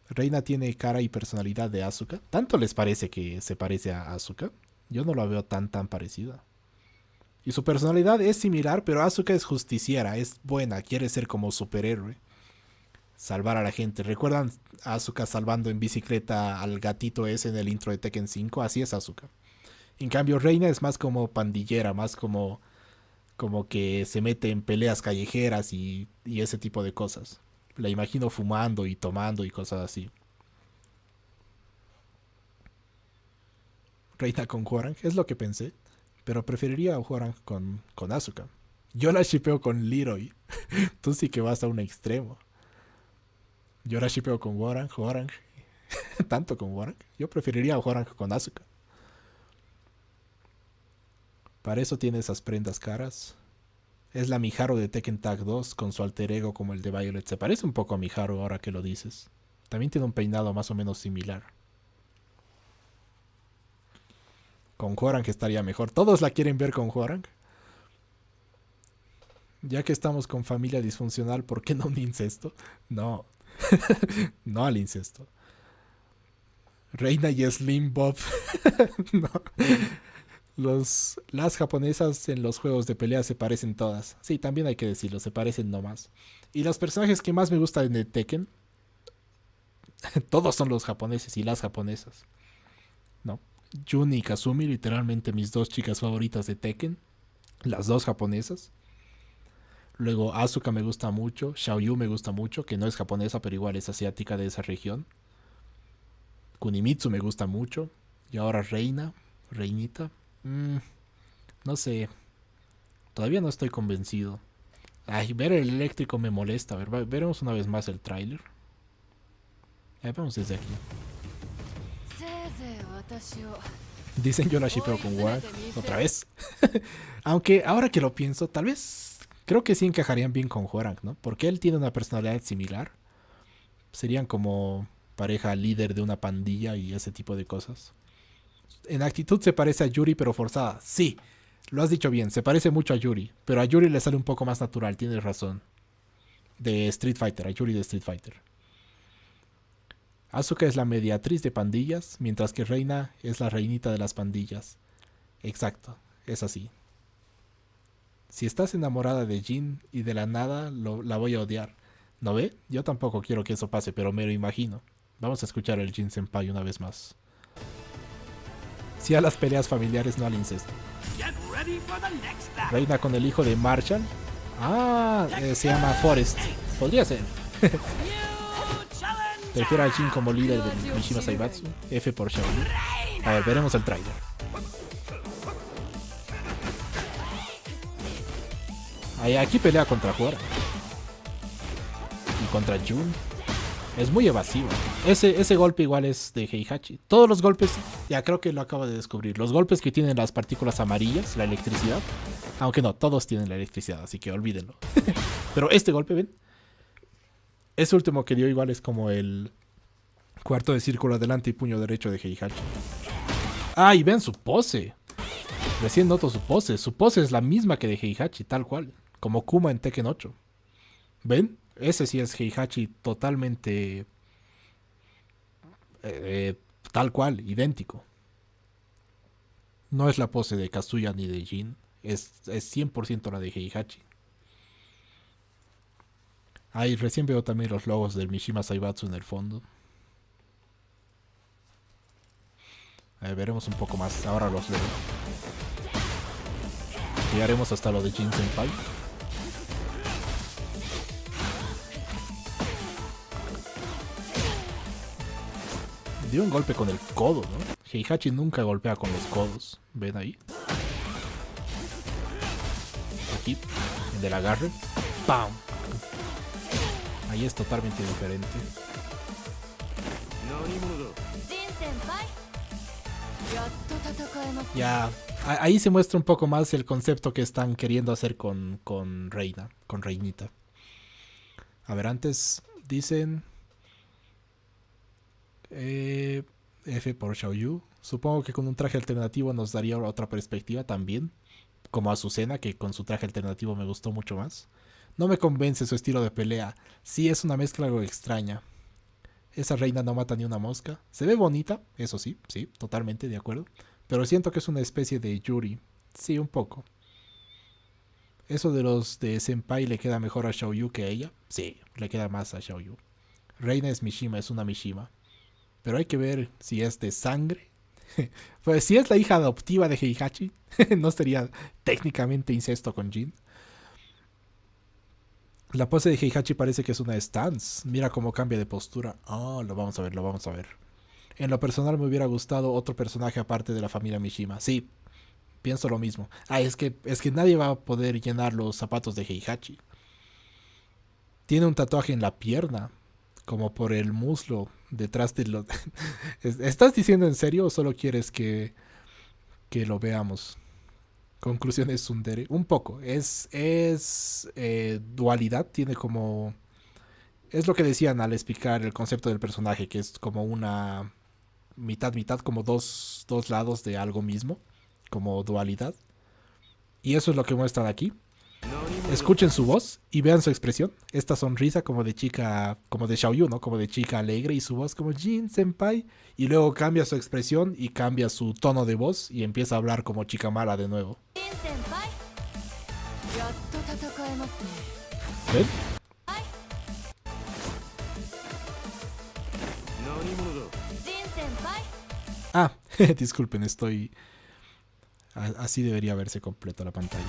Reina tiene cara y personalidad de Asuka. ¿Tanto les parece que se parece a Asuka? Yo no la veo tan parecida. Y su personalidad es similar, pero Asuka es justiciera, es buena, quiere ser como superhéroe. Salvar a la gente. ¿Recuerdan a Asuka salvando en bicicleta al gatito ese en el intro de Tekken 5? Así es Asuka. En cambio, Reina es más como pandillera, más como que se mete en peleas callejeras y ese tipo de cosas. La imagino fumando y tomando y cosas así. Reina con Hwoarang, es lo que pensé. Pero preferiría a Hwoarang con Asuka. Yo la shippeo con Leroy. Tú sí que vas a un extremo. Yo la shippeo con Hwoarang. Tanto con Hwoarang. Yo preferiría a Hwoarang con Asuka. Para eso tiene esas prendas caras. Es la Miharu de Tekken Tag 2 con su alter ego como el de Violet. Se parece un poco a Miharu ahora que lo dices. También tiene un peinado más o menos similar. Con Hwoarang estaría mejor. Todos la quieren ver con Hwoarang. Ya que estamos con familia disfuncional, ¿por qué no un incesto? No. No al incesto. Reina y Slim Bob. No. Las japonesas en los juegos de pelea se parecen todas. Sí, también hay que decirlo, se parecen nomás. Y los personajes que más me gustan de Tekken, todos son los japoneses y las japonesas. No. Jun y Kazumi, literalmente mis dos chicas favoritas de Tekken. Las dos japonesas. Luego Asuka me gusta mucho. Xiaoyu me gusta mucho, que no es japonesa, pero igual es asiática de esa región. Kunimitsu me gusta mucho. Y ahora Reinita. No sé. Todavía no estoy convencido. Ay, ver el eléctrico me molesta. A ver, veremos una vez más el tráiler. Vamos desde aquí. Dicen yo la shipeo con Warren. Otra vez. Aunque ahora que lo pienso, tal vez creo que sí encajarían bien con Warren, ¿no? Porque él tiene una personalidad similar. Serían como pareja líder de una pandilla y ese tipo de cosas. En actitud se parece a Yuri, pero forzada. Sí, lo has dicho bien, se parece mucho a Yuri. Pero a Yuri le sale un poco más natural, tienes razón. De Street Fighter, a Yuri de Street Fighter. Asuka es la mediatriz de pandillas, mientras que Reina es la reinita de las pandillas. Exacto, es así. Si estás enamorada de Jin y de la nada la voy a odiar. ¿No ve? Yo tampoco quiero que eso pase, pero me lo imagino. Vamos a escuchar el Jin Senpai una vez más. Sí a las peleas familiares, no al incesto. Reina con el hijo de Marshall. Se llama Forrest. Podría ser. Prefiero a Jin como líder del Mishima Zaibatsu. F por Xiaoyu. A ver, veremos el tráiler. Aquí pelea contra Hora. Y contra Jun. Es muy evasivo. Ese golpe igual es de Heihachi. Todos los golpes, ya creo que lo acabo de descubrir. Los golpes que tienen las partículas amarillas, la electricidad. Aunque no, todos tienen la electricidad, así que olvídenlo. Pero este golpe, ¿ven? Ese último que dio igual es como el cuarto de círculo adelante y puño derecho de Heihachi. Y ven su pose. Recién noto su pose. Su pose es la misma que de Heihachi, tal cual. Como Kuma en Tekken 8. ¿Ven? Ese sí es Heihachi totalmente tal cual, idéntico. No es la pose de Kazuya ni de Jin. Es 100% la de Heihachi. Recién veo también los logos del Mishima Zaibatsu en el fondo. Veremos un poco más. Ahora los leo. Llegaremos hasta lo de Jin Senpai. Dio un golpe con el codo, ¿no? Heihachi nunca golpea con los codos. ¿Ven ahí? Aquí, en el agarre. ¡Pam! Ahí es totalmente diferente. Ya, ahí se muestra un poco más el concepto que están queriendo hacer con Reinita. A ver, antes dicen... F por Xiaoyu. Supongo que con un traje alternativo nos daría otra perspectiva también. Como Azucena, que con su traje alternativo me gustó mucho más. No me convence su estilo de pelea. Sí, es una mezcla algo extraña. Esa reina no mata ni una mosca. Se ve bonita, eso sí, totalmente de acuerdo. Pero siento que es una especie de Yuri. Sí, un poco. Eso de los de Senpai le queda mejor a Xiaoyu que a ella. Sí, le queda más a Xiaoyu. Reina es Mishima, es una Mishima. Pero hay que ver si es de sangre. Pues si es la hija adoptiva de Heihachi, no sería técnicamente incesto con Jin. La pose de Heihachi parece que es una stance. Mira cómo cambia de postura. Lo vamos a ver. En lo personal me hubiera gustado otro personaje aparte de la familia Mishima. Sí, pienso lo mismo. Es que nadie va a poder llenar los zapatos de Heihachi. Tiene un tatuaje en la pierna, como por el muslo, detrás de lo... ¿Estás diciendo en serio o solo quieres que lo veamos? Conclusiones Sundere. Un poco. Es dualidad. Tiene como... Es lo que decían al explicar el concepto del personaje, que es como una mitad, como dos lados de algo mismo. Como dualidad. Y eso es lo que muestran aquí. Escuchen su voz y vean su expresión. Esta sonrisa como de chica, como de Xiaoyu, ¿no? Como de chica alegre, y su voz como Jin Senpai. Y luego cambia su expresión y cambia su tono de voz y empieza a hablar como chica mala de nuevo. ¿Ven? Ah, disculpen, estoy... Así debería verse completo la pantalla.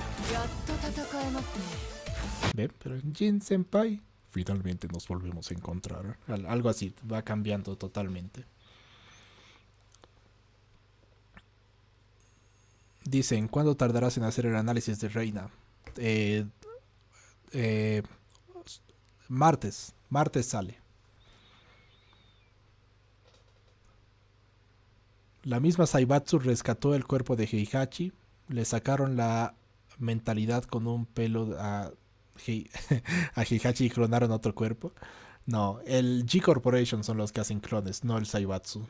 ¿Ven? Pero en Jin Senpai finalmente nos volvemos a encontrar. Algo así, va cambiando totalmente. Dicen, ¿cuándo tardarás en hacer el análisis de Reina? Martes sale. La misma Saibatsu rescató el cuerpo de Heihachi. Le sacaron la mentalidad con un pelo a Heihachi y clonaron otro cuerpo. No, el G Corporation son los que hacen clones, no el Saibatsu.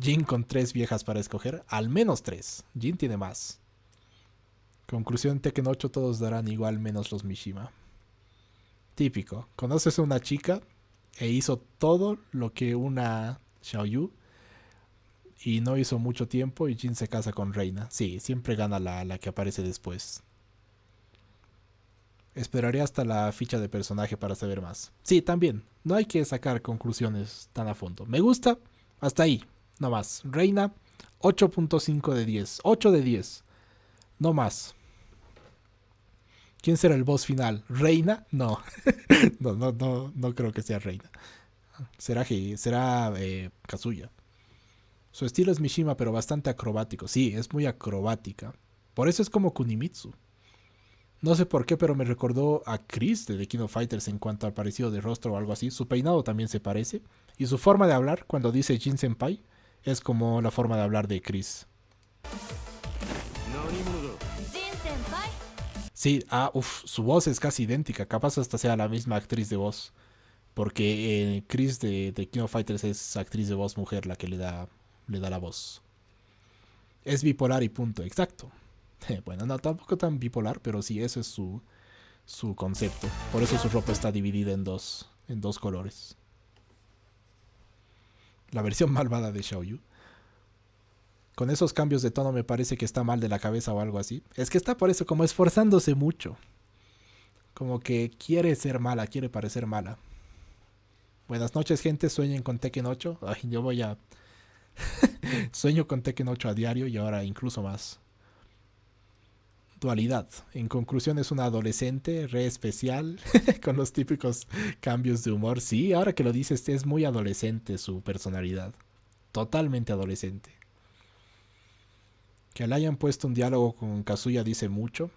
Jin con 3 viejas para escoger. Al menos 3. Jin tiene más. Conclusión, Tekken 8 todos darán igual menos los Mishima. Típico. Conoces a una chica e hizo todo lo que una Xiaoyu y no hizo mucho tiempo y Jin se casa con Reina. Sí, siempre gana la que aparece después. Esperaré hasta la ficha de personaje para saber más. Sí, también. No hay que sacar conclusiones tan a fondo. Me gusta. Hasta ahí. No más. Reina, 8.5 de 10. 8 de 10. No más. ¿Quién será el boss final? ¿Reina? No. No creo que sea Reina. Será Kazuya. Su estilo es Mishima, pero bastante acrobático. Sí, es muy acrobática. Por eso es como Kunimitsu. No sé por qué, pero me recordó a Chris de The King of Fighters en cuanto al parecido de rostro o algo así. Su peinado también se parece. Y su forma de hablar, cuando dice Jin Senpai, es como la forma de hablar de Chris. Sí, su voz es casi idéntica. Capaz hasta sea la misma actriz de voz. Porque Chris de The King of Fighters es actriz de voz mujer la que le da la voz. Es bipolar y punto, exacto. Bueno, no, tampoco tan bipolar, pero sí, ese es su concepto. Por eso su ropa está dividida en dos colores. La versión malvada de Xiaoyu. Con esos cambios de tono me parece que está mal de la cabeza o algo así. Es que está por eso como esforzándose mucho. Como que quiere ser mala, quiere parecer mala. Buenas noches, gente. Sueñen con Tekken 8. Ay, yo voy a... Sueño con Tekken 8 a diario y ahora incluso más. Dualidad. En conclusión, es una adolescente re especial con los típicos cambios de humor. Sí, ahora que lo dices, es muy adolescente su personalidad. Totalmente adolescente. Que le hayan puesto un diálogo con Kazuya dice mucho.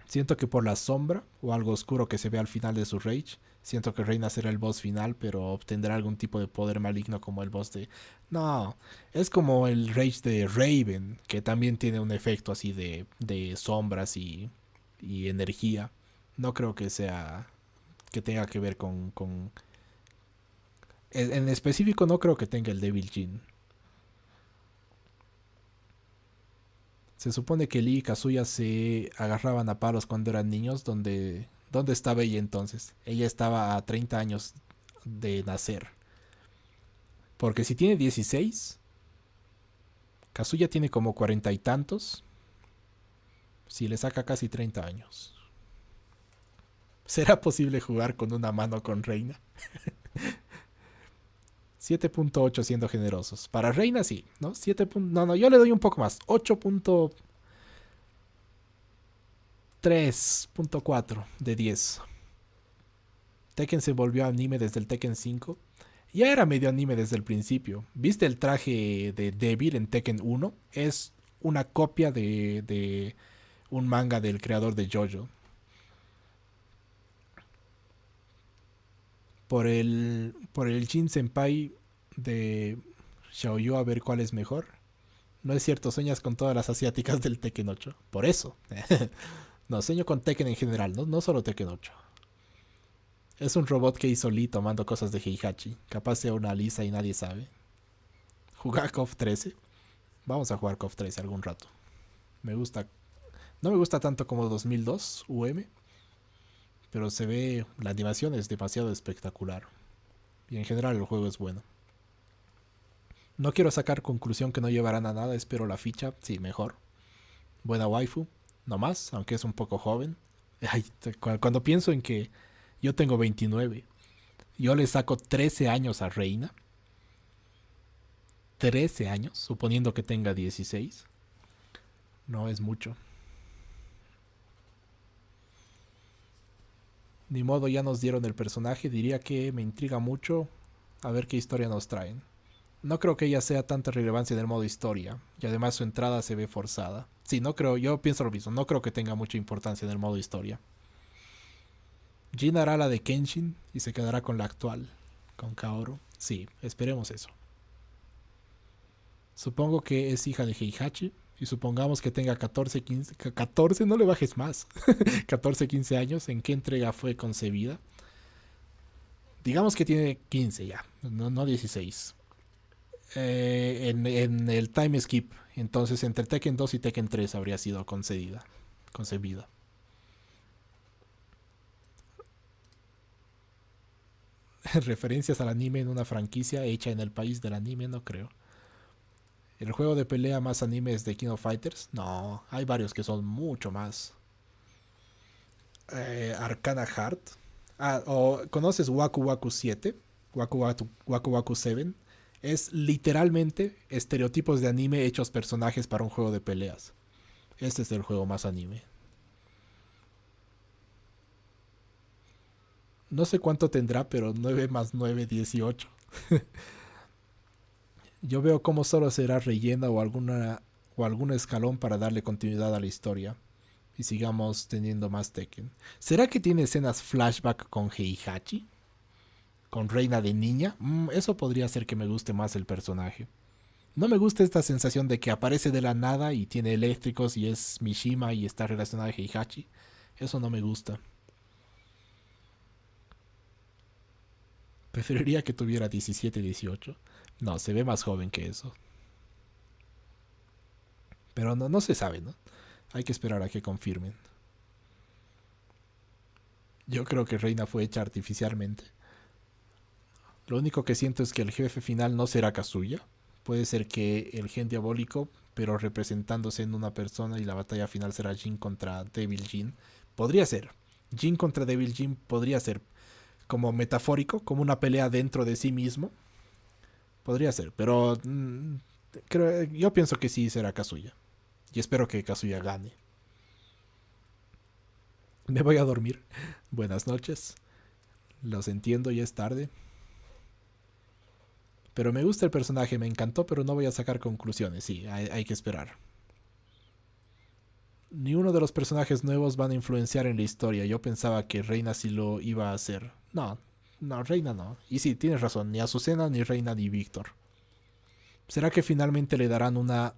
Siento que por la sombra o algo oscuro que se ve al final de su rage, siento que Reina será el boss final, pero obtendrá algún tipo de poder maligno como el boss de... No, es como el rage de Raven, que también tiene un efecto así de sombras y energía. No creo que sea... que tenga que ver con... En específico no creo que tenga el Devil Jin. Se supone que Lee y Kazuya se agarraban a palos cuando eran niños. ¿Dónde estaba ella entonces? Ella estaba a 30 años de nacer. Porque si tiene 16, Kazuya tiene como 40 y tantos. Si le saca casi 30 años. ¿Será posible jugar con una mano con Reina? 7.8 siendo generosos. Para Reina sí, ¿no? 7. No, yo le doy un poco más. 8.3.4 de 10. Tekken se volvió anime desde el Tekken 5. Ya era medio anime desde el principio. ¿Viste el traje de Devil en Tekken 1? Es una copia de un manga del creador de JoJo. Por el Jin Senpai de Xiaoyu, a ver cuál es mejor. No es cierto, sueñas con todas las asiáticas del Tekken 8. Por eso. No, sueño con Tekken en general, no solo Tekken 8. Es un robot que hizo Lee tomando cosas de Heihachi. Capaz sea una Lisa y nadie sabe. ¿Jugar KOF 13? Vamos a jugar KOF 13 algún rato. Me gusta No me gusta tanto como 2002 UM, pero se ve, la animación es demasiado espectacular. Y en general el juego es bueno. No quiero sacar conclusión que no llevarán a nada, espero la ficha, sí, mejor. Buena waifu, no más, aunque es un poco joven. Ay, cuando pienso en que yo tengo 29, yo le saco 13 años a Reina. 13 años, suponiendo que tenga 16. No es mucho. Ni modo, ya nos dieron el personaje. Diría que me intriga mucho a ver qué historia nos traen. No creo que ella sea tanta relevancia en el modo historia. Y además su entrada se ve forzada. Sí, no creo, yo pienso lo mismo. No creo que tenga mucha importancia en el modo historia. Jin hará la de Kenshin y se quedará con la actual. Con Kaoru. Sí, esperemos eso. Supongo que es hija de Heihachi. Y supongamos que tenga 14, 15... 14, no le bajes más. 14, 15 años. ¿En qué entrega fue concebida? Digamos que tiene 15 ya. No 16. En el time skip. Entonces entre Tekken 2 y Tekken 3 habría sido concebida. Referencias al anime en una franquicia hecha en el país del anime, no creo. ¿El juego de pelea más anime es de King of Fighters? No, hay varios que son mucho más. Arcana Heart. ¿Conoces Waku Waku 7? Waku Waku 7. Es literalmente estereotipos de anime hechos personajes para un juego de peleas. Este es el juego más anime. No sé cuánto tendrá, pero 9 más 9, 18. Yo veo como solo será rellena o algún escalón para darle continuidad a la historia. Y sigamos teniendo más Tekken. ¿Será que tiene escenas flashback con Heihachi? ¿Con Reina de niña? Eso podría hacer que me guste más el personaje. No me gusta esta sensación de que aparece de la nada y tiene eléctricos y es Mishima y está relacionada a Heihachi. Eso no me gusta. Preferiría que tuviera 17, 18. No, se ve más joven que eso. Pero no se sabe, ¿no? Hay que esperar a que confirmen. Yo creo que Reina fue hecha artificialmente. Lo único que siento es que el jefe final no será Kazuya. Puede ser que el gen diabólico, pero representándose en una persona, y la batalla final será Jin contra Devil Jin. Podría ser. Jin contra Devil Jin podría ser como metafórico, como una pelea dentro de sí mismo. Podría ser, pero yo pienso que sí será Kazuya. Y espero que Kazuya gane. Me voy a dormir. Buenas noches. Los entiendo, ya es tarde. Pero me gusta el personaje, me encantó, pero no voy a sacar conclusiones. Sí, hay que esperar. Ni uno de los personajes nuevos van a influenciar en la historia. Yo pensaba que Reina sí lo iba a hacer. No, Reina no. Y sí, tienes razón, ni Azucena, ni Reina, ni Víctor. ¿Será que finalmente le darán una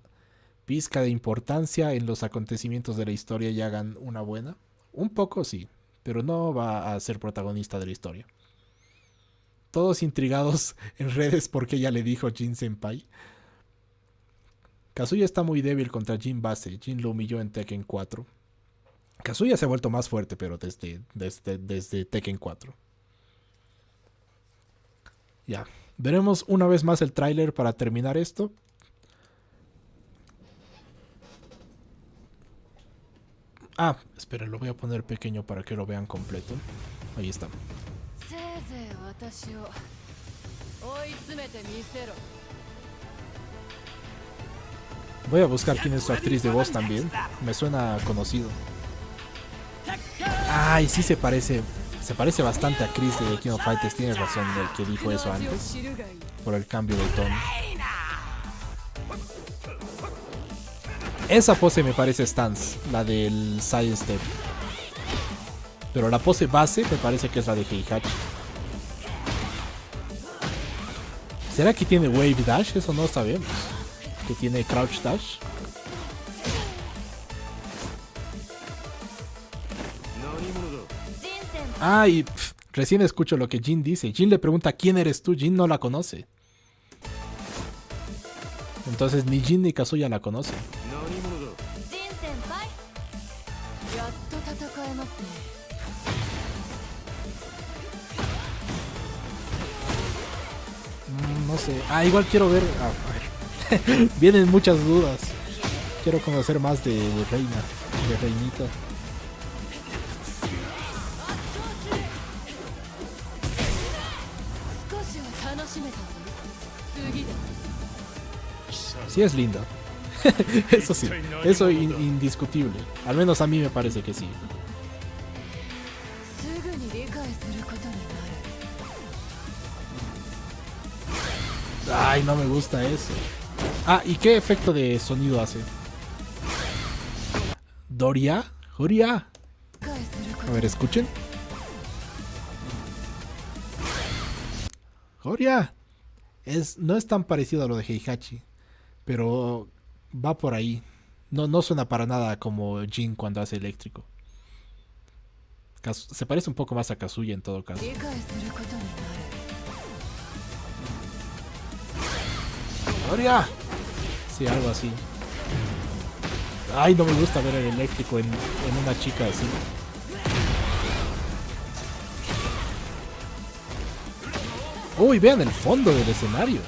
pizca de importancia en los acontecimientos de la historia y hagan una buena? Un poco sí, pero no va a ser protagonista de la historia. Todos intrigados en redes porque ella le dijo Jin Senpai. Kazuya está muy débil contra Jin base. Jin lo humilló en Tekken 4. Kazuya se ha vuelto más fuerte, pero desde Tekken 4. Ya. Veremos una vez más el tráiler para terminar esto. Esperen, lo voy a poner pequeño para que lo vean completo. Ahí está. Voy a buscar quién es su actriz de voz también. Me suena conocido. Y sí se parece. Se parece bastante a Chris de King of Fighters. Tienes razón, el que dijo eso antes. Por el cambio de tono. Esa pose me parece Stance, la del side step. Pero la pose base me parece que es la de Heihachi. ¿Será que tiene Wave Dash? Eso no sabemos. ¿Que tiene Crouch Dash? Y recién escucho lo que Jin dice. Jin le pregunta ¿quién eres tú? Jin no la conoce. Entonces ni Jin ni Kazuya la conocen. No sé. Ah, igual quiero ver. A ver. Vienen muchas dudas. Quiero conocer más de Reina, de Reinita. Sí es linda. Eso sí, eso indiscutible. Al menos a mí me parece que sí. Ay, no me gusta eso. Ah, ¿y qué efecto de sonido hace? ¿Doria? ¿Joria? A ver, escuchen. Joria. No es tan parecido a lo de Heihachi, pero va por ahí. No suena para nada como Jin cuando hace eléctrico. Se parece un poco más a Kazuya en todo caso. ¡Gloria! Sí, algo así. Ay, no me gusta ver el eléctrico en una chica así. Uy, vean el fondo del escenario.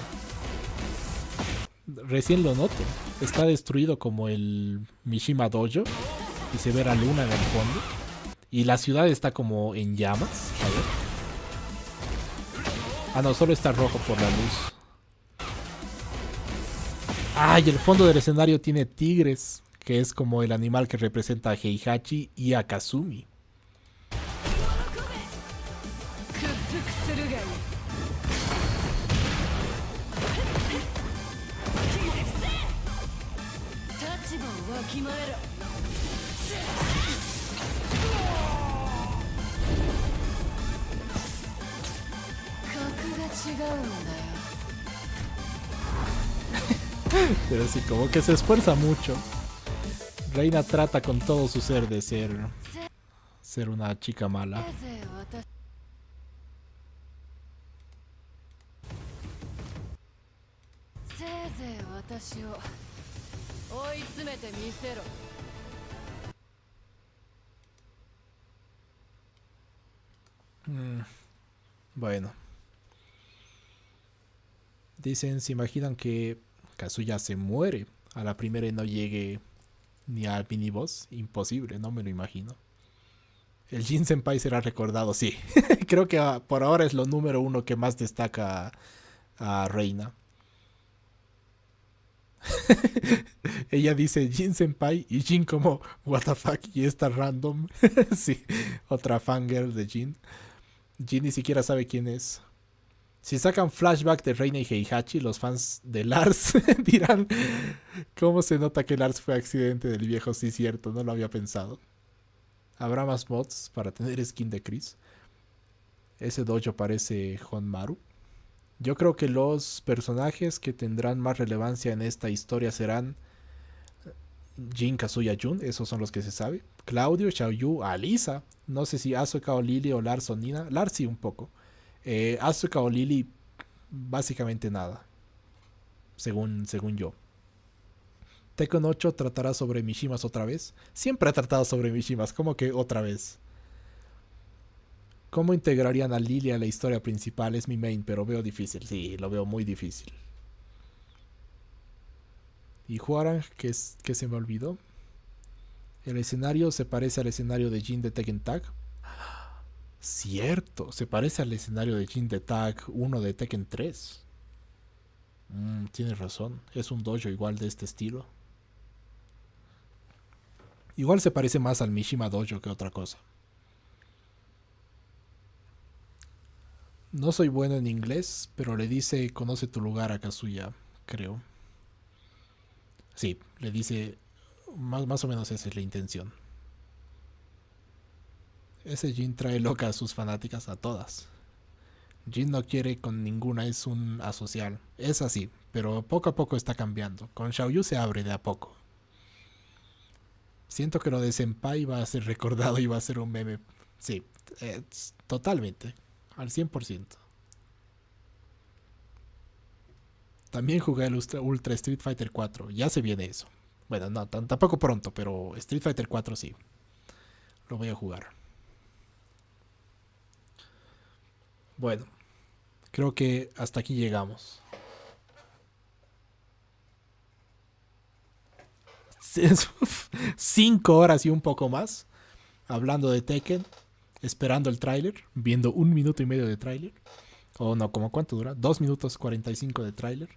Recién lo noto. Está destruido como el Mishima Dojo. Y se ve la luna en el fondo. Y la ciudad está como en llamas. A ver. Ah, no, solo está rojo por la luz. Ah, y el fondo del escenario tiene tigres, que es como el animal que representa a Heihachi y a Kazumi. Pero sí, como que se esfuerza mucho. Reina trata con todo su ser de ser una chica mala. Bueno. Dicen, se imaginan que Kazuya se muere a la primera y no llegue ni al miniboss. Imposible, no me lo imagino. El Jin Senpai será recordado, sí. Creo que por ahora es lo número uno que más destaca a Reina. Ella dice Jin Senpai y Jin como what the fuck, y está random. Sí, otra fangirl de Jin. Jin ni siquiera sabe quién es. Si sacan flashback de Reina y Heihachi, los fans de Lars dirán cómo se nota que Lars fue accidente del viejo. Sí, cierto, no lo había pensado. Habrá más mods para tener skin de Chris. Ese dojo parece Honmaru. Yo creo que los personajes que tendrán más relevancia en esta historia serán Jin, Kazuya, Jun. Esos son los que se sabe. Claudio, Xiaoyu, Alisa. No sé si Asuka o Lily o Lars o Nina. Lars sí un poco. Asuka o Lily, básicamente nada. Según yo. Tekken 8 tratará sobre Mishimas otra vez. Siempre ha tratado sobre Mishimas, como que otra vez. ¿Cómo integrarían a Lily a la historia principal? Es mi main, pero veo difícil. Sí, lo veo muy difícil. Y Huarang, que se me olvidó. El escenario se parece al escenario de Jin de Tekken Tag. Cierto, se parece al escenario de Jin de Tag 1 de Tekken 3. Tienes razón, es un dojo igual de este estilo. Igual se parece más al Mishima Dojo que otra cosa. No soy bueno en inglés, pero le dice conoce tu lugar a Kazuya, creo. Sí, le dice más o menos esa es la intención. Ese Jin trae loca a sus fanáticas, a todas. Jin no quiere con ninguna, es un asocial. Es así, pero poco a poco está cambiando. Con Xiaoyu se abre de a poco. Siento que lo de Senpai va a ser recordado y va a ser un meme. Sí, totalmente. Al 100%. También jugué el Ultra Street Fighter 4. Ya se viene eso. Bueno, no, tampoco pronto, pero Street Fighter 4 sí. Lo voy a jugar. Bueno, creo que hasta aquí llegamos. 5 horas y un poco más hablando de Tekken, esperando el tráiler, viendo 1 minuto y medio de tráiler. O no, ¿cómo cuánto dura? 2 minutos 45 de tráiler.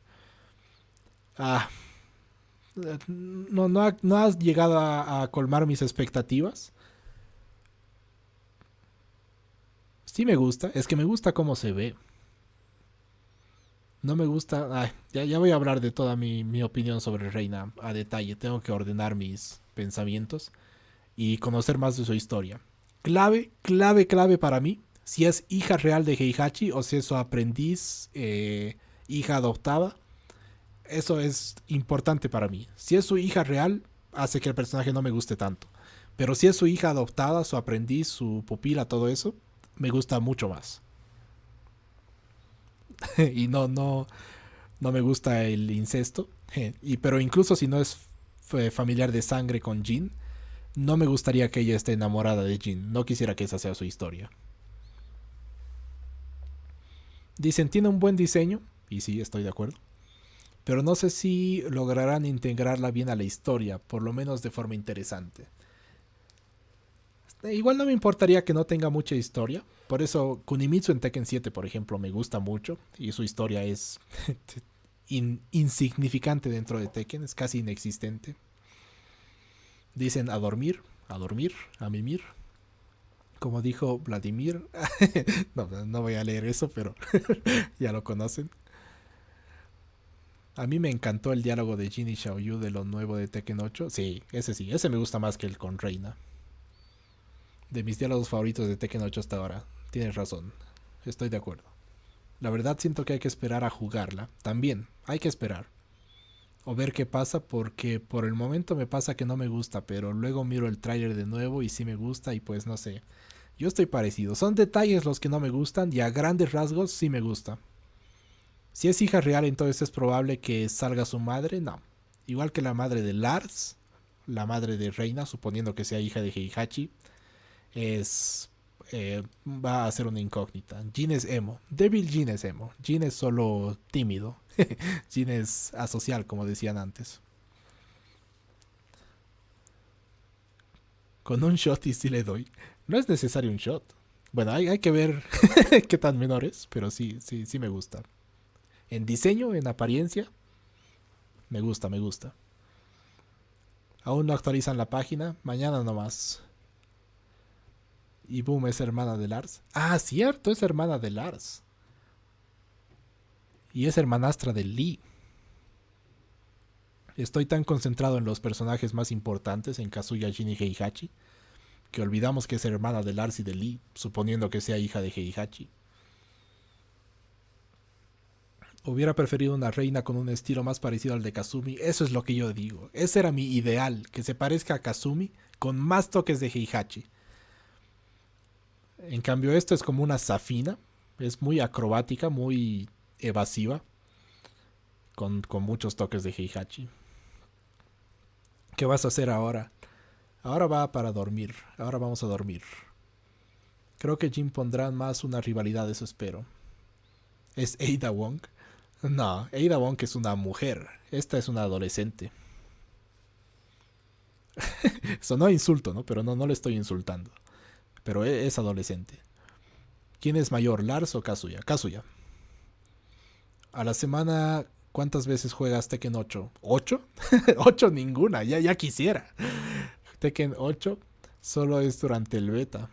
No has llegado a colmar mis expectativas. Sí me gusta, es que me gusta cómo se ve. No me gusta... ya voy a hablar de toda mi opinión sobre Reina a detalle. Tengo que ordenar mis pensamientos y conocer más de su historia. Clave para mí, si es hija real de Heihachi o si es su aprendiz, hija adoptada. Eso es importante para mí. Si es su hija real, hace que el personaje no me guste tanto. Pero si es su hija adoptada, su aprendiz, su pupila, todo eso, me gusta mucho más. Y no me gusta el incesto. Pero incluso si no es familiar de sangre con Jin, no me gustaría que ella esté enamorada de Jin. No quisiera que esa sea su historia. Dicen, tiene un buen diseño. Y sí, estoy de acuerdo. Pero no sé si lograrán integrarla bien a la historia, por lo menos de forma interesante. Igual no me importaría que no tenga mucha historia. Por eso Kunimitsu en Tekken 7, por ejemplo, me gusta mucho. Y su historia es insignificante dentro de Tekken, es casi inexistente. Dicen a dormir, a mimir. Como dijo Vladimir. No voy a leer eso, pero ya lo conocen. A mí me encantó el diálogo de Jin y Xiaoyu de lo nuevo de Tekken 8. Sí, ese me gusta más que el con Reina. De mis diálogos favoritos de Tekken 8 hasta ahora. Tienes razón, estoy de acuerdo. La verdad siento que hay que esperar a jugarla. También, hay que esperar. O ver qué pasa, porque por el momento me pasa que no me gusta, pero luego miro el tráiler de nuevo y sí me gusta y pues no sé. Yo estoy parecido. Son detalles los que no me gustan y a grandes rasgos sí me gusta. Si es hija real, entonces es probable que salga su madre. No. Igual que la madre de Lars, la madre de Reina, suponiendo que sea hija de Heihachi, va a ser una incógnita. Jin es emo. Devil Jin es emo. Jin es solo tímido. Jin es asocial, como decían antes. Con un shot y sí le doy. No es necesario un shot. Bueno, hay que ver qué tan menor es, pero sí me gusta. En diseño, en apariencia, me gusta. Aún no actualizan la página, mañana nomás. Y Boom es hermana de Lars. Ah, cierto, es hermana de Lars. Y es hermanastra de Lee. Estoy tan concentrado en los personajes más importantes, en Kazuya, Jin y Heihachi, que olvidamos que es hermana de Lars y de Lee, suponiendo que sea hija de Heihachi. Hubiera preferido una reina con un estilo más parecido al de Kazumi. Eso es lo que yo digo. Ese era mi ideal, que se parezca a Kazumi con más toques de Heihachi. En cambio esto es como una Safina. Es muy acrobática, muy evasiva, con muchos toques de Heihachi. ¿Qué vas a hacer ahora? Ahora va para dormir. Ahora vamos a dormir. Creo que Jin pondrá más una rivalidad, eso espero. ¿Es Ada Wong? No, Ada Wong es una mujer. Esta es una adolescente. Sonó insulto, ¿no? Pero no le estoy insultando. Pero es adolescente. ¿Quién es mayor, Lars o Kazuya? Kazuya. A la semana, ¿cuántas veces juegas Tekken 8? ¿8? 8 ninguna, ya quisiera. Tekken 8 solo es durante el beta.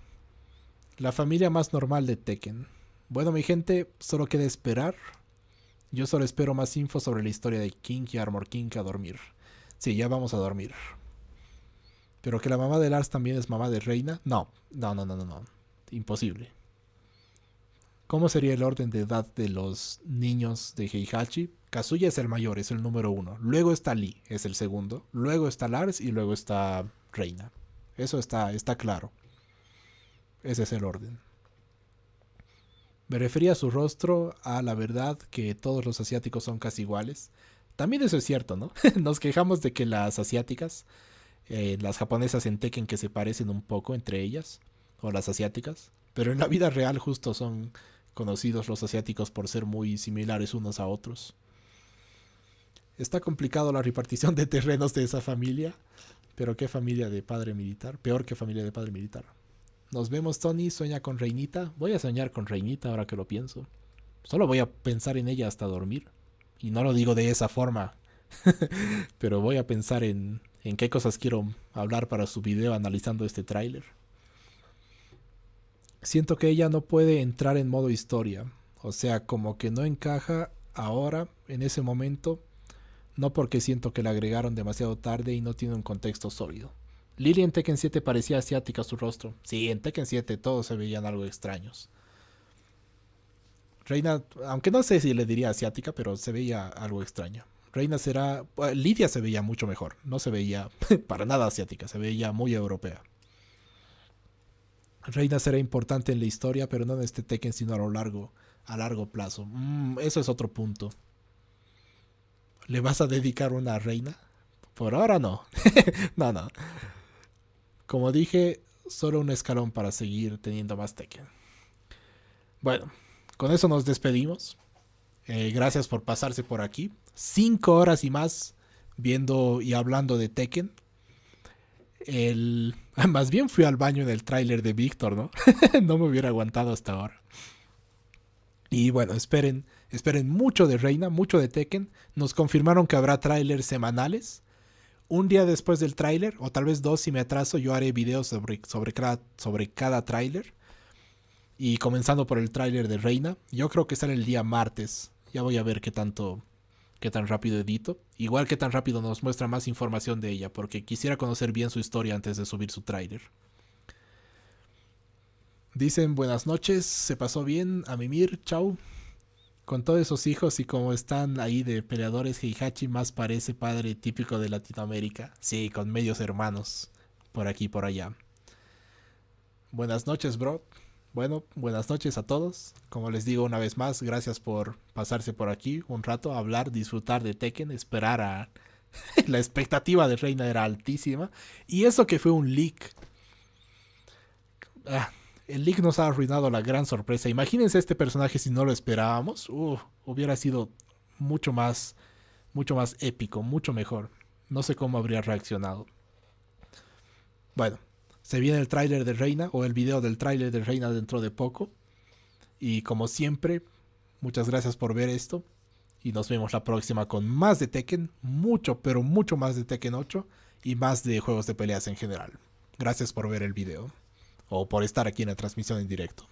La familia más normal de Tekken. Bueno, mi gente, solo queda esperar. Yo solo espero más info sobre la historia de King y Armor King a dormir. Sí, ya vamos a dormir. ¿Pero que la mamá de Lars también es mamá de Reina? No. Imposible. ¿Cómo sería el orden de edad de los niños de Heihachi? Kazuya es el mayor, es el número 1. Luego está Lee, es el segundo. Luego está Lars y luego está Reina. Eso está claro. Ese es el orden. Me refería a su rostro, a la verdad que todos los asiáticos son casi iguales. También eso es cierto, ¿no? Nos quejamos de que las asiáticas Las japonesas en Tekken que se parecen un poco entre ellas, o las asiáticas, pero en la vida real justo son conocidos los asiáticos por ser muy similares unos a otros. Está complicado la repartición de terrenos de esa familia, pero qué familia de padre militar, peor que familia de padre militar. Nos vemos, Tony, sueña con Reinita. Voy a soñar con Reinita ahora que lo pienso. Solo voy a pensar en ella hasta dormir. Y no lo digo de esa forma. Pero voy a pensar en qué cosas quiero hablar para su video analizando este tráiler. Siento que ella no puede entrar en modo historia. O sea, como que no encaja ahora, en ese momento. No porque siento que la agregaron demasiado tarde y no tiene un contexto sólido. Lily en Tekken 7 parecía asiática su rostro. Sí, en Tekken 7 todos se veían algo extraños. Reina, aunque no sé si le diría asiática, pero se veía algo extraña. Reina será... Lidia se veía mucho mejor. No se veía para nada asiática, se veía muy europea. Reina será importante en la historia, pero no en este Tekken, sino a largo plazo. Eso es otro punto. ¿Le vas a dedicar una Reina? Por ahora no. No. Como dije, solo un escalón para seguir teniendo más Tekken. Bueno, con eso nos despedimos. Gracias por pasarse por aquí. 5 horas y más viendo y hablando de Tekken. Más bien fui al baño en el tráiler de Víctor, ¿no? No me hubiera aguantado hasta ahora. Y bueno, esperen mucho de Reina, mucho de Tekken. Nos confirmaron que habrá tráilers semanales. Un día después del tráiler, o tal vez 2 si me atraso, yo haré videos sobre cada tráiler. Y comenzando por el tráiler de Reina, yo creo que sale el día martes. Ya voy a ver qué tan rápido edito. Igual que tan rápido nos muestra más información de ella, porque quisiera conocer bien su historia antes de subir su tráiler. Dicen buenas noches, se pasó bien, a mimir, chau. Con todos esos hijos y como están ahí de peleadores, Heihachi más parece padre típico de Latinoamérica. Sí, con medios hermanos, por aquí y por allá. Buenas noches, bro. Bueno, buenas noches a todos. Como les digo una vez más, gracias por pasarse por aquí un rato, a hablar, disfrutar de Tekken, esperar a... La expectativa de Reina era altísima. Y eso que fue un leak. El leak nos ha arruinado la gran sorpresa. Imagínense este personaje si no lo esperábamos. Hubiera sido mucho más épico, mucho mejor. No sé cómo habría reaccionado. Bueno, se viene el tráiler de Reina, o el video del tráiler de Reina dentro de poco. Y como siempre, muchas gracias por ver esto. Y nos vemos la próxima con más de Tekken. Mucho, pero mucho más de Tekken 8. Y más de juegos de peleas en general. Gracias por ver el video. O por estar aquí en la transmisión en directo.